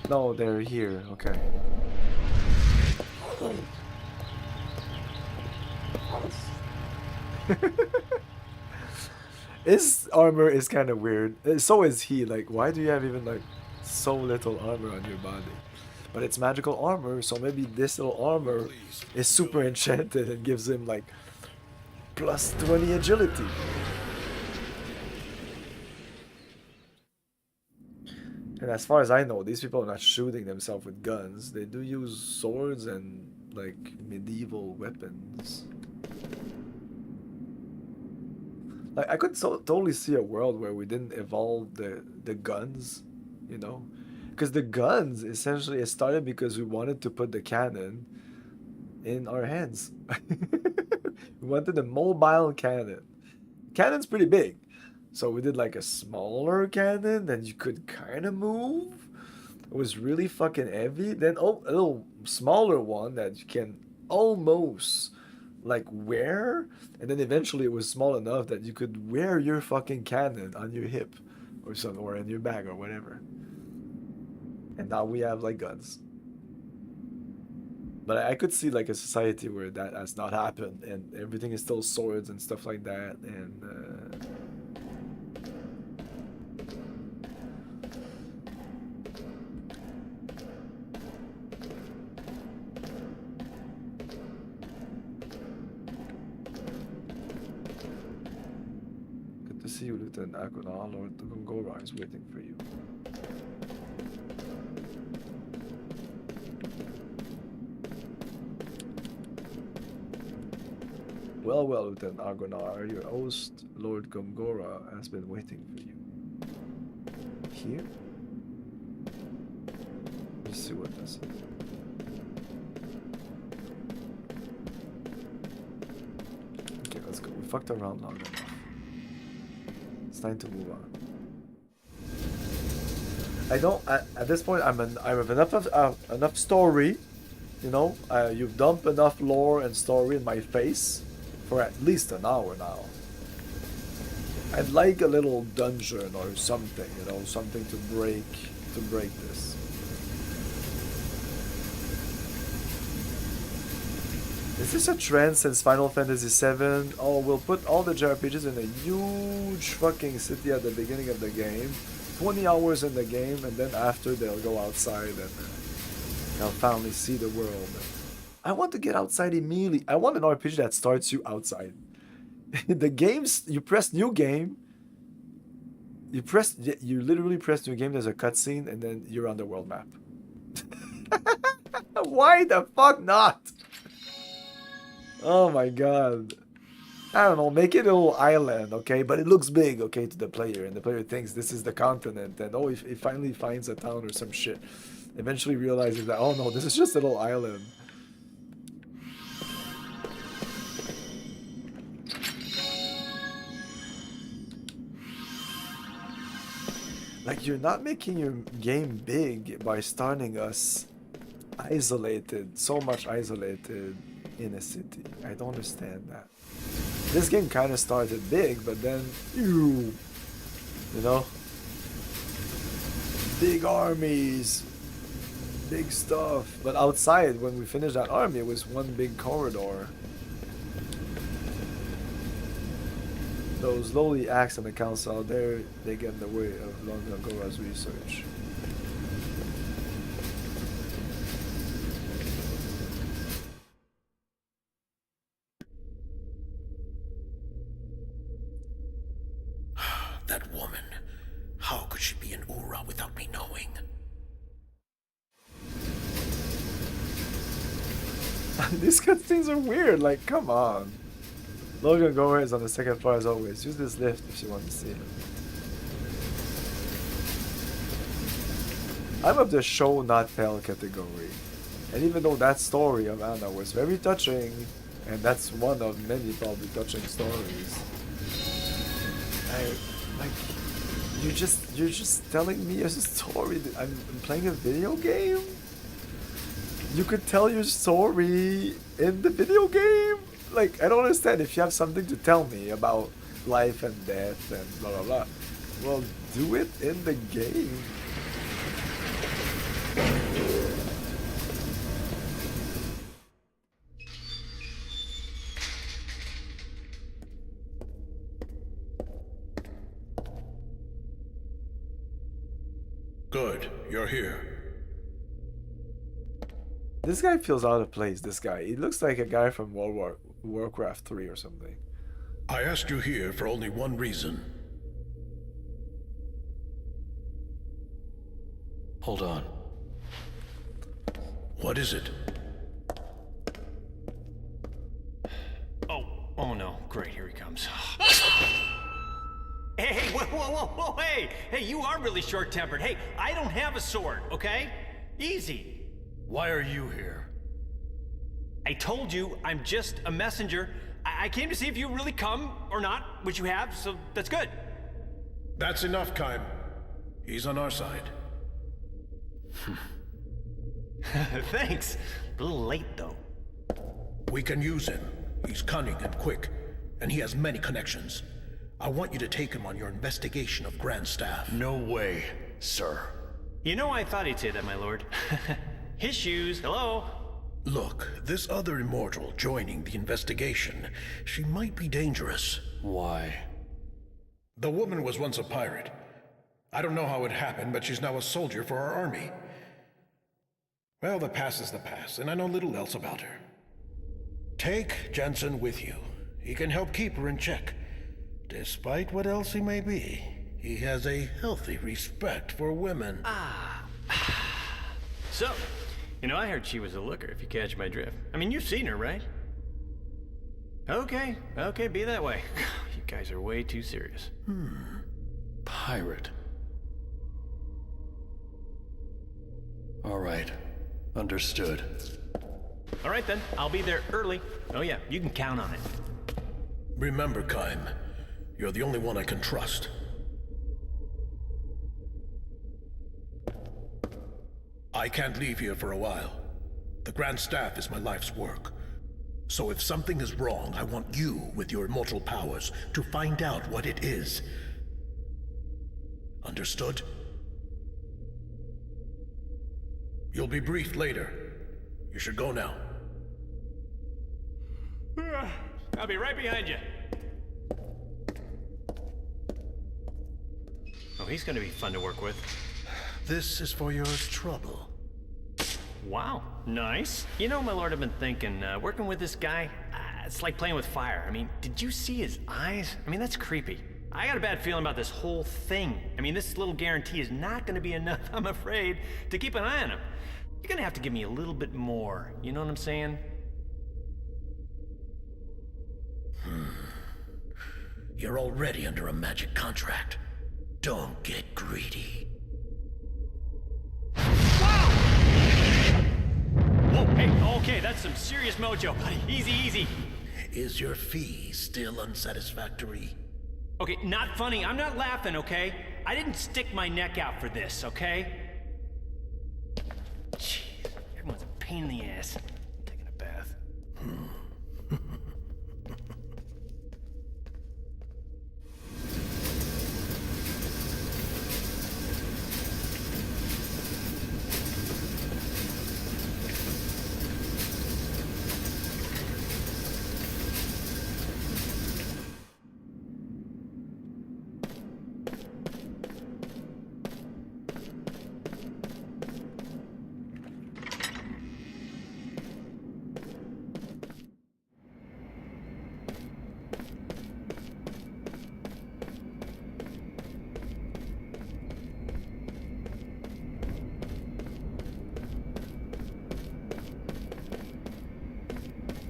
No, they're here. Okay. His armor is kind of weird. So is he. Like, why do you have even like so little armor on your body? But it's magical armor, so maybe this little armor is super enchanted and gives him like plus 20 agility. And as far as I know, these people are not shooting themselves with guns. They do use swords and like medieval weapons. Like, I could totally see a world where we didn't evolve the guns, you know? Because the guns, essentially, it started because we wanted to put the cannon in our hands. We wanted a mobile cannon. Cannon's pretty big. So we did like a smaller cannon that you could kind of move. It was really fucking heavy. Then, oh, a little smaller one that you can almost like wear. And then eventually it was small enough that you could wear your fucking cannon on your hip or something, or in your bag or whatever. And now we have like guns. But I could see like a society where that has not happened and everything is still swords and stuff like that. And good to see you, Lieutenant Akuna. Lord Gongora is waiting for you. Well, well, Lieutenant Argonar, your host, Lord Gongora, has been waiting for you. Here? Let's see what this is. Okay, let's go. We fucked around long enough. It's time to move on. I don't. At this point, I have enough story. You know, you've dumped enough lore and story in my face for at least an hour now. I'd like a little dungeon or something, you know, something to break this. Is this a trend since Final Fantasy VII? Oh, we'll put all the JRPGs in a huge fucking city at the beginning of the game, 20 hours in the game, and then after they'll go outside and they'll finally see the world. I want to get outside immediately. I want an RPG that starts you outside. The games, you press new game, you literally press new game, there's a cutscene, and then you're on the world map. Why the fuck not? Oh my god. I don't know, make it a little island, okay? But it looks big, okay, to the player, and the player thinks this is the continent, and oh, he finally finds a town or some shit. Eventually realizes that, oh no, this is just a little island. Like, you're not making your game big by starting us isolated, so much isolated in a city. I don't understand that. This game kind of started big, but then, you know, big armies, big stuff. But outside, when we finished that army, it was one big corridor. Those lowly acts on the council out there, they get in the way of Lord Gora's research. That woman. How could she be in Ura without me knowing? These cutscenes are weird, like, come on. Logan Gower is on the second floor as always. Use this lift if you want to see him. I'm of the show not tell category. And even though that story of Anna was very touching, and that's one of many probably touching stories, like, you're just telling me a story. I'm playing a video game. You could tell your story in the video game. Like, I don't understand. If you have something to tell me about life and death and blah blah blah, well, do it in the game. Good, you're here. This guy feels out of place, this guy. He looks like a guy from Warcraft 3 or something. I asked you here for only one reason. Hold on. What is it? Oh no, great, here he comes. Hey, whoa, hey, you are really short-tempered. Hey, I don't have a sword, okay? Easy. Why are you here? I told you, I'm just a messenger. I came to see if you really come or not, which you have, so that's good. That's enough, Kaim. He's on our side. Thanks. A little late, though. We can use him. He's cunning and quick, and he has many connections. I want you to take him on your investigation of Grand Staff. No way, sir. You know, I thought he'd say that, my lord. His shoes, hello? Look, this other immortal joining the investigation, she might be dangerous. Why? The woman was once a pirate. I don't know how it happened, but she's now a soldier for our army. Well, the past is the past, and I know little else about her. Take Jensen with you. He can help keep her in check. Despite what else he may be, he has a healthy respect for women. So, you know, I heard she was a looker, if you catch my drift. I mean, you've seen her, right? Okay, be that way. You guys are way too serious. Pirate. All right, understood. All right then, I'll be there early. Oh yeah, you can count on it. Remember, Kaim, you're the only one I can trust. I can't leave here for a while. The Grand Staff is my life's work. So if something is wrong, I want you, with your immortal powers, to find out what it is. Understood? You'll be briefed later. You should go now. I'll be right behind you. Oh, he's gonna be fun to work with. This is for your trouble. Wow, nice. You know, my lord, I've been thinking, working with this guy, it's like playing with fire. I mean, did you see his eyes? I mean, that's creepy. I got a bad feeling about this whole thing. I mean, this little guarantee is not gonna be enough, I'm afraid, to keep an eye on him. You're gonna have to give me a little bit more, you know what I'm saying? You're already under a magic contract. Don't get greedy. Whoa, hey, okay, that's some serious mojo, buddy. Easy, easy. Is your fee still unsatisfactory? Okay, not funny. I'm not laughing, okay? I didn't stick my neck out for this, okay? Jeez, everyone's a pain in the ass. I'm taking a bath.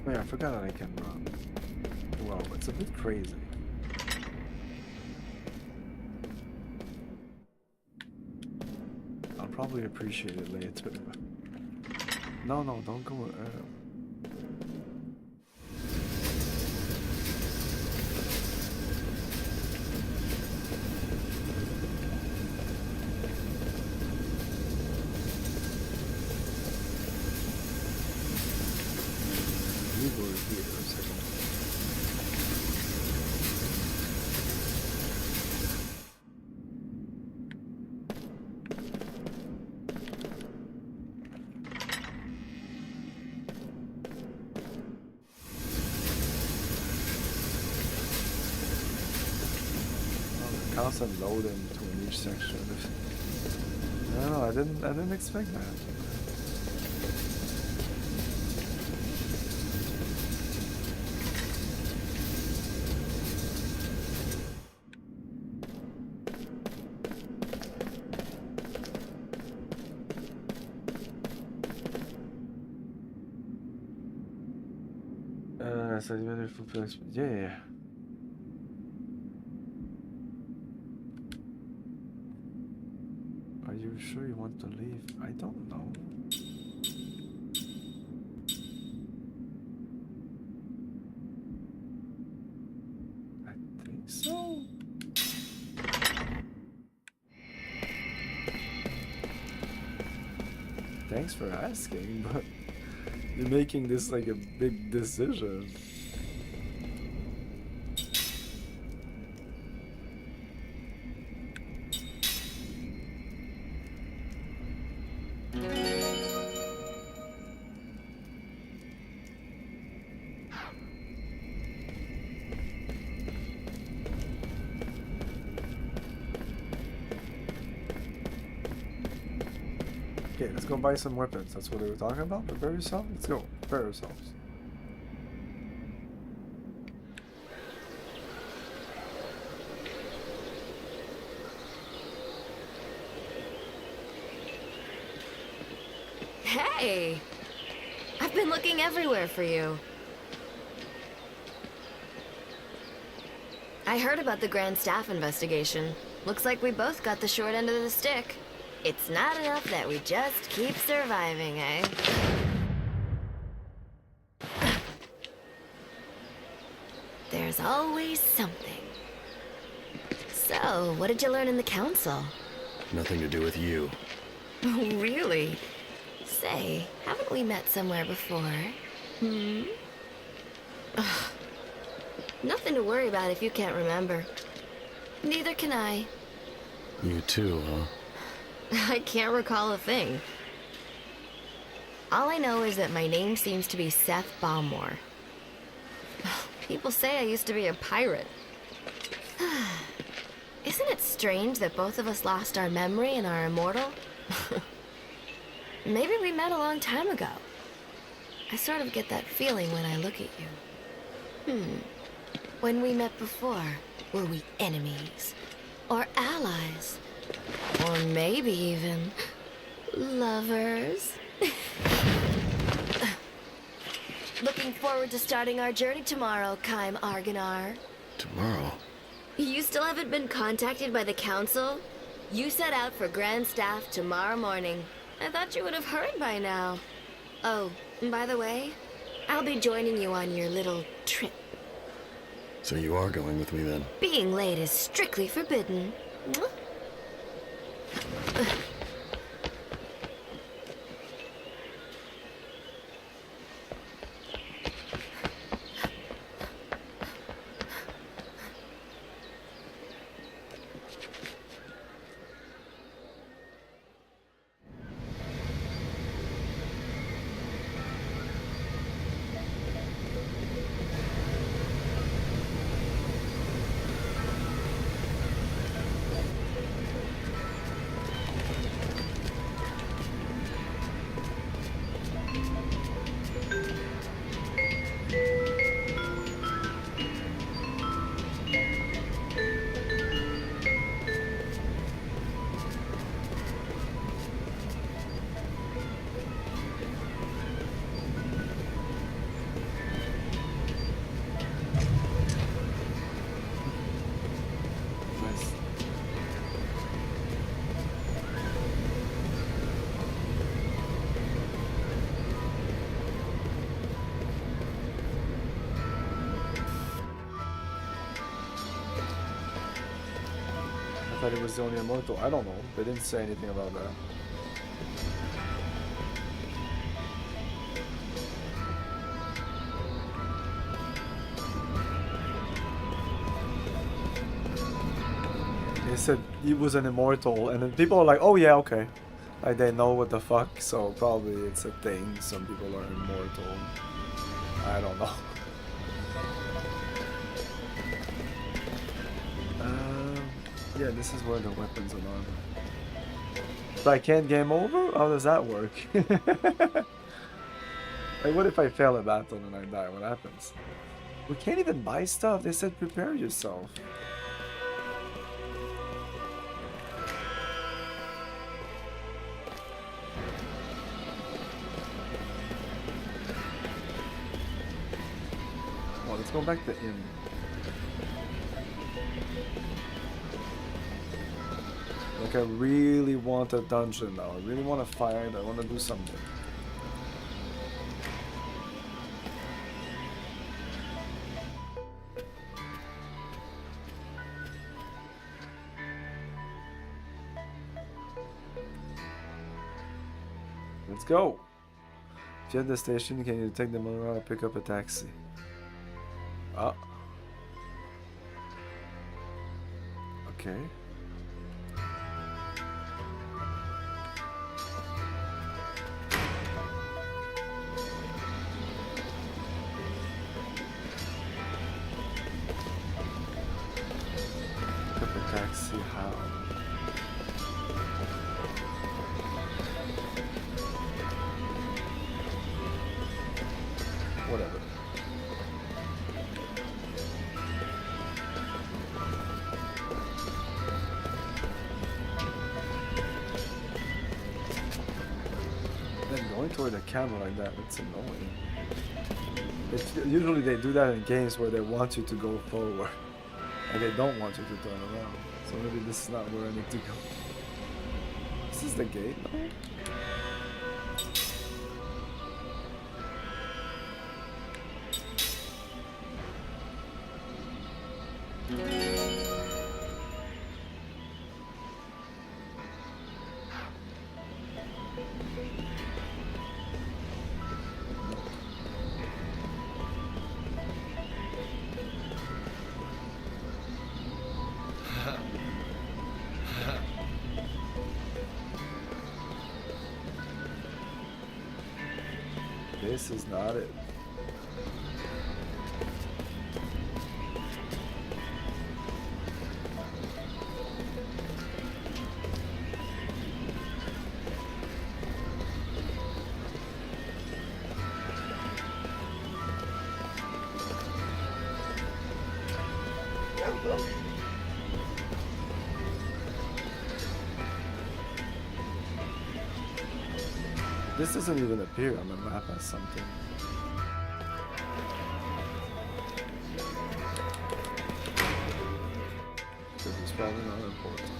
Oh yeah, I forgot that I can run. Well, it's a bit crazy. I'll probably appreciate it later. No, don't go. here a second. Constant loading between each section. I don't know. I didn't expect that. So yeah. Are you sure you want to leave? I don't know. I think so. Thanks for asking, but you're making this like a big decision. Okay, let's go buy some weapons. That's what they were talking about. Prepare yourself. Let's go. Prepare ourselves. Hey! I've been looking everywhere for you. I heard about the Grand Staff investigation. Looks like we both got the short end of the stick. It's not enough that we just keep surviving, eh? There's always something. So, what did you learn in the council? Nothing to do with you. Oh, really? Say, haven't we met somewhere before? Hmm? Ugh. Nothing to worry about if you can't remember. Neither can I. You too, huh? I can't recall a thing. All I know is that my name seems to be Seth Balmore. People say I used to be a pirate. Isn't it strange that both of us lost our memory and are immortal? Maybe we met a long time ago. I sort of get that feeling when I look at you. When we met before, were we enemies? Or allies? Or maybe even lovers? Looking forward to starting our journey tomorrow, Kaim Arganar. Tomorrow? You still haven't been contacted by the council? You set out for Grand Staff tomorrow morning. I thought you would have heard by now. Oh, and by the way, I'll be joining you on your little trip. So you are going with me then? Being late is strictly forbidden. I thought he was the only immortal. I don't know. They didn't say anything about that. said he was an immortal, and then people are like, oh yeah, okay. Like they know what the fuck, so probably it's a thing. Some people are immortal. I don't know. Yeah, this is where the weapons are on. If I can't game over, how does that work? Like, what if I fail a battle and I die? What happens? We can't even buy stuff. They said prepare yourself. Well, let's go back to inn. Like, I really want a dungeon now. I really want to fight. I want to do something. Let's go. If you're at the station, can you take the monorail or pick up a taxi? Ah. Okay. Pick up a taxi, how? Whatever. Then going toward the camera like that, it's annoying. Usually they do that in games where they want you to go forward. And they don't want you to turn around. So maybe this is not where I need to go. This is the gate, no? This is not it. This doesn't even appear on the map as something. Because it's probably not important.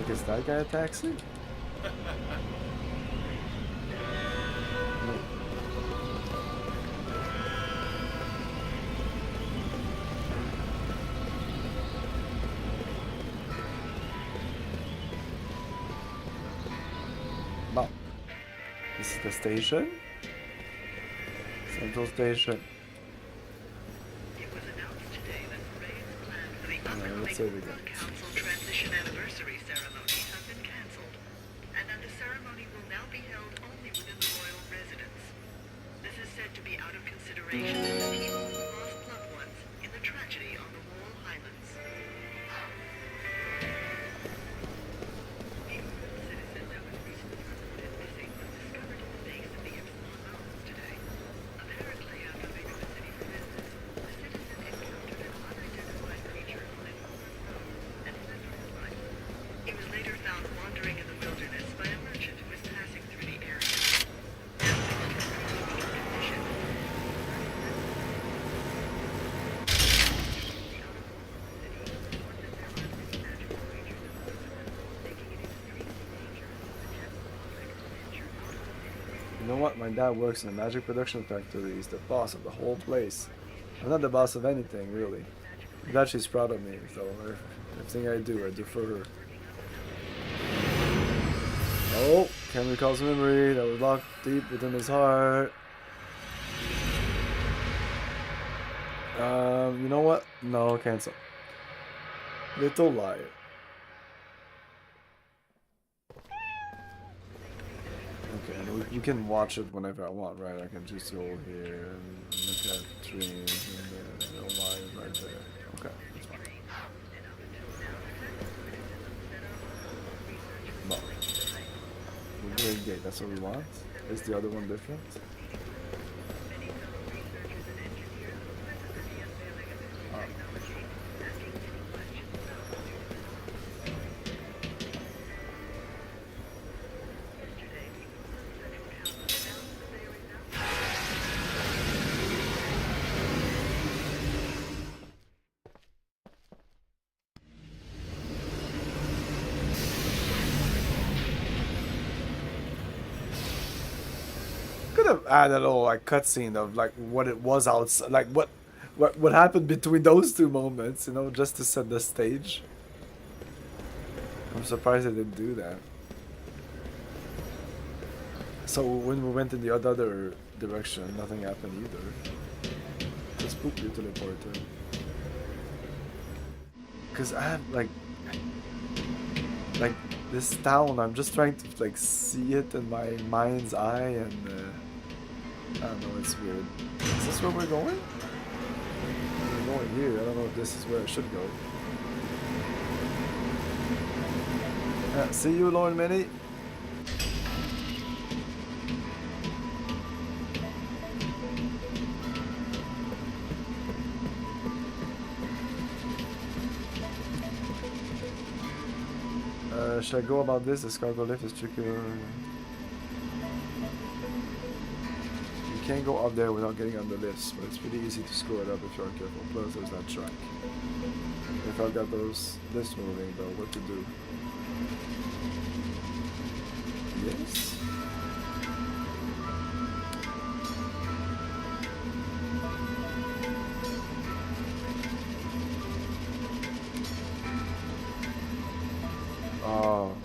Is that guy a taxi? No. No. This is the station. Central Station. It was announced today that parades planned for the upcoming Let's say we go. Council transition anniversary ceremony have been cancelled, and that the ceremony will now be held only within the royal residence. This is said to be out of consideration for the people who lost loved ones in the tragedy on the Wall Highlands. A woman citizen that was recently reported missing was discovered in the base of the Epsilon Mountains today. Apparently, after leaving the city for business, the citizen encountered an unidentified creature on an open road and fled for his life. He was later found wandering in the wilderness by a merchant who was passing through the area. You know what? My dad works in a magic production factory. He's the boss of the whole place. I'm not the boss of anything, really. I'm glad she's proud of me, so everything I do for her. Oh, Ken recalls a memory that was locked deep within his heart. You know what? No, cancel. Little liar. Okay, we can watch it whenever I want, right? I can just go here and look at dreams and the lion right there. Okay, that's fine. No. Great gate, that's what we want. Is the other one different? Could have added a little like cutscene of like what it was outside, like what happened between those two moments, you know, just to set the stage. I'm surprised they didn't do that. So when we went in the other direction, nothing happened either. Just poop your teleporter. Cause I have like this town, I'm just trying to like see it in my mind's eye, and I don't know, it's weird. Is this where we're going? We're going here. I don't know if this is where I should go. See you, Lord Many. Should I go about this? This cargo lift is tricky. You can't go up there without getting on the lifts, but it's pretty easy to screw it up if you aren't careful. Plus, there's that track. If I've got those lifts moving, though, what to do? Yes. Oh.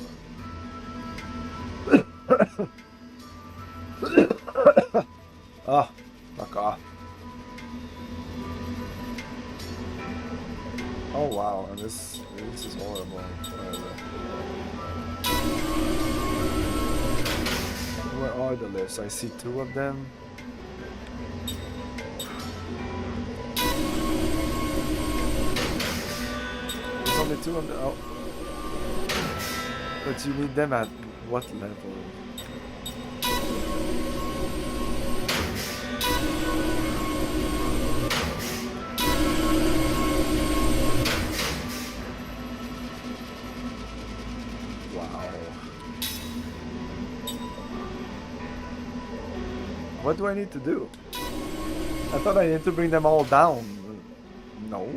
Oh, fuck off. Oh wow, and this is horrible. Where are the lifts? I see two of them. There's only two of them. Oh. But you need them at what level? Wow. What do I need to do? I thought I need to bring them all down. No?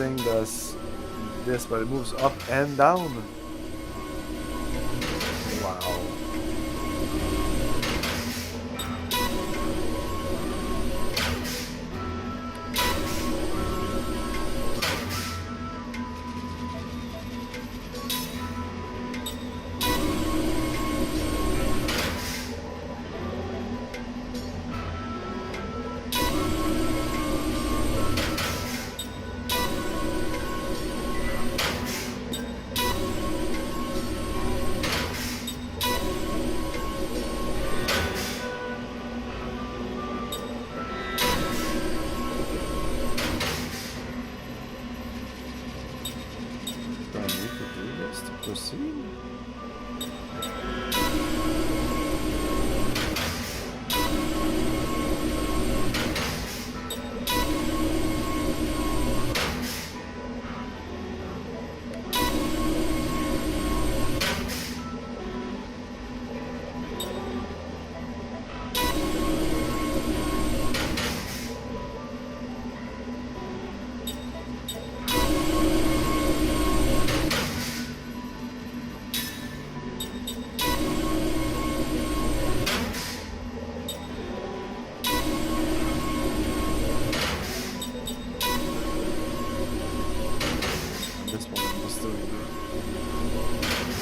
Thing does this, but it moves up and down. Wow.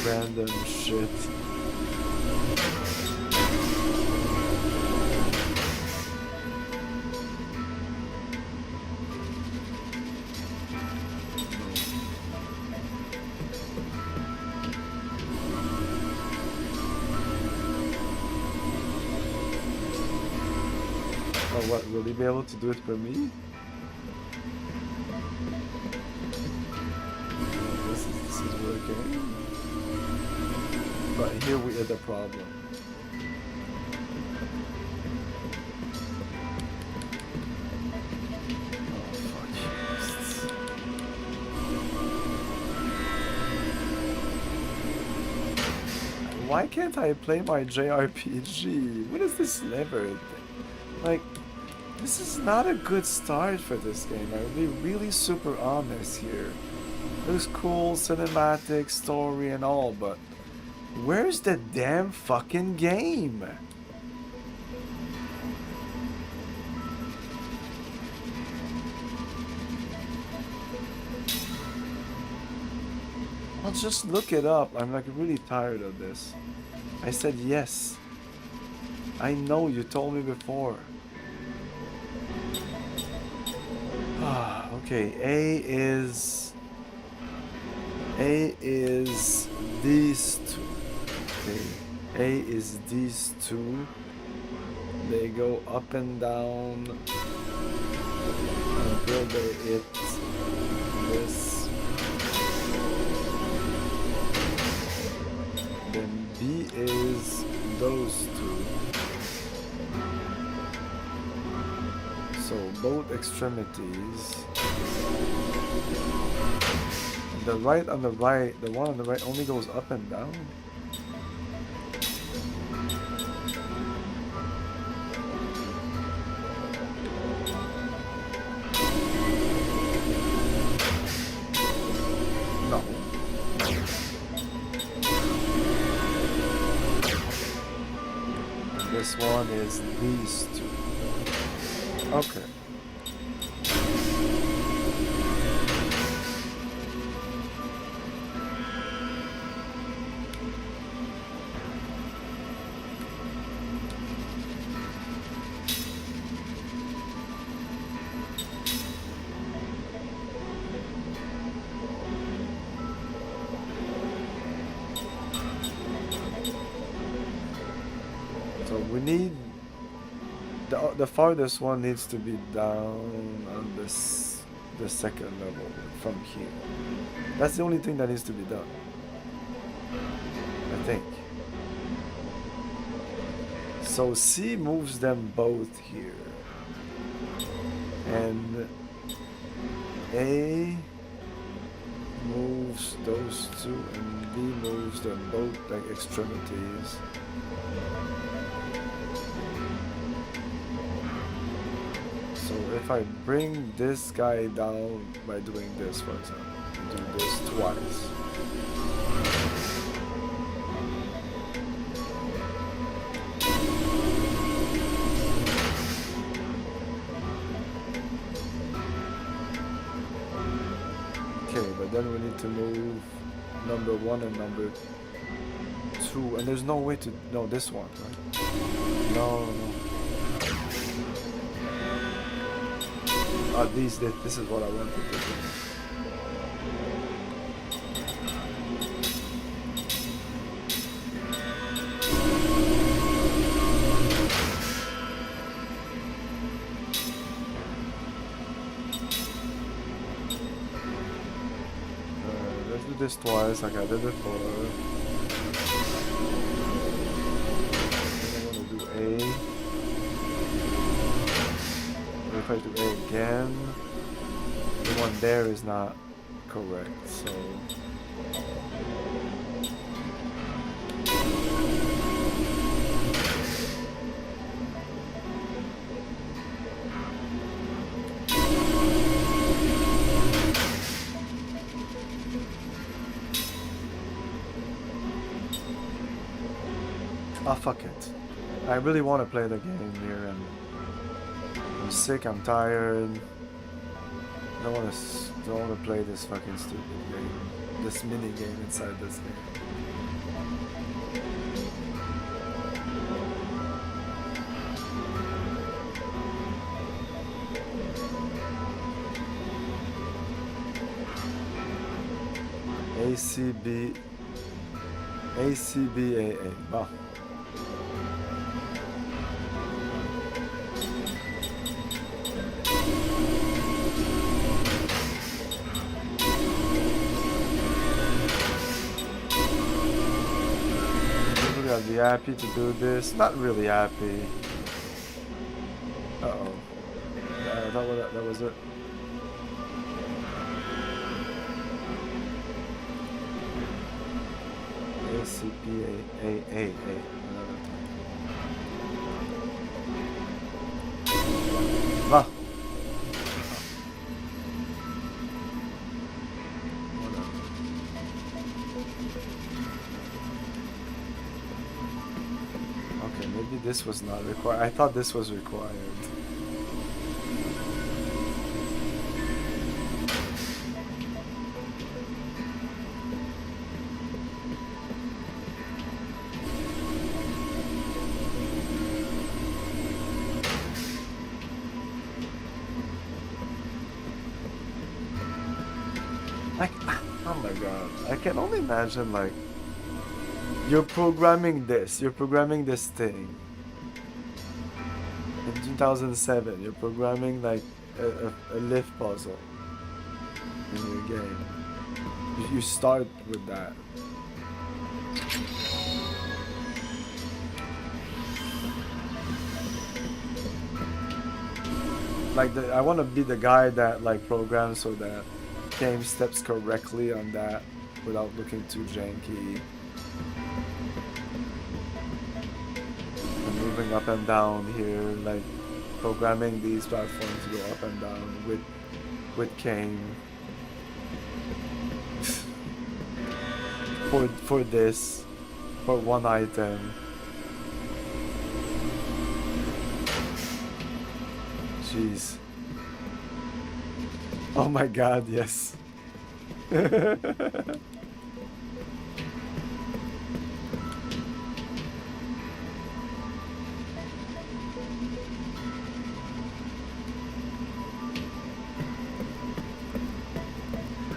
random shit. Oh, what? Will he be able to do it for me? This is working. But here we had a problem. Why can't I play my JRPG? What is this lever thing? Like, this is not a good start for this game. I'll be really super honest here. It was cool, cinematic, story and all, but where's the damn fucking game? I'll just look it up. I'm like really tired of this. I said yes. I know you told me before. Okay, A is these two. Okay, A is these two. They go up and down until they hit this. Then B is those two. So both extremities. And the one on the right only goes up and down. No. And this one is these two. Okay. So we need the farthest one needs to be down on this the second level from here. That's the only thing that needs to be done, I think. So C moves them both here, and A moves those two, and B moves them both like extremities. So if I bring this guy down by doing this, for example, do this twice. Okay, but then we need to move number 1 and number 2, and there's no way to, no, this one, right? No. This is what I wanted to do. Let's do this twice like I did before. Then I want to do A. If I do A again, the one there is not correct, so... Ah, fuck it. I really want to play the game here, and I'm sick, I'm tired. I don't want to play this fucking stupid game. this mini game inside this game. ACBAA. Wow. I'd be happy to do this. Not really happy. Uh-oh. I thought that was it. ACPAA. Ah. Okay, maybe this was not required. I thought this was required. Like, oh my god, I can only imagine, like, you're programming this thing. In 2007, you're programming, like, a lift puzzle in your game. You start with that. Like, I want to be the guy that, like, programs so that game steps correctly on that without looking too janky. And moving up and down here, like programming these platforms to go up and down with cane. for this, for one item. Jeez. Oh my god, yes.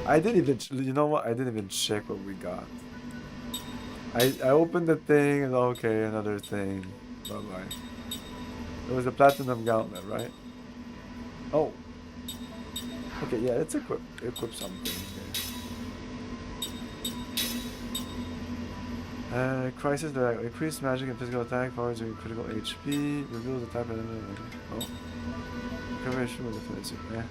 I didn't even, you know what? I didn't even check what we got. I opened the thing and okay, another thing. Bye bye. It was a platinum gauntlet, right? Oh. Okay, yeah, let's equip something. Okay. Crisis that increased magic and physical attack powers during critical HP. Reveal the type of oh. Coverage with defensive. Yeah.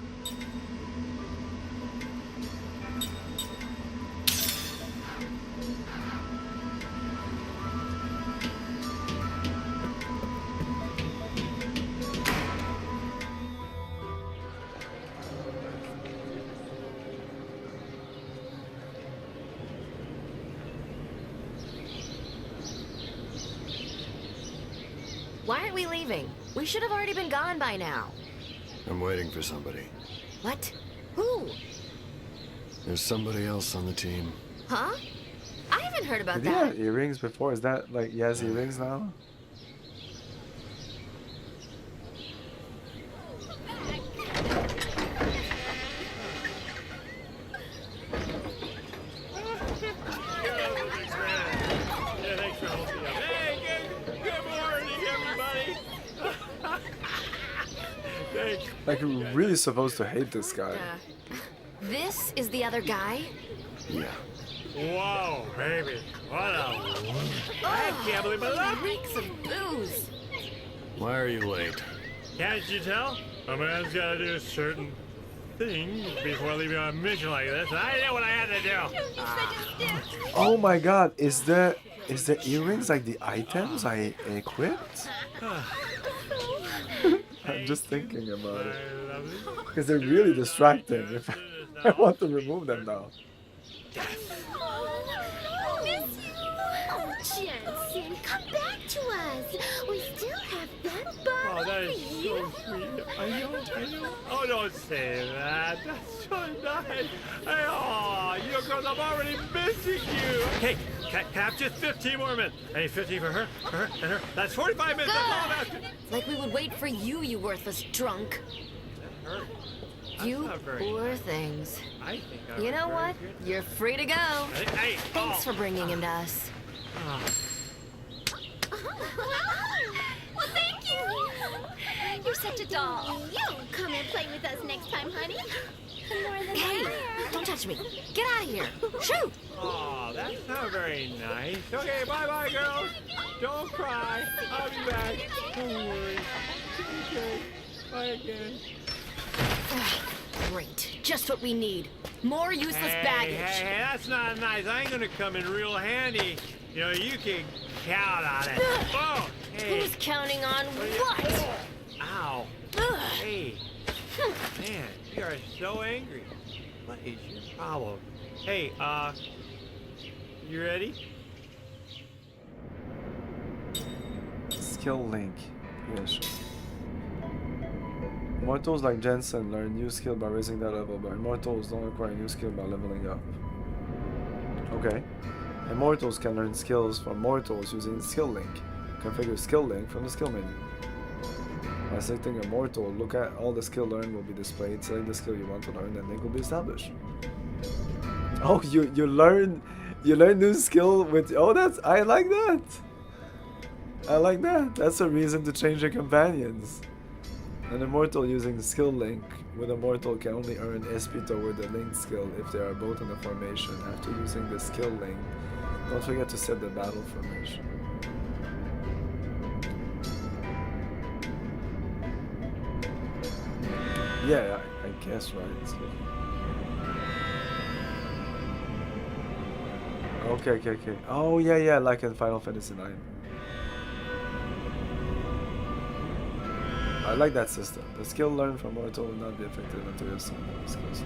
Why aren't we leaving? We should have already been gone by now. I'm waiting for somebody. What? Who? There's somebody else on the team. Huh? I haven't heard about Did that. he have earrings before? Is that like he has earrings now? Like, you're really supposed to hate this guy. This is the other guy? Yeah. Whoa, baby. What a... I can't believe it. Reeks of booze. Why are you late? Can't you tell? A man's got to do certain things before leaving on a mission like this. I knew what I had to do. Oh my god, is the earrings like the items I equipped? I'm just thinking about it. Because they're really distracting. If I want to remove them now. Oh, Jensen, come back to us. We still have that bottle. Oh, is so sweet. I know. Oh, don't say that. That's so nice. Hey, oh, you know, because I'm already missing you. Hey, can I have just 15 more minutes? I need 15 for her, and her. That's 45 minutes. That's all I'm asking. Like we would wait for you, you worthless drunk. That hurt. You poor things. I think You know what? You're free to go. Hey, Thanks for bringing him to us. Well, thank you. You're such a doll. You'll come and play with us next time, honey. More than Hey, that. don't touch me. Get out of here. Shoot. Oh, that's not very nice. Okay, bye-bye, girls. Don't cry. I'll be back. Don't worry. Okay. Bye again. Great. Just what we need. More useless baggage. Hey, that's not nice. I ain't gonna come in real handy. You know, you can count on it. Oh, hey. Who's counting on what? Ow. Hey. Man, you are so angry. What is your problem? Hey, you ready? Skill link. Yeah, sure. Immortals like Jensen learn new skill by raising their level, but immortals don't acquire new skill by leveling up. Okay. Immortals can learn skills from mortals using skill link. Configure skill link from the skill menu. By selecting a mortal, look at all the skill learned will be displayed. Select the skill you want to learn, and link will be established. Oh, you learn new skill with. Oh, I like that. I like that. That's a reason to change your companions. An immortal using the skill link with a mortal can only earn SP toward the linked skill if they are both in the formation. After using the skill link, don't forget to set the battle formation. Yeah, I guess, right. So. Okay. Oh, yeah, like in Final Fantasy IX. I like that system. The skill learned from mortal will not be affected until you have some more skills.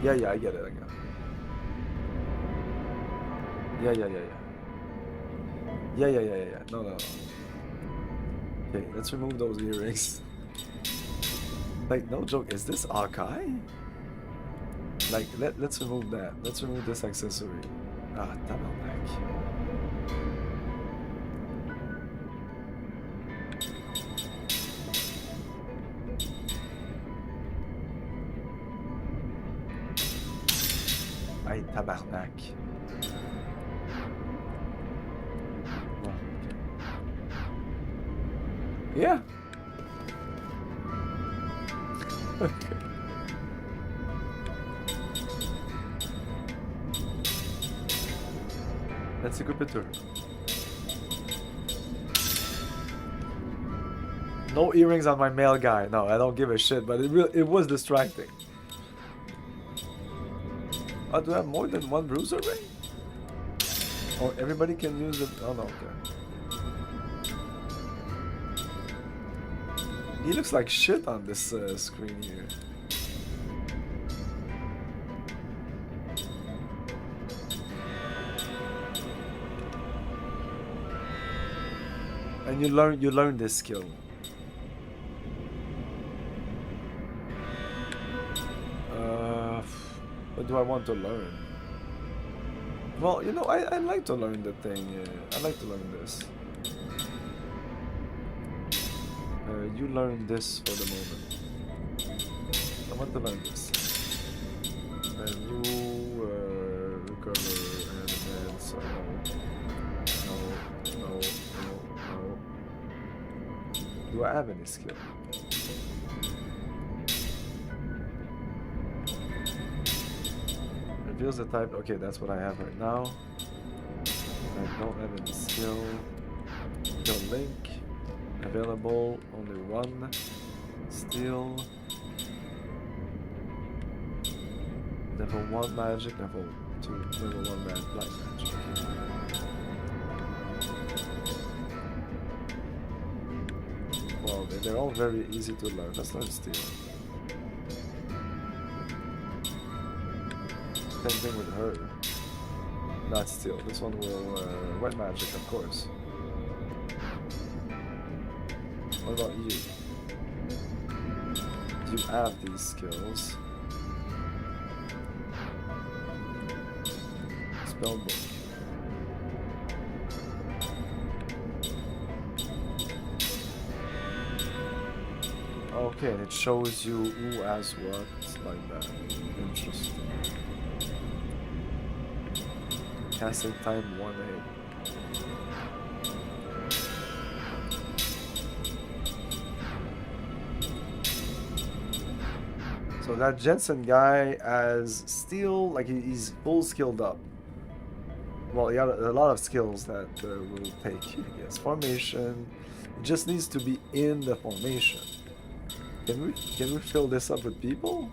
Yeah, I get it. Yeah. No. Okay, let's remove those earrings. Like, no joke, is this Akai? Like, let's remove that. Let's remove this accessory. Ah, tabarnak. Ay, tabarnak. Oh, okay. Yeah. Okay. Let's equip it to her. No earrings on my male guy. No, I don't give a shit, but it was distracting. Oh, do I have more than one bruiser ring? Oh, everybody can use it. Oh, no, okay. He looks like shit on this screen here. And you learn this skill. What do I want to learn? Well, you know, I like to learn the thing. I like to learn this. You learn this for the moment. I want to learn this. And you recover and advance. No. Do I have any skill? Reveals the type. Okay, that's what I have right now. I don't have any skill. Skill link. Available. Only one. Steel. Level 1 magic. Level 2. Level 1 black magic. Well, they're all very easy to learn. Let's learn steel. Same thing with her. Not steel. This one will wet magic, of course. What about you? You have these skills. Spellbook. Okay, and it shows you who has what, like that. Interesting. Casting time 1A. So that Jensen guy has still, like, he's full skilled up. Well, he had a lot of skills that will take, I guess. Formation. It just needs to be in the formation. Can we fill this up with people?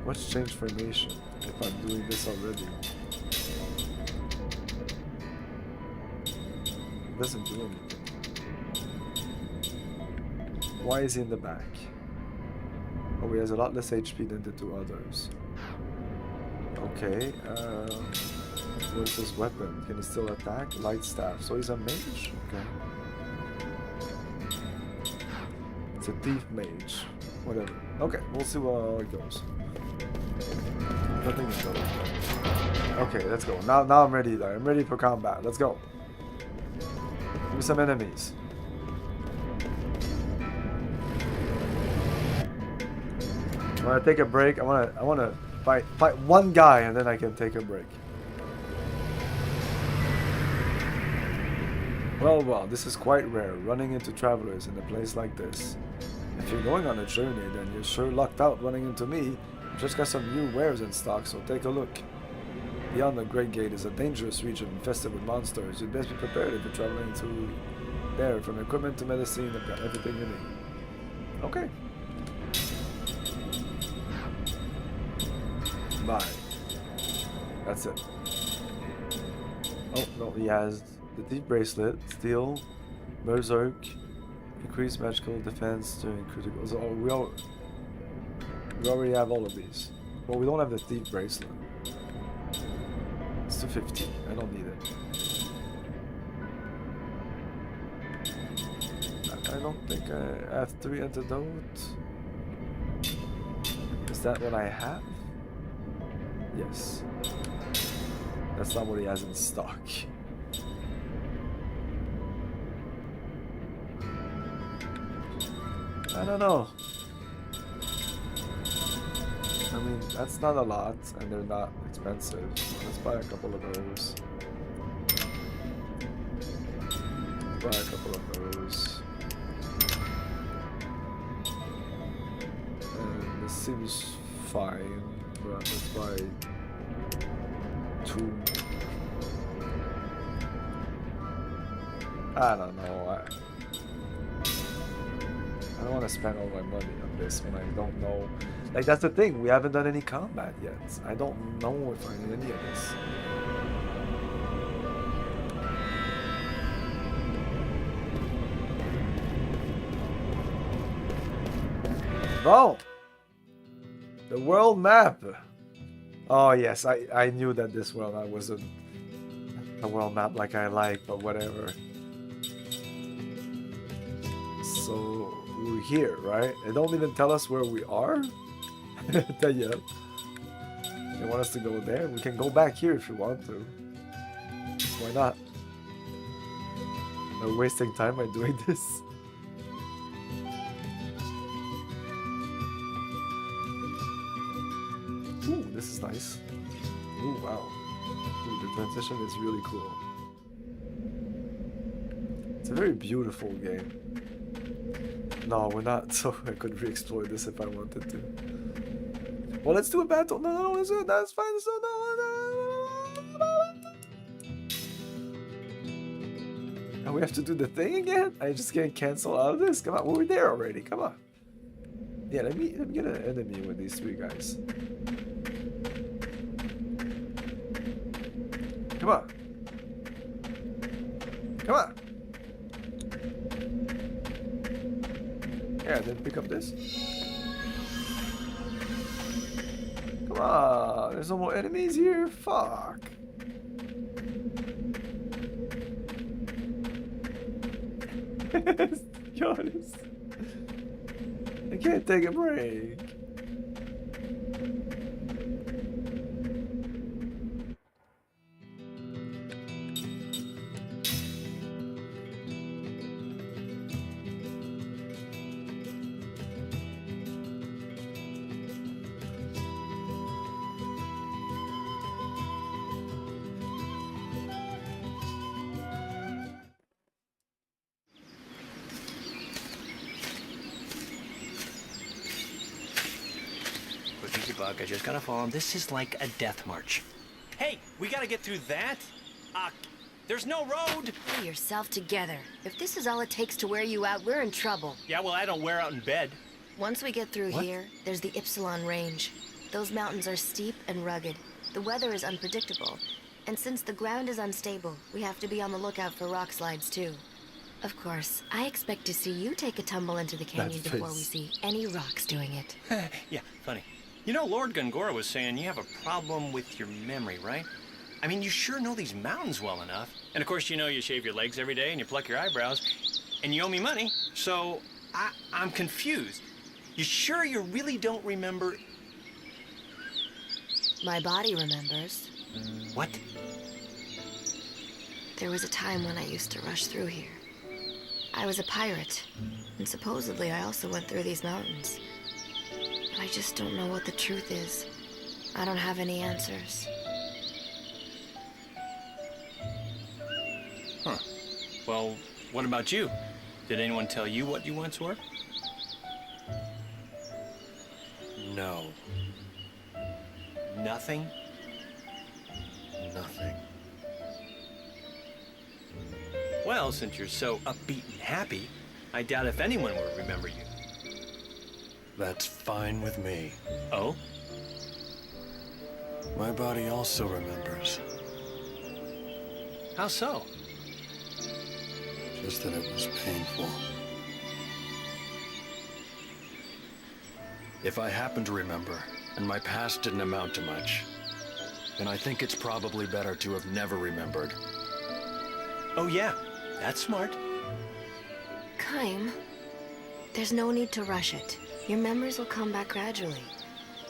What's change formation if I'm doing this already? It doesn't do anything. Why is he in the back? Oh, he has a lot less HP than the two others. Okay, what's his weapon? Can he still attack? Light staff. So he's a mage? Okay. It's a thief mage. Whatever. Okay, we'll see how it goes. Nothing to go. Okay, let's go. Now I'm ready. I'm ready for combat. Let's go. Give me some enemies. I want to take a break. I want to fight one guy and then I can take a break. Well, this is quite rare, running into travelers in a place like this. If you're going on a journey, then you're sure lucked out running into me. I've just got some new wares in stock, so take a look. Beyond the Great Gate is a dangerous region infested with monsters. You'd best be prepared if you're traveling through there. From equipment to medicine, I've got everything you need. Okay. Bye. That's it. Oh, no, he has the Deep Bracelet, Steel, Berserk, increased magical defense during critical. So we already have all of these. Well, we don't have the Thief Bracelet. It's 250. I don't need it. I don't think I have 3 antidotes. Is that what I have? Yes. That's not what he has in stock. I don't know. I mean, that's not a lot, and they're not expensive. Let's buy a couple of those. Buy a couple of those. And this seems fine, but let's buy 2. I don't know. I don't want to spend all my money on this when I don't know. Like, that's the thing. We haven't done any combat yet. I don't know if I need any of this. Oh! The world map! Oh yes, I knew that this world map wasn't a world map like I like, but whatever. So we're here, right? They don't even tell us where we are. Tell you, they want us to go there. We can go back here if you want to. Why not? I'm wasting time by doing this. Ooh, this is nice. Ooh, wow. Ooh, the transition is really cool. It's a very beautiful game. No, we're not, so I could re-explore this if I wanted to. Well, let's do a battle. No, let's do it. That's fine. So, no. Now we have to do the thing again? I just can't cancel out of this? Come on, we're there already. Come on. Yeah, let me get an enemy with these 3 guys. Come on. Come on. Yeah, then pick up this. Come on, there's no more enemies here? Fuck. Honest. I can't take a break. Bug, I just gotta follow him. This is like a death march. Hey, we gotta get through that? There's no road! Pull yourself together. If this is all it takes to wear you out, we're in trouble. Yeah, well, I don't wear out in bed. Once we get through here, there's the Ypsilon Range. Those mountains are steep and rugged. The weather is unpredictable. And since the ground is unstable, we have to be on the lookout for rock slides, too. Of course, I expect to see you take a tumble into the canyon before we see any rocks doing it. Yeah, funny. You know, Lord Gungora was saying you have a problem with your memory, right? I mean, you sure know these mountains well enough. And of course, you know you shave your legs every day and you pluck your eyebrows. And you owe me money, so I'm confused. You sure you really don't remember? My body remembers. What? There was a time when I used to rush through here. I was a pirate, and supposedly I also went through these mountains. But I just don't know what the truth is. I don't have any answers. Huh. Well, what about you? Did anyone tell you what you once were? No. Nothing? Nothing. Well, since you're so upbeat and happy, I doubt if anyone will remember you. That's fine with me. Oh? My body also remembers. How so? Just that it was painful. If I happen to remember, and my past didn't amount to much, then I think it's probably better to have never remembered. Oh yeah, that's smart. Kaim, there's no need to rush it. Your memories will come back gradually.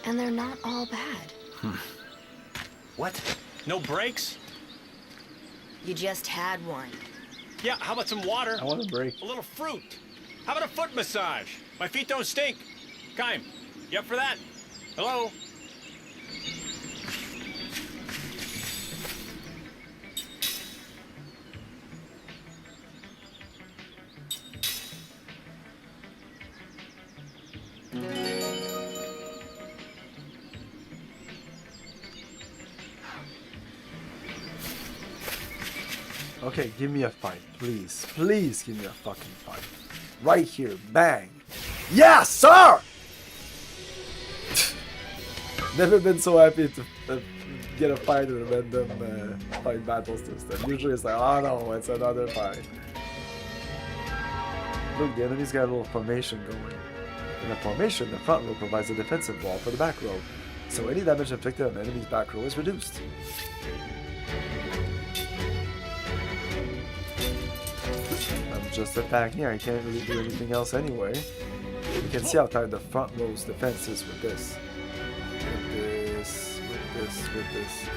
And they're not all bad. What? No breaks? You just had one. Yeah, how about some water? I want a break. A little fruit. How about a foot massage? My feet don't stink. Kaim, you up for that? Hello? Okay, give me a fight, please. Please give me a fucking fight. Right here, bang. Yes, sir! Never been so happy to get a fight in a random fight battle system. Usually it's like, oh no, it's another fight. Look, the enemy's got a little formation going. In a formation, the front row provides a defensive wall for the back row, so any damage inflicted on the enemy's back row is reduced. I'm just attacking, I can't really do anything else anyway. You can see how tight the front row's defense is with this. With this.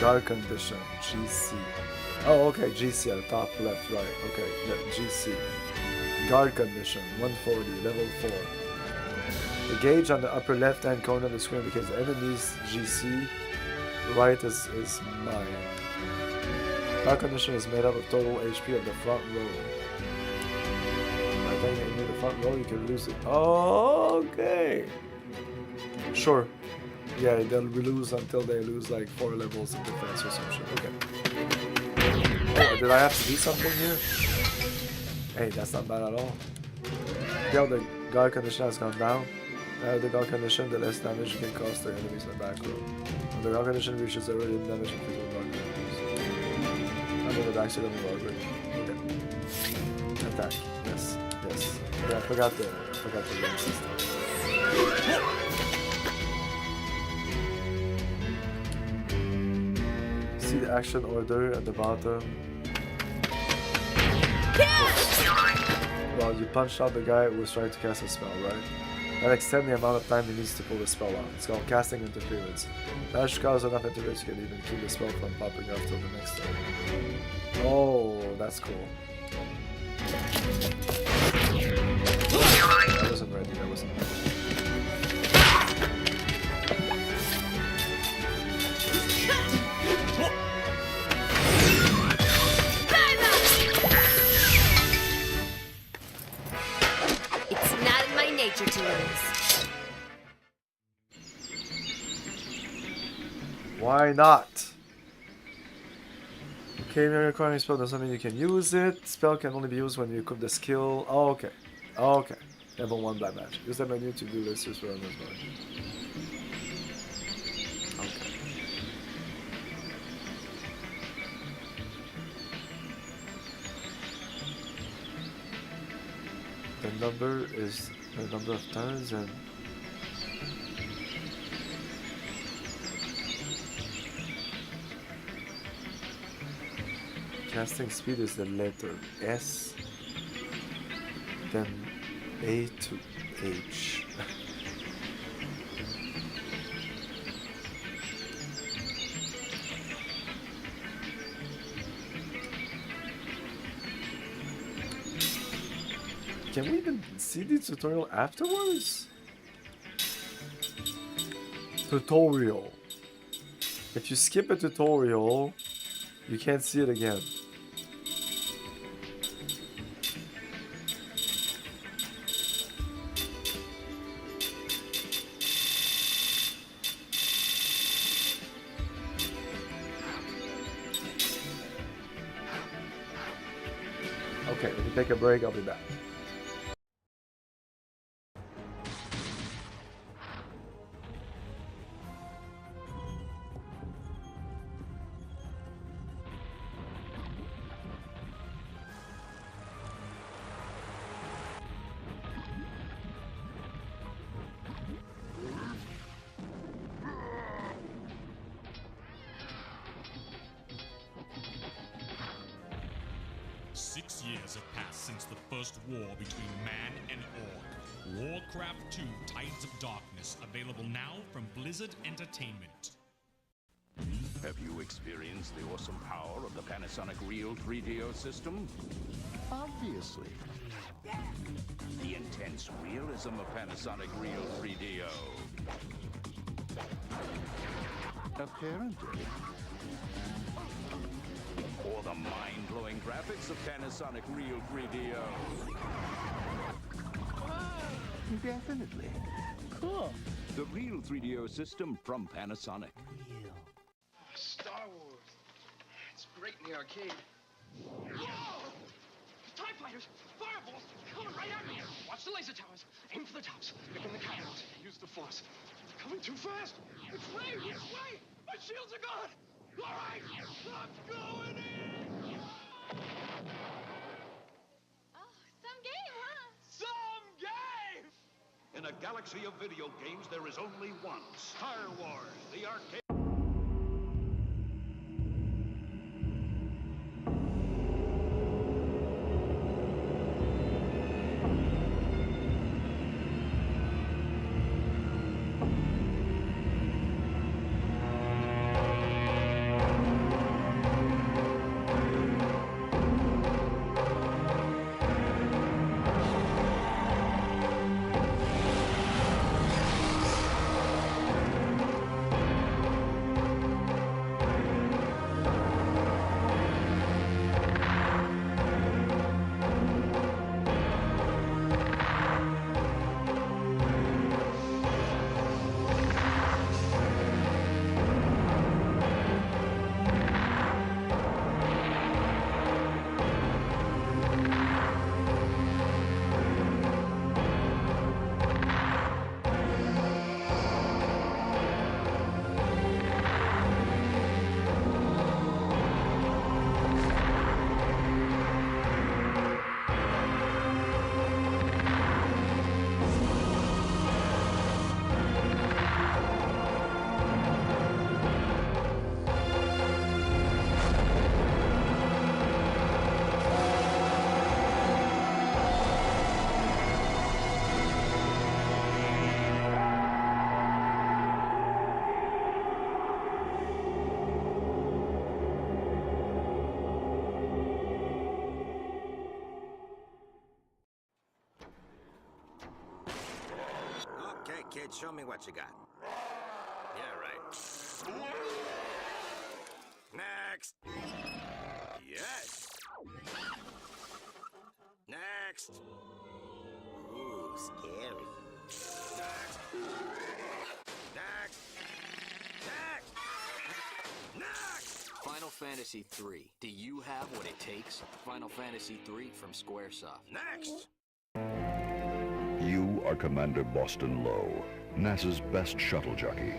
Guard condition, GC. Oh, okay, GC at the top, left, right. Okay, GC. Guard condition, 140, level 4. The gauge on the upper left-hand corner of the screen indicates the enemy's GC. Right is mine. Guard condition is made up of total HP of the front row. By the time you move the front row, you can lose it. Oh, okay. Sure. Yeah, they'll lose until they lose like 4 levels of defense or some shit. Okay. Oh, did I have to do something here? Hey, that's not bad at all. Yeah, the guard condition has gone down. The guard condition, the less damage you can cause to enemies in the back row. When the guard condition reaches the radiant damage inflicted with guard enemies. I'm in the back side of the guard. Okay. Attack. Yes. Yes. Yeah, I forgot the game system. See the action order at the bottom. Well, you punched out the guy who was trying to cast a spell, right? That extends the amount of time he needs to pull the spell out. It's called casting interference. That should cause enough interference you can even keep the spell from popping off till the next turn. Oh, that's cool. I wasn't ready, I wasn't ready. It's not in my nature to lose. Why not? Okay, maybe acquiring a spell doesn't mean you can use it. Spell can only be used when you equip the skill. Oh, okay. Oh, okay. Level 1 black magic. Use the menu to do this as well as well. Okay. The number is the number of turns and casting speed is the letter S, then A to H. Can we even see the tutorial afterwards? Tutorial. If you skip a tutorial, you can't see it again. Okay, let me take a break, I'll be back. Have passed since the first war between man and orc. Warcraft 2 Tides of Darkness, available now from Blizzard Entertainment. Have you experienced the awesome power of the Panasonic Real 3DO system? Obviously. The intense realism of Panasonic Real 3DO. Apparently. Or the mind-blowing graphics of Panasonic Real 3DO. Definitely. Cool. The Real 3DO system from Panasonic. Star Wars. It's great in the arcade. Whoa! TIE fighters! Fireballs! Coming right at me! Watch the laser towers. Aim for the tops. Pick in the cannons. Use the force. They're coming too fast. It's Ray! It's Ray! My shields are gone! All right! I'm going in! Oh, some game, huh? Some game! In a galaxy of video games, there is only one. Star Wars, the arcade. show me what you got. Yeah, right. Next. Yes. Next. Ooh, scary. Next. Next. Next. Next. Final Fantasy III. Do you have what it takes? Final Fantasy III from Squaresoft. Next. You are Commander Boston Lowe, NASA's best shuttle jockey.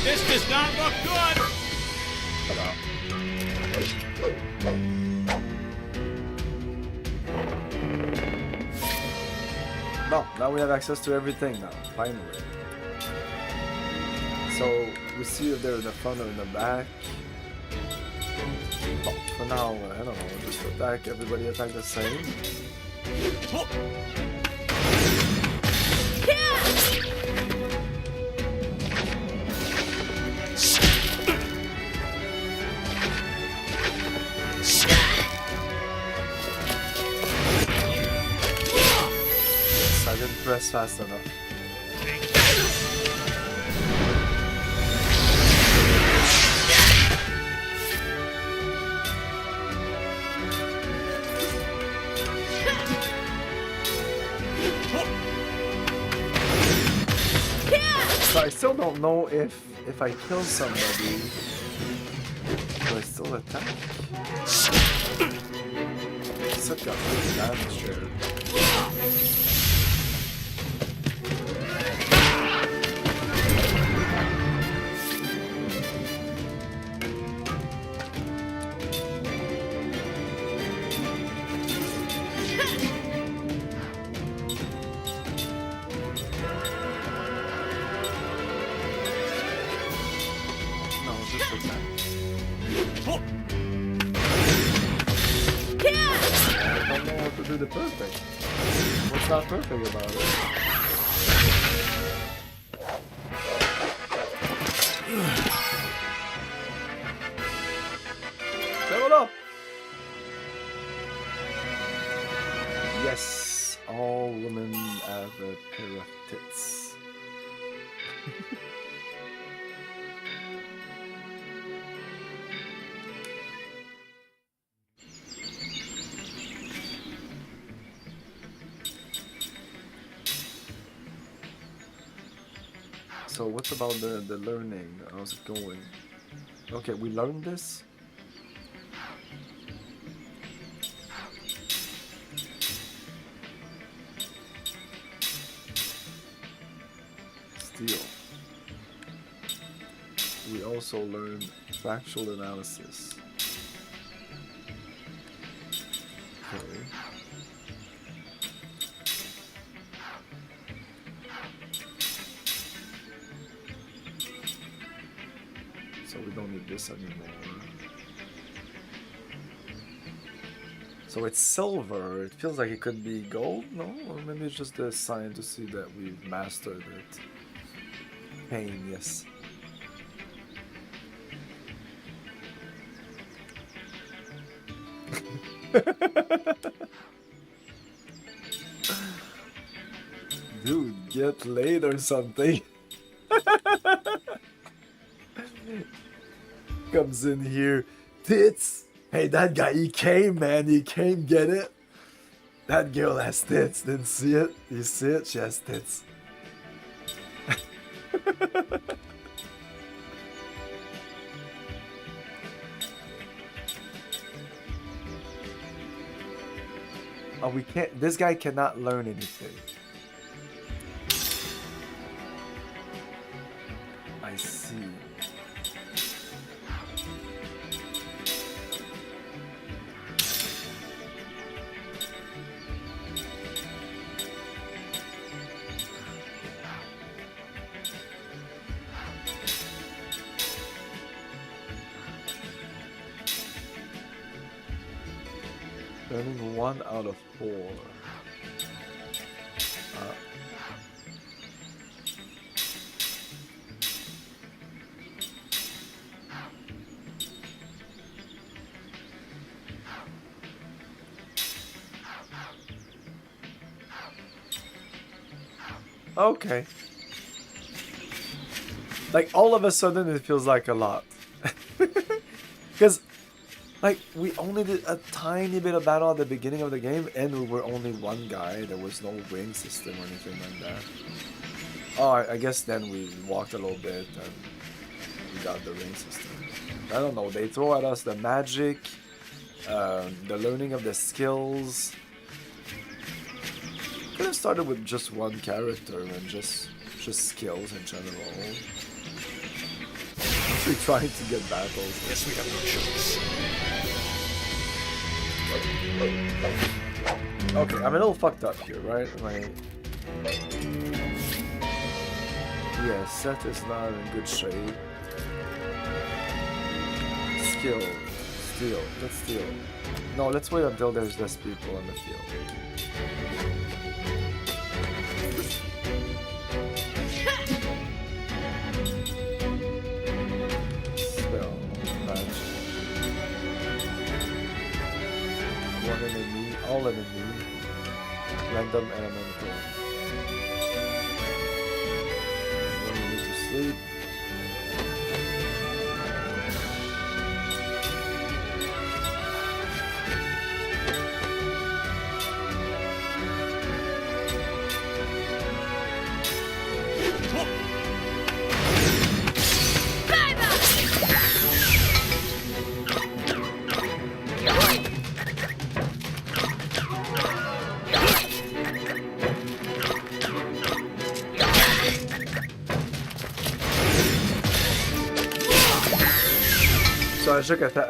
This does not look good! No, now we have access to everything now, finally. So, we see if they're in the front or in the back. Oh, for now, I don't know, just attack, everybody attack the same. I didn't press fast enough. So I still don't know if I kill somebody, do I still attack? Such got really damage here. The perfect. What's not perfect about it? Level up! Yes, all women have a pair of tits. So what's about the learning? How's it going? Okay, we learned this. Steel. We also learned factual analysis. Okay. So we don't need this anymore. So it's silver. It feels like it could be gold, no? Or maybe it's just a sign to see that we've mastered it. Pain, yes. Dude, get laid or something. Comes in here, tits. Hey, that guy, he came, man. He came, get it? That girl has tits. Didn't see it? You see it? She has tits. Oh, we can't. This guy cannot learn anything. I see. Learning 1 out of 4. Okay. Like, all of a sudden it feels like a lot. Because, like, we only did a tiny bit of battle at the beginning of the game, and we were only one guy. There was no ring system or anything like that. Oh, I guess then we walked a little bit, and we got the ring system. I don't know, they throw at us the magic, the learning of the skills. Could have started with just one character and just skills in general. Actually trying to get battles. Guess we have no choice. Okay, I'm a little fucked up here, right? Yeah, Seth is not in good shape. Skill. Steal. Let's steal. No, let's wait until there's less people in the field. Spell. Match. One enemy. All enemy. Random elemental. One enemy to sleep. So I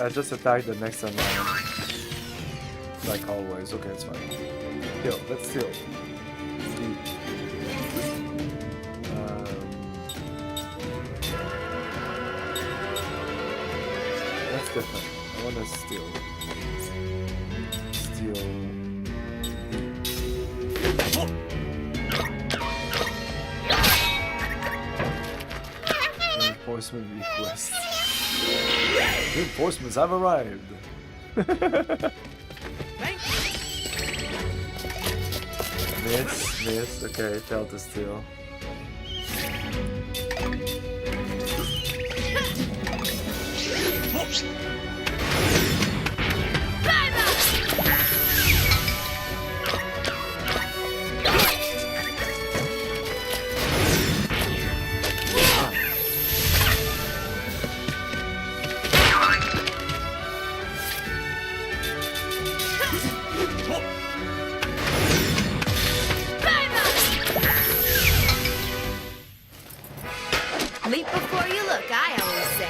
just attacked the next one. Like always. Okay, it's fine. Heal. Let's heal. That's different. I want to steal. Reinforcement request. Reinforcements have arrived. Miss. Okay, failed to steal. Leap before you look, I always say.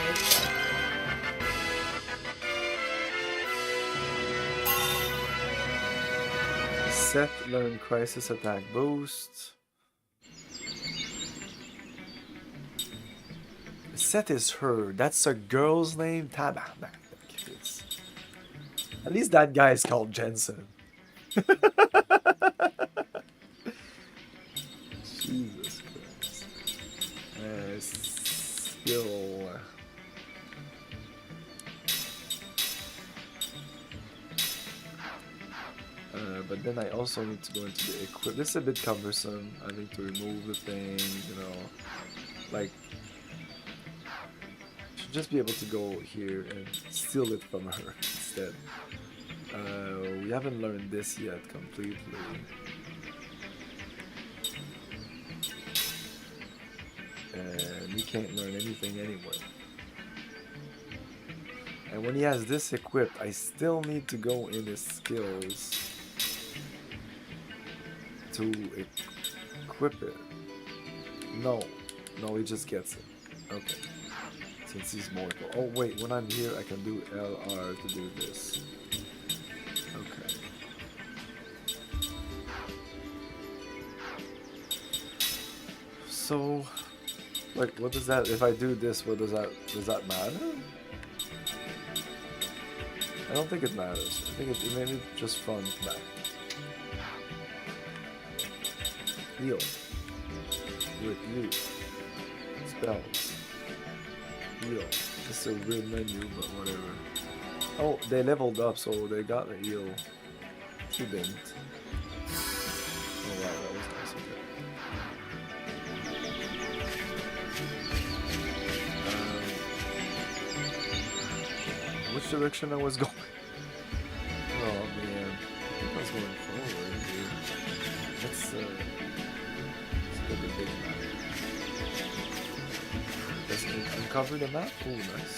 Seth learned crisis attack boost. Seth is her. That's a girl's name. Tabarnak. At least that guy is called Jensen. Jesus Christ. Skill. But then I also need to go into the equip. This is a bit cumbersome. I need to remove the things, you know. Like, should just be able to go here and steal it from her instead. We haven't learned this yet completely. And he can't learn anything anyway. And when he has this equipped, I still need to go in his skills to equip it. No, he just gets it. Okay. Since he's mortal. Oh wait, when I'm here I can do LR to do this. Okay. So, like, what does that, if I do this, does that matter? I don't think it matters. I think it maybe just fun back. Heal. With you. Spells. Heal. It's a weird menu, but whatever. Oh, they leveled up, so they got a heal. She didn't. Oh wow, that was nice of it. Which direction I was going? Oh man, I was going forward here. Let's look at the big map. Let's uncover the map. Oh, nice.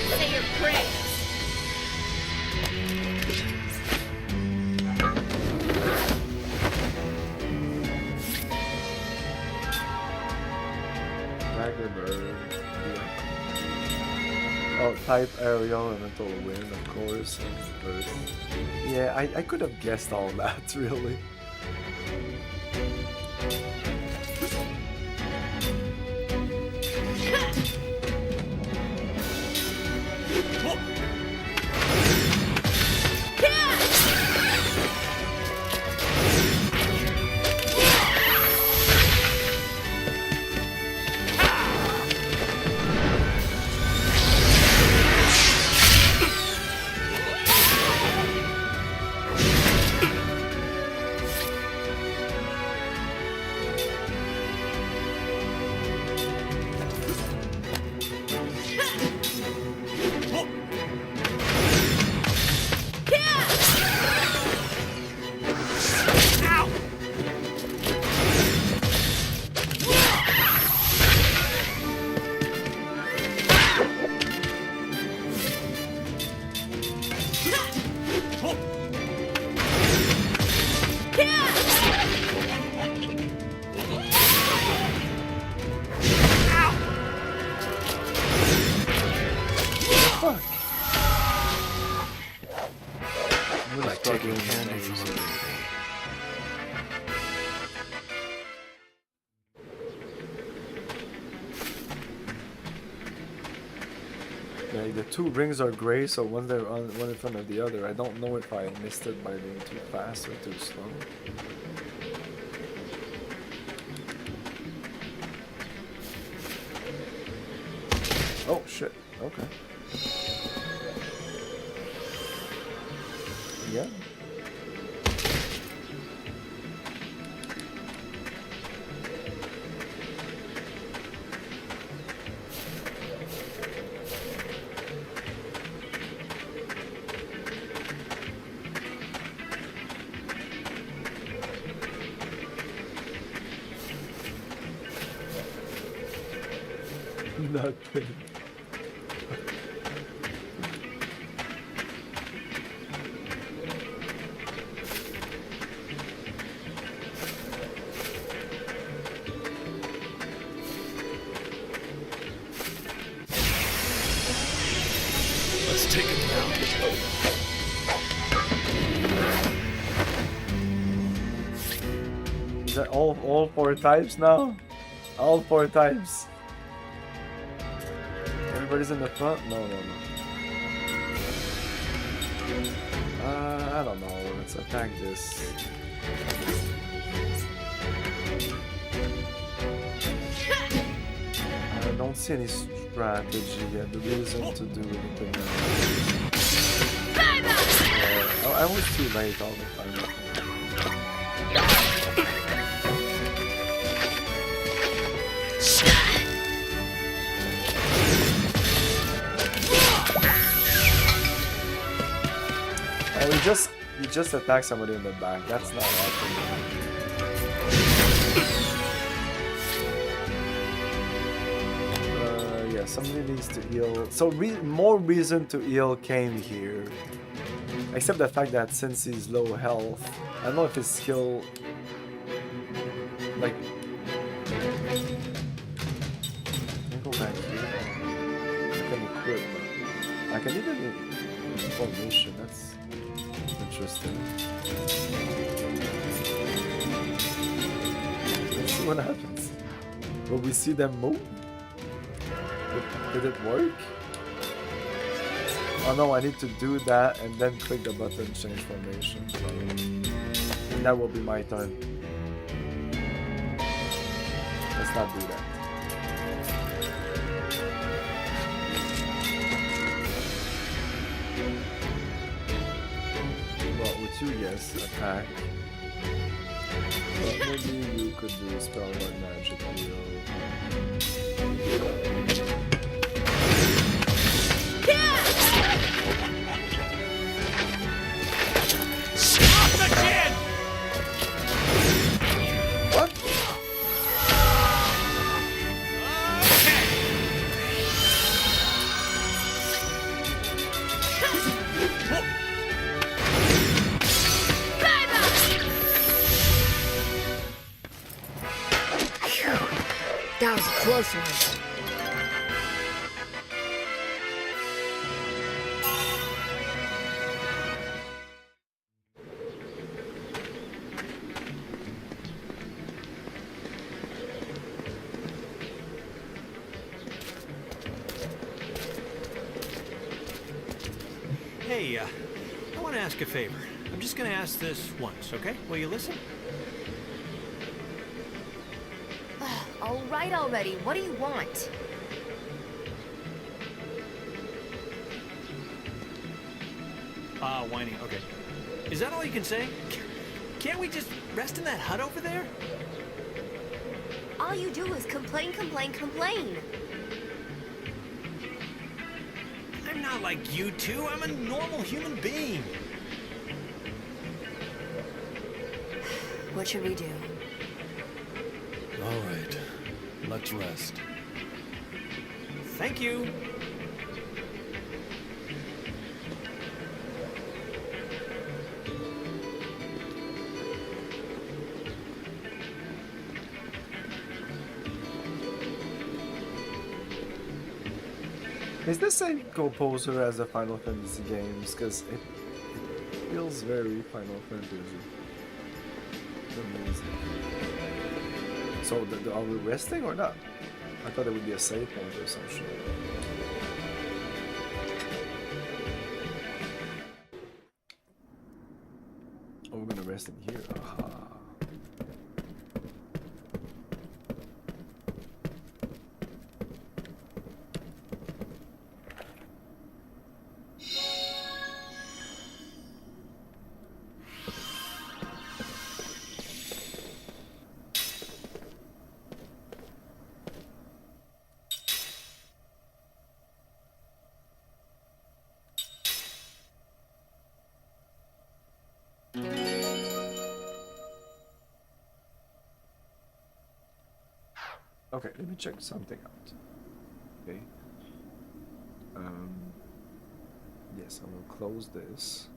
Say your prayers. Dagger bird. Yeah. Oh, type aerial, elemental wind, of course. Earth. Yeah, I could have guessed all that, really. Like the two rings are gray, so one they're on one in front of the other. I don't know if I missed it by being too fast or too slow. Oh shit. Okay. Yeah. Nothing. Let's take it down. Is that all four types now? All four types. Everybody's in the front? No. I don't know. Let's attack this. I don't see any strategy yet. The reason to do anything. I was too late all the time. Oh, you just attack somebody in the back. That's not happening. Yeah, somebody needs to heal. So more reason to heal came here. Except the fact that since he's low health, I don't know if his skill like I can go back here. I can equip. I can even formation. That's interesting. Let's see what happens. Will we see them move? Did it work? Oh no, I need to do that and then click the button change formation. And that will be my turn. Let's not do that. Well, with you, yes, attack. But maybe you could do a spell like magic heal. Stop the kid! What? That was a close one. Hey, I want to ask a favor. I'm just going to ask this once, okay? Will you listen? All right already. What do you want? Whining. Okay. Is that all you can say? Can't we just rest in that hut over there? All you do is complain, complain, complain. I'm not like you two. I'm a normal human being. What should we do? All right. Let's rest. Thank you. Is this the same composer as the Final Fantasy games? Because it feels very Final Fantasy. Amazing. So, are we resting or not? I thought it would be a save point or some shit. Oh, we're gonna rest in here. Aha. Okay, let me check something out. Okay. Yes, I will close this.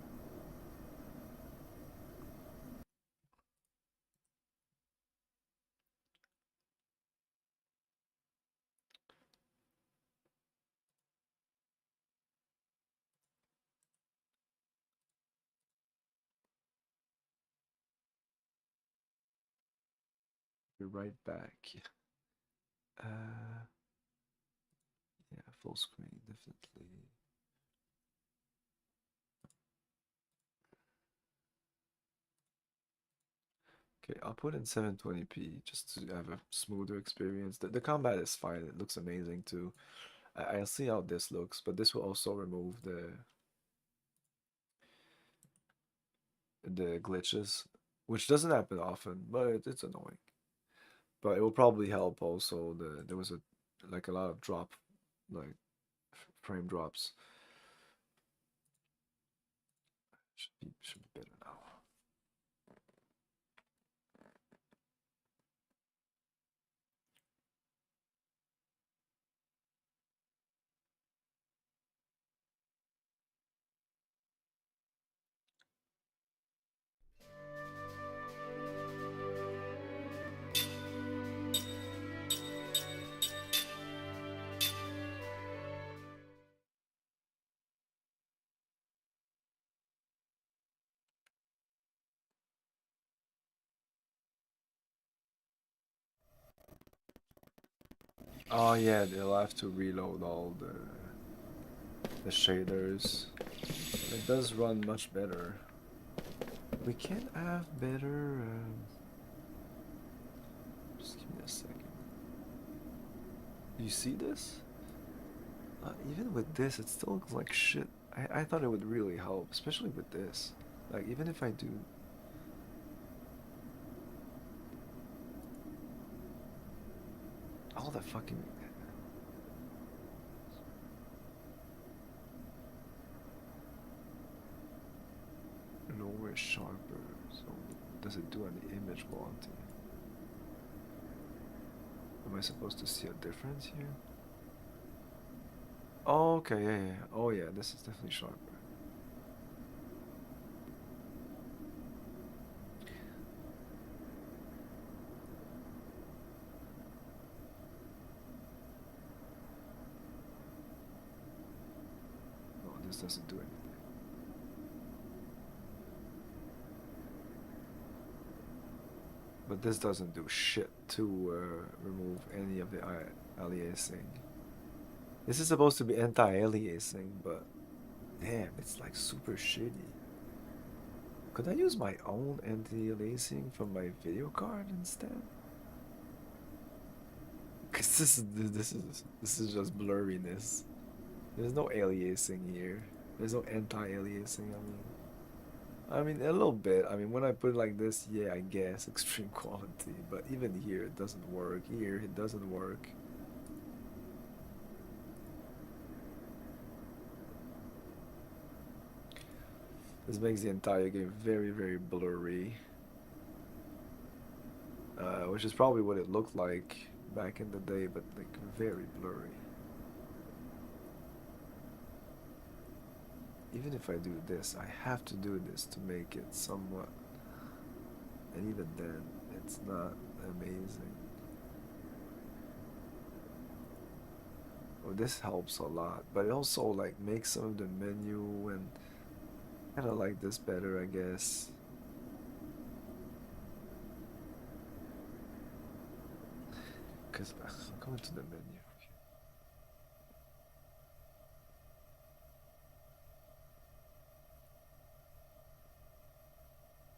Be right back. Yeah, full screen, definitely. Okay, I'll put in 720p just to have a smoother experience. The combat is fine, it looks amazing too. I'll see how this looks, but this will also remove the glitches, which doesn't happen often, but it's annoying. But it will probably help also. There was a lot of drop, like frame drops. Should be better now. Oh yeah, they'll have to reload all the shaders. It does run much better. We can have better. Just give me a second. You see this? Even with this, it still looks like shit. I thought it would really help, especially with this. Like even if I do. All the fucking. Lower sharper. So does it do any image quality? Am I supposed to see a difference here? Oh, okay, yeah. Oh yeah, this is definitely sharper. Oh, this doesn't do anything. But this doesn't do shit to remove any of the aliasing. This is supposed to be anti-aliasing, but damn, it's like super shitty. Could I use my own anti-aliasing from my video card instead? Cause this is just blurriness. There's no aliasing here. There's no anti-aliasing. I mean a little bit. I mean when I put it like this, yeah, I guess extreme quality. But even here, it doesn't work. Here, it doesn't work. This makes the entire game very, very blurry. Which is probably what it looked like back in the day, but like very blurry. Even if I do this, I have to do this to make it somewhat. And even then, it's not amazing. Well, this helps a lot, but it also like makes some of the menu and kind of like this better, I guess. Because I'm going to the menu.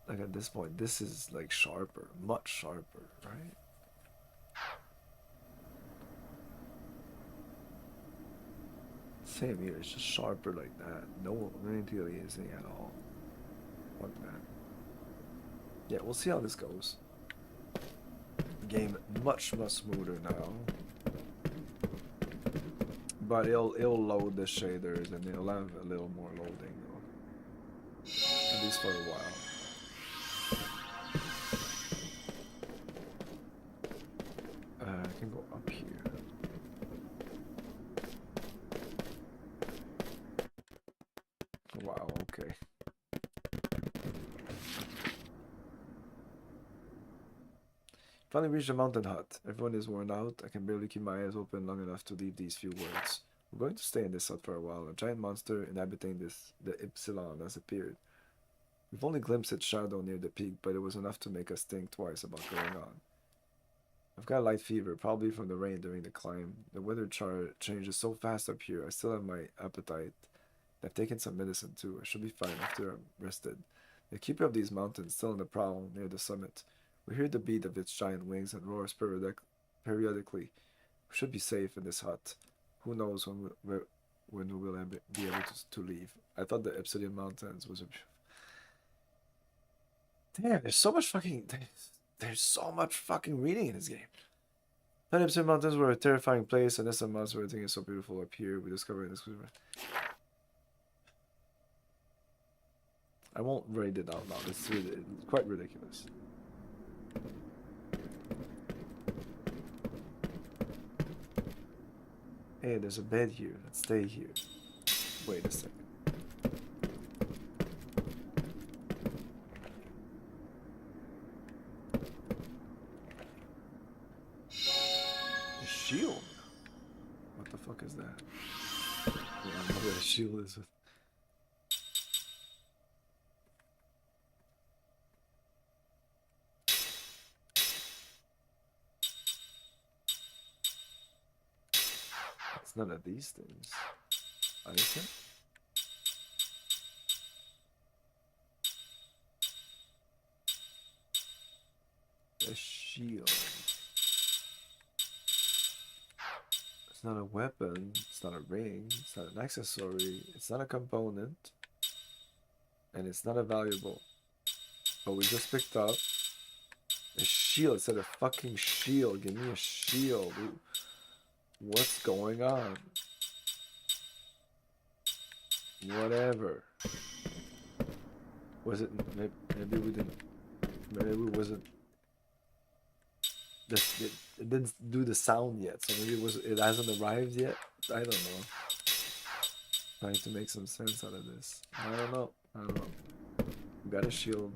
Like at this point, this is like sharper, much sharper, right? Same here, it's just sharper like that. No anti-aliasing at all. Fuck that. Yeah, we'll see how this goes. Game much smoother now. But it'll load the shaders and it'll have a little more loading though. At least for a while. I can go up here. Wow, okay. Finally reached the mountain hut. Everyone is worn out. I can barely keep my eyes open long enough to leave these few words. We're going to stay in this hut for a while. A giant monster inhabiting the Ypsilon has appeared. We've only glimpsed its shadow near the peak, but it was enough to make us think twice about going on. I've got a light fever, probably from the rain during the climb. The weather chart changes so fast up here. I still have my appetite. I've taken some medicine too. I should be fine after I'm rested. The keeper of these mountains still on the prowl near the summit. We hear the beat of its giant wings and roars periodically. We should be safe in this hut. Who knows when we will be able to leave. I thought the Epsilon Mountains was a... Damn, there's so much fucking... There's so much fucking reading in this game. The Epsilon Mountains were a terrifying place, and this months where everything is so beautiful up here. We discovered this. I won't read it out loud. It's quite ridiculous. Hey, there's a bed here. Let's stay here. Wait a second. A shield? What the fuck is that? Yeah, I know what a shield is. It's none of these things. Anything? A shield. It's not a weapon. It's not a ring. It's not an accessory. It's not a component. And it's not a valuable. But we just picked up a shield. It said a fucking shield. Give me a shield. What's going on? Whatever. Was it? Maybe we didn't. Maybe we wasn't. It didn't do the sound yet, so maybe it hasn't arrived yet. I don't know. Trying to make some sense out of this. I don't know. We got a shield.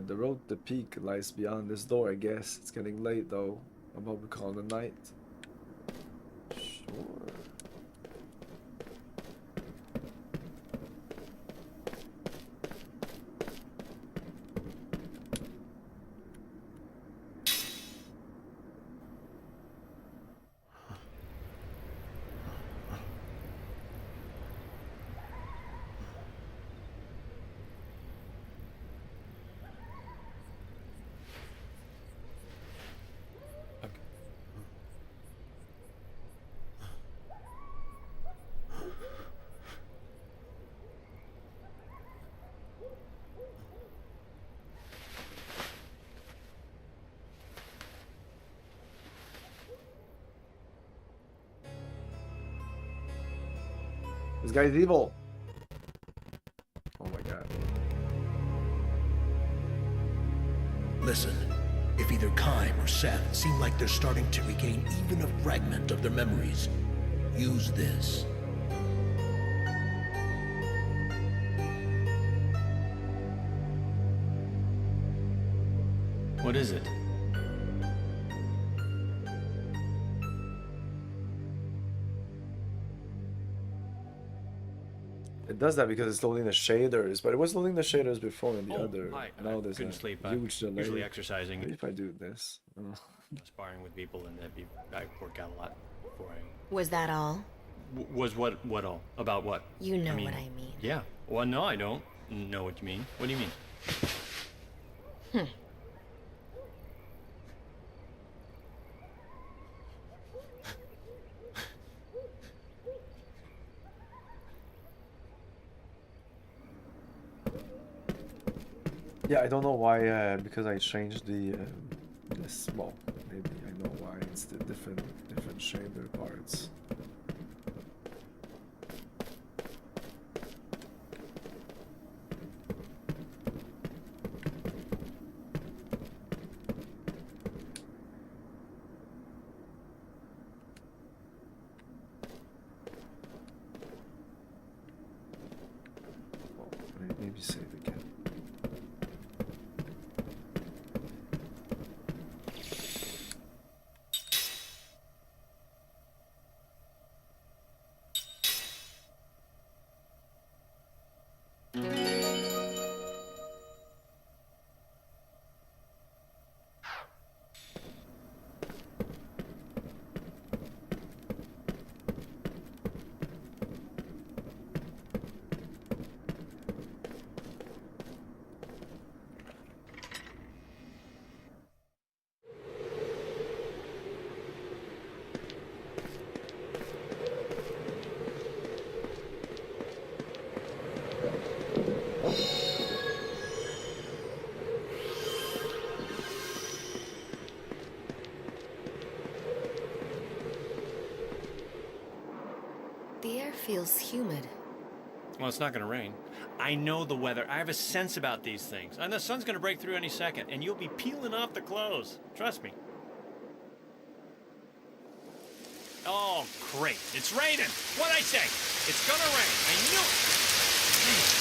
The road to the peak lies beyond this door, I guess. It's getting late though. How about we call it a night? Sure. This guy's evil. Oh my god. Listen, if either Kime or Seth seem like they're starting to regain even a fragment of their memories, use this. What is it? It does that because it's loading the shaders, but it was loading the shaders before in the other. Hi. Now there's couldn't a sleep. huge delay. Usually exercising. Maybe if I do this. Sparring with people, and I work out a lot before I. Was that all? Was what all? About what? You know what I mean. Yeah. Well, no, I don't know what you mean. What do you mean? Yeah, I don't know why, because I changed the, this, well, maybe I know why it's the different shader parts. Well, maybe save again. The air feels humid. Well, it's not gonna rain. I know the weather. I have a sense about these things. And the sun's gonna break through any second, and you'll be peeling off the clothes. Trust me. Oh, great. It's raining. What'd I say? It's gonna rain. I knew it.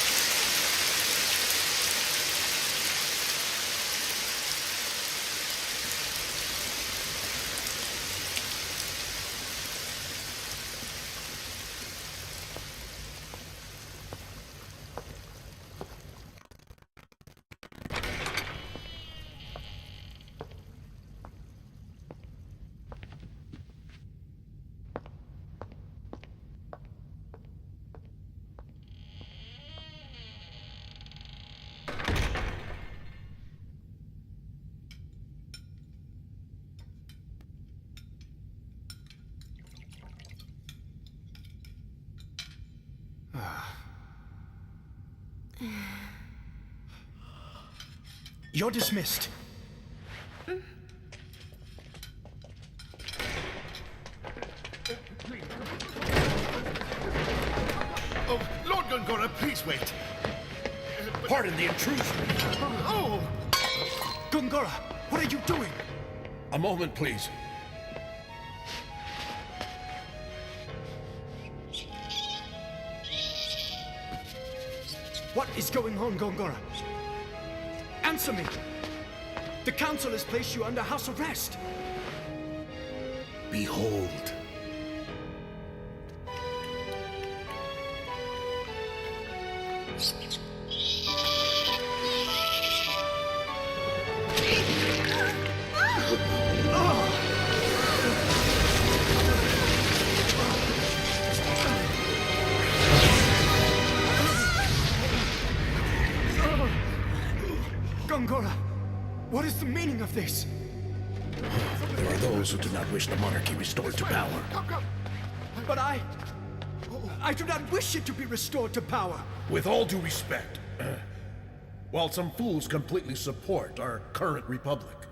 You're dismissed. Oh, Lord Gongora, please wait. Pardon the intrusion. Oh! Gongora, what are you doing? A moment, please. What is going on, Gongora? Answer me! The council has placed you under house arrest! Behold. Gongora, what is the meaning of this? There are those who do not wish the monarchy restored to power. But I do not wish it to be restored to power. With all due respect, while some fools completely support our current republic,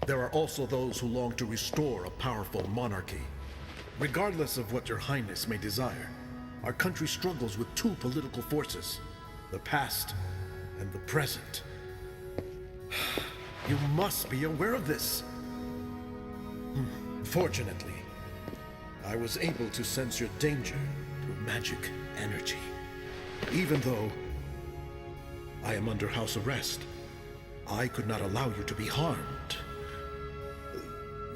there are also those who long to restore a powerful monarchy. Regardless of what your highness may desire, our country struggles with two political forces, the past and the present. You must be aware of this. Fortunately, I was able to sense your danger through magic energy. Even though I am under house arrest, I could not allow you to be harmed.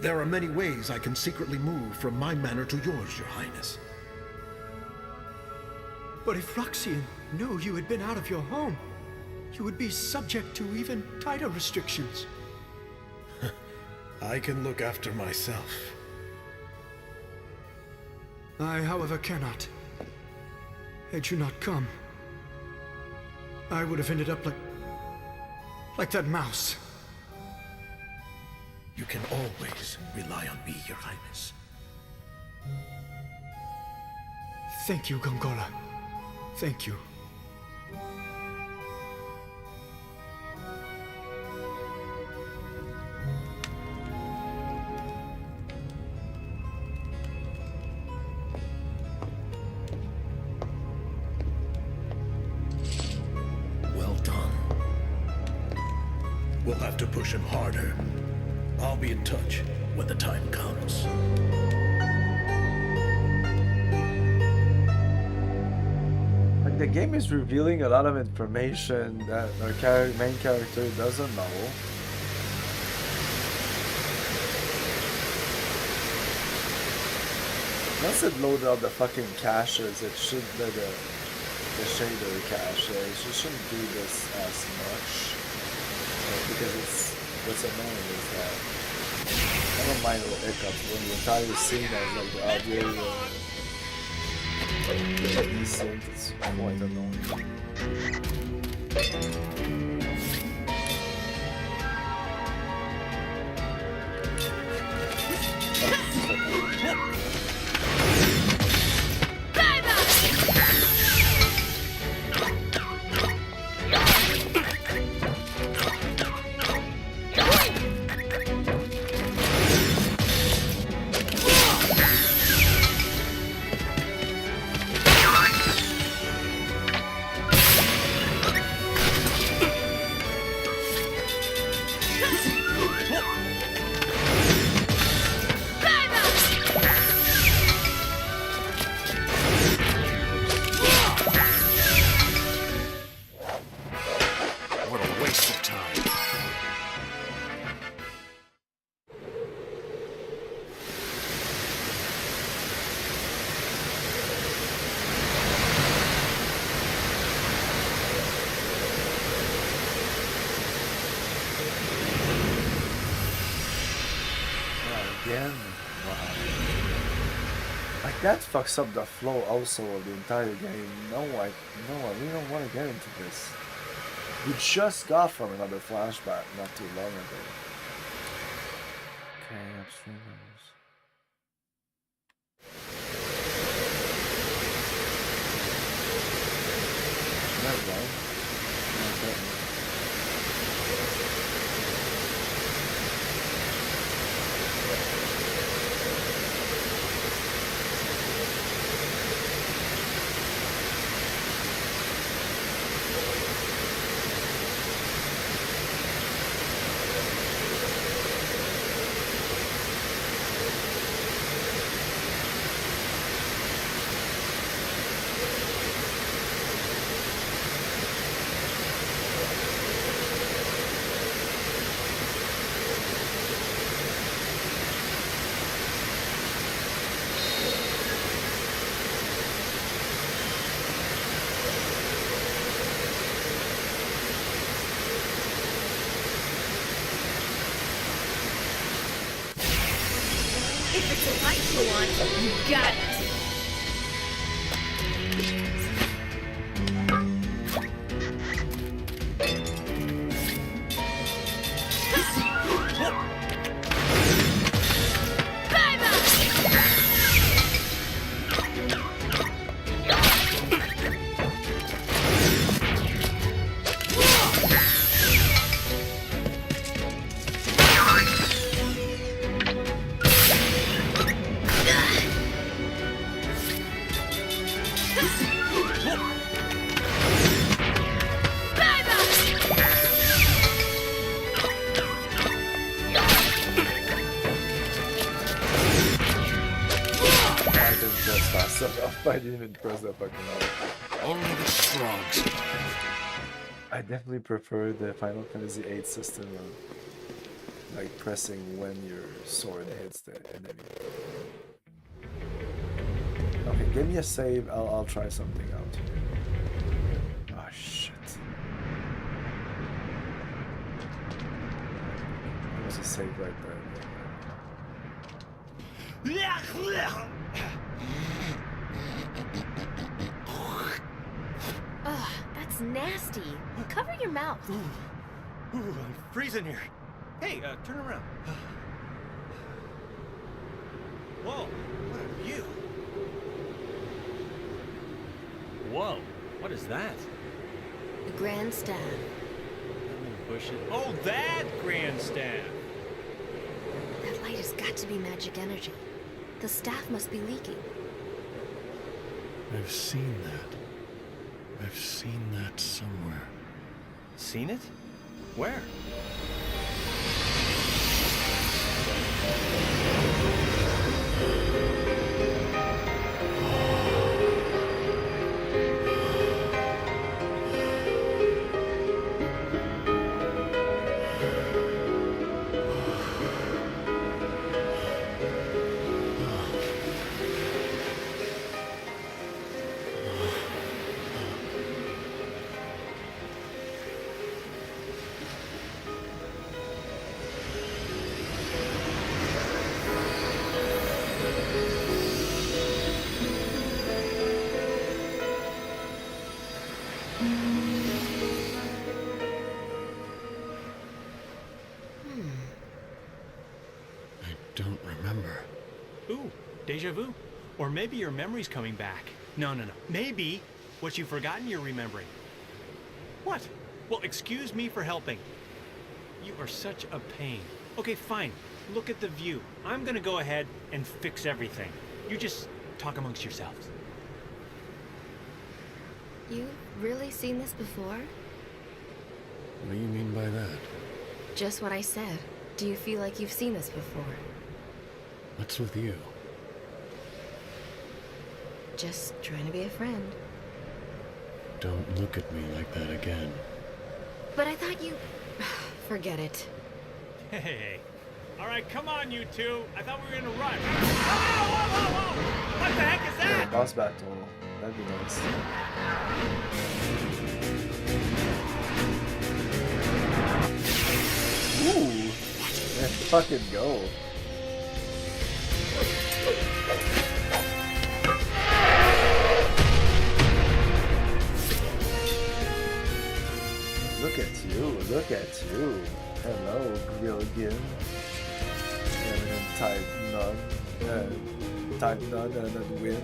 There are many ways I can secretly move from my manor to yours, your highness. But if Roxian knew you had been out of your home, you would be subject to even tighter restrictions. I can look after myself. I, however, cannot. Had you not come, I would have ended up like that mouse. You can always rely on me, your highness. Thank you, Gongora. Thank you. Well done. We'll have to push him harder. I'll be in touch when the time comes. Like, the game is revealing a lot of information that our main character doesn't know. Once it loaded up the fucking caches, it should the shader caches. You shouldn't do this as much. Because it's what's annoying is that I don't mind little hiccups when the entire scene has like the audio desync, it's quite annoying. again? Wow. Like that fucks up the flow also of the entire game. No, I really don't want to get into this. We just got from another flashback not too long ago. Okay, upstream levels. Is that right? Okay. If it's a light you want, you got it. I didn't even press that fucking button. Only the strong survive. I definitely prefer the Final Fantasy VIII system of like pressing when your sword hits the enemy. Okay, give me a save. I'll try something out. Oh shit! There was a save right there. Ugh, that's nasty. Cover your mouth. Ooh, I'm freezing here. Hey, turn around. Whoa, what a view. Whoa, what is that? The grandstand. Bushes. Oh, that grandstand! That light has got to be magic energy. The staff must be leaking. I've seen that. I've seen that somewhere. Seen it? Where? Deja vu? Or maybe your memory's coming back. No. Maybe what you've forgotten you're remembering. What? Well, excuse me for helping. You are such a pain. Okay, fine. Look at the view. I'm gonna go ahead and fix everything. You just talk amongst yourselves. You've really seen this before? What do you mean by that? Just what I said. Do you feel like you've seen this before? What's with you? Just trying to be a friend. Don't look at me like that again. But I thought you... Forget it. Hey. All right, come on, you two. I thought we were gonna run. Whoa! What the heck is that? Boss battle. That'd be nice. Ooh! Let's fucking go. look at you. Hello, Gilligan. And then type none and then win.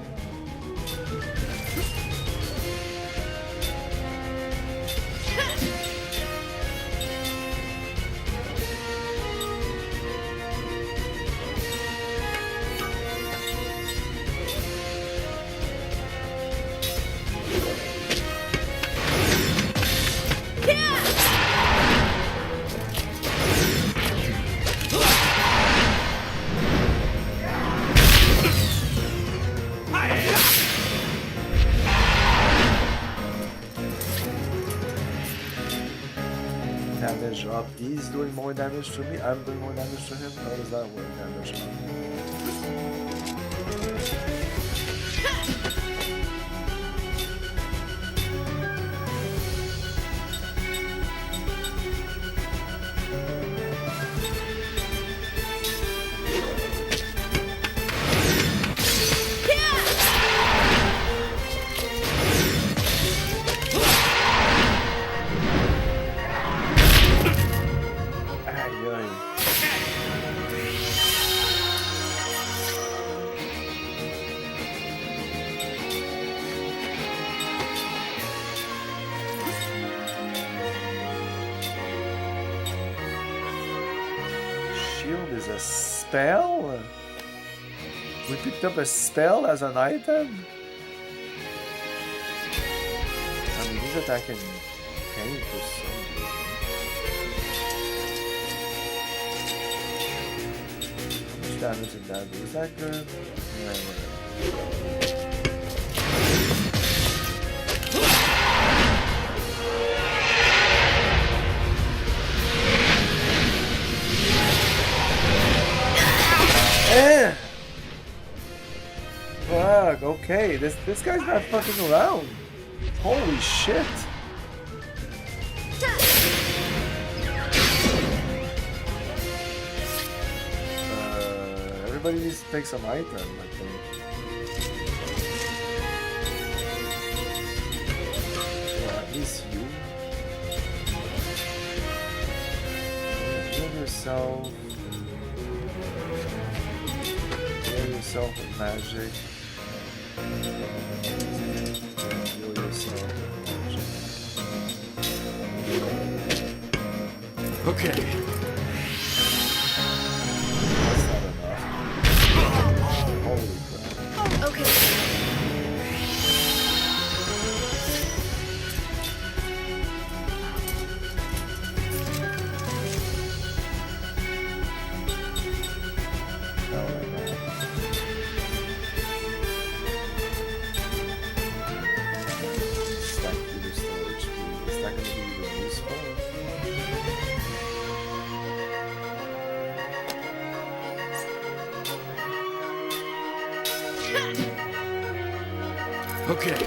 Damage up. He's doing more damage to me. I'm doing more damage to him. How does that work? Damage up. Spell? We picked up a spell as an item? I mean, he's attacking pain for some reason. How much damage in that? Is that good? No. Fuck, okay, this guy's not fucking around. Holy shit. Everybody needs to take some item, I think. Yeah, at least you. Heal yourself. Heal yourself with magic. Heal yourself with magic. Okay. That's not enough. Holy crap. Okay. Okay.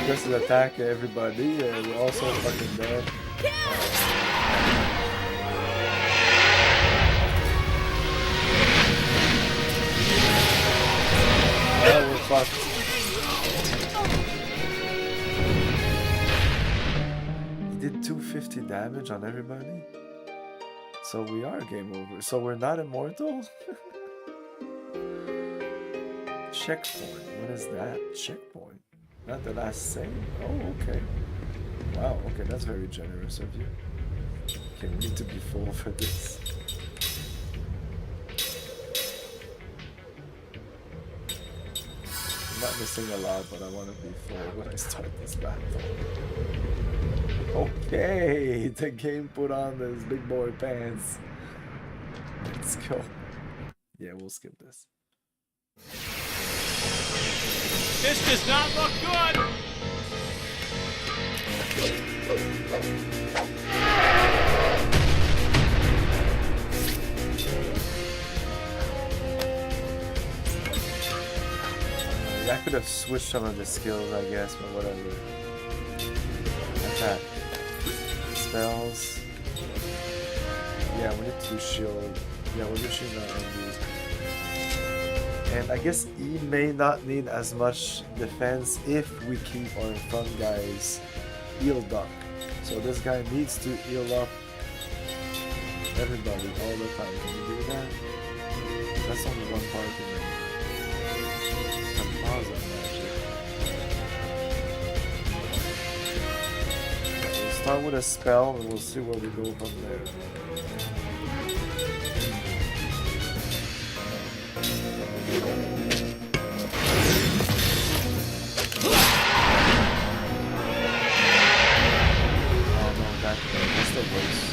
Just to attack everybody, we're also fucking dead. Oh, we're fucked. He did 250 damage on everybody? So we are game over. So we're not immortal? Checkpoint. What is that? Checkpoint. Not the last save. Oh, okay. Wow, okay, that's very generous of you. Okay, we need to be full for this. I'm not missing a lot, but I want to be full when I start this battle. Okay, the game put on those big boy pants. Let's go. Yeah, we'll skip this. This does not look good! I could have switched some of the skills, I guess, but whatever. Attack. Spells. Yeah, we need to shield. Yeah, we're missing that indeed. And I guess E may not need as much defense if we keep our front guys healed up. So this guy needs to heal up everybody all the time. Can you do that? That's only one part of it. Can pause that magic. We'll start with a spell and we'll see where we go from there. That's the worst.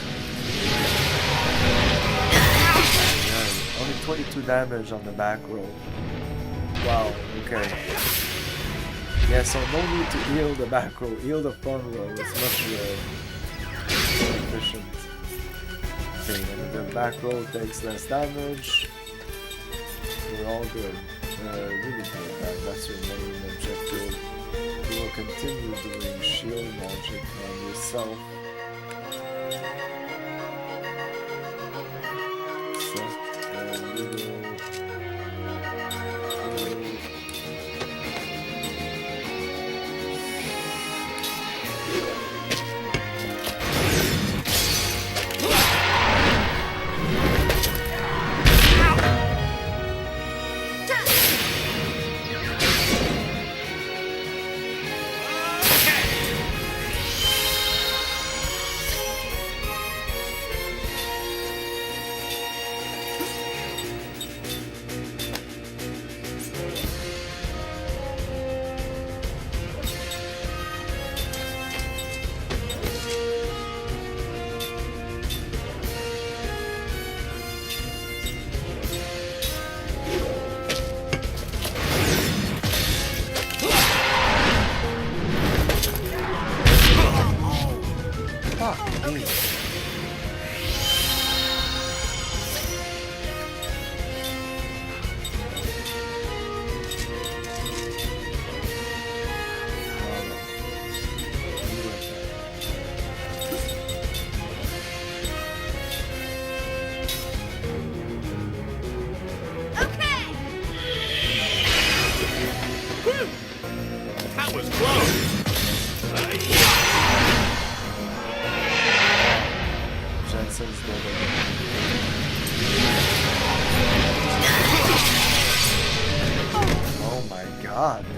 Yeah, only 22 damage on the back row. Wow, okay. Yeah, so no need to heal the back row, heal the front row. It's much more efficient. Okay, and the back row takes less damage. We're all good. Really good. That's your main objective. You will continue doing shield magic on yourself.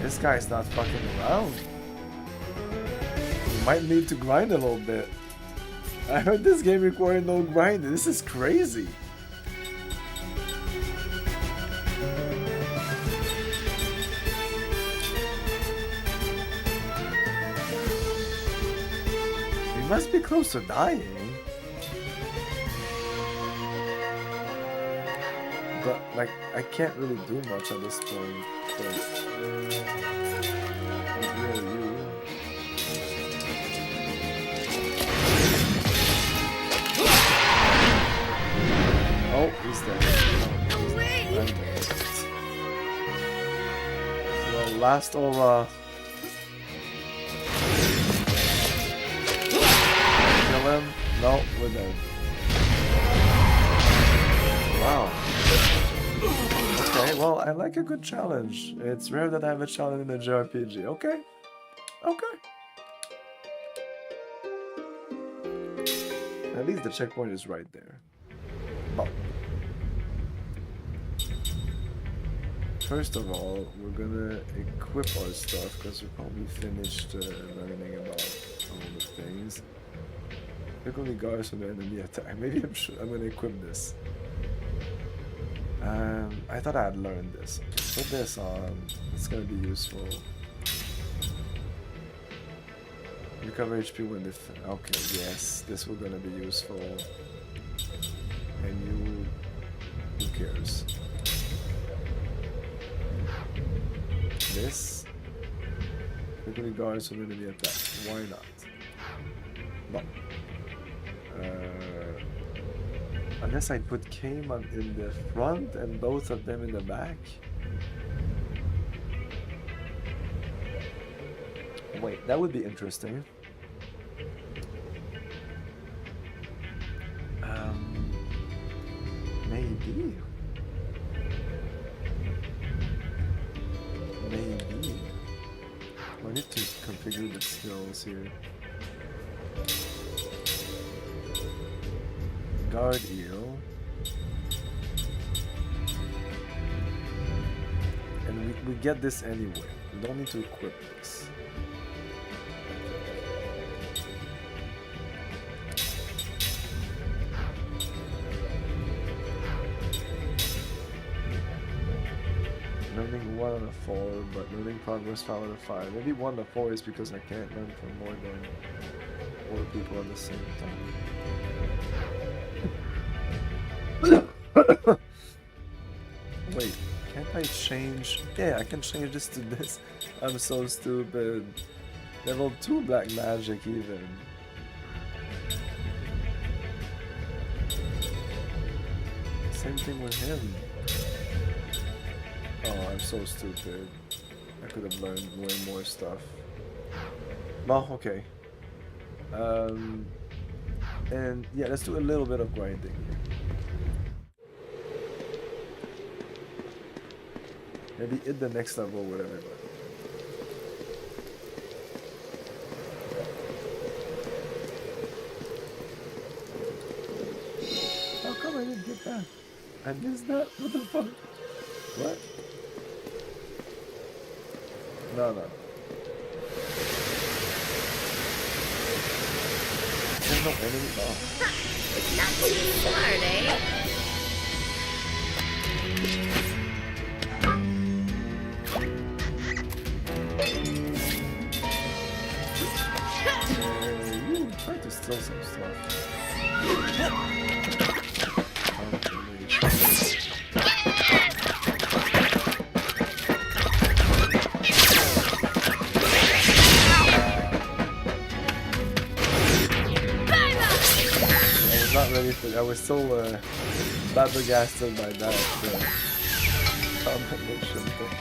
This guy's not fucking around. You might need to grind a little bit. I heard this game required no grinding. This is crazy. You must be close to dying. But, like, I can't really do much at this point. Oh, he's dead. Well, last aura. Kill him? No, we're dead. Wow. Okay, well, I like a good challenge. It's rare that I have a challenge in a JRPG. Okay. Okay. At least the checkpoint is right there. But first of all, we're gonna equip our stuff because we're probably finished learning about all the things. Pickle guards from the enemy attack. Maybe I'm gonna equip this. I thought I had learned this. Put this on. It's gonna be useful. Recover HP when okay, yes, this will gonna be useful. And you, who cares? This quickly guards from enemy attack. Why not? No. Unless I put Kame in the front and both of them in the back. Wait, that would be interesting. Maybe. I need to configure the skills here. Guard heal. And we get this anyway. We don't need to equip this. Learning 1 out of 4, but learning progress 5 out of 5. Maybe 1 out of 4 is because I can't learn from more than 4 people at the same time. Wait, can't I change? Yeah, I can change this to this. I'm so stupid. Level 2 black magic even. Same thing with him. Oh, I'm so stupid. I could have learned way more stuff. Well, okay. And yeah, let's do a little bit of grinding here. Maybe hit the next level with everybody. How come I didn't get that? I missed that? What the fuck? What? No. There's no enemy. Oh. Not too smart, eh? You try to steal some stuff. I was so flabbergasted by that combination thing.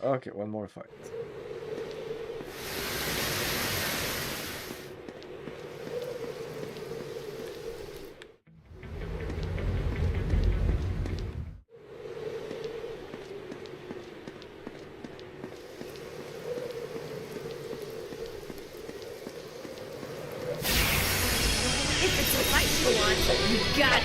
Okay, one more fight. If it's a fight you want, you got it.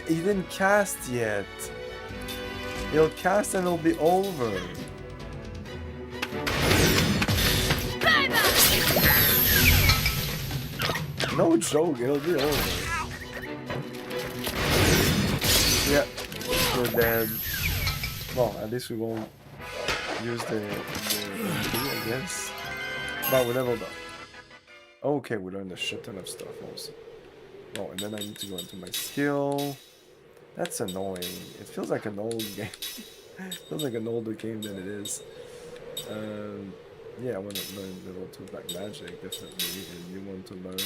He didn't cast yet. He'll cast and it'll be over. No joke, it'll be over. Yeah, we're dead. Well, at least we won't use the I guess. But we leveled up. Okay, we learned a shit ton of stuff also. Oh, and then I need to go into my skill. That's annoying. It feels like an old game. It feels like an older game than it is. Yeah, I want to learn level 2 black magic, definitely. And you want to learn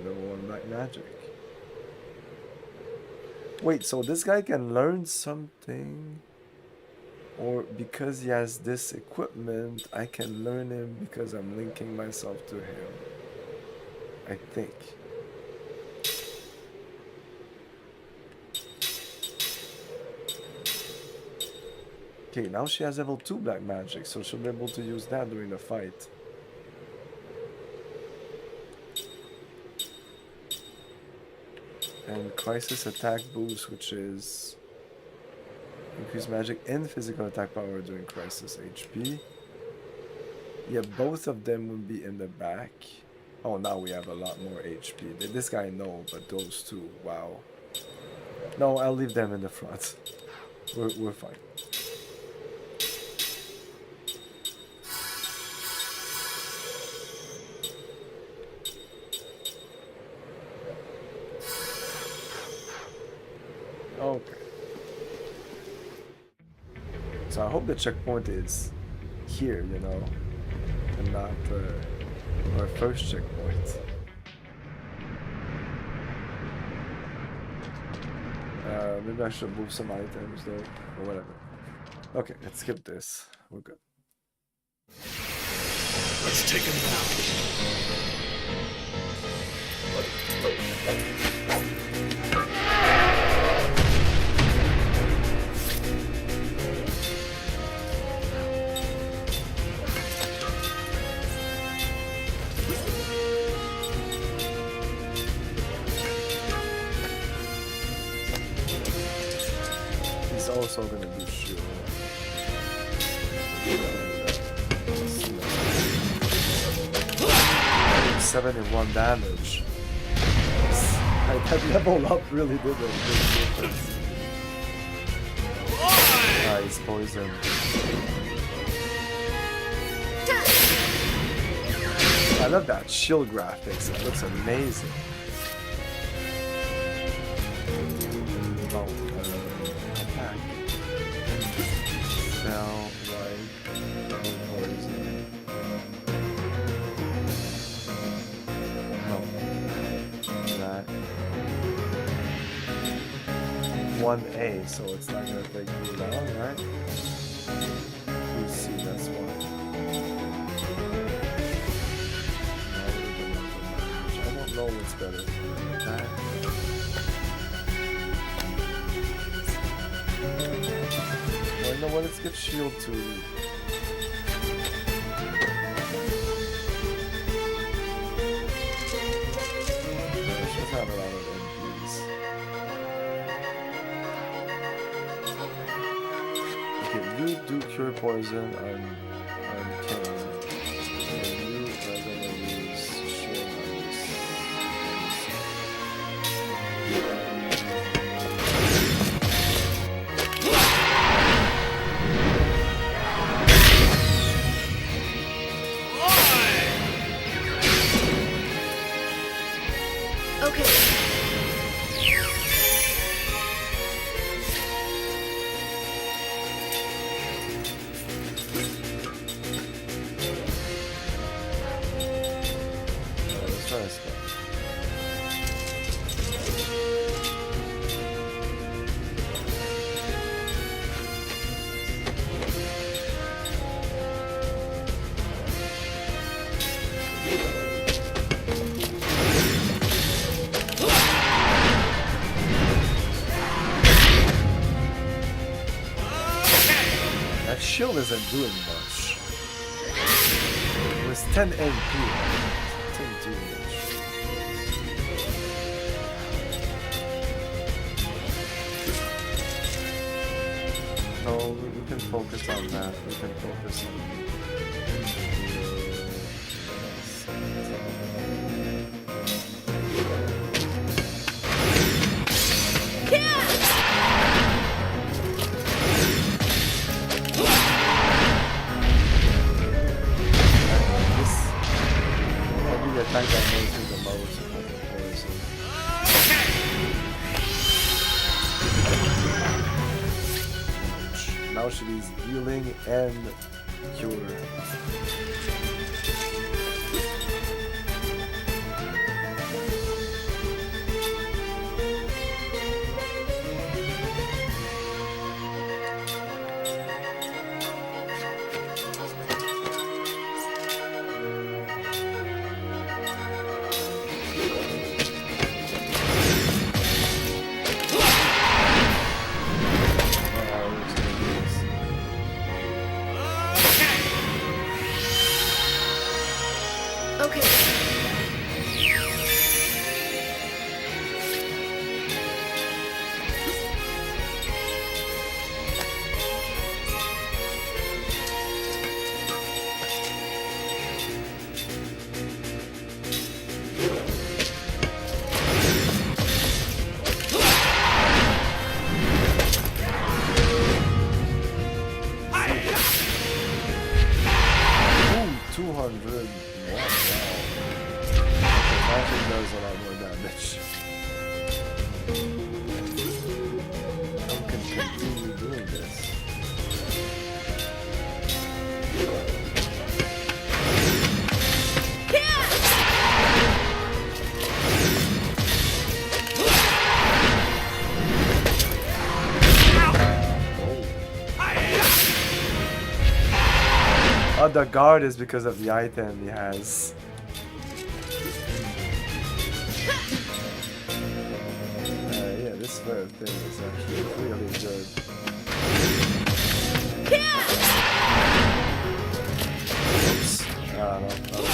level 1 black magic. Wait, so this guy can learn something? Or because he has this equipment, I can learn him because I'm linking myself to him. I think. Okay, now she has level 2 black magic, so she'll be able to use that during the fight. And crisis attack boost, which is increase magic and physical attack power during crisis HP. Yeah, both of them will be in the back. Oh, now we have a lot more HP. This guy no, but those two, wow. No, I'll leave them in the front. We're fine. Okay. So I hope the checkpoint is here, you know, and not our first checkpoint. Maybe I should move some items though, or whatever. Okay, let's skip this. We're good. Let's take him He's also gonna do shield. 71 damage. That level up really did a big difference. Ah, he's poisoned. I love that shield graphics. It looks amazing. Oh, attack. Spell, right, poison. That 1A, so it's not gonna take you long, right? You see, that's why. I don't know what's better. That. Well, you know what? Let's get shield to. Have a lot of MPs. Okay, you do cure poison on King. And you are gonna use shield on this. Okay. Let's try this one. That shield isn't doing much. It was 10 MP. It didn't do much. No, we can focus on that. We can focus on. Attack that moves me the most. Now she needs healing and cure. 400 more. Wow. Magic does a lot more damage. How can continue doing this? Oh, the guard is because of the item he has. Yeah, this rare thing is actually really good. Oops. I don't know.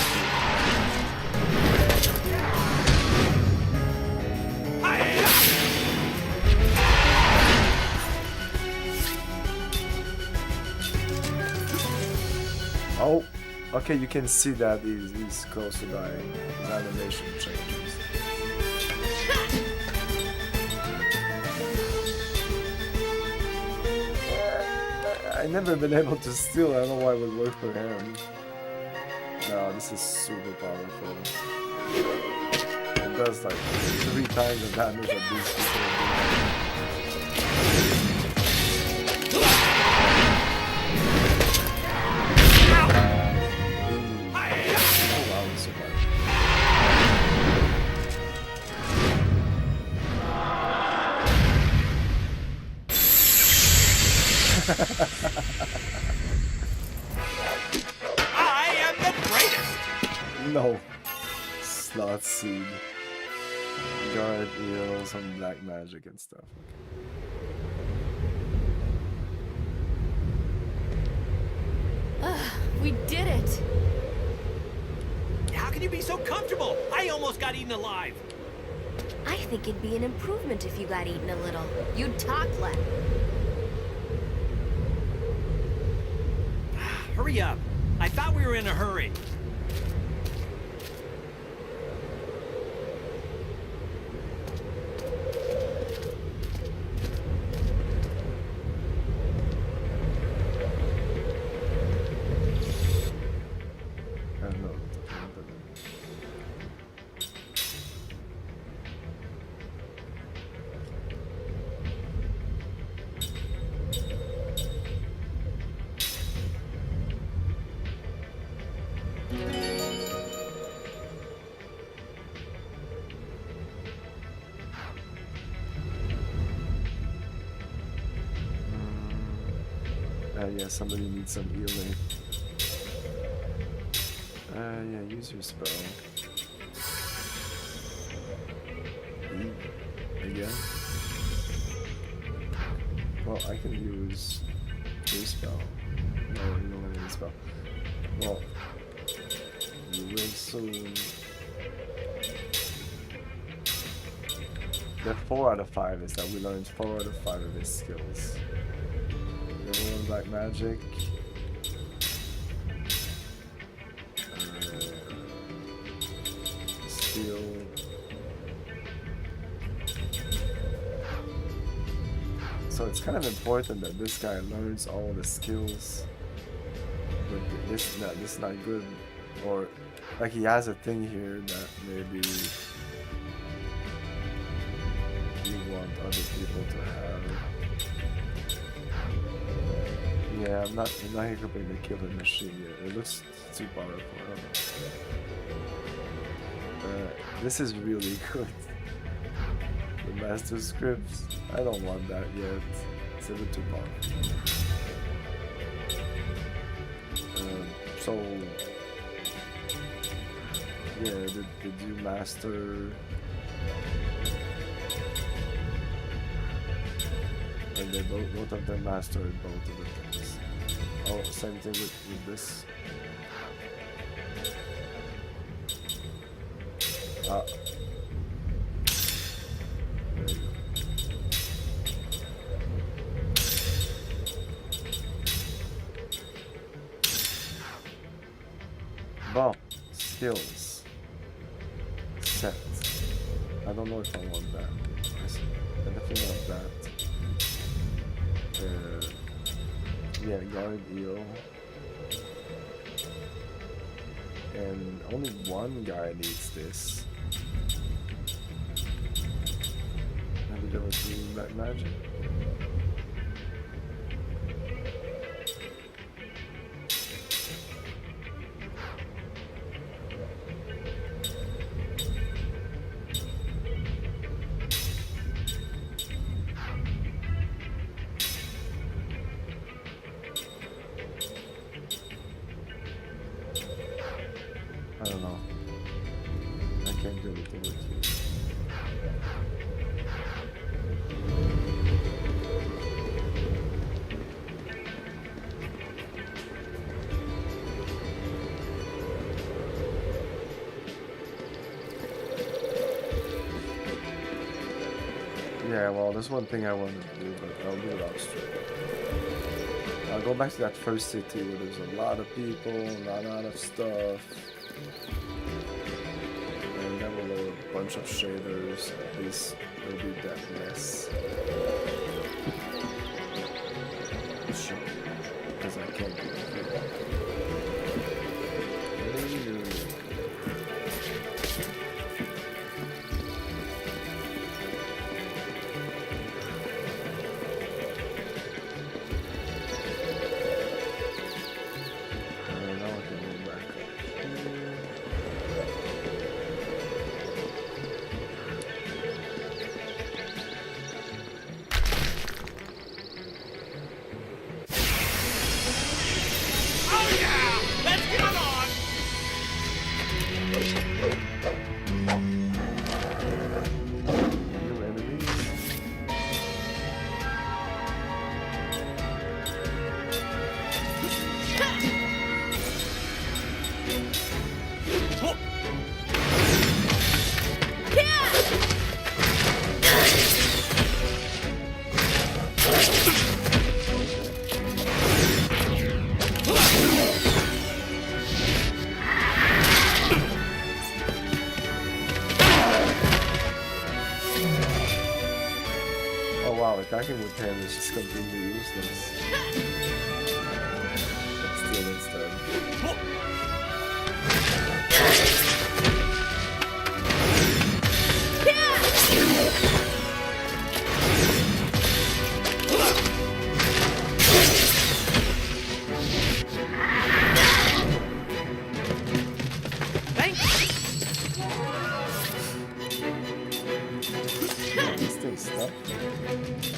Oh, okay, you can see that he's close to dying. His animation changes. I've never been able to steal. I don't know why it would work for him. No, this is super powerful. It does like 3 times the damage that these people are doing. I am the greatest! No. Slot seed. Guard, some black magic and stuff. We did it! How can you be so comfortable? I almost got eaten alive. I think it'd be an improvement if you got eaten a little. You'd talk less. Hurry up. I thought we were in a hurry. Yeah, somebody needs some healing. Yeah, use your spell. Again? Well, I can use your spell. No, you don't have any spell. Well, you will soon. The 4 out of 5 is that we learned 4 out of 5 of his skills. Level 1 black magic. Steel. So it's kind of important that this guy learns all the skills. But this is not good. Or like he has a thing here that maybe you want other people to have. Yeah, I'm not equipping the killer machine yet. It looks too powerful. I don't know. This is really good. The master scripts. I don't want that yet. It's a bit too powerful. So yeah, did you master? And they both of them mastered both of the things. Oh, same thing with this. There you go. Bon, skills. Set. I don't know if I want that. I definitely want that. Yeah, guard heal. and only one guy needs this. Maybe there was doing black magic. I don't know. I can't do anything with you. Yeah, well, there's one thing I want to do, but I'll do it off stream. I'll go back to that first city where there's a lot of people, a lot of stuff. And then we'll load a bunch of shaders, at least it'll be that less. Sure, because I can't do it. Attacking with him is just completely useless. Let's steal instead. This thing's stuck.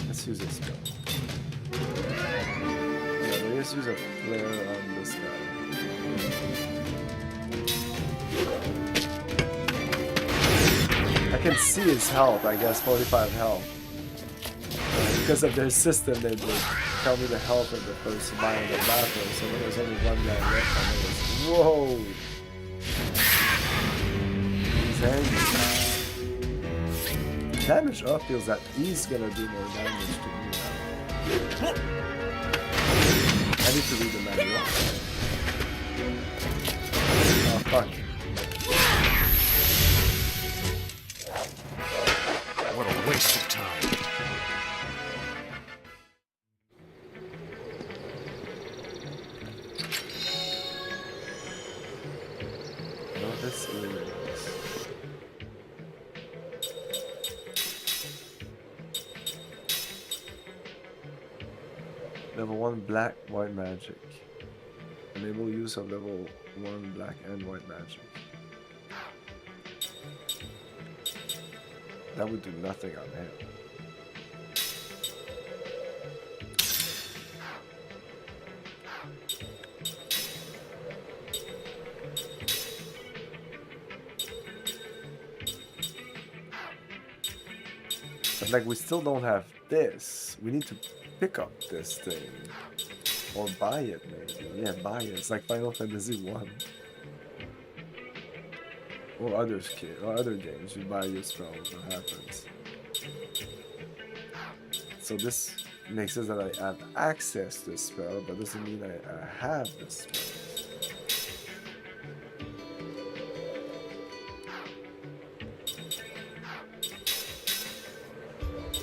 Let's use this spell. Yeah, let's use a flare on this guy. I can see his health, I guess, 45 health. Because of their system, they would tell me the health of the person buying the bathroom, so when there's only one guy left, I noticed, whoa! He's angry. Damage up feels that he's gonna do more damage to me now. I need to read the manual. Oh fuck. What a waste of time. No, this is. Level 1 black, white magic. Enable use of level 1 black and white magic. That would do nothing on him. But like, we still don't have this. We need to pick up this thing. Or buy it, maybe. Yeah, buy it. It's like Final Fantasy 1. Or other games. You buy your spells, what happens. So this makes it that I have access to the spell, but doesn't mean I have the spell.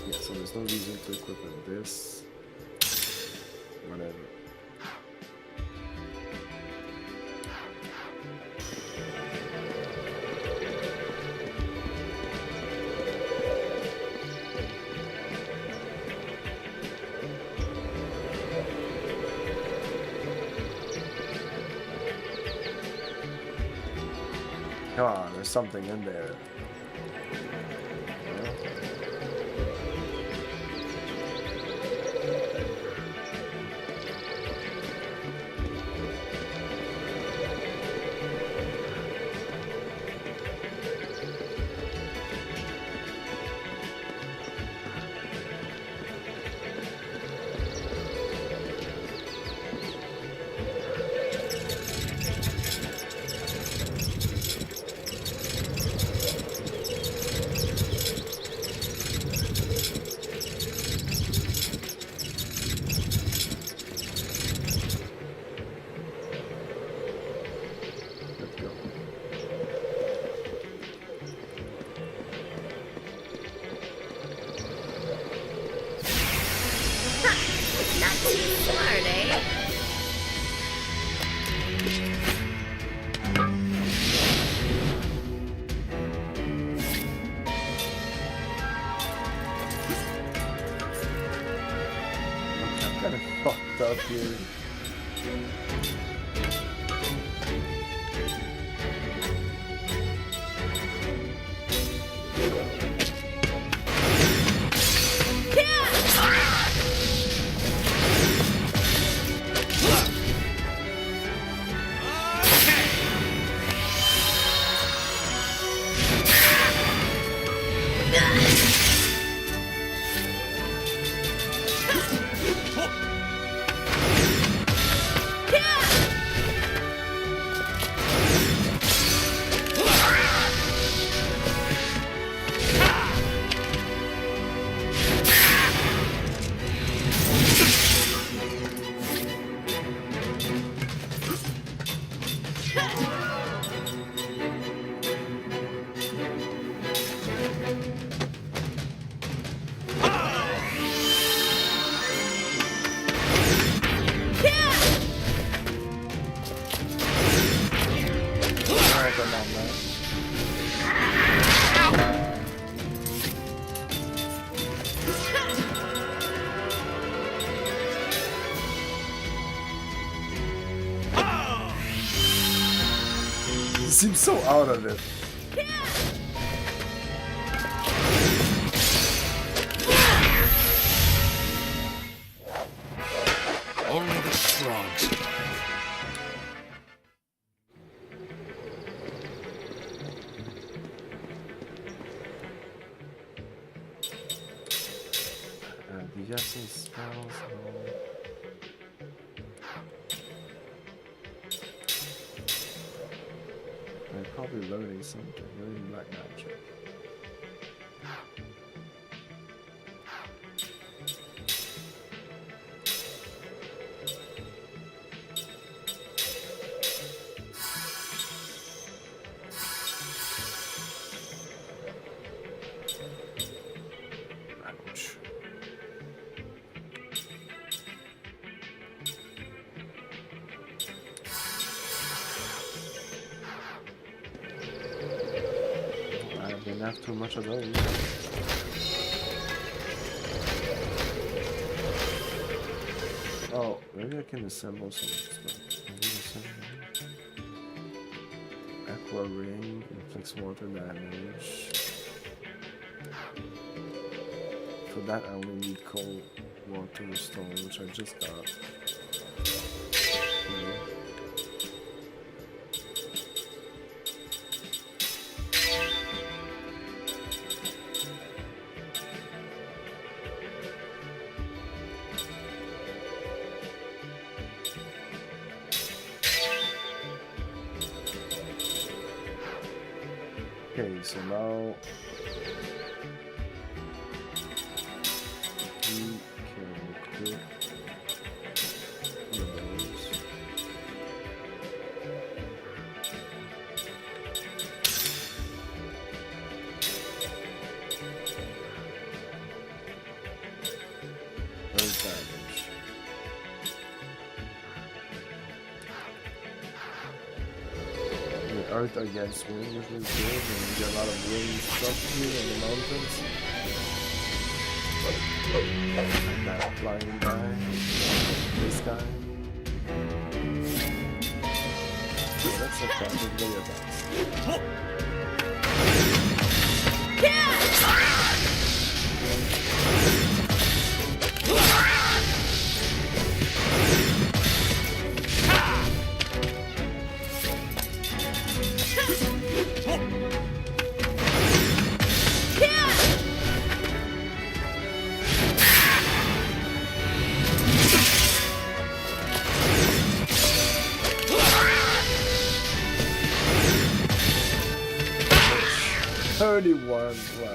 Yeah, so there's no reason to equip this. Whatever. Come on, there's something in there. Seems so out of it. Only the strong survive. Do you have some spells? I'm probably learning something, learning black magic. Ouch. I didn't have too much of those. Oh, maybe I can assemble some stuff. Maybe assemble Aqua Ring, inflicts water damage. For that I only need cold water stone, which I just got. Okay. Okay, so now we can equip one of those. Those damage. Earth against wind, which is good, and we get a lot of wind stuff here in the mountains. And that flying guy, this guy. Yeah, that's Okay, I'm just very advanced. One, wow.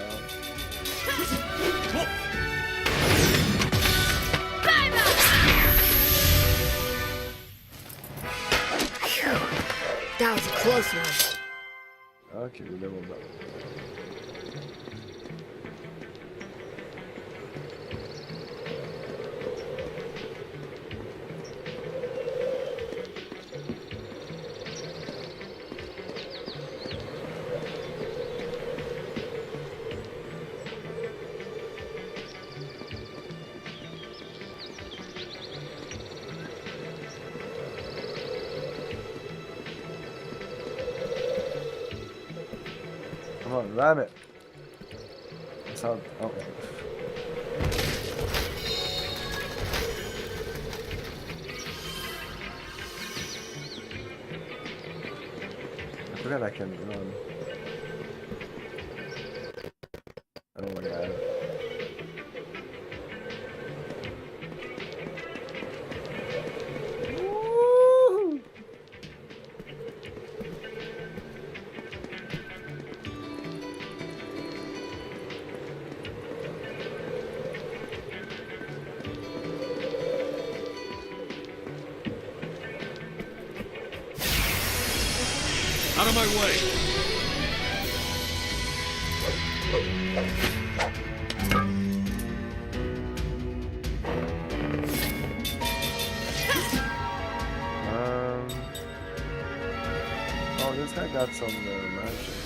That was a close one. Okay, we leveled up. Come on, ram it. That's how. Oh. I forgot I can run. Oh my god. Woo! Out of my way! Oh, this guy got some magic.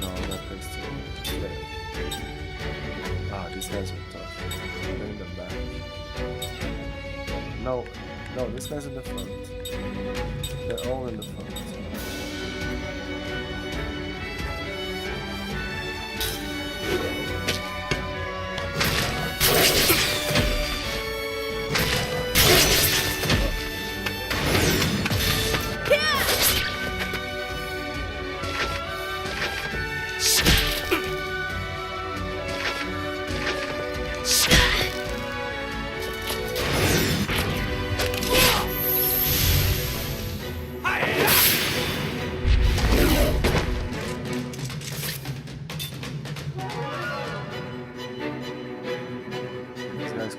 No, that takes too. Okay. Ah, these guys are tough. Bring them back. No, no, this guy's in the front. They're all in the front.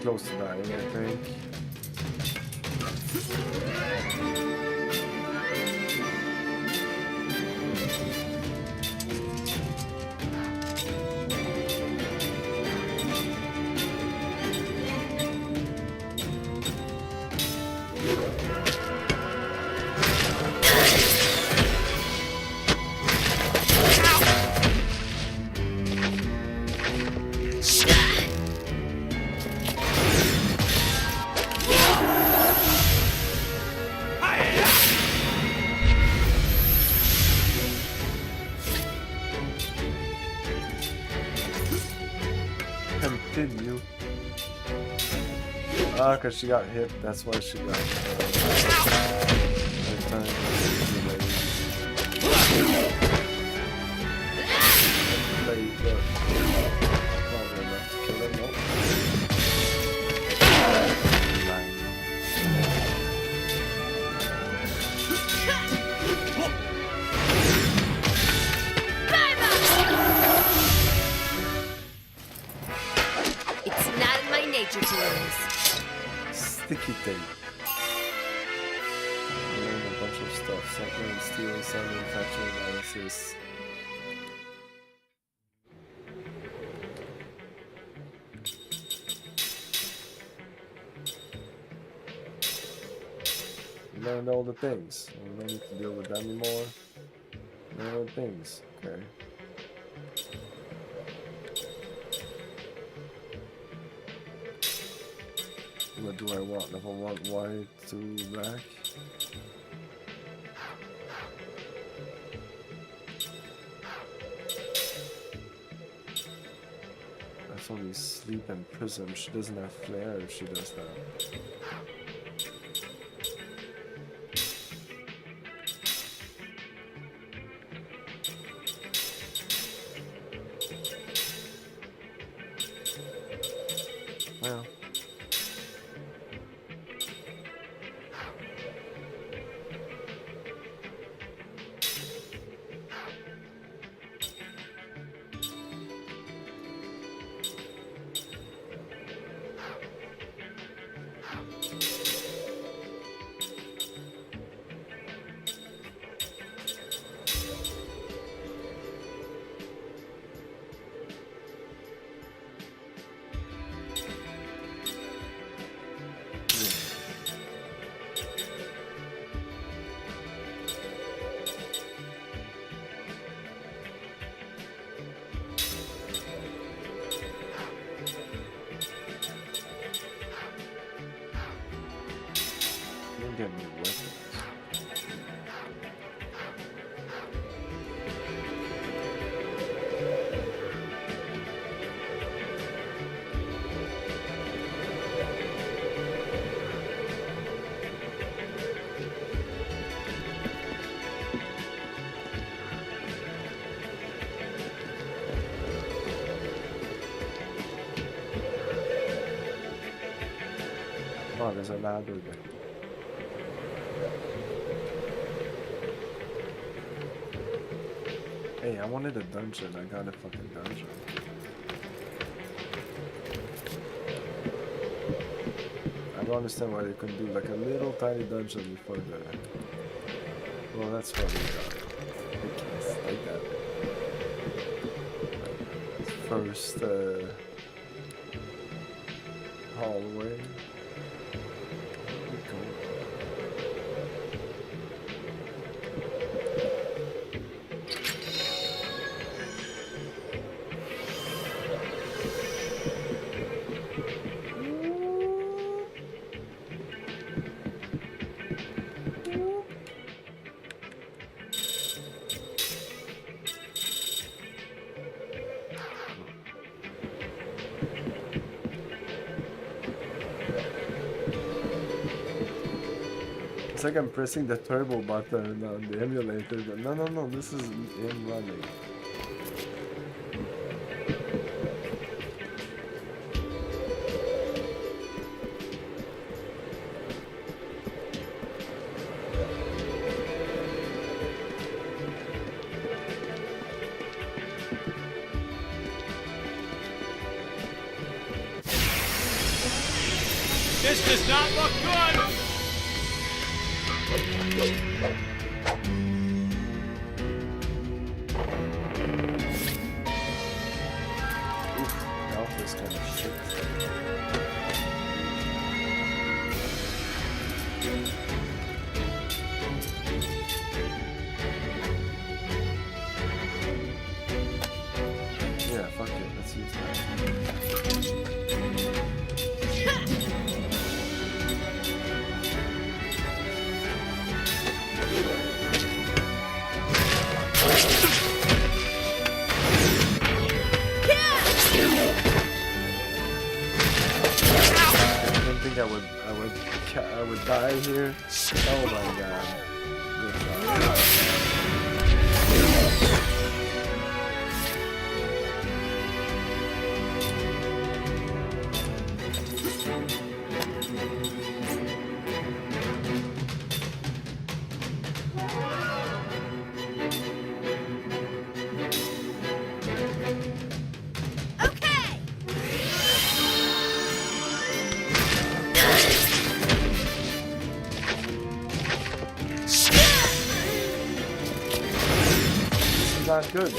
Close to dying, I think. Continue. Ah, because she got hit, that's why she got probably enough to kill her, nope. It's not in my nature to lose. Sticky tape. Learn a bunch of stuff. Submarine steel, sound manufacturing analysis. Learned all the things. We don't need to deal with that anymore. Learn all the things. Okay. What do I want? If I want Y to rack. It's only sleep and prism. She doesn't have flare if she does that. Well. Get new weapons. Oh, there's a ladder there. Hey, I wanted a dungeon. I got a fucking dungeon. I don't understand why they couldn't do like a little tiny dungeon before the... Well, that's what we got. Okay, like that. First, hallway. It's like I'm pressing the turbo button on the emulator, but no, this is him running. This does not look good! This kind of shit. Yeah, fuck it, let's use that. I would die here. Oh my god. Good job. Not good.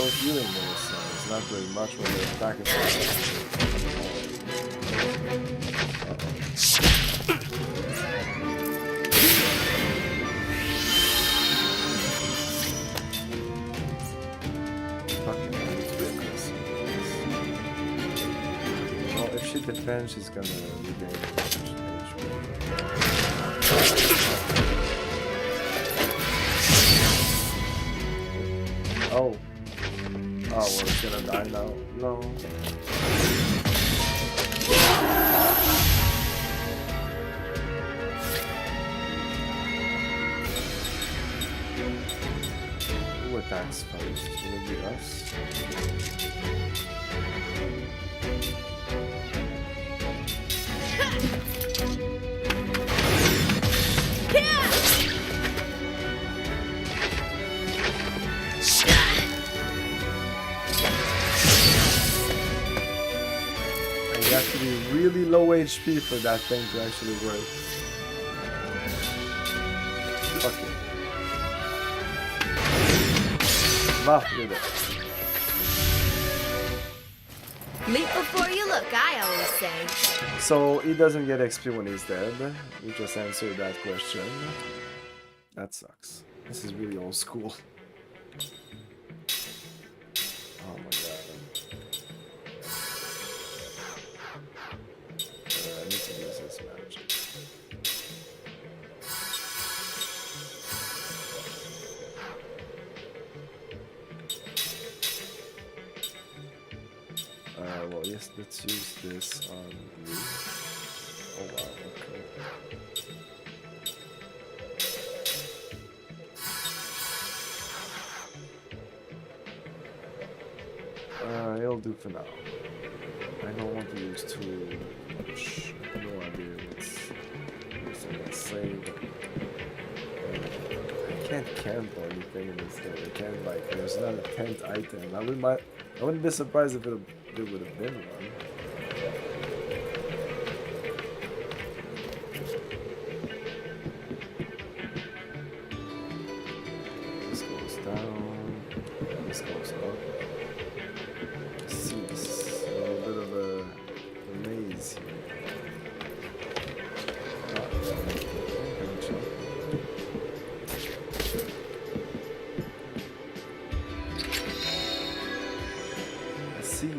No healing bonus, so it's not doing much when they're attacking. Fucking ridiculous. Well, if she defends, she's gonna regain HP. Oh. Oh, well, it's gonna die now. No. Who attacks first? Will it be us? You have to be really low HP for that thing to actually work. Fuck it. Bah, look at that. Leap before you look, I always say. So he doesn't get XP when he's dead. We just answered that question. That sucks. This is really old school. Oh my god. I need to use this magic. Well, yes, let's use this on you. Oh wow, okay. It'll do for now. I don't want to use too much. I have no idea what's gonna save. I can't camp or anything in this game. I can't, like, there's not a tent item. I wouldn't be surprised if there would have been one. This goes down. This goes up. See, this is a little bit of a maze here. I see.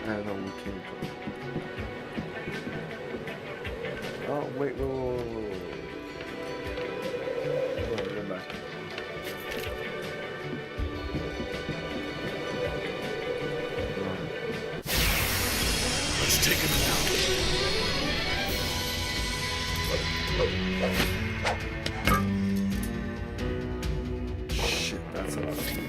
I know we came from. Oh, wait, whoa. Go back. Let's take him down. Shit, that's a lot of people.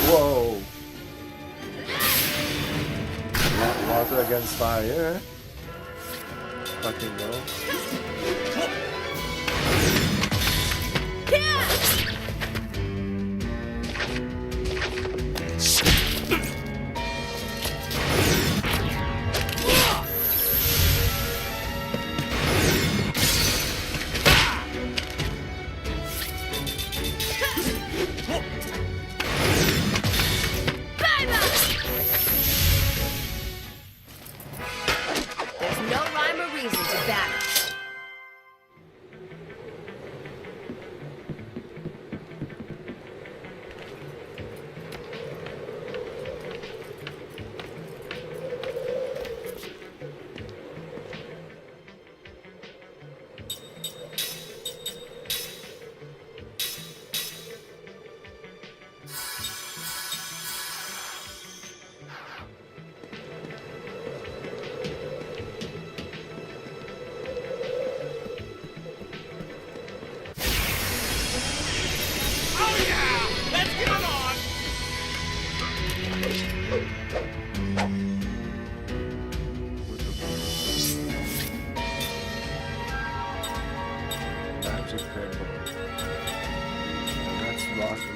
Whoa. Water against fire. Fucking no.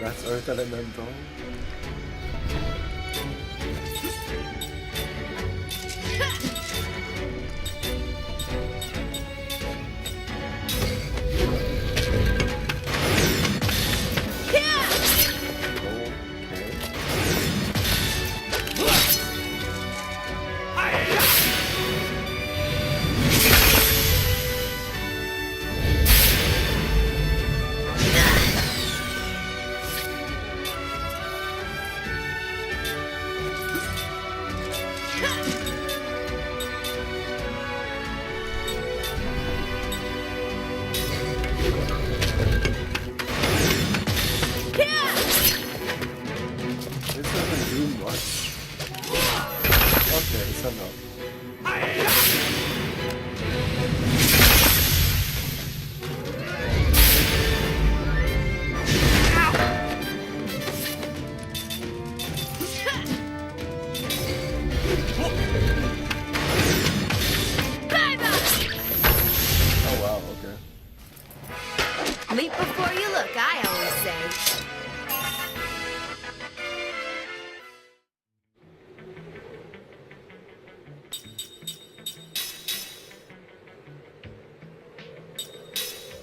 That's Earth Elemental. Leap before you look, I always say.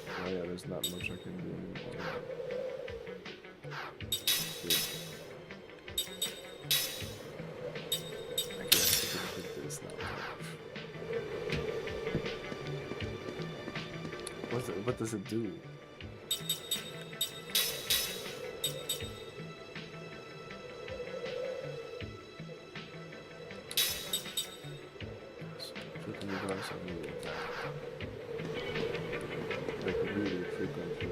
Oh yeah, there's not much I can do anymore. I guess I can hit this now. What does it do? Like really frequently.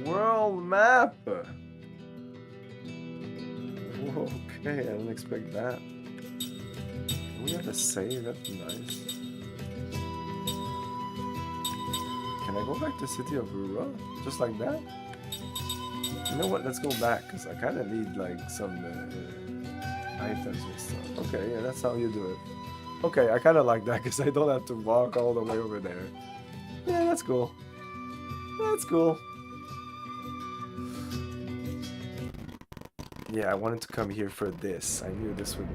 World map. Whoa, okay, I didn't expect that. We have to save. That's nice. Can I go back to City of Ura? Just like that? You know what? Let's go back because I kind of need like some items and stuff. Okay, yeah, that's how you do it. Okay, I kind of like that because I don't have to walk all the way over there. Yeah, that's cool. That's cool. Yeah, I wanted to come here for this. I knew this would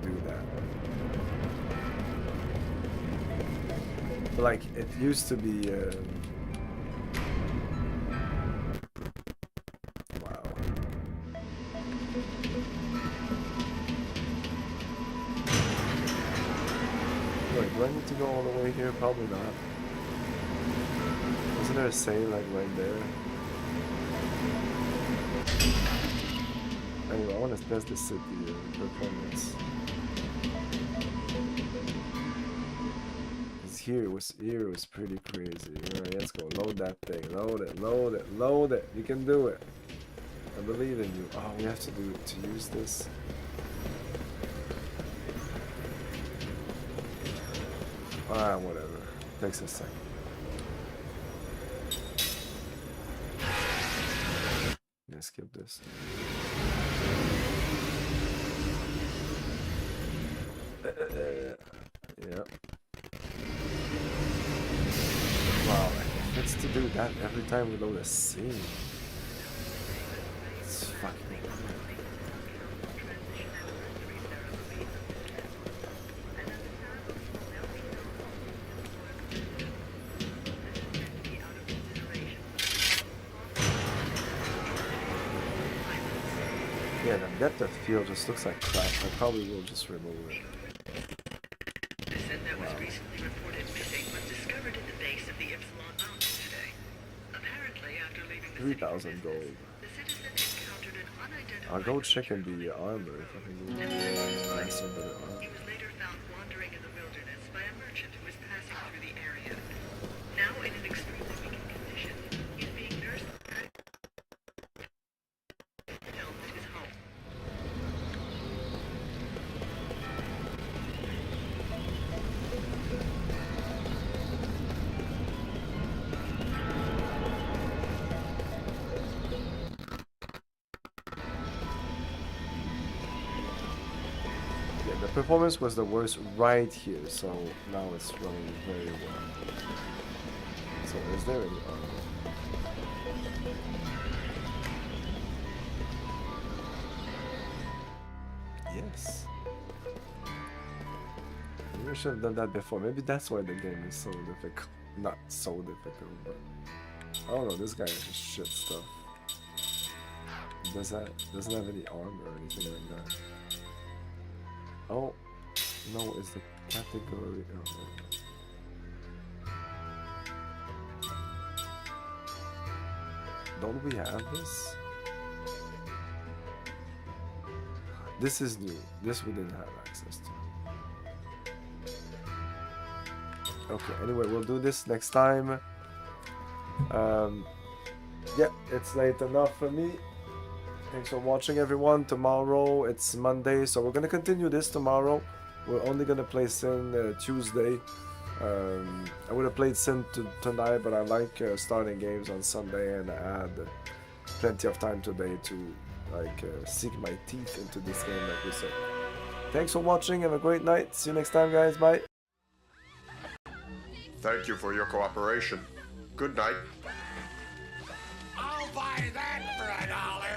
do that. But like it used to be. Wow. Wait, do I need to go all the way here? Probably not. Wasn't there a save like right there? Anyway, I want to test the city performance. Here was pretty crazy. Alright, let's go. Load that thing. Load it, load it, load it. You can do it. I believe in you. Oh, we have to do it to use this. Ah, whatever. Takes a second. Let's skip this. Yep. Wow, it's to do that every time we load a scene. It's fucking yeah, the depth of field just looks like crap. I probably will just remove it. The set that was recently reported missing was discovered in the base of the Ypsilon Mountains today. Apparently, after leaving the 3,000 gold. the citizen encountered an unidentified I'll go check in the armor if I can go find some better armor. He was later found wandering in the wilderness by a merchant who was passing through the area. Now in an extremely weakened condition, he's being nursed. performance was the worst right here, so now it's running very well. So is there any armor? Yes. Maybe I should have done that before. Maybe that's why the game is so difficult. Not so difficult, but I don't know. This guy is just shit stuff. Doesn't have any armor or anything like that. Oh no, it's the category. Oh, don't we have this? This is new. This we didn't have access to. Okay, anyway, we'll do this next time. Yeah, it's late enough for me. Thanks for watching, everyone. Tomorrow, it's Monday, so we're going to continue this tomorrow. We're only going to play Sin Tuesday. I would have played Sin tonight, but I like starting games on Sunday, and I had plenty of time today to sink my teeth into this game, like we said. Thanks for watching. Have a great night. See you next time, guys. Bye. Thank you for your cooperation. Good night. I'll buy that for $1.